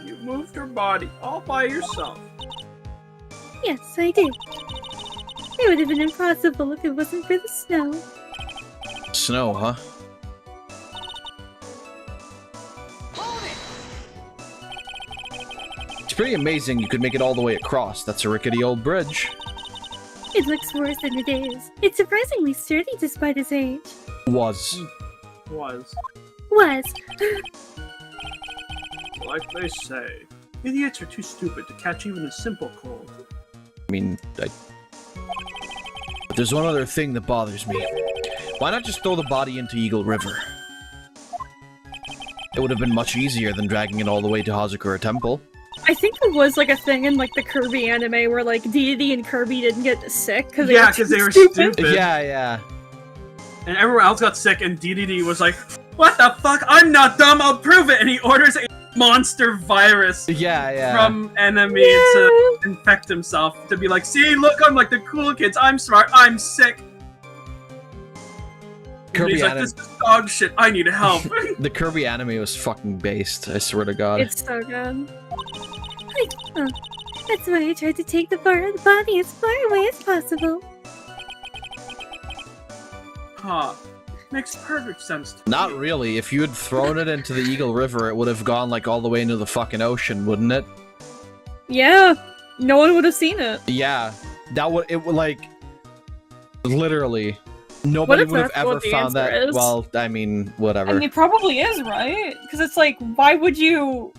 You moved her body all by yourself. Yes, I did. It would have been impossible if it wasn't for the snow. Snow, huh? It's pretty amazing you could make it all the way across. That's a rickety old bridge. It looks worse than it is. It's surprisingly sturdy despite its age. Was. Was. Like they say, idiots are too stupid to catch even a simple cold. I mean, but there's one other thing that bothers me. Why not just throw the body into Eagle River? It would have been much easier than dragging it all the way to Hazakura Temple. I think there was like a thing in like the Kirby anime where like Deity and Kirby didn't get sick because they were stupid. Yeah. And everyone else got sick, and DDD was like, "What the fuck? I'm not dumb. I'll prove it." And he orders a monster virus from enemy to infect himself to be like, "See, look, I'm like the cool kids. I'm smart. I'm sick." And he's like, "This is dog shit. I need help." The Kirby anime was fucking based. I swear to God. It's so good. That's why I tried to take the body as far away as possible. Huh. Makes perfect sense to Not me. really. If you had thrown it into the Eagle River, it would have gone like all the way into the fucking ocean, wouldn't it? Yeah. No one would have seen it. Yeah. That would, it would like, literally, nobody would have ever found that. Is? Well, I mean, whatever. I mean, it probably is, right? Because it's like, why would you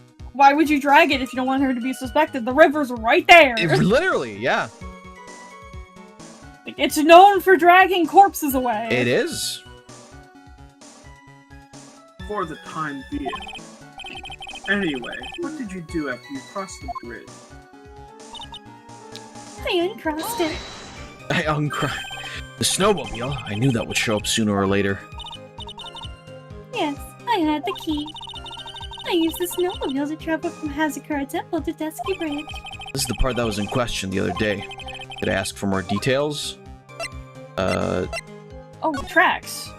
drag it if you don't want her to be suspected? The river's right there. Literally, yeah. Like, it's known for dragging corpses away. It is. For the time being. Anyway, what did you do after you crossed the bridge? I uncrossed it. The snowmobile? I knew that would show up sooner or later. Yes, I had the key. I used the snowmobile to travel from Hazakura Temple to Dusky Bridge. This is the part that was in question the other day. Did I ask for more details? Oh, tracks.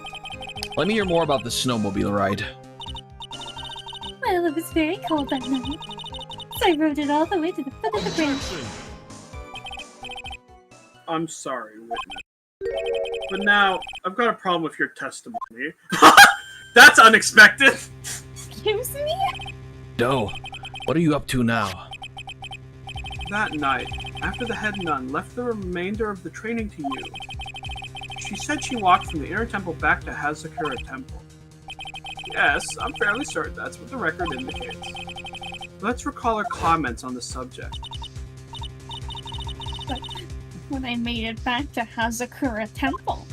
Let me hear more about the snowmobile ride. Well, it was very cold that night, so I rode it all the way to the foot of the bridge. I'm sorry, witness. But now, I've got a problem with your testimony. That's unexpected! Excuse me? No. What are you up to now? That night, after the head nun left the remainder of the training to you, she said she walked from the inner temple back to Hazakura Temple. Yes, I'm fairly certain that's what the record indicates. Let's recall her comments on the subject. But when I made it back to Hazakura Temple,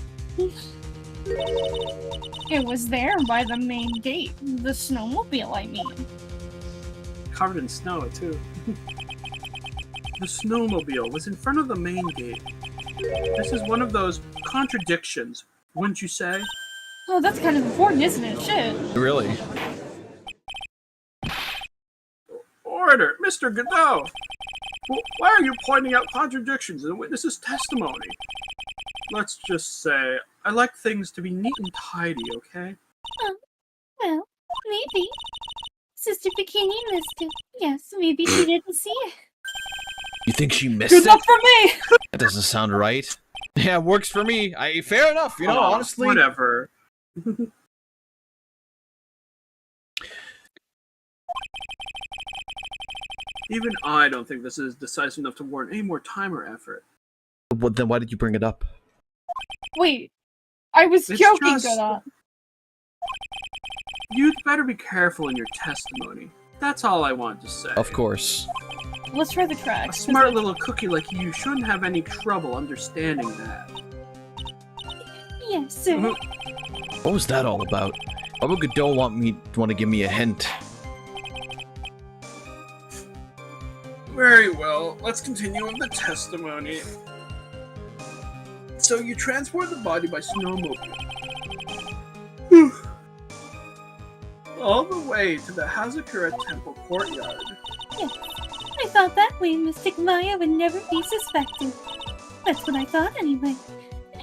it was there by the main gate. The snowmobile, I mean. Covered in snow, too. The snowmobile was in front of the main gate. This is one of those contradictions, wouldn't you say? Oh, that's kind of important, isn't it? Shit. Really? Or murder, Mr. Godot. Why are you pointing out contradictions in the witness's testimony? Let's just say, I like things to be neat and tidy, okay? Well, maybe. Sister Bikini missed it. Yes, maybe she didn't see it. You think she missed Good it? luck for me! That doesn't sound right. Yeah, works for me. Fair enough, you know, honestly. Whatever. Even I don't think this is decisive enough to warrant any more time or effort. Well, then why did you bring it up? Wait, I was It's joking, just- Godot. You'd better be careful in your testimony. That's all I want to say. Of course. Let's try the A tracks. smart little cookie like you shouldn't have any trouble understanding that. Yes, sir. What was that all about? Why would Godot want to give me a hint? Very well, let's continue with the testimony. So you transport the body by snowmobile. All the way to the Hazakura Temple courtyard. Yes. I thought that way Mystic Maya would never be suspected. That's what I thought anyway.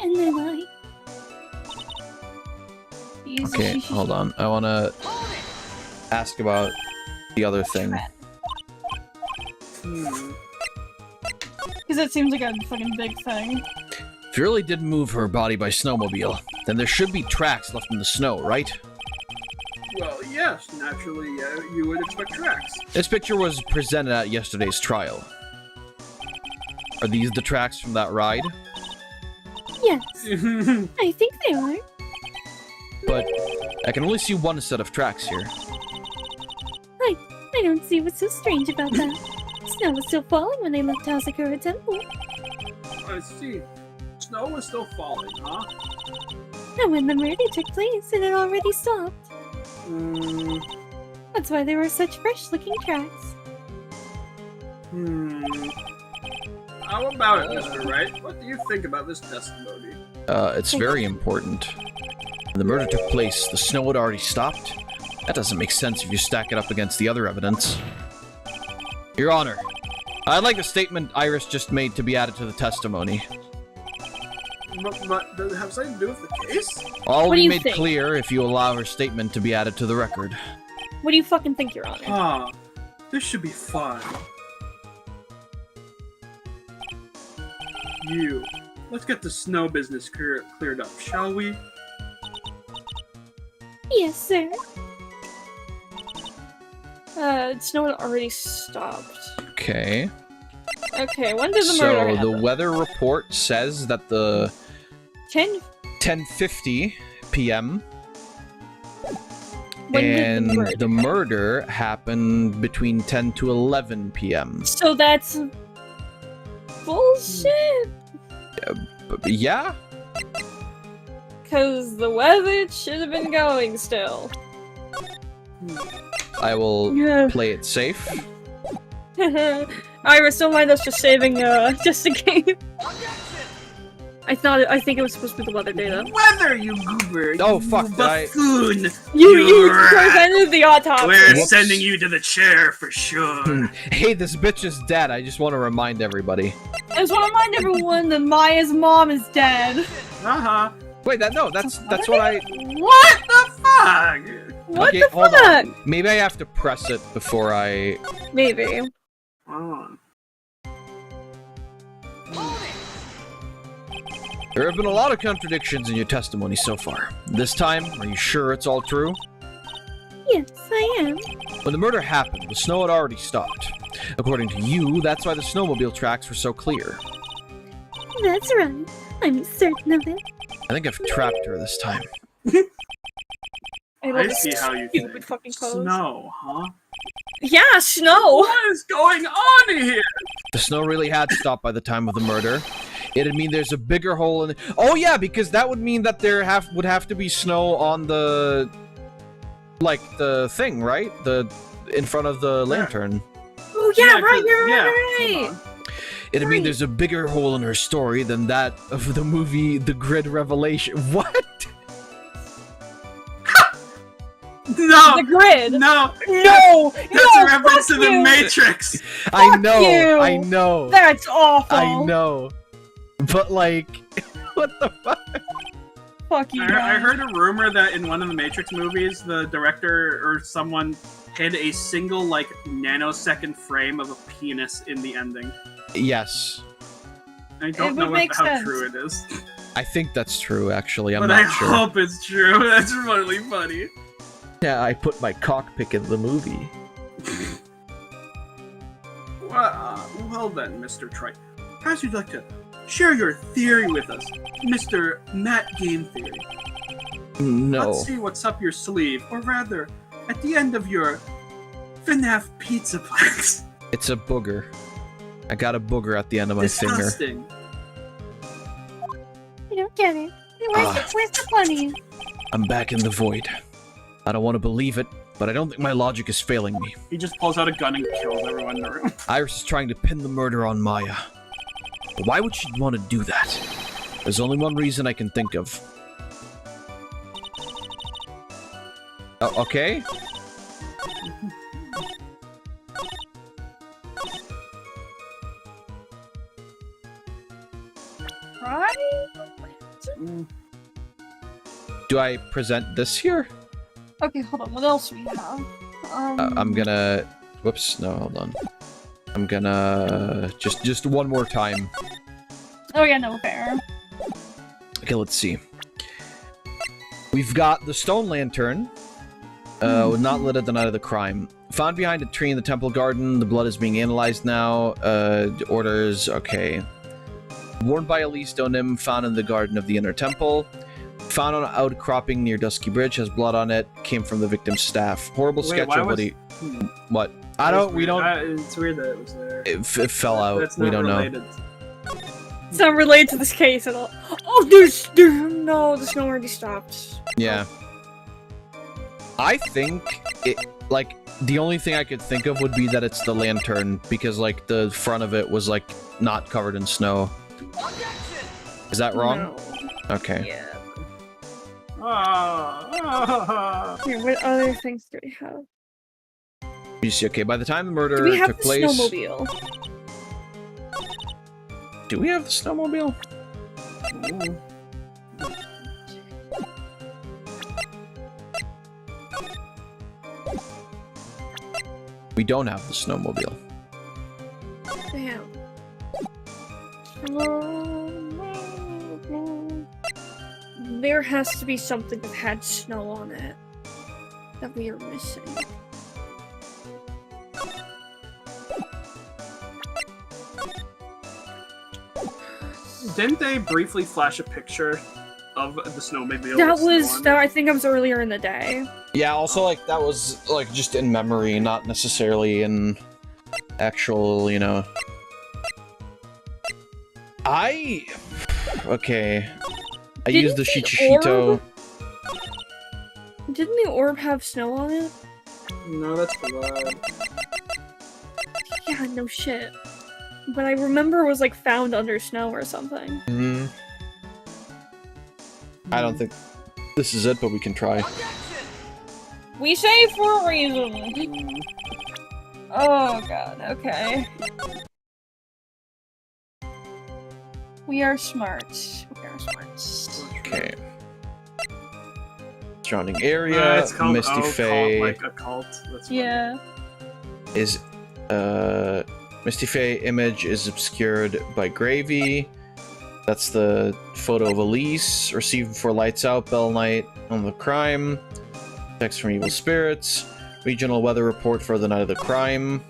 And then Okay, hold on. I want to ask about the other thing. Because it seems like a fucking big thing. If you really did move her body by snowmobile, then there should be tracks left in the snow, right? Well, yes, naturally, you would expect tracks. This picture was presented at yesterday's trial. Are these the tracks from that ride? yes, I think they are. But I can only see one set of tracks here. I don't see what's so strange about that. Snow was still falling when they left Hazakura Temple. I see. Snow was still falling, huh? And when the murder took place, it had already stopped. That's why there were such fresh-looking tracks. How about it, Mr. Wright? What do you think about this testimony? It's very important. When the murder took place, the snow had already stopped. That doesn't make sense if you stack it up against the other evidence. Your Honor, I'd like the statement Iris just made to be added to the testimony. But does it have something to do with the case? All What do will be you made think? clear if you allow her statement to be added to the record. What do you fucking think, Your Honor? Ah, this should be fun. Let's get the snow business cleared up, shall we? Yes, sir. Snow had already stopped. Okay. Okay, when did the murder So happen? the weather report says that the 10:50 p.m. When did and the murder happened between 10 to 11 p.m. So that's bullshit. Yeah? Because the weather should have been going still. I will Yeah. play it safe. Iris, don't mind us just saving, just in case. I think it was supposed to be the weather data. Weather, you goober! Oh, you fuck, did I- buffoon! You rat. presented the autopsy. We're Whoops. sending you to the chair for sure. Hey, this bitch is dead. I just want to remind everybody. I just want to remind everyone that Maya's mom is dead. Uh-huh. Wait, that's what I... What the fuck? What Okay, the hold fuck? on. Maybe I have to press it before I... Maybe. Oh. There have been a lot of contradictions in your testimony so far. This time, are you sure it's all true? Yes, I am. When the murder happened, the snow had already stopped. According to you, that's why the snowmobile tracks were so clear. That's right. I'm certain of it. I think I've trapped her this time. I see how you stupid think. fucking pose. Snow, huh? Yeah, snow. What is going on here? The snow really had stopped by the time of the murder. It'd mean there's a bigger hole in... Oh yeah, because that would mean that there would have to be snow on the... Like, the thing, right? In front of the lantern. Oh yeah, Yeah, right, 'cause- you're yeah, right. hold on. It'd mean there's a bigger hole in her story than that of the movie The Grid Revelation. What? No! No! The grid. No! No! That's No! a reference to Fuck the you. Matrix! I Fuck know. you. I know. That's awful. I know. But like, what the fuck? Fuck you. I guys. heard a rumor that in one of the Matrix movies, the director or someone hid a single, like, nanosecond frame of a penis in the ending. Yes. I don't It know would make how sense. true it is. I think that's true, actually. I'm But not I sure. hope it's true. That's really funny. Yeah, I put my cockpick in the movie. Well then, Mr. Trike. Perhaps you'd like to share your theory with us, Mr. Matt Game Theory. No. Let's see what's up your sleeve, or rather, at the end of your FNAF pizza plans. It's a booger. I got a booger at the end of my finger. Disgusting. I don't get it. Where's the bunny? I'm back in the void. I don't want to believe it, but I don't think my logic is failing me. He just pulls out a gun and kills everyone in the room. Iris is trying to pin the murder on Maya. But why would she want to do that? There's only one reason I can think of. Oh, okay. Right? Do I present this here? Okay, hold on. What else we have? I'm gonna... Whoops, no, hold on. I'm gonna... Just one more time. Oh yeah, no, fair. Okay, let's see. We've got the stone lantern. Not lit at the night of the crime. Found behind a tree in the temple garden. The blood is being analyzed now. Orders, okay. Worn by Elise Donim, found in the garden of the inner temple. Found on an outcropping near Dusky Bridge, has blood on it. Came from the victim's staff. Horrible sketch of what he... What? I don't... We don't... It's weird that it was there. It fell out. That's We not don't related. know. It's not related to this case at all. Oh, no, the snow already stopped. Yeah. I think it, like, the only thing I could think of would be that it's the lantern, because, like, the front of it was, like, not covered in snow. Is that wrong? No. Okay. Yeah. Here, what other things do we have? You see, okay, by the time the Do murder we have took the place... snowmobile? Do we have the snowmobile? We don't have the snowmobile. Damn. There has to be something that had snow on it that we are missing. Didn't they briefly flash a picture of the snowmobile? That with was snow on that. it? I think it was earlier in the day. Yeah, also, like, that was, like, just in memory, not necessarily in actual, you know... Okay. I used the Shichishito. Didn't the orb have snow on it? No, that's blood. Yeah, no shit. But I remember it was like found under snow or something. Mm-hmm. I don't think this is it, but we can try. We say for a reason. Oh god, okay. We are smart. We are smart. Okay. Surrounding area, It's called Misty Fae like a cult. That's funny. Yeah. is Misty Fae image is obscured by Gravy. That's the photo of Elise received before lights out. Bell Night on the crime. Text from evil spirits. Regional weather report for the night of the crime.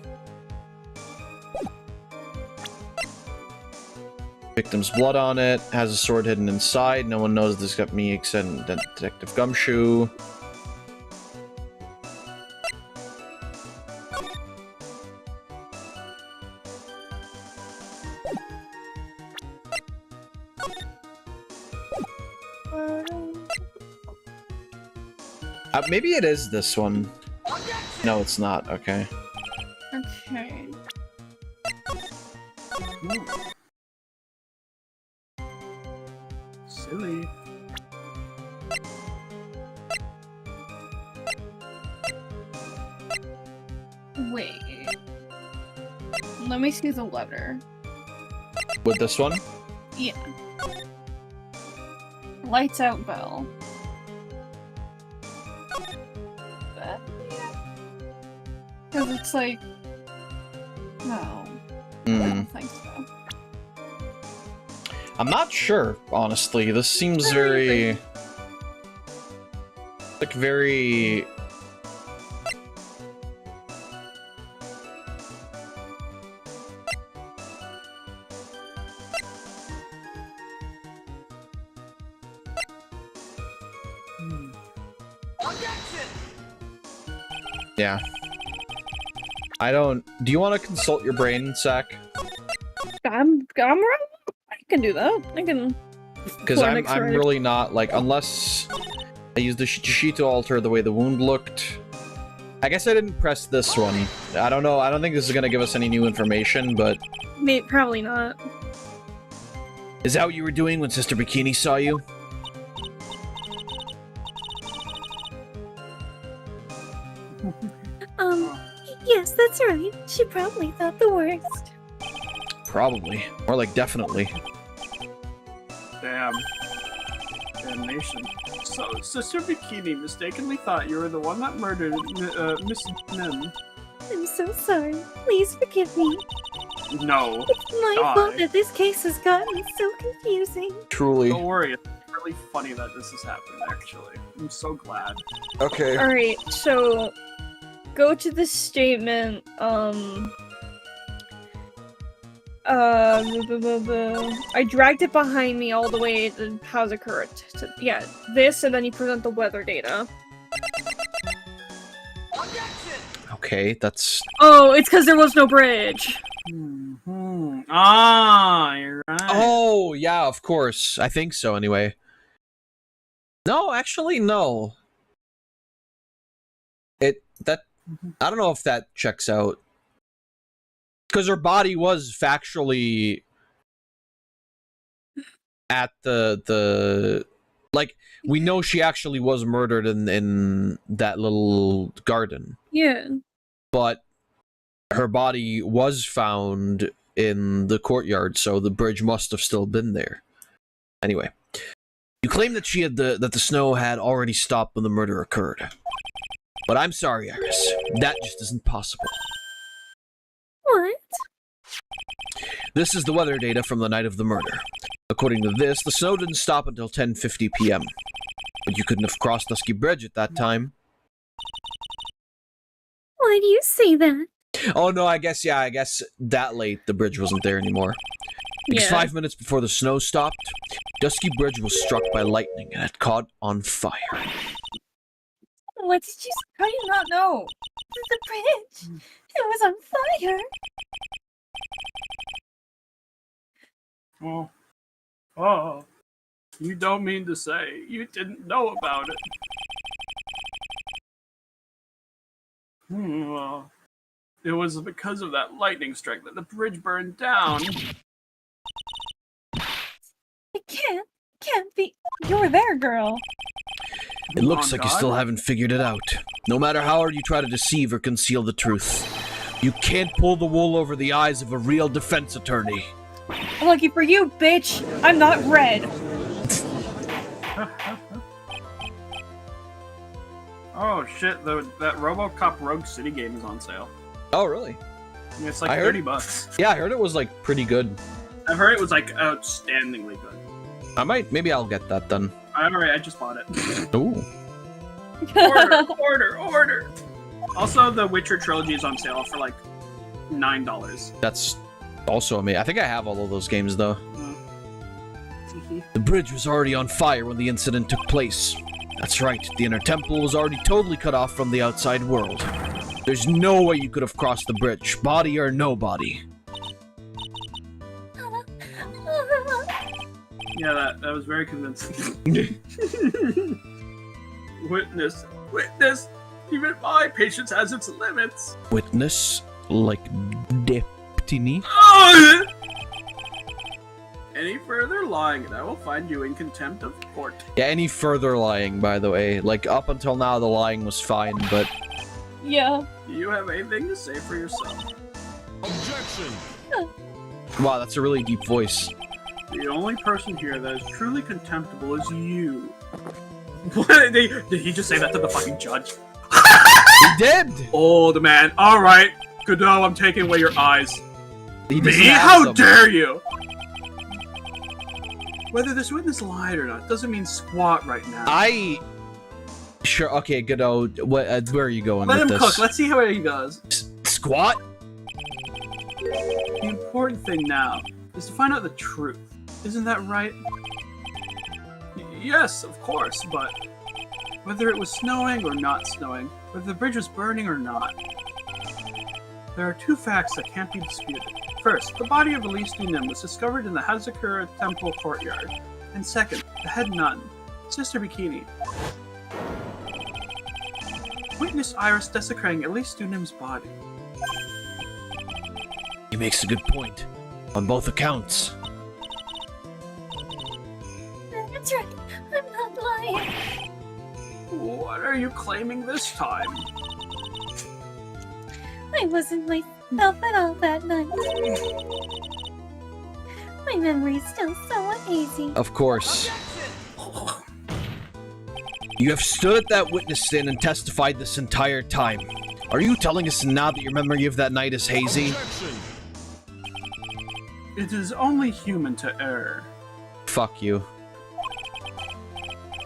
Victim's blood on it. Has a sword hidden inside. No one knows this got me except Detective Gumshoe. Maybe it is this one. No, it's not. Okay. Okay. Silly. Wait. Let me see the letter. With this one? Yeah. Lights out bell. Because it's like... No. I don't think so. I'm not sure, honestly. This seems very... Like, very... Yeah. I don't... Do you want to consult your brain, Sack? I'm right. I can do that. I can... Because I'm really not, like, unless I used the Shichi to alter the way the wound looked. I guess I didn't press this one. I don't know. I don't think this is going to give us any new information, but... Maybe, probably not. Is that what you were doing when Sister Bikini saw you? Yes, that's right. She probably thought the worst. Probably. Or like, definitely. Damn. Damnation. So, Sister Bikini mistakenly thought you were the one that murdered Miss Nim. I'm so sorry. Please forgive me. No. It's my fault that this case has gotten so confusing. Truly. Don't worry, it's really funny that this is happening, actually. I'm so glad. Okay. Alright, so... Go to the statement, I dragged it behind me all the way to Hazakurt. Yeah, this, and then you present the weather data. Okay, that's... Oh, it's because there was no bridge! Ah, you're right. Oh, yeah, of course. I think so, anyway. No, actually, no. I don't know if that checks out. Because her body was factually at the like, we know she actually was murdered in that little garden. Yeah. But her body was found in the courtyard, so the bridge must have still been there. Anyway. You claim that that the snow had already stopped when the murder occurred. But I'm sorry, Iris. That just isn't possible. What? This is the weather data from the night of the murder. According to this, the snow didn't stop until 10:50 p.m. But you couldn't have crossed Dusky Bridge at that time. Why do you say that? Oh no, I guess that late the bridge wasn't there anymore. Because 5 minutes before the snow stopped, Dusky Bridge was struck by lightning and had caught on fire. What did you say? How do you not know? The bridge! It was on fire! Oh, you don't mean to say you didn't know about it. Well, it was because of that lightning strike that the bridge burned down. It can't be. You were there, girl. It looks like you still haven't figured it out. No matter how hard you try to deceive or conceal the truth, you can't pull the wool over the eyes of a real defense attorney. Lucky for you, bitch! I'm not red! Oh shit, that RoboCop Rogue City game is on sale. Oh, really? It's like $30. Yeah, I heard it was like pretty good. I've heard it was like outstandingly good. Maybe I'll get that then. Alright, I just bought it. Ooh. Order! Also, the Witcher trilogy is on sale for like $9. That's also amazing. I think I have all of those games though. The bridge was already on fire when the incident took place. That's right, the inner temple was already totally cut off from the outside world. There's no way you could have crossed the bridge, body or no body. Yeah, that was very convincing. Witness! Even my patience has its limits! Witness? Like Destiny? Any further lying and I will find you in contempt of court. Yeah, any further lying, by the way. Like, up until now the lying was fine, but Yeah. Do you have anything to say for yourself? Objection! Wow, that's a really deep voice. The only person here that is truly contemptible is you. What? Did he just say that to the fucking judge? He did! Old man. Alright. Godot, I'm taking away your eyes. He Me? How dare you! Whether this witness lied or not doesn't mean squat right now. Sure, okay, Godot, where are you going Let with him this? cook. Let's see how he does. Squat? The important thing now is to find out the truth. Isn't that right? Yes, of course, but whether it was snowing or not snowing, whether the bridge was burning or not, there are two facts that can't be disputed. First, the body of Elise Dunim was discovered in the Hazakura Temple courtyard. And second, the head nun, Sister Bikini, witnessed Iris desecrating Elise Dunim's body. He makes a good point. On both accounts. That's right. I'm not lying. What are you claiming this time? I wasn't myself at all that night. My memory's still so uneasy. Of course. You have stood at that witness stand and testified this entire time. Are you telling us now that your memory of that night is hazy? It is only human to err. Fuck you.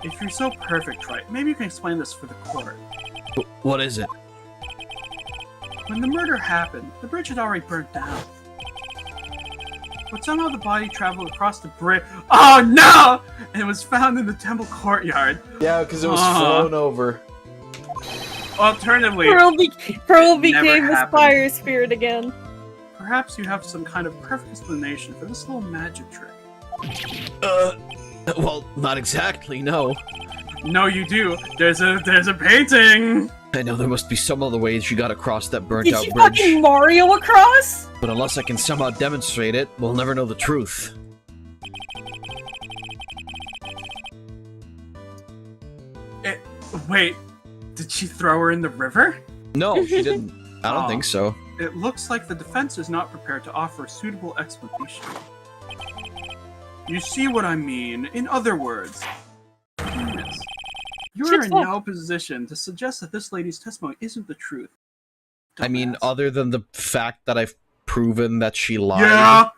If you're so perfect, right, maybe you can explain this for the court. What is it? When the murder happened, the bridge had already burnt down. But somehow the body traveled across the bridge. Oh no! And it was found in the temple courtyard. Yeah, because it was flown over. Alternatively, Pearl it became never the happened. fire spirit again. Perhaps you have some kind of perfect explanation for this little magic trick. Well, not exactly, no. No, you do. There's a painting. I know there must be some other ways you got across that burnt Did out you bridge. fucking Mario across? But unless I can somehow demonstrate it, we'll never know the truth. Wait, did she throw her in the river? No, she didn't. I don't think so. It looks like the defense is not prepared to offer a suitable explanation. You see what I mean? In other words, yes, you are in no position to suggest that this lady's testimony isn't the truth. I mean, other than the fact that I've proven that she lied. Yeah!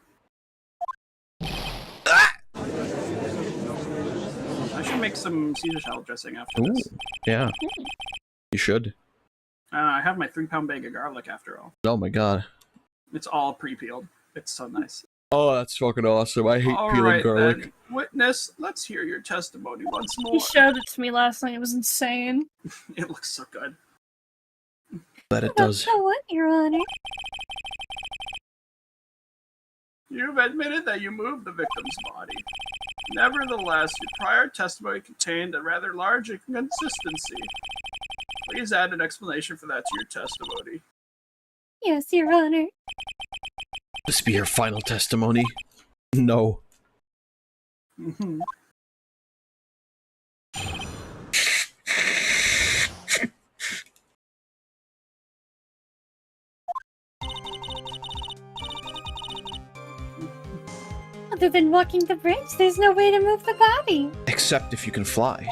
I should make some Caesar salad dressing after Ooh, this. yeah. You should. I have my 3-pound bag of garlic after all. Oh my god. It's all pre-peeled. It's so nice. Oh, that's fucking awesome. I hate peeling Alright garlic. then, witness, let's hear your testimony once more. He showed it to me last night. It was insane. It looks so good. But it does. So what, Your Honor? You've admitted that you moved the victim's body. Nevertheless, your prior testimony contained a rather large inconsistency. Please add an explanation for that to your testimony. Yes, Your Honor. This be your final testimony? No. Mhm. Other than walking the bridge, there's no way to move the body. Except if you can fly.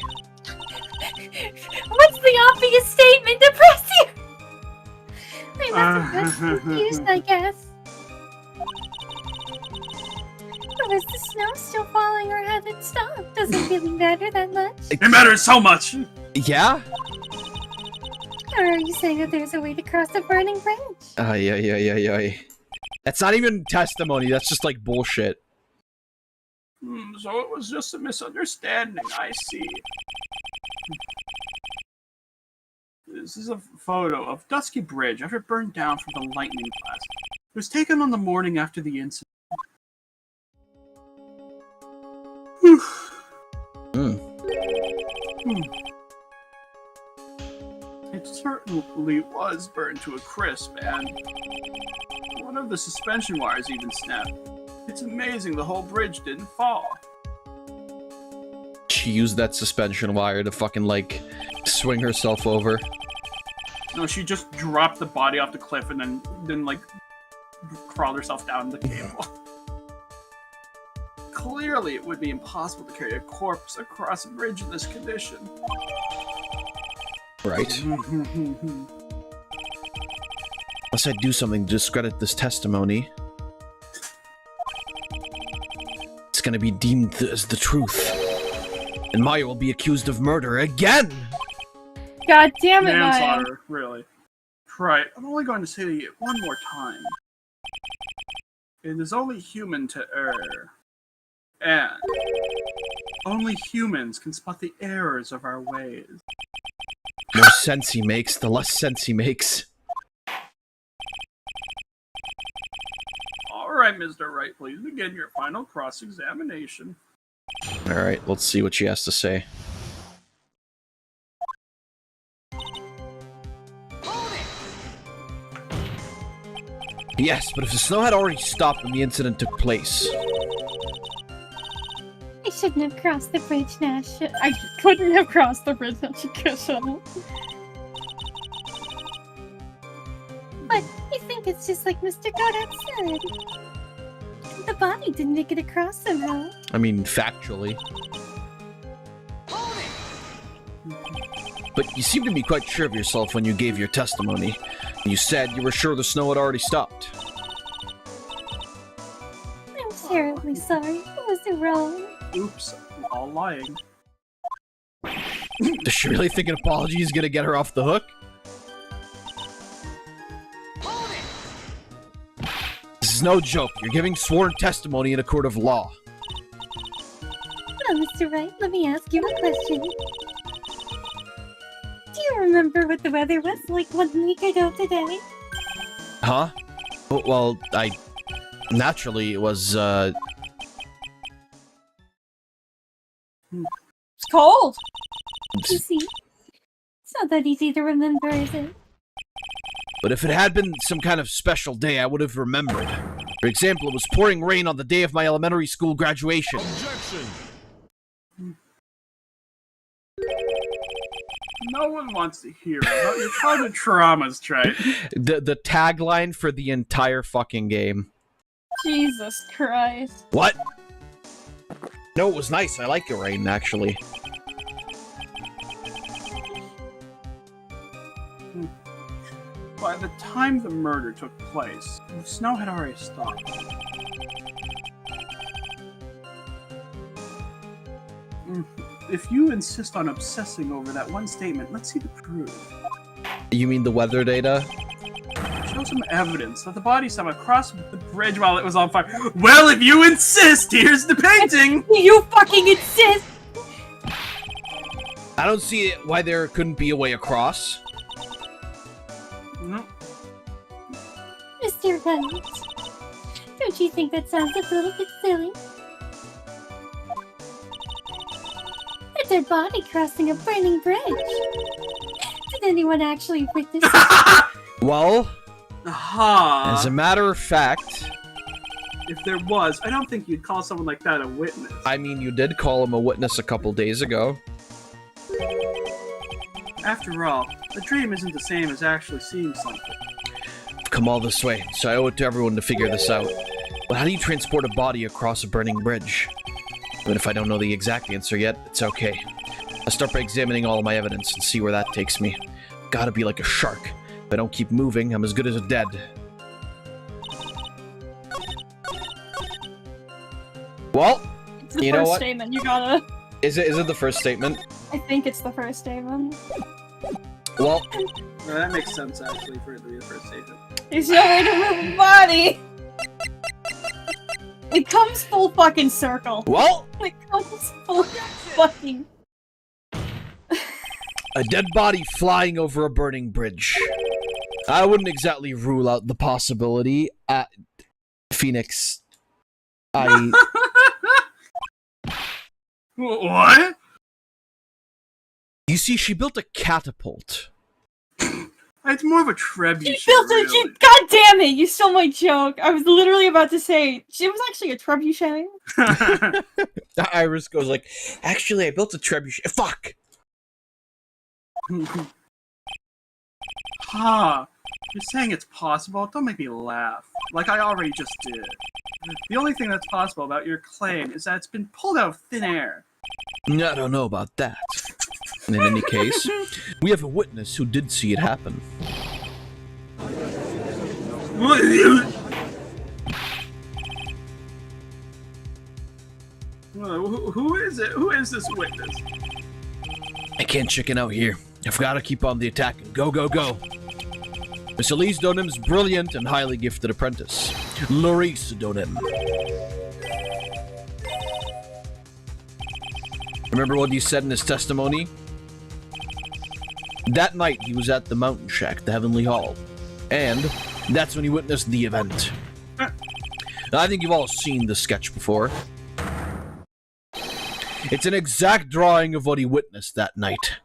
What's the obvious statement to press you? I must have been confused, I guess. Or was the snow still falling or had it stopped? Doesn't really matter that much. It matters so much! Yeah? Or are you saying that there's a way to cross a burning bridge? Yeah. That's not even testimony, that's just like bullshit. So it was just a misunderstanding, I see. This is a photo of Dusky Bridge after it burned down from the lightning blast. It was taken on the morning after the incident. It certainly was burned to a crisp, and one of the suspension wires even snapped. It's amazing the whole bridge didn't fall. She used that suspension wire to fucking, like, swing herself over. No, she just dropped the body off the cliff and then like crawled herself down the cable. Clearly, it would be impossible to carry a corpse across a bridge in this condition. Right. Unless I do something to discredit this testimony, it's gonna be deemed as the truth. And Maya will be accused of murder again! God damn it, Maya. Manslaughter, really. Right, I'm only going to say it one more time. It is only human to err. And only humans can spot the errors of our ways. The more sense he makes, the less sense he makes. Alright, Mr. Wright, please begin your final cross-examination. Alright, let's see what she has to say. Yes, but if the snow had already stopped when the incident took place... I shouldn't have crossed the bridge, Nash. I couldn't have crossed the bridge that she could have. But I think it's just like Mr. Goddard said. The body didn't make it across somehow. I mean, factually. But you seem to be quite sure of yourself when you gave your testimony. You said you were sure the snow had already stopped. I'm terribly sorry. I wasn't wrong. Oops, I'm all lying. Does she really think an apology is gonna get her off the hook? This is no joke. You're giving sworn testimony in a court of law. Well, Mr. Wright, let me ask you a question. Do you remember what the weather was like 1 week ago today? Huh? Well, naturally, it was, It's cold! You see? It's not that easy to remember, is it? But if it had been some kind of special day, I would have remembered. For example, it was pouring rain on the day of my elementary school graduation. Objection! No one wants to hear about your childhood traumas, Trey. The tagline for the entire fucking game. Jesus Christ. What? No, it was nice. I like the rain, actually. By the time the murder took place, the snow had already stopped. If you insist on obsessing over that one statement, let's see the proof. You mean the weather data? Show some evidence that the body swam across the bridge while it was on fire. Well, if you insist, here's the painting! You fucking insist! I don't see why there couldn't be a way across. No. Mr. Wright, don't you think that sounds a little bit silly? A dead body crossing a burning bridge. Did anyone actually witness it? Well, Aha. as a matter of fact... If there was, I don't think you'd call someone like that a witness. I mean, you did call him a witness a couple days ago. After all, a dream isn't the same as actually seeing something. I've come all this way, so I owe it to everyone to figure this out. But how do you transport a body across a burning bridge? Even if I don't know the exact answer yet, it's okay. I'll start by examining all of my evidence and see where that takes me. Gotta be like a shark. If I don't keep moving, I'm as good as dead. Well, It's the you know first what? statement, you gotta... Is it the first statement? I think it's the first statement. Well, No, that makes sense, actually, for it to be the first statement. There's no way to move the body! It comes full fucking circle. well, It comes full fucking... a dead body flying over a burning bridge. I wouldn't exactly rule out the possibility. Phoenix, What? You see, she built a catapult. It's more of a trebuchet. She built a... really. God damn it, you stole my joke. I was literally about to say, she was actually a trebuchet. Iris goes like, actually, I built a trebuchet. Fuck! Ha! You're saying it's possible? Don't make me laugh. Like I already just did. The only thing that's possible about your claim is that it's been pulled out of thin air. I don't know about that. In any case, we have a witness who did see it happen. Who is it? Who is this witness? I can't chicken out here. I've got to keep on the attack. Go, go, go. Miss Elise Donim's brilliant and highly gifted apprentice, Lorice Donim. Remember what he said in his testimony? That night he was at the mountain shack, the Heavenly Hall, and that's when he witnessed the event. I think you've all seen the sketch before. It's an exact drawing of what he witnessed that night.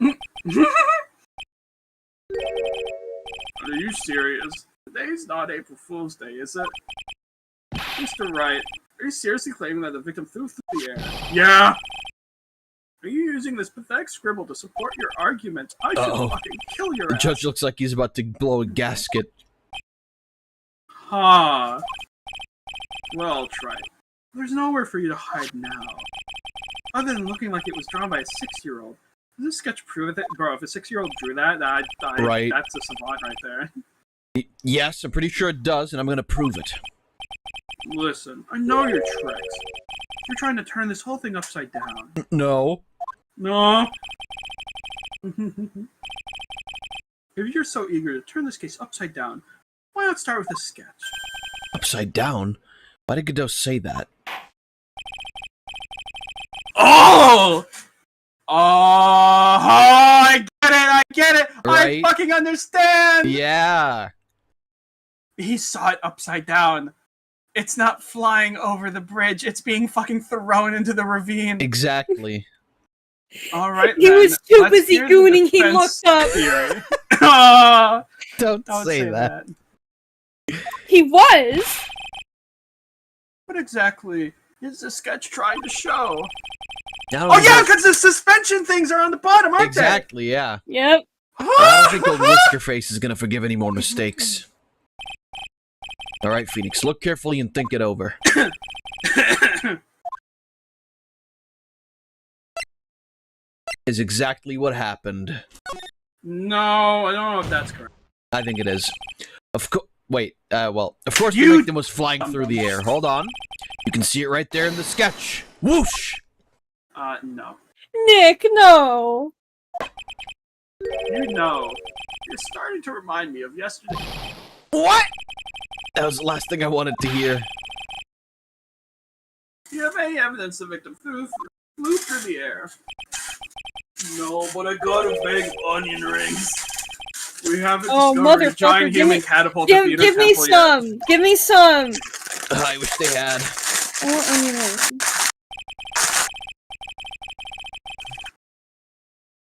Are you serious? Today's not April Fool's Day, is it? Mr. Wright, are you seriously claiming that the victim flew through the air? Yeah! Are you using this pathetic scribble to support your argument? I should fucking kill your The ass. judge looks like he's about to blow a gasket. Ha! Well, try it. There's nowhere for you to hide now. Other than looking like it was drawn by a 6-year-old. Does this sketch prove it? Bro, if a 6-year-old drew that, Right. That's a savant right there. Yes, I'm pretty sure it does, and I'm gonna prove it. Listen, I know your tricks. You're trying to turn this whole thing upside down. No. No. If you're so eager to turn this case upside down, why not start with a sketch? Upside down? Why did Godot say that? Oh! Oh, I get it! Right? I fucking understand! Yeah. He saw it upside down. It's not flying over the bridge, it's being fucking thrown into the ravine. Exactly. Alright, He was too busy gooning, he looked up. Don't Don't say that. He was? What exactly is the sketch trying to show? Oh yeah, because the suspension things are on the bottom, aren't Exactly, yeah. Yep. I don't think old Whiskerface is gonna forgive any more mistakes. Alright, Phoenix, look carefully and think it over. Is exactly what happened. No, I don't know if that's correct. I think it is. Of course. Wait, well, of course the victim was flying through the air. Hold on. You can see it right there in the sketch. Whoosh! No. Nick, no. You know, you're starting to remind me of yesterday. What? That was the last thing I wanted to hear. Do you have any evidence the victim flew through the air? No, but I got a bag of onion rings. We haven't discovered a giant human catapult give me some! Yet. Give me some! I wish they had. I want onion rings.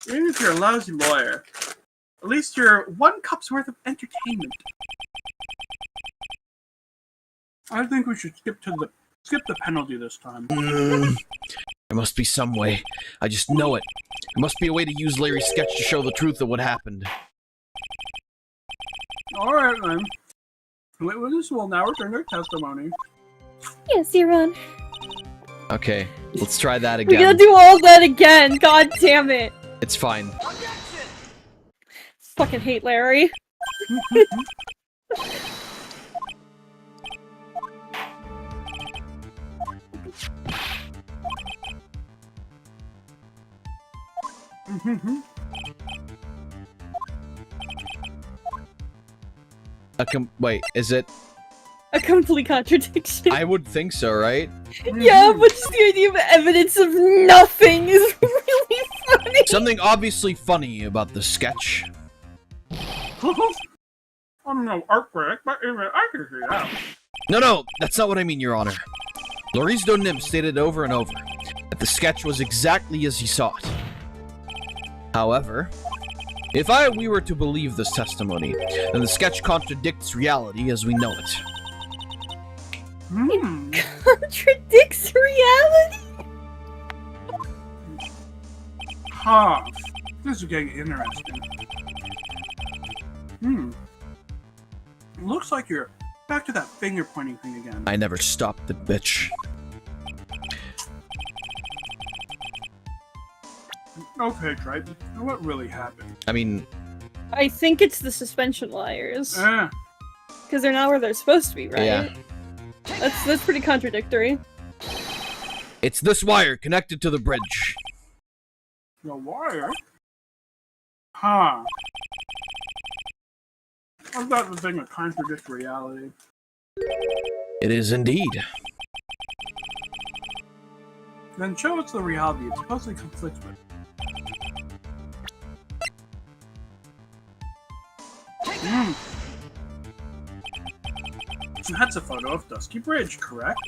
Even if you're a lousy lawyer, at least you're 1 cup's worth of entertainment. I think we should skip the penalty this time. There must be some way. I just know it. There must be a way to use Larry's sketch to show the truth of what happened. Alright then. Witness will now return their testimony. Yes, you're on. Okay, let's try that We're again. gonna do all that again, god damn it. It's fine. Fucking hate Larry. Wait, is it? A complete contradiction. I would think so, right? Yeah, but just the idea of evidence of nothing is really funny. Something obviously funny about the sketch. I'm no art critic, but I can see that. No, that's not what I mean, Your Honor. Laurice Donim stated over and over that the sketch was exactly as he saw it. However, if we were to believe this testimony, then the sketch contradicts reality as we know it. Contradicts reality? Huh. This is getting interesting. Looks like you're back to that finger pointing thing again. I never stopped the bitch. Okay, Tripe. What really happened? I mean... I think it's the suspension wires. Eh. Because they're not where they're supposed to be, right? Yeah. That's pretty contradictory. It's this wire connected to the bridge. The wire? Huh. I thought the thing would contradict reality. It is indeed. Then show us the reality it supposedly conflicts with. So that's a photo of Dusky Bridge, correct?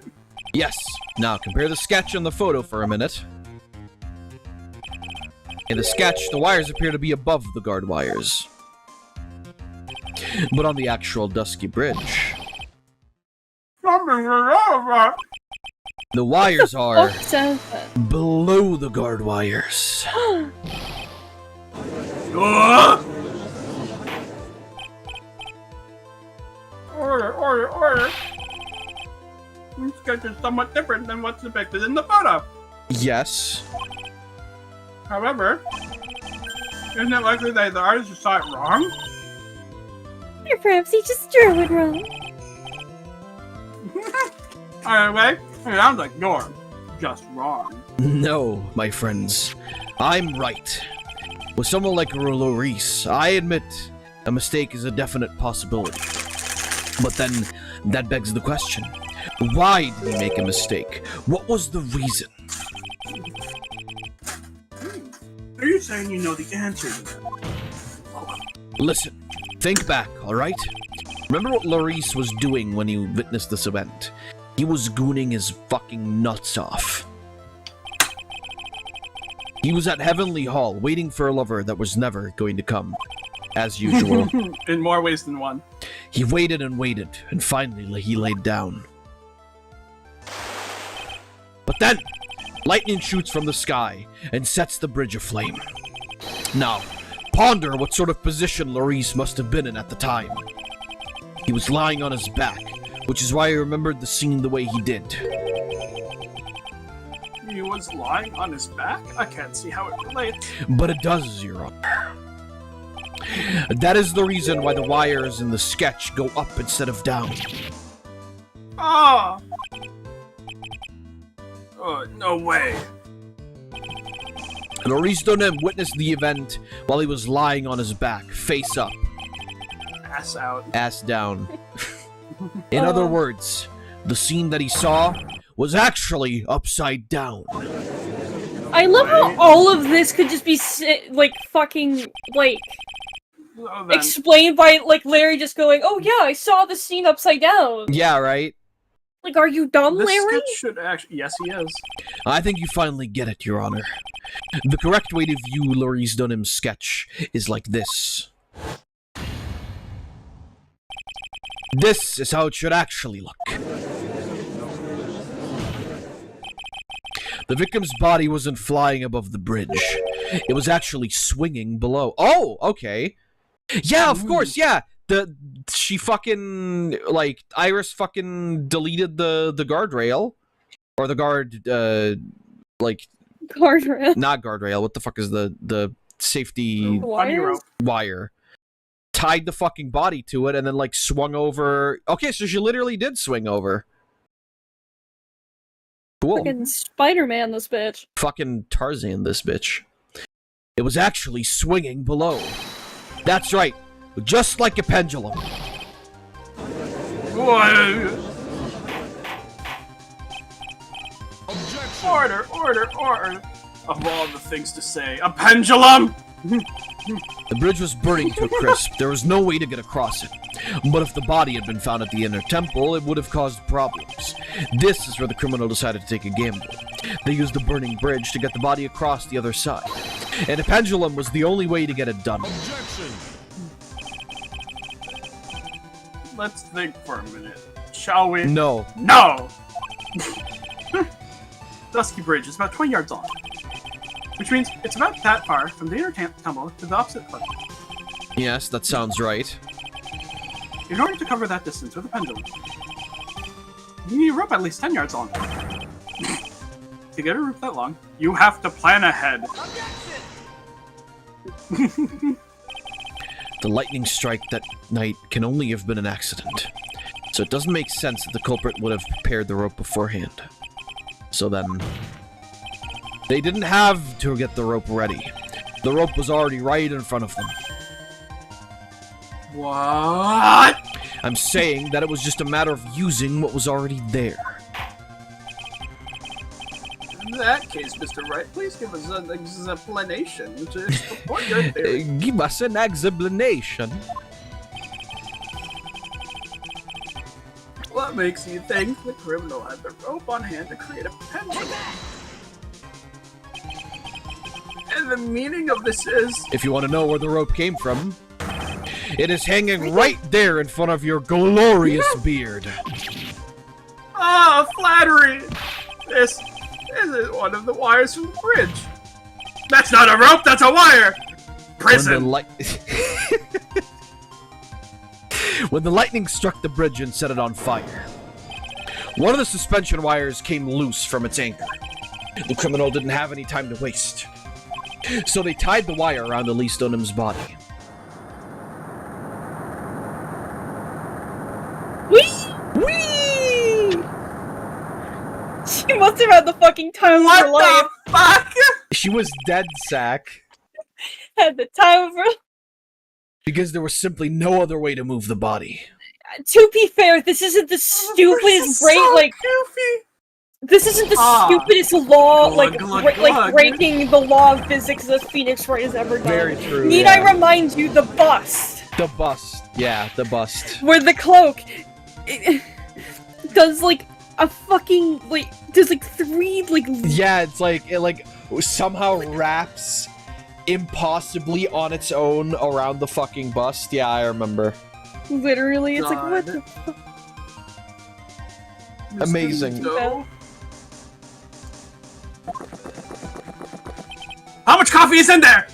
Yes. Now compare the sketch and the photo for a minute. In the sketch, the wires appear to be above the guard wires. But on the actual Dusky Bridge, the wires are below the guard wires. Order. This sketch is somewhat different than what's depicted in the photo. Yes. However, isn't it likely that the artist just saw it wrong? Or perhaps he just drew it wrong. Anyway, it sounds like you're just wrong. No, my friends. I'm right. With someone like Reese, I admit a mistake is a definite possibility. But then, that begs the question. Why did he make a mistake? What was the reason? Are you saying you know the answer to that? Listen, think back, alright? Remember what Larice was doing when he witnessed this event? He was gooning his fucking nuts off. He was at Heavenly Hall, waiting for a lover that was never going to come. As usual. In more ways than one. He waited, and finally he laid down. But then, lightning shoots from the sky and sets the bridge aflame. Now, ponder what sort of position Larice must have been in at the time. He was lying on his back, which is why I remembered the scene the way he did. He was lying on his back? I can't see how it relates. But it does, Your Honor. That is the reason why the wires in the sketch go up instead of down. Ah! Oh, no way. Larice Donem witnessed the event while he was lying on his back, face up. Ass out. Ass down. In other words, the scene that he saw was actually upside down. I love how all of this could just be, explained by, Larry just going, oh yeah, I saw the scene upside down. Yeah, right? Like, are you dumb, This Larry? sketch should actually... Yes, he is. I think you finally get it, Your Honor. The correct way to view Larice Dunham's sketch is like this. This is how it should actually look. The victim's body wasn't flying above the bridge. It was actually swinging below. Oh, okay. Yeah, of course, yeah. She fucking, Iris fucking deleted the guardrail. Or the guardrail. Not guardrail, what the fuck is the safety wire. Tied the fucking body to it and then, swung over. Okay, so she literally did swing over. Cool. Fucking Spider-Man, this bitch. Fucking Tarzan, this bitch. It was actually swinging below. That's right. Just like a pendulum. Order. Of all the things to say, a pendulum! The bridge was burning to a crisp. There was no way to get across it. But if the body had been found at the inner temple, it would have caused problems. This is where the criminal decided to take a gamble. They used the burning bridge to get the body across the other side. And a pendulum was the only way to get it done. Objection! Let's think for a minute, shall we? No. No! Dusky Bridge is about 20 yards long, which means it's about that far from the inner temple to the opposite cliff. Yes, that sounds right. In order to cover that distance with a pendulum, you need a rope at least 10 yards long. To get a rope that long, you have to plan ahead. The lightning strike that night can only have been an accident. So it doesn't make sense that the culprit would have prepared the rope beforehand. So then... they didn't have to get the rope ready. The rope was already right in front of them. What? I'm saying that it was just a matter of using what was already there. In that case, Mr. Wright, please give us an explanation to support your theory. Give us an explanation. What makes you think the criminal had the rope on hand to create a pendulum? And the meaning of this is... If you want to know where the rope came from, it is hanging right there in front of your glorious beard. Ah, flattery! This isn't one of the wires from the bridge. That's not a rope, that's a wire! Prison! When the lightning struck the bridge and set it on fire, one of the suspension wires came loose from its anchor. The criminal didn't have any time to waste, so they tied the wire around Elise Dunham's body. Whee! Whee! She must have had the fucking time of her life. What the fuck? She was dead, Sack. Had the time of her life. Because there was simply no other way to move the body. To be fair, this isn't the stupidest Goofy. This isn't the stupidest law, glug. breaking the law of physics that Phoenix Wright has ever done. Very true. Need I remind you, the bust. The bust. Yeah, the bust. Where the cloak does a fucking does three Yeah, it's it somehow wraps impossibly on its own around the fucking bust. Yeah, I remember. Literally, it's what the fuck? Amazing. How much coffee is in there?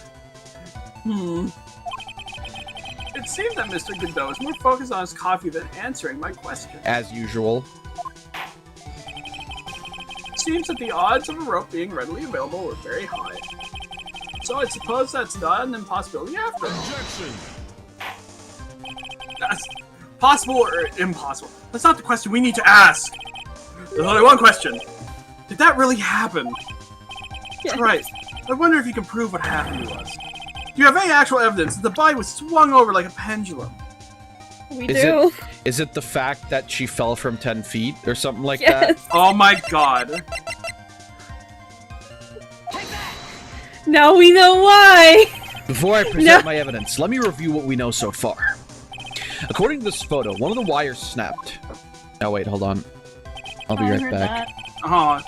It seems that Mr. Godot is more focused on his coffee than answering my question. As usual. It seems that the odds of a rope being readily available were very high. So I suppose that's not an impossibility after all. Objection! That's possible or impossible. That's not the question we need to ask. There's only one question. Did that really happen? Yeah. Right. I wonder if you can prove what happened to us. Do you have any actual evidence that the body was swung over like a pendulum? We do. Is it the fact that she fell from 10 feet or something like that? Oh my god. Now we know why! Before I present my evidence, let me review what we know so far. According to this photo, one of the wires snapped. Oh wait, hold on. I'll be right back. Oh,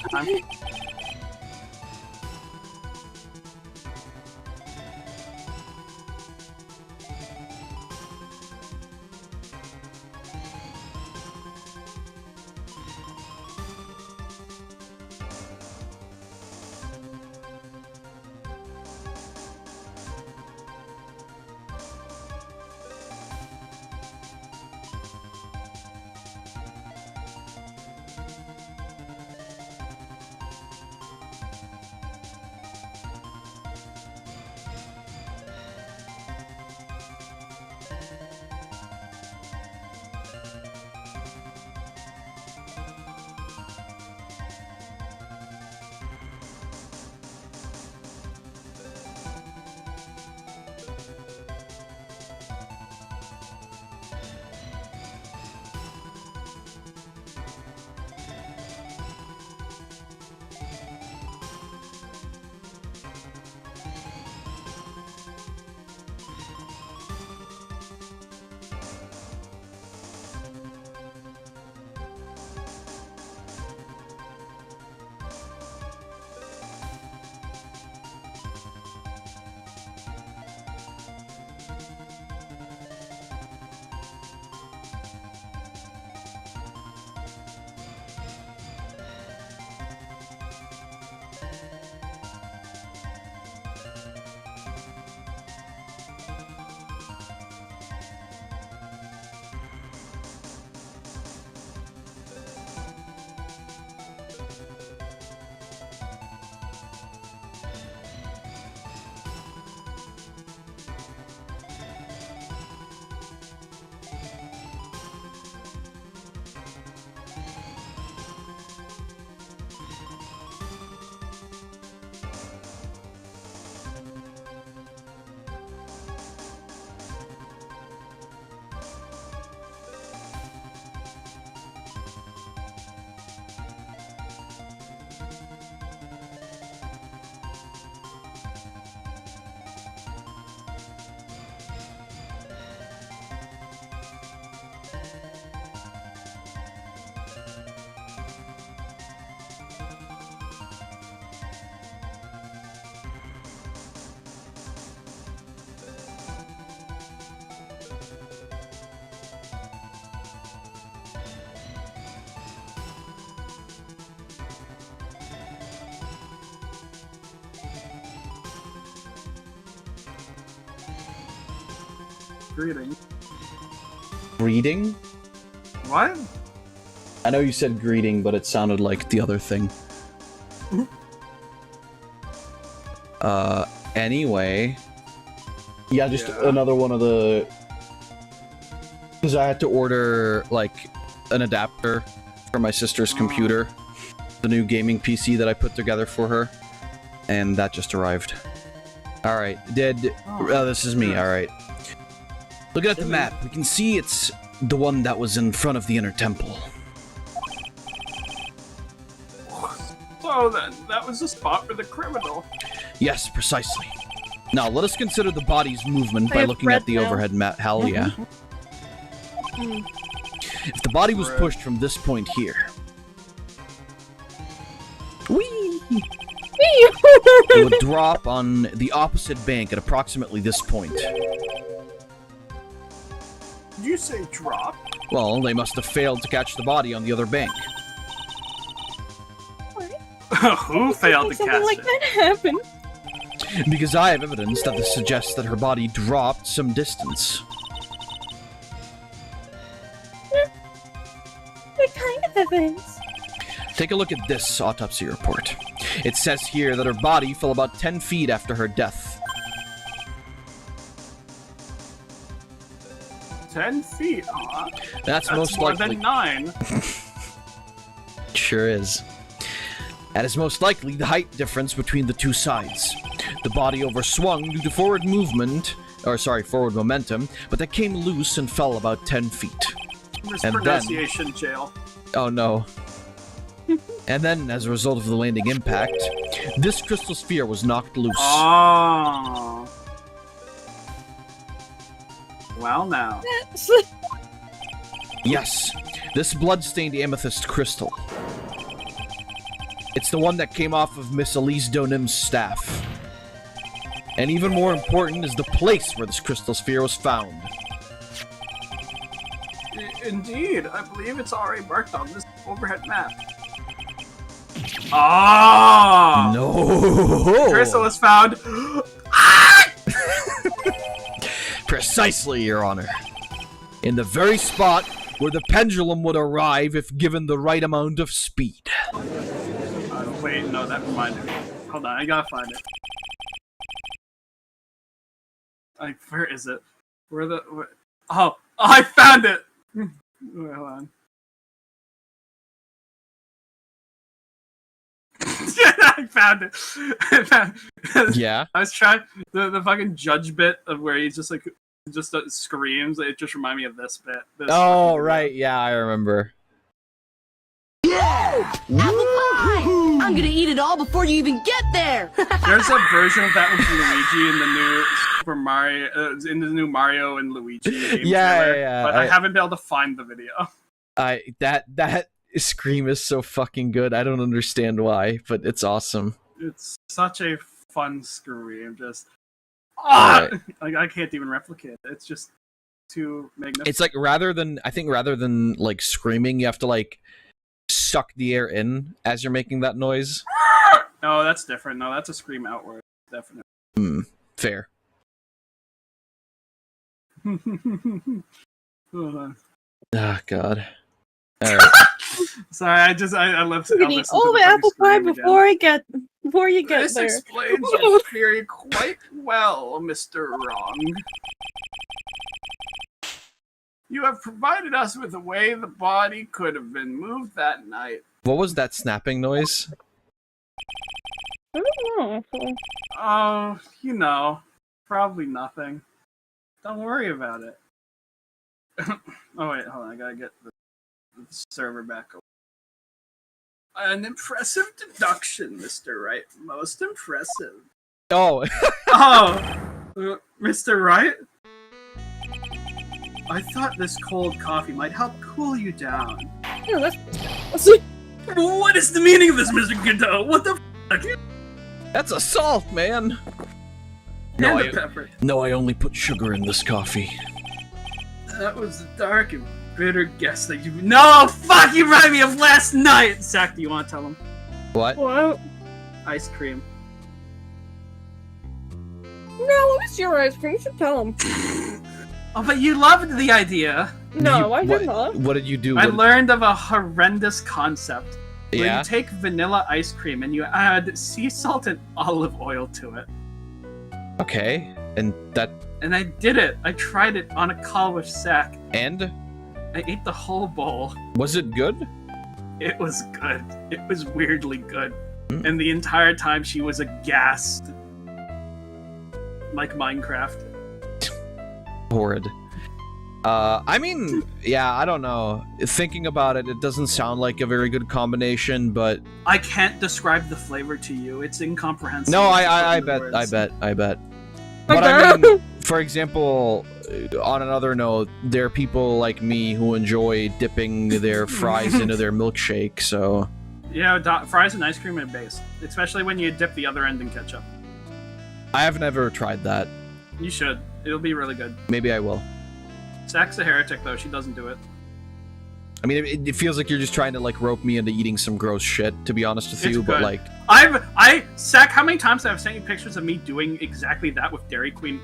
greeting. Greeting? What? I know you said greeting, but it sounded like the other thing. Anyway. Yeah, just another one of the... Because I had to order, like, an adapter for my sister's computer. The new gaming PC that I put together for her. And that just arrived. Alright, this is me, alright. Looking at the map, we can see it's the one that was in front of the inner temple. So then, that was the spot for the criminal. Yes, precisely. Now, let us consider the body's movement by looking at the overhead map. Hell yeah. If the body was pushed from this point here... Whee! It would drop on the opposite bank at approximately this point. Did you say drop? Well, they must have failed to catch the body on the other bank. Who failed to catch something like that happen? Because I have evidence that this suggests that her body dropped some distance. What kind of evidence? Take a look at this autopsy report. It says here that her body fell about 10 feet after her death. 10 feet, huh? That's most more likely... than 9. Sure is. That is most likely the height difference between the two sides. The body overswung due to forward momentum, but that came loose and fell about 10 feet. Mispronunciation jail. Oh no. And then, as a result of the landing impact, this crystal sphere was knocked loose. Oh. Well now. Yes, this blood-stained amethyst crystal. It's the one that came off of Miss Elise Donim's staff. And even more important is the place where this crystal sphere was found. Indeed, I believe it's already marked on this overhead map. Oh! No! Crystal was found. Precisely, Your Honor. In the very spot where the pendulum would arrive if given the right amount of speed. Wait, no, that reminded me. Hold on, I gotta find it. Where is it? Oh, I found it! Wait, hold on. I found it. Yeah. I was trying the fucking judge bit of where he just like screams. It just reminded me of this bit. Oh right, yeah, I remember. Yeah! Apple pie! I'm gonna eat it all before you even get there. There's a version of that with Luigi in the new Super Mario, in the new Mario and Luigi game trailer, yeah. But I haven't been able to find the video. That scream is so fucking good. I don't understand why, but it's awesome. It's such a fun scream. Just like I can't even replicate it. It's just too magnificent. It's like rather than like screaming, you have to like suck the air in as you're making that noise. No, that's different. No, that's a scream outward. Definitely. Fair. Oh God. All right. Sorry, I love eating all the apple pie before you get there. This explains your theory quite well, Mr. Wrong. You have provided us with a way the body could have been moved that night. What was that snapping noise? I don't know. Oh, you know, probably nothing. Don't worry about it. Oh wait, hold on, I gotta get the server back open. An impressive deduction, Mr. Wright. Most impressive. Oh. Mr. Wright? I thought this cold coffee might help cool you down. Yeah, What is the meaning of this, Mr. Godot? What the fuck? That's assault, man. Pepper. No, I only put sugar in this coffee. That was the dark and bitter guess that you... No! Fuck! You reminded me of last night! Zach, do you want to tell him? What? What? Ice cream. No, it was your ice cream. You should tell him. Oh, but you loved the idea. No, I did not. What did you do? I learned of a horrendous concept. Where Yeah? you take vanilla ice cream and you add sea salt and olive oil to it. Okay, and that... And I did it. I tried it on a call with Sack. And? I ate the whole bowl. Was it good? It was good. It was weirdly good. And the entire time she was aghast. Like Minecraft. Horrid. I mean, yeah, I don't know. Thinking about it, it doesn't sound like a very good combination, but... I can't describe the flavor to you. It's incomprehensible. No, I bet. But I mean, for example, on another note, there are people like me who enjoy dipping their fries into their milkshake, so... Yeah, fries and ice cream at base. Especially when you dip the other end in ketchup. I have never tried that. You should. It'll be really good. Maybe I will. Sack's a heretic, though. She doesn't do it. I mean, it feels like you're just trying to, like, rope me into eating some gross shit, to be honest with you, but, like... Sack, how many times have I sent you pictures of me doing exactly that with Dairy Queen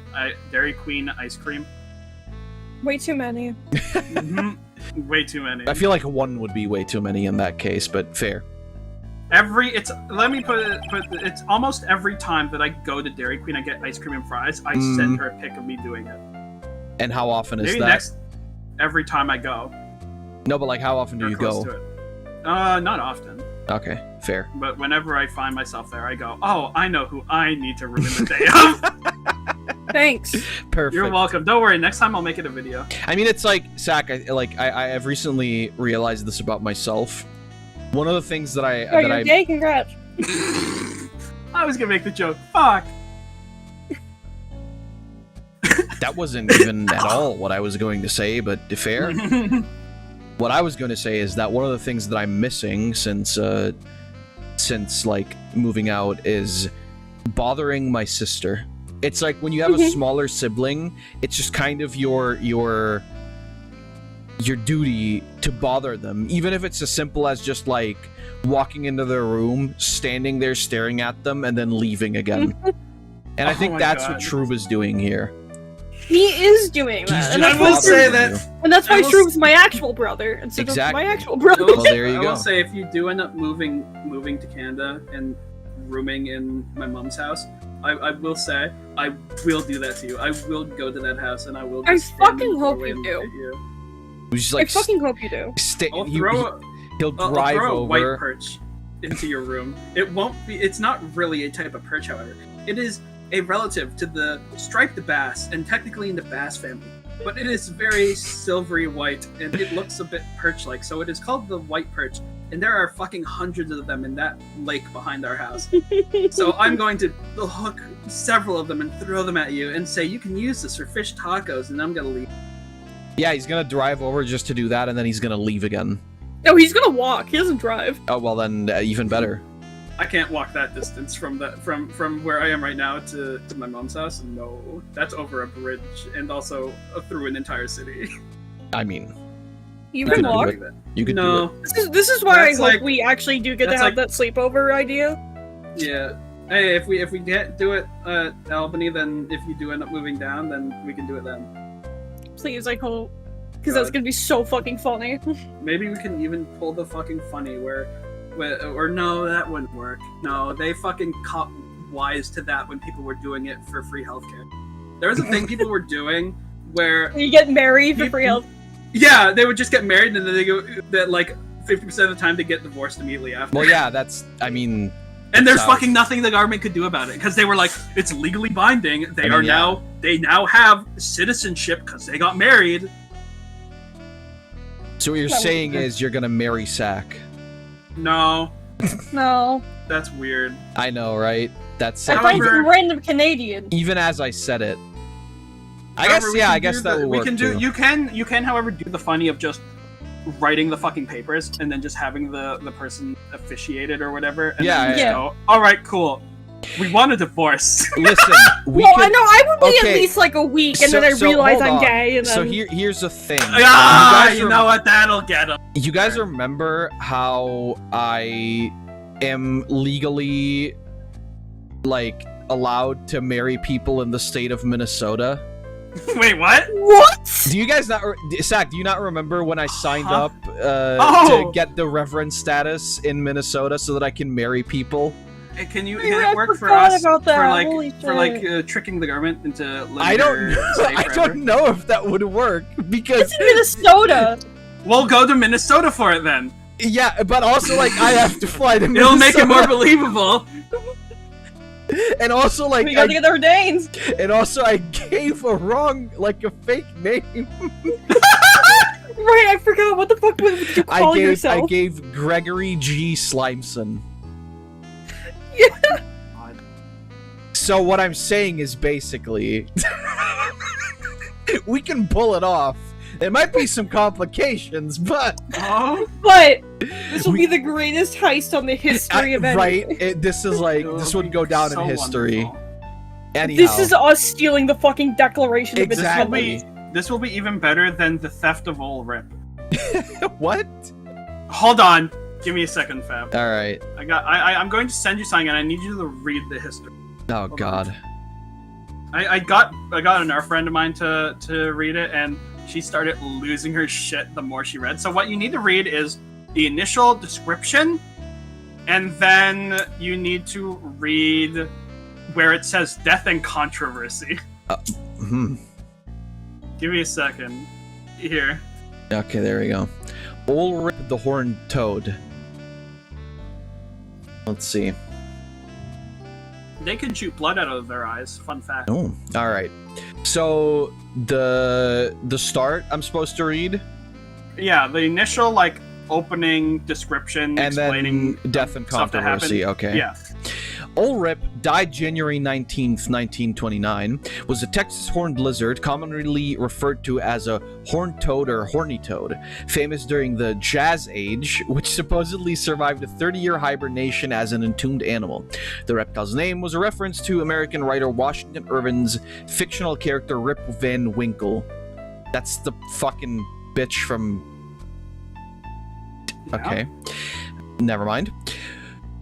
ice cream? Way too many. Way too many. I feel like one would be way too many in that case, but fair. It's almost every time that I go to Dairy Queen, I get ice cream and fries, I send her a pic of me doing it. And how often is Maybe that? Every time I go. No, but like, how often do you go? Not often. Okay, fair. But whenever I find myself there, I go, oh, I know who I need to ruin the day of. Thanks. Perfect. You're welcome. Don't worry, next time I'll make it a video. I mean, it's like, Sack, I have recently realized this about myself. One of the things that you're gay? Congrats. I was gonna make the joke. Fuck. That wasn't even at all what I was going to say, but fair. What I was going to say is that one of the things that I'm missing since like moving out is bothering my sister. It's like when you have a smaller sibling, it's just kind of your duty to bother them, even if it's as simple as just like walking into their room, standing there staring at them, and then leaving again. And I think that's what Shroob is doing here. He is doing that. And I will say that. And that's why Shroob's my actual brother instead of my actual brother. Well, there you I go. will say, if you do end up moving to Canada and rooming in my mom's house, I will say I will do that to you. I will go to that house and I will. I fucking hope you do. Like, I fucking hope you do. He'll drive I'll throw a over. white perch into your room. It won't be. It's not really a type of perch, however. It is a relative to the striped bass, and technically in the bass family. But it is very silvery white, and it looks a bit perch-like, so it is called the white perch. And there are fucking hundreds of them in that lake behind our house. So I'm going to hook several of them and throw them at you and say, you can use this for fish tacos, and I'm gonna leave. Yeah, he's gonna drive over just to do that, and then he's gonna leave again. No, he's gonna walk. He doesn't drive. Oh, well then, even better. I can't walk that distance from where I am right now to my mom's house. No, that's over a bridge and also through an entire city. I mean, you can walk. You could do it. This is why I hope we actually do get to have that sleepover idea. Yeah. Hey, if we can't do it at Albany, then if you do end up moving down, then we can do it then. Please, I hope, because that's gonna be so fucking funny. Maybe we can even pull the fucking funny or no, that wouldn't work. No, they fucking caught wise to that when people were doing it for free healthcare. There was a thing people were doing where you get married for free health. Yeah, they would just get married and then they go that like 50% of the time they get divorced immediately after. Well, yeah, I mean. And there's fucking nothing the government could do about it because they were like, it's legally binding. They now have citizenship because they got married. So what you're saying is you're gonna marry Sack. No. No. That's weird. I know, right? That's I find some random Canadian. Even as I said it. I guess that will work too. You can, however, do the funny of just writing the fucking papers and then just having the person officiate it or whatever. And then go, all right, cool. We want a divorce. Listen, I know I would be at least like a week, and then I realize I'm gay. And then... So here's the thing. You know what? That'll get them. You guys remember how I am legally like allowed to marry people in the state of Minnesota? Wait, what? What? Do you guys not, Zach? Do you not remember when I signed up Oh! to get the reverend status in Minnesota so that I can marry people? Hey, can you I work for forgot us about that. Holy for tricking the government into letting I don't her know. stay I forever? don't know if that would work because It's in Minnesota. We'll go to Minnesota for it then. yeah, but also like I have to fly to Minnesota. It'll make it more believable. And also like We gotta get ordained. and also I gave a wrong like a fake name. Right, I forgot. What the fuck did you call yourself? I gave Gregory G. Slimeson. Yeah. So what I'm saying is basically we can pull it off. There might be some complications, but But this will be the greatest heist on the history of anything. right. This is like this would go down in history. Wonderful. Anyhow, This is us stealing the fucking Declaration of Exactly. Independence. This will be even better than the theft of Ol Rip. what? Hold on. Give me a second, Fab. All right. I'm going to send you something, and I need you to read the history. Oh God. I got another friend of mine to read it, and she started losing her shit the more she read. So what you need to read is the initial description, and then you need to read where it says death and controversy. Give me a second. Here. Okay, there we go. Ol Rip the Horned Toad. Let's see. They can shoot blood out of their eyes. Fun fact. Oh, all right. So the start I'm supposed to read, Yeah, the initial like opening description and explaining then death and stuff that controversy. happened. Okay. Yeah. Ol Rip died January 19th, 1929, was a Texas horned lizard commonly referred to as a horned toad or horny toad, famous during the Jazz Age, which supposedly survived a 30-year hibernation as an entombed animal. The reptile's name was a reference to American writer Washington Irving's fictional character Rip Van Winkle. That's the fucking bitch from... Okay. Never mind.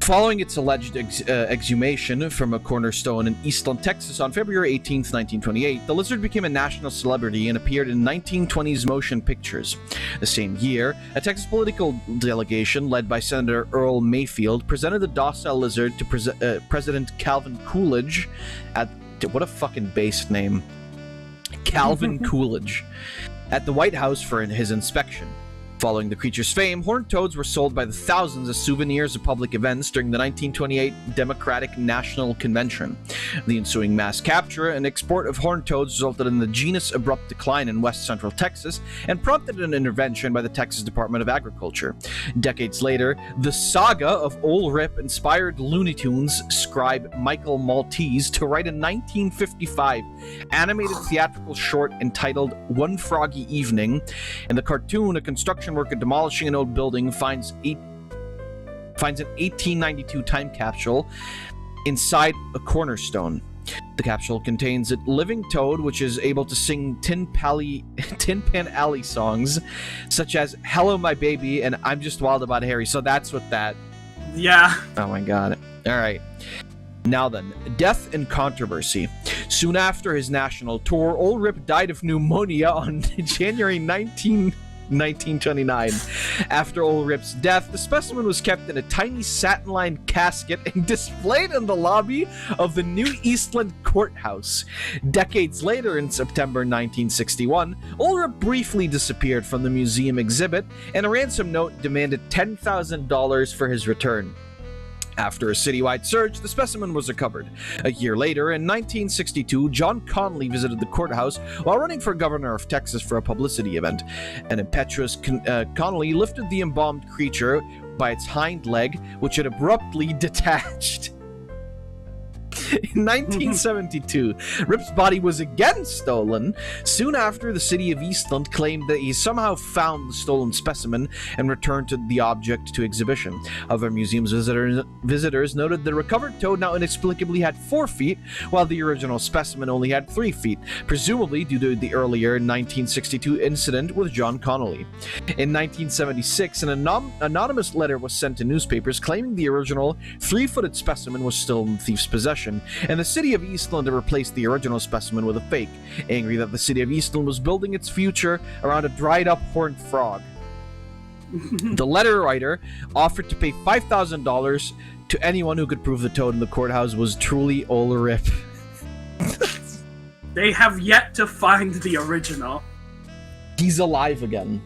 Following its alleged exhumation from a cornerstone in Eastland, Texas on February 18, 1928, the lizard became a national celebrity and appeared in 1920s motion pictures. The same year, a Texas political delegation led by Senator Earl Mayfield presented the docile lizard to President Calvin Coolidge at... What a fucking based name. Calvin Coolidge. At the White House for his inspection. Following the creature's fame, horned toads were sold by the thousands as souvenirs of public events during the 1928 Democratic National Convention. The ensuing mass capture and export of horned toads resulted in the genus' abrupt decline in west central Texas and prompted an intervention by the Texas Department of Agriculture. Decades later, the saga of Ol Rip inspired Looney Tunes scribe Michael Maltese to write a 1955 animated theatrical short entitled One Froggy Evening. In the cartoon, a construction worker demolishing an old building finds an 1892 time capsule inside a cornerstone. The capsule contains a living toad which is able to sing Tin Pan Alley songs such as Hello My Baby and I'm Just Wild About Harry. So that's what that... Yeah. Oh my god. Alright. Now then, death and controversy. Soon after his national tour, Ol Rip died of pneumonia on January 1929. After Ol Rip's death, the specimen was kept in a tiny satin-lined casket and displayed in the lobby of the New Eastland Courthouse. Decades later, in September 1961, Ol Rip briefly disappeared from the museum exhibit, and a ransom note demanded $10,000 for his return. After a citywide search, the specimen was recovered. A year later, in 1962, John Connally visited the courthouse while running for governor of Texas for a publicity event. An impetuous Connally lifted the embalmed creature by its hind leg, which had abruptly detached. In 1972, Rip's body was again stolen. Soon after, the city of Eastland claimed that he somehow found the stolen specimen and returned the object to exhibition. Other museum's visitors noted the recovered toad now inexplicably had 4 feet, while the original specimen only had 3 feet, presumably due to the earlier 1962 incident with John Connally. In 1976, an anonymous letter was sent to newspapers claiming the original 3-footed specimen was still in the thief's possession, collection, and the city of Eastland replaced the original specimen with a fake, angry that the city of Eastland was building its future around a dried-up horned frog. The letter writer offered to pay $5,000 to anyone who could prove the toad in the courthouse was truly Ulrip. They have yet to find the original. He's alive again.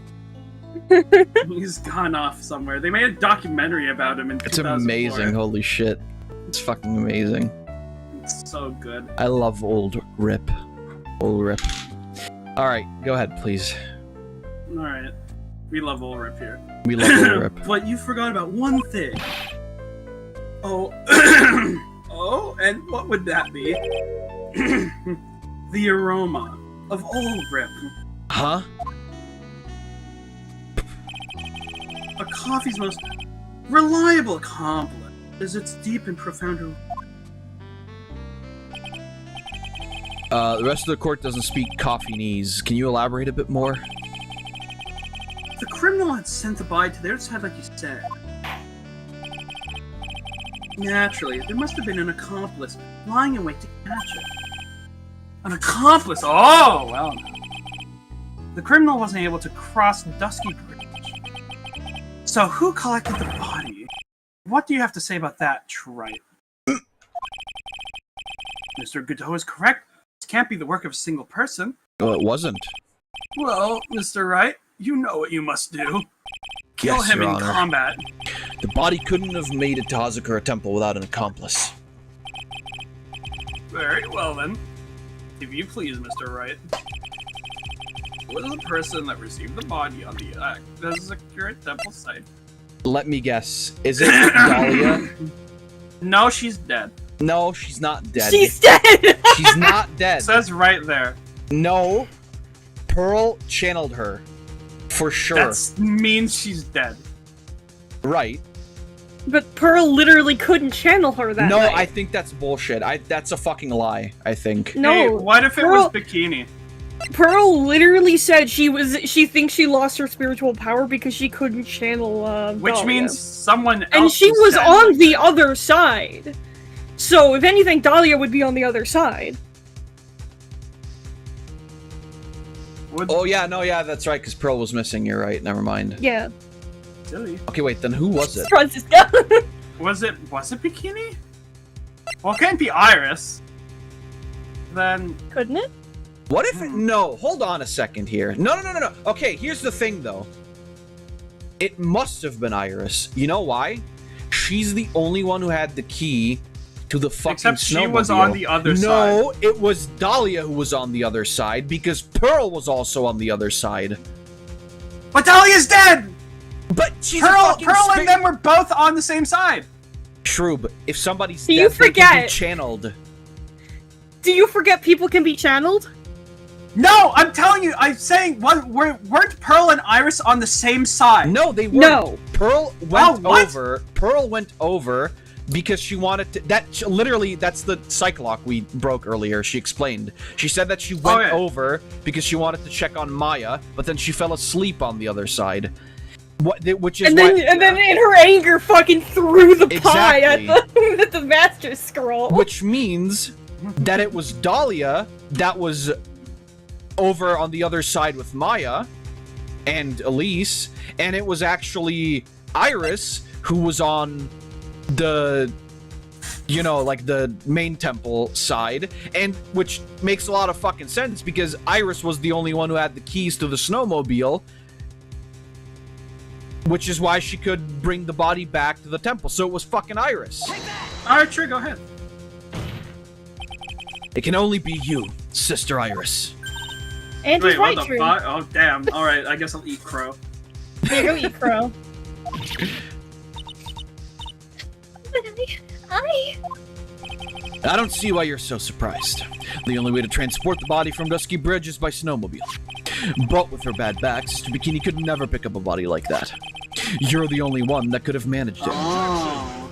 He's gone off somewhere. They made a documentary about him in 2004. It's amazing, holy shit. It's fucking amazing. It's so good. I love old Rip. Old Rip. Alright, go ahead, please. Alright. We love Ulrip here. We love Ulrip. But you forgot about one thing. Oh. Oh, and what would that be? The aroma of Ulrip. Huh? A coffee's most reliable accomplice is its deep and profound aroma. The rest of the court doesn't speak Coffeenese. Can you elaborate a bit more? The criminal had sent the body to their side like you said. Naturally, there must have been an accomplice lying in wait to catch it. An accomplice? Oh, well. The criminal wasn't able to cross Dusky Bridge. So who collected the body? What do you have to say about that, Tripe? Mr. Godot is correct. This can't be the work of a single person. Oh, it wasn't. Well, Mr. Wright, you know what you must do. Kill Yes, him Your in Honor. combat. The body couldn't have made it to Hazakura Temple without an accomplice. Very well then. If you please, Mr. Wright. Who was the person that received the body on the Hazakura Temple site? Let me guess. Is it Dahlia? No, she's dead. No, she's not dead. She's dead! She's not dead. It says right there. No. Pearl channeled her. For sure. That means she's dead. Right. But Pearl literally couldn't channel her that No, night. I think that's bullshit. That's a fucking lie, I think. No. Hey, what if it was Bikini? Pearl literally said she thinks she lost her spiritual power because she couldn't channel Which Dahlia. means someone else. And she was dead. on the other side. So if anything, Dahlia would be on the other side. Oh yeah, no, yeah, that's right, because Pearl was missing, you're right, never mind. Yeah. Silly. Okay, wait, then who was it? Francisca. Was it Bikini? Well, it can't be Iris. Then couldn't it? What if it... No, hold on a second here. No. Okay, here's the thing, though. It must have been Iris. You know why? She's the only one who had the key to the fucking Except she snowmobile. was on the other side. No, it was Dahlia who was on the other side, because Pearl was also on the other side. But Dahlia's dead! But she's Pearl and them were both on the same side. Shroob, if somebody's Do dead, you they can be forget? channeled. Do you forget people can be channeled? No, I'm telling you, I'm saying, weren't Pearl and Iris on the same side? No, they weren't. No. Pearl went over. Pearl went over because she wanted to. Literally, that's the psych lock we broke earlier. She explained. She said that she went over because she wanted to check on Maya, but then she fell asleep on the other side. Which is and then in her anger, fucking threw the pie at the master scroll. Which means that it was Dahlia that was over on the other side with Maya and Elise, and it was actually Iris who was on the, you know, like the main temple side, and which makes a lot of fucking sense because Iris was the only one who had the keys to the snowmobile, which is why she could bring the body back to the temple. So it was fucking Iris. Alright, sure, go ahead. It can only be you, Sister Iris. And Wait, he's right, what the True. fuck? Oh, damn. Alright, I guess I'll eat crow. Here, go eat crow. I don't see why you're so surprised. The only way to transport the body from Dusky Bridge is by snowmobile. But with her bad back, Sister Bikini could never pick up a body like that. You're the only one that could have managed it. Oh.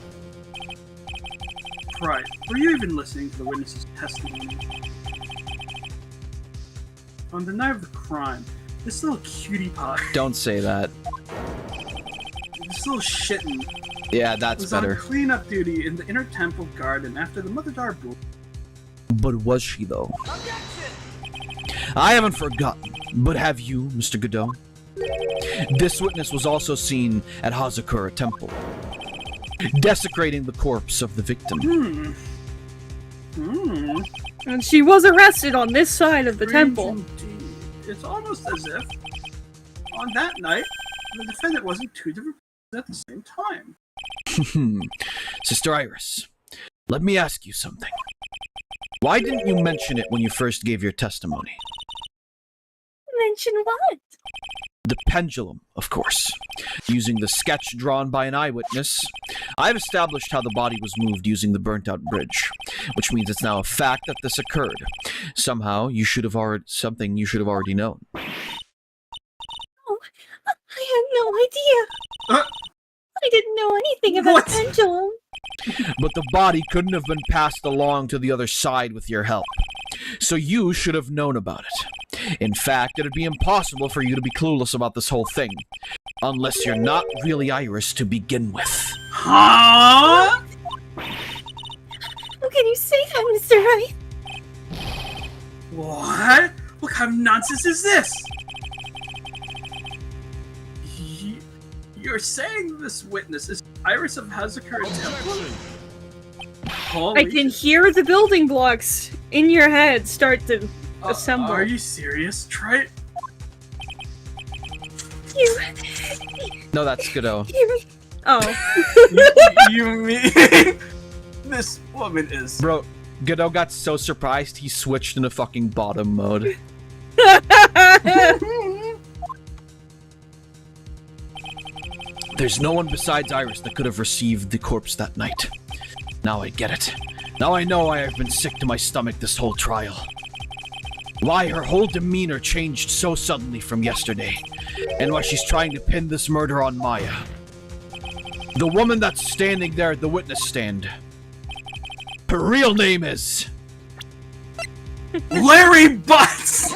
Right. Were you even listening to the witness's testimony? On the night of the crime, this little cutie pie, Don't say that. this little shitten, Yeah, that's was better. on cleanup duty in the inner temple garden after the Mother Darbu. But was she, though? I haven't forgotten, but have you, Mr. Godot? This witness was also seen at Hazakura Temple, desecrating the corpse of the victim. And she was arrested on this side of the temple. Indeed. It's almost as if, on that night, the defendant wasn't two different people at the same time. Sister Iris, let me ask you something. Why didn't you mention it when you first gave your testimony? Mention what? The pendulum, of course. Using the sketch drawn by an eyewitness, I've established how the body was moved using the burnt-out bridge, which means it's now a fact that this occurred. Somehow, you should have already known. Oh, I had no idea. I didn't know anything about the pendulum. But the body couldn't have been passed along to the other side with your help. So you should have known about it. In fact, it'd be impossible for you to be clueless about this whole thing. Unless you're not really Iris to begin with. Huh? How can you say that, Mr. Wright? What? What kind of nonsense is this? You're saying this witness is Iris of Hazakura Temple? I can hear the building blocks in your head start to assemble. Are you serious? Try it. No, that's Godot. Oh. you mean this woman is... Bro, Godot got so surprised he switched into fucking bottom mode. There's no one besides Iris that could have received the corpse that night. Now I get it. Now I know why I've been sick to my stomach this whole trial. Why her whole demeanor changed so suddenly from yesterday, and why she's trying to pin this murder on Maya. The woman that's standing there at the witness stand. Her real name is... Larry Butts!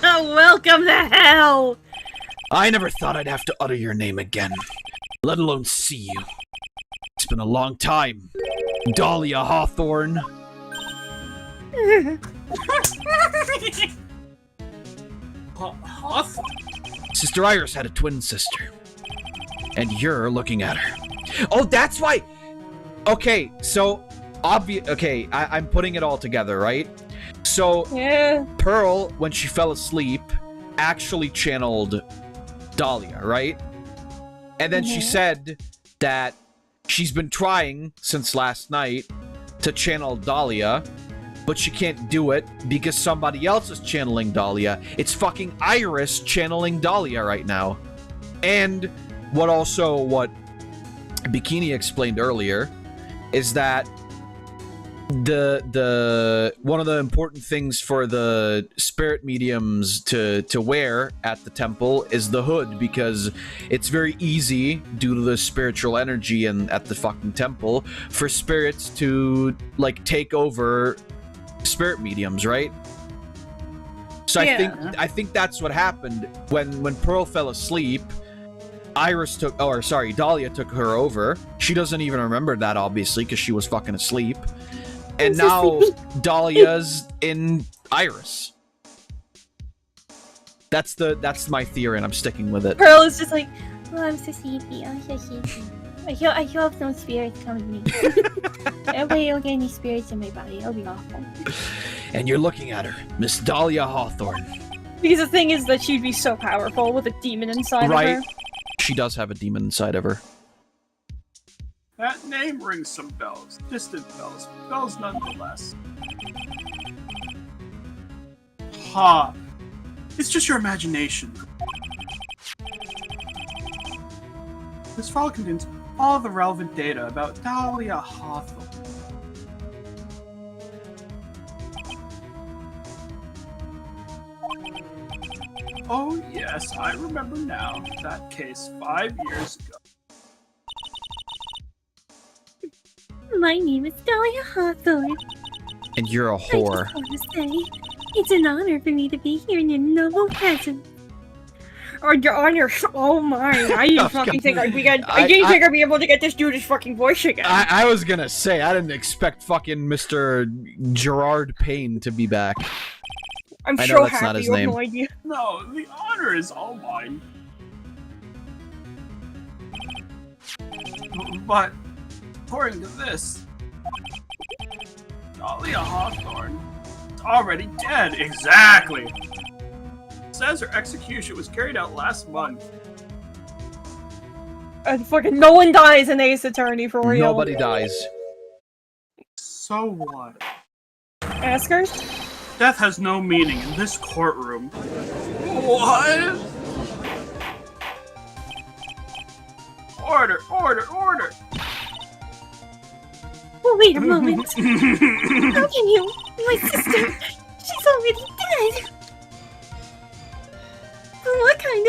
Welcome to hell! I never thought I'd have to utter your name again, let alone see you. It's been a long time. Dahlia Hawthorne. Sister Iris had a twin sister. And you're looking at her. Oh, that's why... Okay, so... Okay, I'm putting it all together, right? So, yeah. Pearl, when she fell asleep, actually channeled Dahlia, right? And then she said that she's been trying since last night to channel Dahlia, but she can't do it because somebody else is channeling Dahlia. It's fucking Iris channeling Dahlia right now. And what Bikini explained earlier is that the one of the important things for the spirit mediums to wear at the temple is the hood, because it's very easy due to the spiritual energy and at the fucking temple for spirits to like take over spirit mediums, right? So yeah. I think that's what happened when Pearl fell asleep. Dahlia took her over. She doesn't even remember that, obviously, because she was fucking asleep. And now Dahlia's in Iris. That's my theory, and I'm sticking with it. Pearl is just like, oh, I'm so sleepy. I'm so sleepy. I hope no spirits come to me. Nobody will get any spirits in my body. It'll be awful. And you're looking at her, Miss Dahlia Hawthorne. Because the thing is that she'd be so powerful with a demon inside of her. She does have a demon inside of her. That name rings some bells. Distant bells. Bells nonetheless. Ha! It's just your imagination. This file contains all the relevant data about Dahlia Hawthorne. Oh yes, I remember now. That case 5 years ago. My name is Dahlia Hawthorne. And you're a whore. I just want to say, it's an honor for me to be here in your noble presence. on your oh my! I didn't fucking think I didn't think I'd be able to get this dude's fucking voice again. I was gonna say I didn't expect fucking Mr. Gerard Payne to be back. I'm I so know that's happy not his you have name. no idea. No, the honor is all mine. But according to this, Dahlia Hawthorne is already dead. Exactly. It says her execution was carried out last month. And fucking no one dies in Ace Attorney for real. Nobody dies. So what? Askers? Death has no meaning in this courtroom. What? Order, order, order! Oh, wait a moment. How can you? My sister, she's already dead. What kind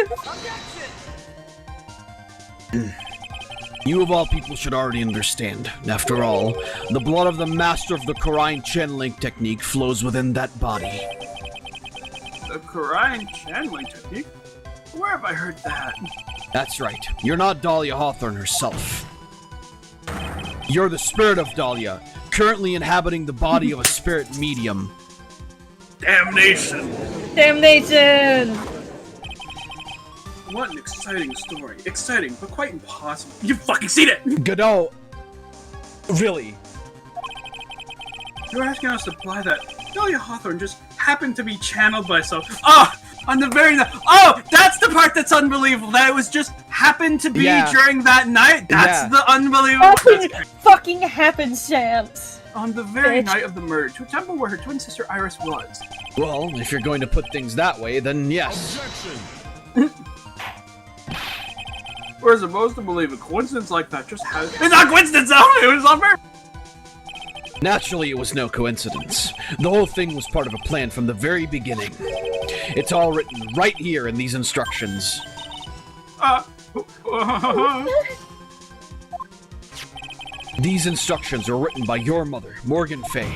of... You of all people should already understand. After all, the blood of the master of the Quran channeling technique flows within that body. The Quran channeling technique? Where have I heard that? That's right. You're not Dahlia Hawthorne herself. You're the spirit of Dahlia, currently inhabiting the body of a spirit medium. Damnation! Damnation! What an exciting story. Exciting, but quite impossible. You've fucking seen it! Godot! Really? You're asking us to imply that Dahlia Hawthorne just happened to be channeled by some... Ah! On the very night... Oh! That's the part that's unbelievable! That it was just happened to be during that night? That's the unbelievable... Fucking happenstance! On the very night of the murder, to a temple where her twin sister Iris was. Well, if you're going to put things that way, then yes. Objection! We're supposed to believe a coincidence like that just has... It's not coincidence though! It was on purpose! Naturally, it was no coincidence. The whole thing was part of a plan from the very beginning. It's all written right here in these instructions. These instructions were written by your mother, Morgan Fay.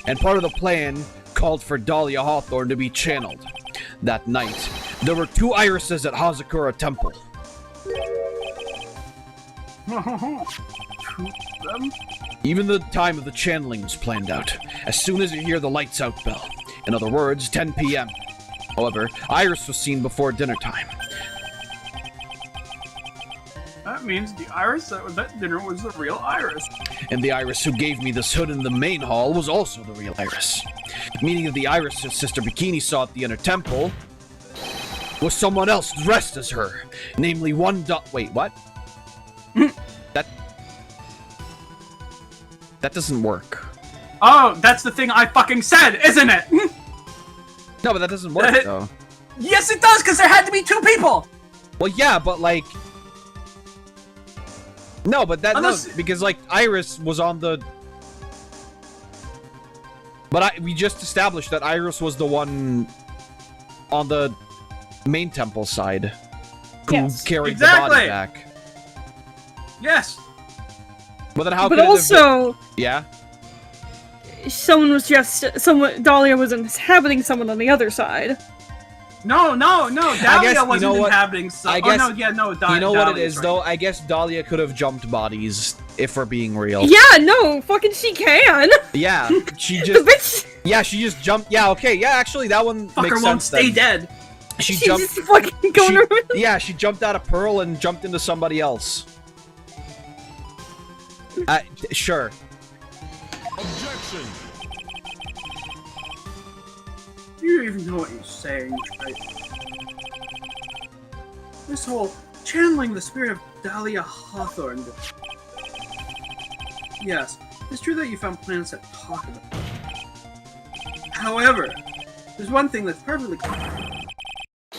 And part of the plan called for Dahlia Hawthorne to be channeled. That night, there were 2 irises at Hazakura Temple. Even the time of the channeling was planned out, as soon as you hear the lights out bell. In other words, 10 p.m. However, Iris was seen before dinner time. That means the Iris that was at dinner was the real Iris. And the Iris who gave me this hood in the main hall was also the real Iris. Meaning that the Iris that Sister Bikini saw at the inner temple was someone else dressed as her. Namely Wait, what? That doesn't work. Oh, that's the thing I fucking said, isn't it? No, but that doesn't work, though. Yes, it does, because there had to be 2 people! Well, yeah, but, like... No, but that... Unless... No, because, like, Iris was on the... But we just established that Iris was the one on the main temple side who carried the body back. Yes! But then how but could also... it have been... Yeah? Someone was just... Dahlia was inhabiting someone on the other side. No, Dahlia wasn't inhabiting someone. I guess, Dahlia. You know what it is, though? I guess Dahlia could have jumped bodies, if we're being real. Yeah, no, fucking she can! Yeah, she just... The bitch... Yeah, she just jumped... Yeah, okay, yeah, actually, that one makes sense. Fucker won't stay dead. She jumped... just fucking going around. Yeah, she jumped out of Pearl and jumped into somebody else. Sure. Objection! You don't even know what you're saying, right? This whole channeling the spirit of Dahlia Hawthorne. Yes, it's true that you found plans that talk about it. However, there's one thing that's perfectly clear.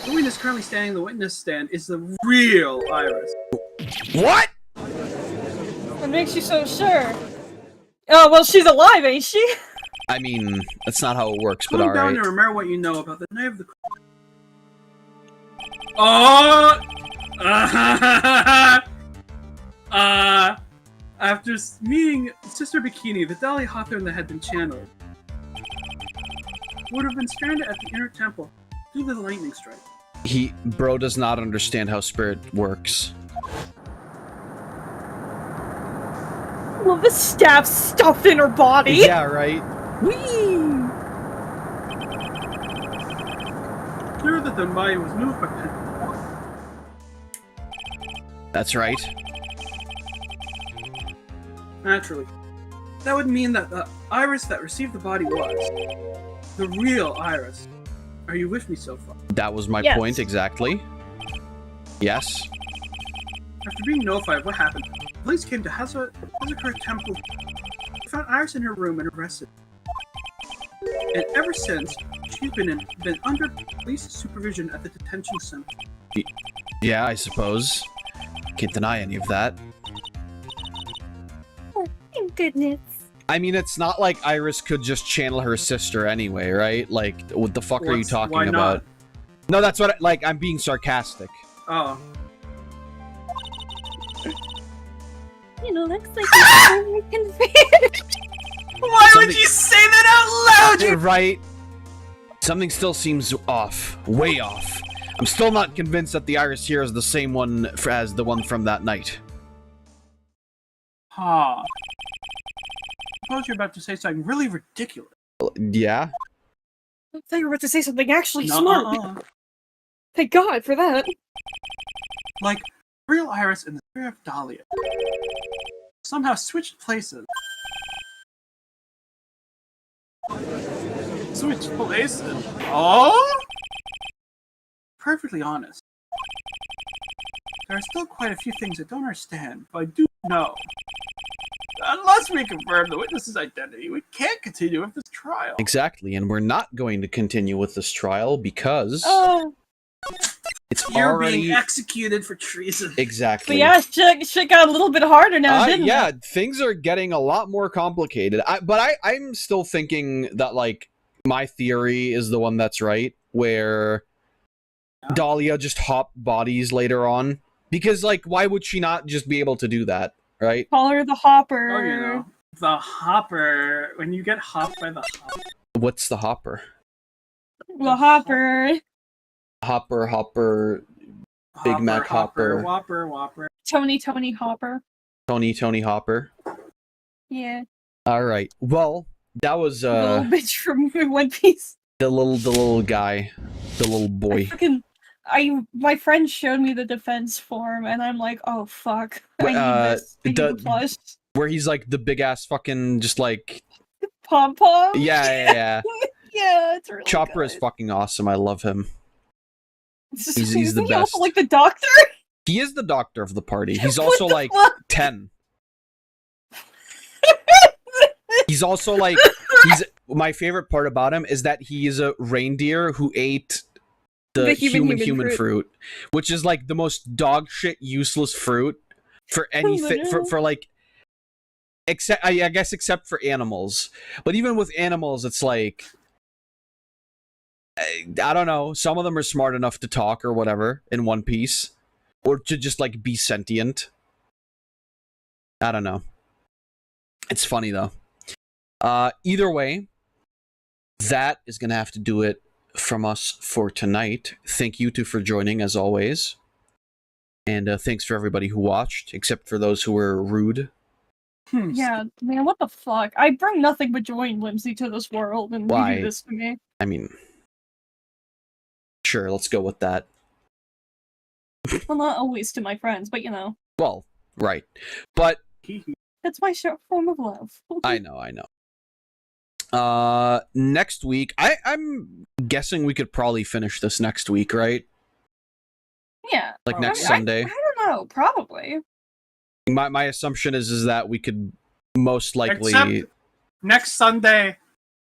The witness currently standing in the witness stand is the real Iris. What? What makes you so sure? Oh, well, she's alive, ain't she? I mean, that's not how it works, but Calm down alright. and remember what you know about the night of the... Oh! After meeting Sister Bikini, the Dahlia Hawthorne that had been channeled would have been stranded at the inner temple due to the lightning strike. Bro does not understand how spirit works. Well, the staff stuffed in her body. Yeah, right. Whee! Clear that the Maya was moved by That's right. Naturally. That would mean that the Iris that received the body was the real Iris. Are you with me so far? That was my point, exactly. Yes. After being notified of what happened, police came to Hazakura Temple. They found Iris in her room and arrested. And ever since, she's been under police supervision at the detention center. Yeah, I suppose. Can't deny any of that. Oh, thank goodness. I mean, it's not like Iris could just channel her sister anyway, right? Like, what the fuck are you talking why about? not? No, that's what I'm being sarcastic. Oh. Looks like you're convinced. Why would you say that out loud? Right? Something still seems off. Way off. I'm still not convinced that the Iris here is the same one as the one from that night. Huh. Suppose you're about to say something really ridiculous. Yeah? I thought you were about to say something actually smart. Thank God for that. Like, real Iris and the spirit of Dahlia somehow switched places. Switched places? Oh? Perfectly honest. There are still quite a few things I don't understand, but I do know. Unless we confirm the witness's identity, we can't continue with this trial. Exactly, and we're not going to continue with this trial because it's You're already being executed for treason. Exactly. But yeah, shit got a little bit harder now, didn't yeah, it? things are getting a lot more complicated. I'm still thinking that, like, my theory is the one that's right, where Dahlia just hopped bodies later on. Because, like, why would she not just be able to do that, right? Call her the Hopper. Oh, you know. The Hopper. When you get hopped by the Hopper. What's the Hopper? The Hopper. Hopper, Big Mac Hopper. Whopper. Tony Hopper. Tony Hopper. Yeah. Alright, well, that was, The little bitch from One Piece. the little guy. The little boy. My friend showed me the defense form, and I'm like, oh fuck, I need this. I need the plush. Where he's like the big ass fucking just like Pom pom. Yeah. Yeah, it's really Chopper good. is fucking awesome. I love him. He's the Isn't he best. also like the doctor? He is the doctor of the party. He's also like 10. He's also like my favorite part about him is that he is a reindeer who ate the human fruit, which is like the most dog shit useless fruit for anything for like except I guess except for animals. But even with animals it's like I don't know, some of them are smart enough to talk or whatever in One Piece or to just like be sentient. I don't know. It's funny though. Either way, that is going to have to do it from us for tonight. Thank you two for joining, as always. And thanks for everybody who watched, except for those who were rude. Yeah, man, what the fuck? I bring nothing but joy and whimsy to this world, and you do this to me. I mean, sure, let's go with that. Well, not always to my friends, but you know. Well, right. But... That's my short form of love. I know. Next week, I'm guessing we could probably finish this next week, right? Yeah. Like next Sunday. I don't know, probably. My assumption is that we could most likely... Except next Sunday.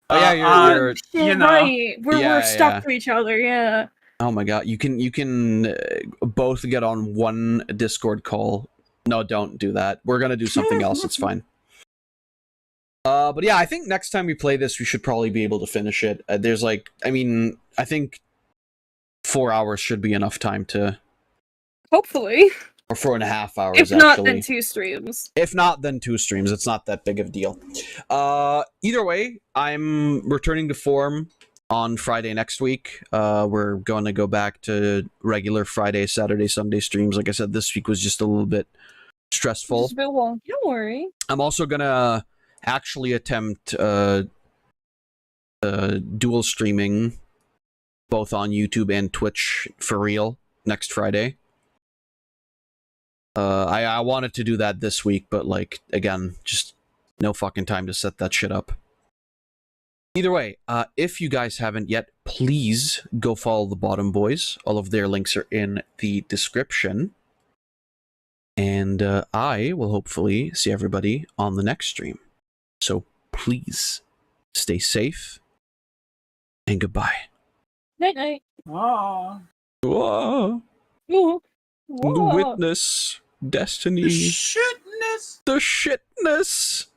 Oh yeah, you're you know. Right. We're stuck to each other, yeah. Oh my god, you can both get on one Discord call. No, don't do that. We're gonna do something else, it's fine. But yeah, I think next time we play this, we should probably be able to finish it. There's like, I mean, I think 4 hours should be enough time to... Hopefully. Or 4.5 hours, If not, actually. then 2 streams. If not, then 2 streams. It's not that big of a deal. Either way, I'm returning to form on Friday next week. We're going to go back to regular Friday, Saturday, Sunday streams. Like I said, this week was just a little bit stressful. Just a bit long. Don't worry. I'm also going to actually attempt dual streaming both on YouTube and Twitch for real next Friday. I wanted to do that this week, but like, again, just no fucking time to set that shit up. Either way, if you guys haven't yet, please go follow the Bottom Boys. All of their links are in the description. And I will hopefully see everybody on the next stream. So please stay safe and goodbye. Night night. Aww. Whoa. Whoa. The witness. Destiny. The shitness. The shitness.